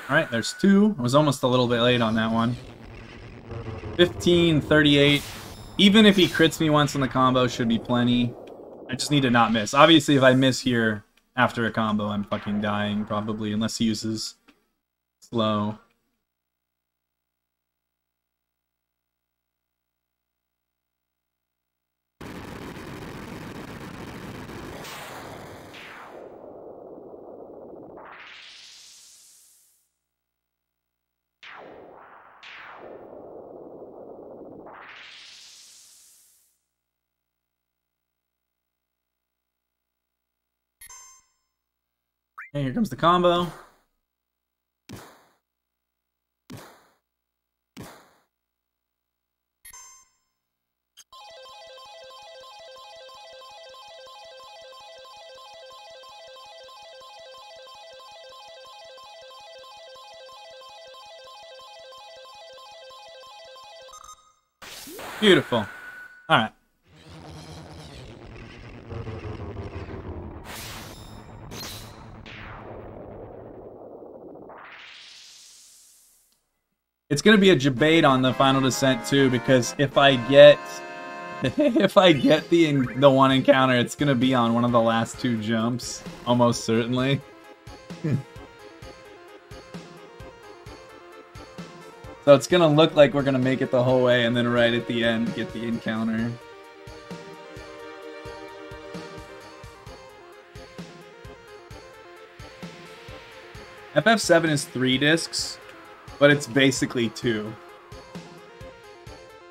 Alright, there's 2. I was almost a little bit late on that one. 15, 38. Even if he crits me once in the combo, should be plenty. I just need to not miss. Obviously, if I miss here after a combo, I'm fucking dying, probably, unless he uses slow. Okay, here comes the combo. Beautiful. Alright. It's gonna be a debate on the final descent too, because if I get the one encounter, it's gonna be on one of the last 2 jumps, almost certainly. So it's gonna look like we're gonna make it the whole way, and then right at the end get the encounter. FF7 is 3 discs, but it's basically 2.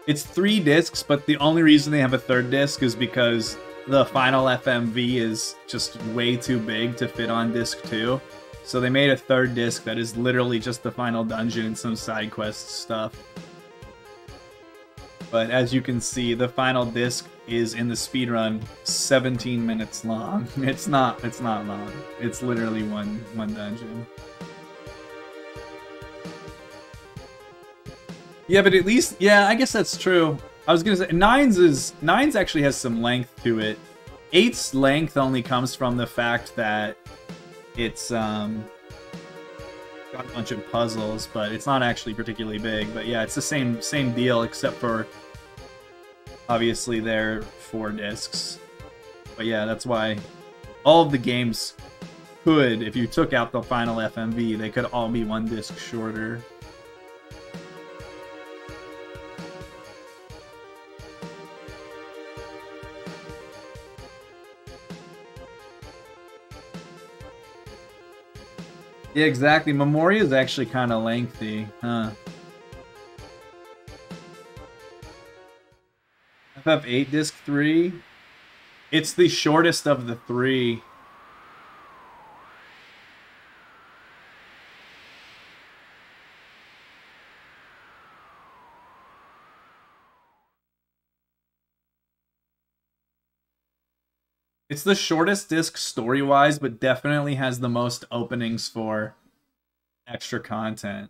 It's 3 discs, but the only reason they have a 3rd disc is because the final FMV is just way too big to fit on disc 2. So they made a 3rd disc that is literally just the final dungeon and some side quest stuff. But as you can see, the final disc is in the speedrun 17 minutes long. It's not long. It's literally one dungeon. Yeah, but at least, yeah, I guess that's true. I was gonna say, Nines actually has some length to it. 8's length only comes from the fact that it's got a bunch of puzzles, but it's not actually particularly big. But yeah, it's the same deal, except for obviously they're 4 discs. But yeah, that's why all of the games could, if you took out the final FMV, they could all be 1 disc shorter. Yeah, exactly. Memoria is actually kind of lengthy, huh? FF8 disc 3. It's the shortest of the 3. It's the shortest disc story-wise, but definitely has the most openings for extra content.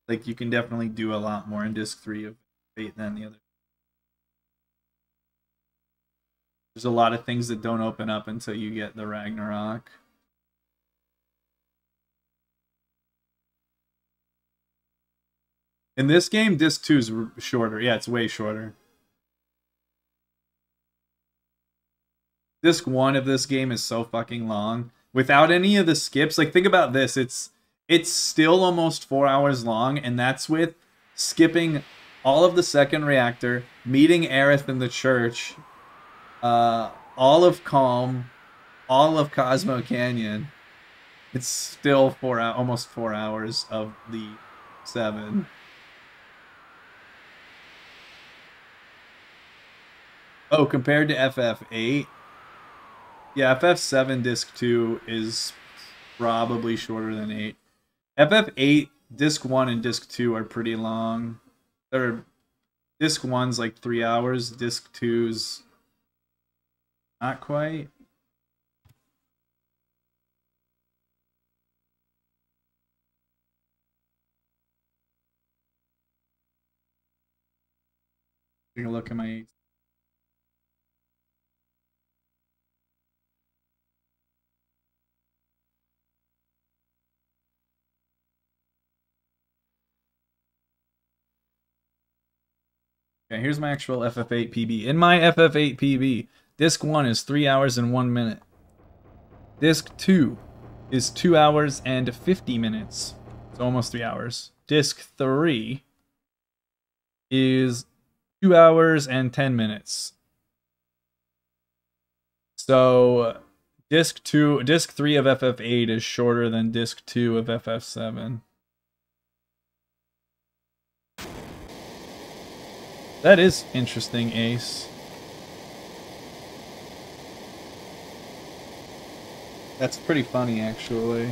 Like, you can definitely do a lot more in disc 3 of 8 than the other. There's a lot of things that don't open up until you get the Ragnarok. In this game, disc 2 is shorter. Yeah, it's way shorter. Disc 1 of this game is so fucking long. Without any of the skips, like, think about this. It's still almost 4 hours long, and that's with skipping all of the second reactor, meeting Aerith in the church, all of Calm, all of Cosmo Canyon. It's still almost 4 hours of the 7. Oh, compared to FF8? Yeah, FF7 Disc 2 is probably shorter than 8. FF8, Disc 1 and Disc 2 are pretty long. Disc 1's like 3 hours, Disc 2's not quite. Take a look at my Okay, here's my actual FF8 PB. In my FF8 PB, Disc 1 is 3 hours and 1 minute. Disc 2 is 2 hours and 50 minutes. It's almost 3 hours. Disc 3 is 2 hours and 10 minutes. So disc 3 of FF8 is shorter than disc 2 of FF7. That is interesting, Ace. That's pretty funny, actually.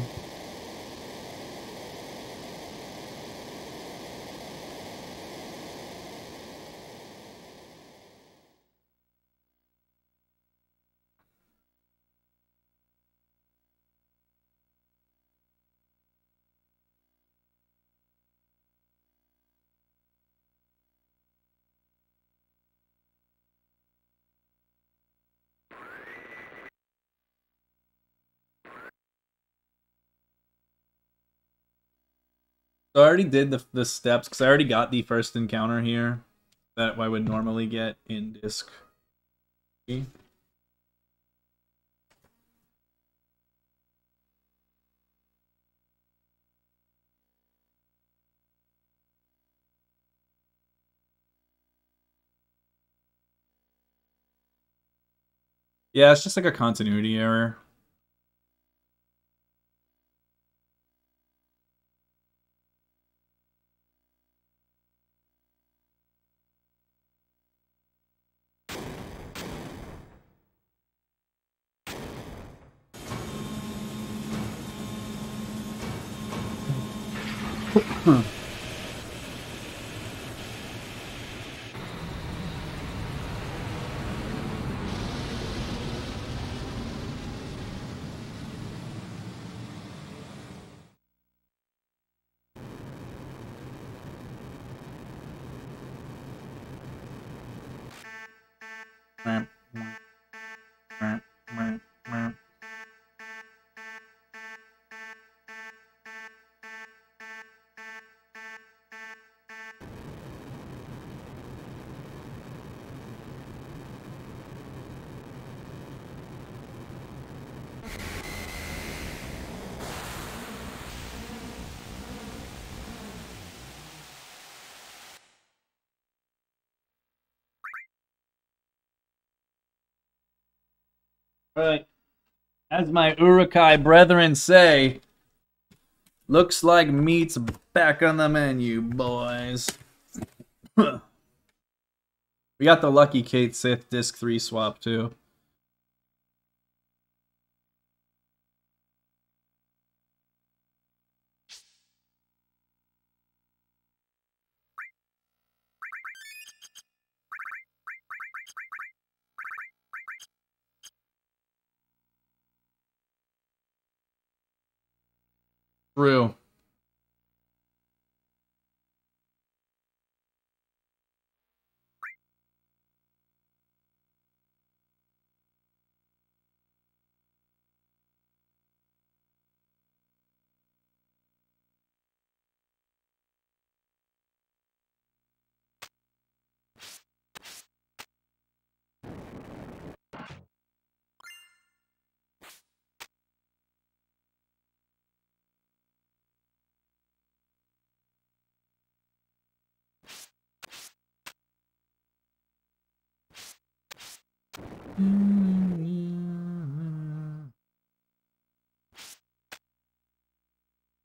So I already did the steps because I already got the first encounter here that I would normally get in disc 3. Yeah, it's just like a continuity error. Right. As my Urukai brethren say, looks like meat's back on the menu, boys. We got the Lucky Kate Sith Disc 3 swap, too. True.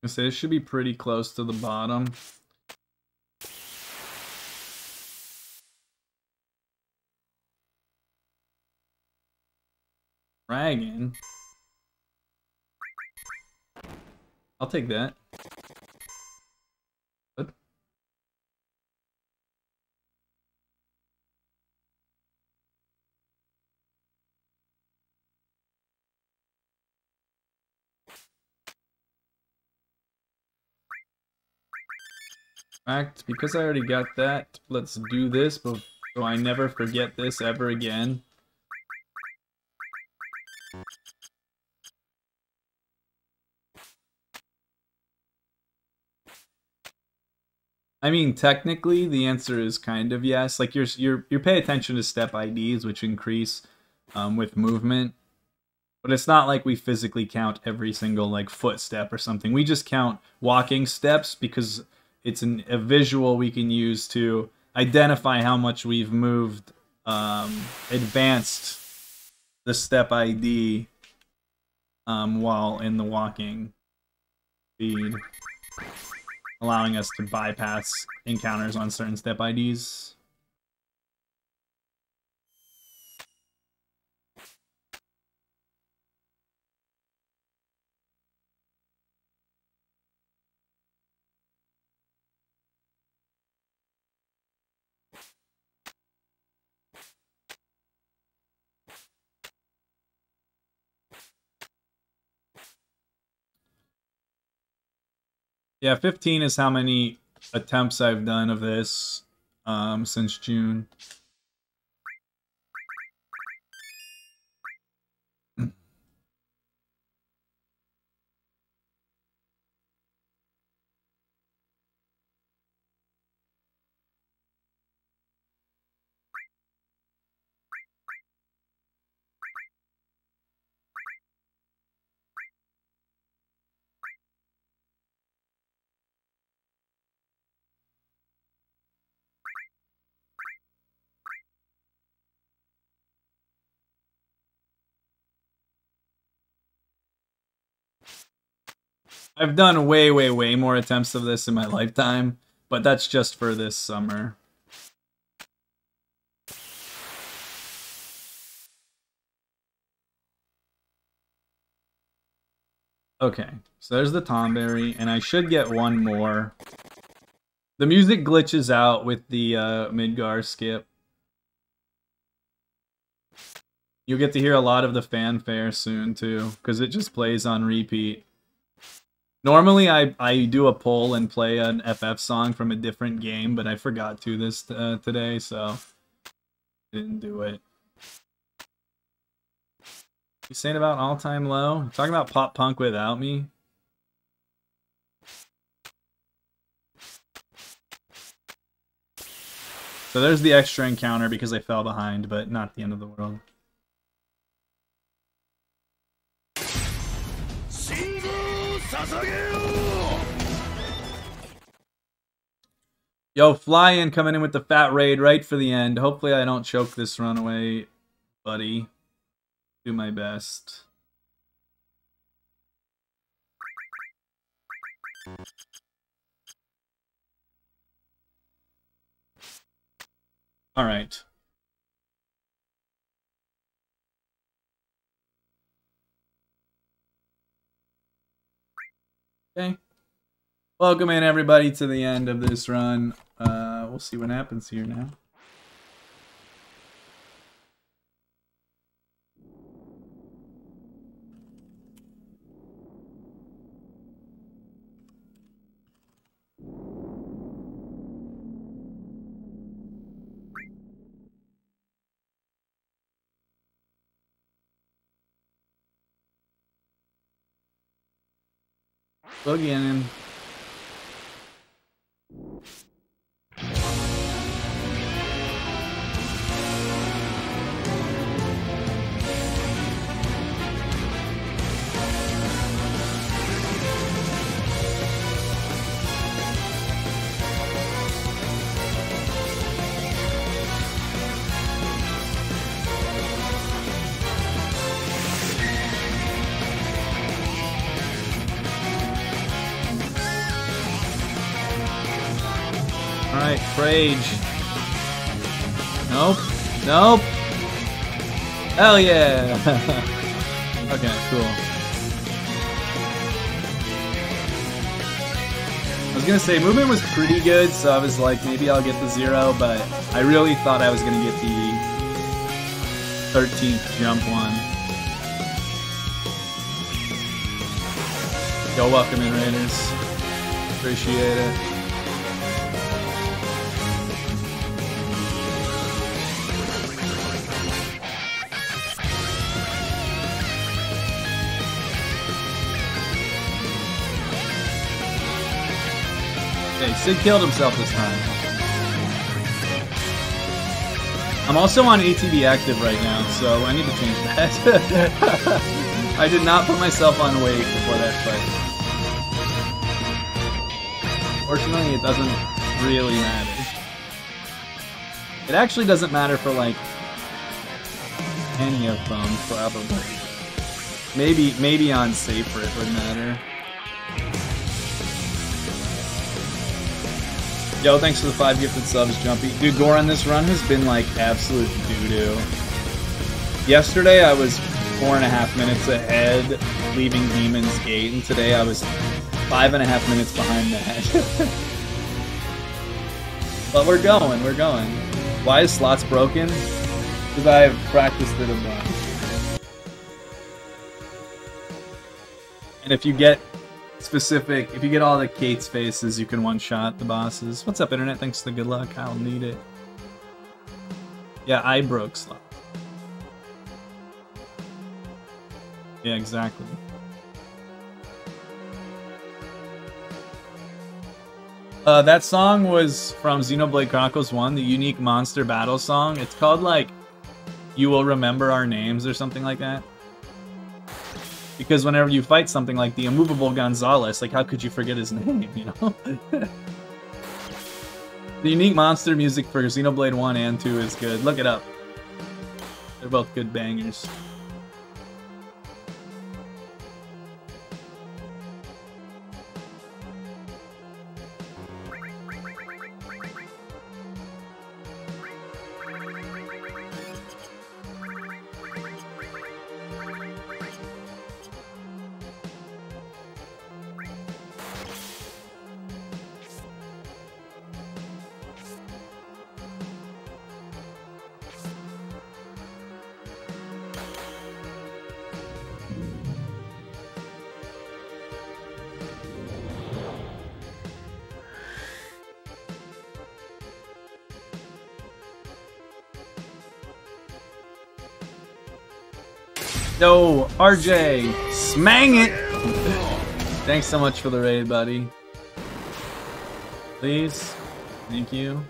I say it should be pretty close to the bottom. Dragon. I'll take that. What? Fact, because I already got that, let's do this so I never forget this ever again. I mean, technically, the answer is kind of yes. Like you pay attention to step IDs, which increase with movement, but it's not like we physically count every single like footstep or something. We just count walking steps because it's a visual we can use to identify how much we've moved, advanced the step ID while in the walking speed, allowing us to bypass encounters on certain step IDs. Yeah, 15 is how many attempts I've done of this since June. I've done way, way, way more attempts of this in my lifetime, but that's just for this summer. Okay, so there's the Tomberry, and I should get one more. The music glitches out with the Midgar skip. You'll get to hear a lot of the fanfare soon, too, because it just plays on repeat. Normally, I do a poll and play an FF song from a different game, but I forgot to this today, so didn't do it. You saying about all-time low? You talking about pop punk without me? So there's the extra encounter because I fell behind, but not the end of the world. Yo, Fly-In coming in with the fat raid right for the end. Hopefully I don't choke this runaway, buddy. Do my best. All right. Okay. Welcome in, everybody, to the end of this run. We'll see what happens here now. Boogie in. Alright, Rage. Nope. Nope. Hell yeah. Okay, cool. I was gonna say, movement was pretty good, so I was like, maybe I'll get the 0, but I really thought I was gonna get the 13th jump one. Yo, welcome in, Raiders. Appreciate it. Okay, Sid killed himself this time. I'm also on ATB active right now, so I need to change that. I did not put myself on wait before that fight. Fortunately, it doesn't really matter. It actually doesn't matter for, like, any of them, probably. Maybe on Safer it would matter. Yo, thanks for the 5 gifted subs, Jumpy. Dude, Gore on this run has been, like, absolute doo-doo. Yesterday, I was 4.5 minutes ahead, leaving Demon's Gate, and today I was 5.5 minutes behind that. But we're going, we're going. Why is slots broken? Because I have practiced it a bunch. And if you get specific, if you get all the Kate's faces, you can one-shot the bosses. What's up, Internet? Thanks for the good luck. I'll need it. Yeah, I broke slot. Yeah, exactly. That song was from Xenoblade Chronicles 1, the unique monster battle song. It's called, like, You Will Remember Our Names or something like that. Because whenever you fight something like the immovable Gonzalez, like, how could you forget his name, you know? The unique monster music for Xenoblade 1 and 2 is good. Look it up. They're both good bangers. Yo, RJ, smang it! Thanks so much for the raid, buddy. Please. Thank you.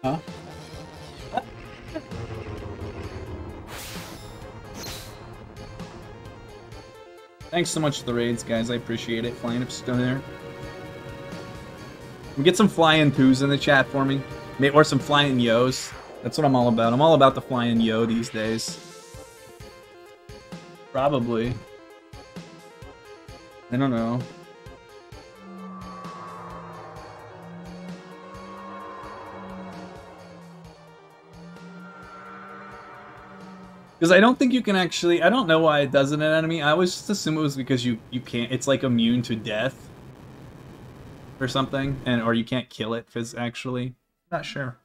Huh? Thanks so much for the raids, guys. I appreciate it. Flying if still there. Get some flying twos in the chat for me. Or some flying yos. That's what I'm all about. I'm all about the flying yo these days. Probably. I don't know. Because I don't think you can actually... I don't know why it does it in an enemy. I always just assume it was because you can't... It's like immune to death. Or something. Or you can't kill it actually. Not sure.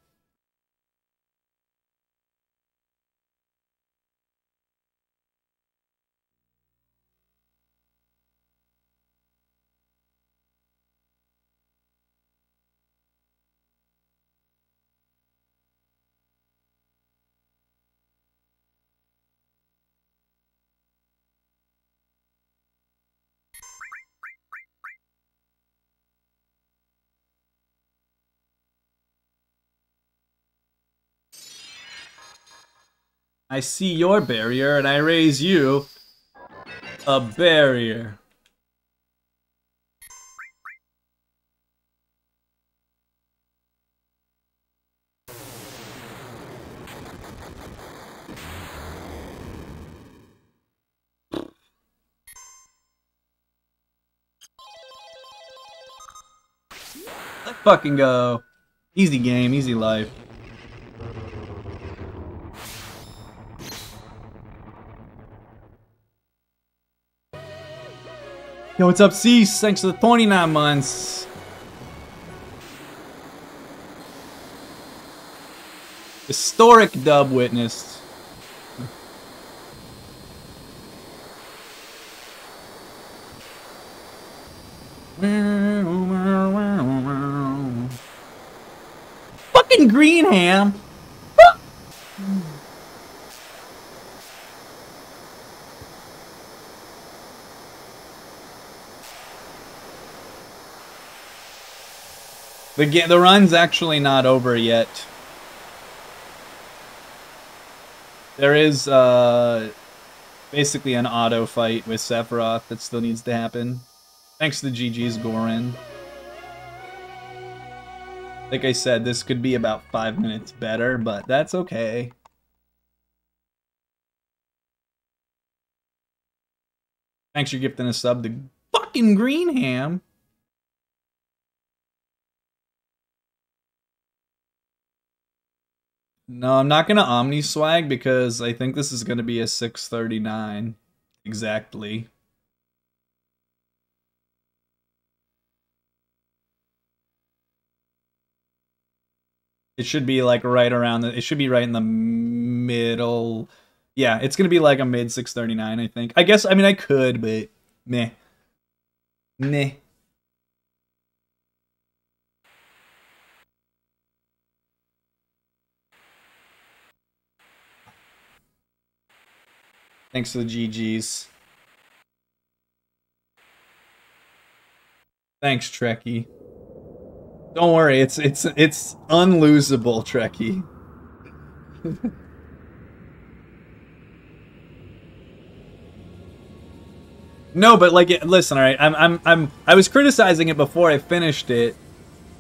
I see your barrier, and I raise you a barrier. Let's fucking go. Easy game, easy life. Yo, what's up, Cease? Thanks for the 29 months. Historic dub witnessed. fucking green ham. The run's actually not over yet. There is basically an auto fight with Sephiroth that still needs to happen. Thanks to GG's Gorin. Like I said, this could be about 5 minutes better, but that's okay. Thanks for gifting a sub to fucking Greenham. No, I'm not gonna Omni swag because I think this is gonna be a 639 exactly. It should be like right around it should be right in the middle. Yeah, it's gonna be like a mid 639, I think. I guess I mean I could, but meh. Meh. Thanks for the GGs. Thanks, Trekkie. Don't worry, it's unlosable, Trekkie. No, but like, listen, all right. I was criticizing it before I finished it.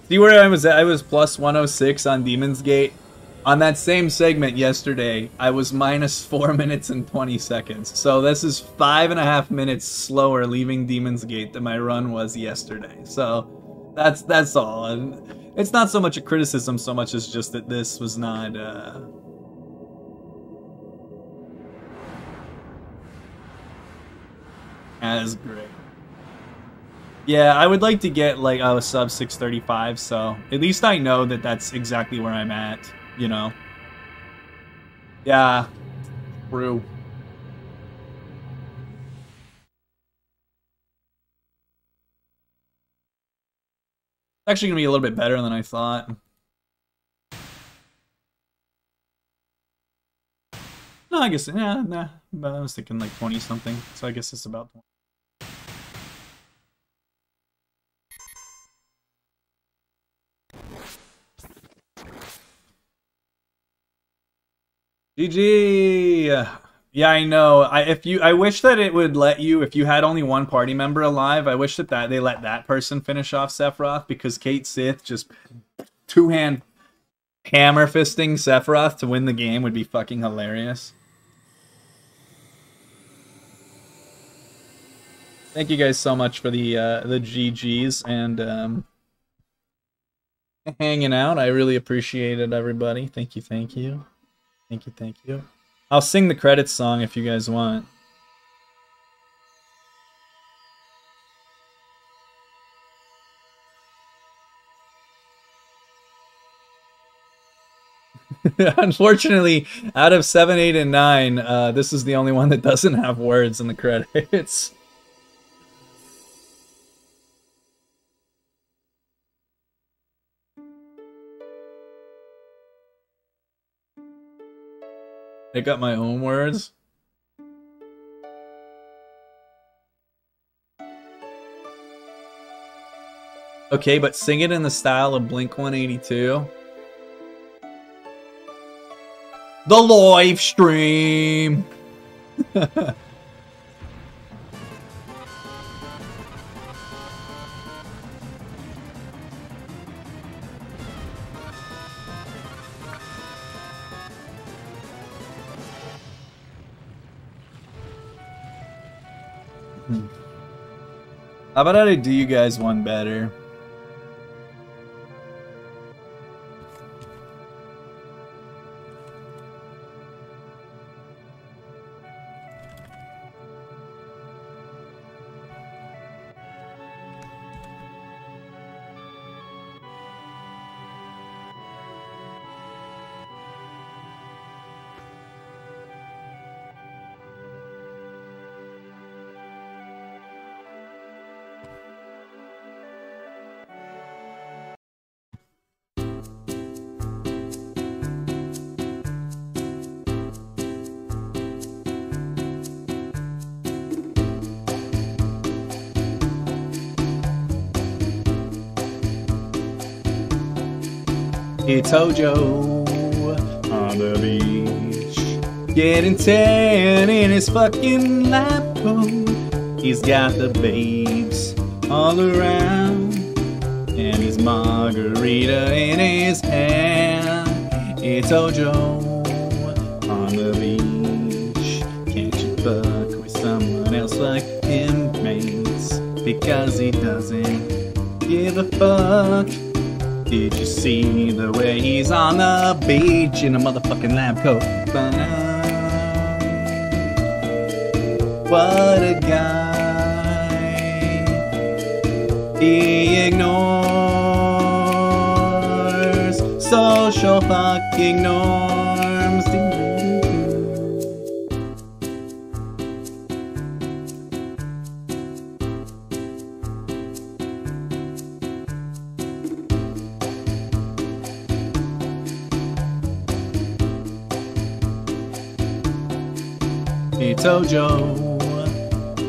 See where I was at? I was plus 106 on Demon's Gate. On that same segment yesterday, I was minus 4 minutes and 20 seconds. So this is 5.5 minutes slower leaving Demon's Gate than my run was yesterday. So that's all. And it's not so much a criticism so much as just that this was not as great. Yeah, I would like to get like a sub 635, so at least I know that that's exactly where I'm at, you know? Yeah, true. It's actually gonna be a little bit better than I thought. No, I guess, yeah, nah. I was thinking like 20 something, so I guess it's about 20. GG! Yeah, I know. I wish that it would let you, if you had only one party member alive, I wish that they let that person finish off Sephiroth, because Kate Sith just two-hand hammer fisting Sephiroth to win the game would be fucking hilarious. Thank you guys so much for the GGs and hanging out. I really appreciate it, everybody. Thank you, thank you. Thank you, thank you. I'll sing the credits song if you guys want. Unfortunately, out of 7, 8, and 9, this is the only one that doesn't have words in the credits. I got my own words. Okay, but sing it in the style of Blink-182. The live stream. How about I do you guys one better? It's Hojo on the beach, getting tan in his fucking lab coat. He's got the babes all around, and his margarita in his hand. It's Hojo on the beach. Can't you fuck with someone else like him, mates? Because he doesn't give a fuck. Did you see the way he's on the beach in a motherfucking lab coat? What a guy. He ignores social fucking norms. It's Hojo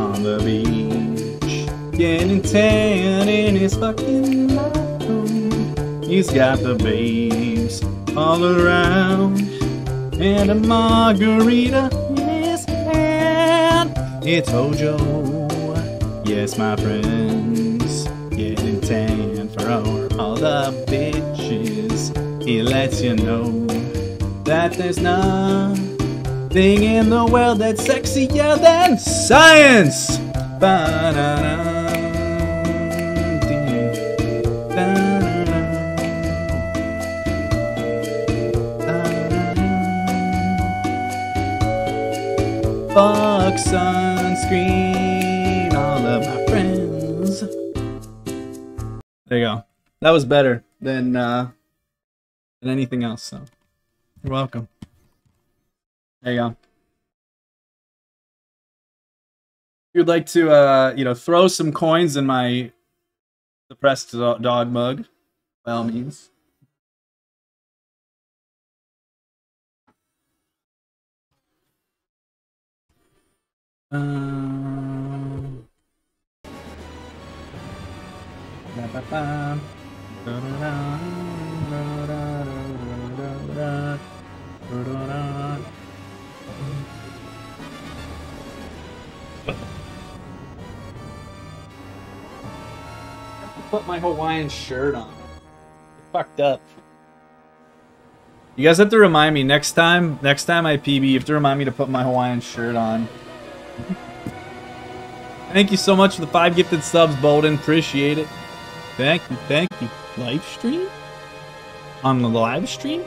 on the beach, getting tan in his fucking lab coat. He's got the babes all around, and a margarita in his hand. It's Hojo, yes my friends, getting tan for all the bitches. He lets you know that there's nothing in the world that's sexier than science. Fuck sunscreen, all of my friends. There you go. That was better than anything else, so you're welcome. There you go. If you'd like to, you know, throw some coins in my depressed dog mug, by all means. Put my Hawaiian shirt on. Fucked up. You guys have to remind me next time I PB, you have to remind me to put my Hawaiian shirt on. Thank you so much for the 5 gifted subs, Bolden. Appreciate it. Thank you, thank you. Live stream? On the live stream?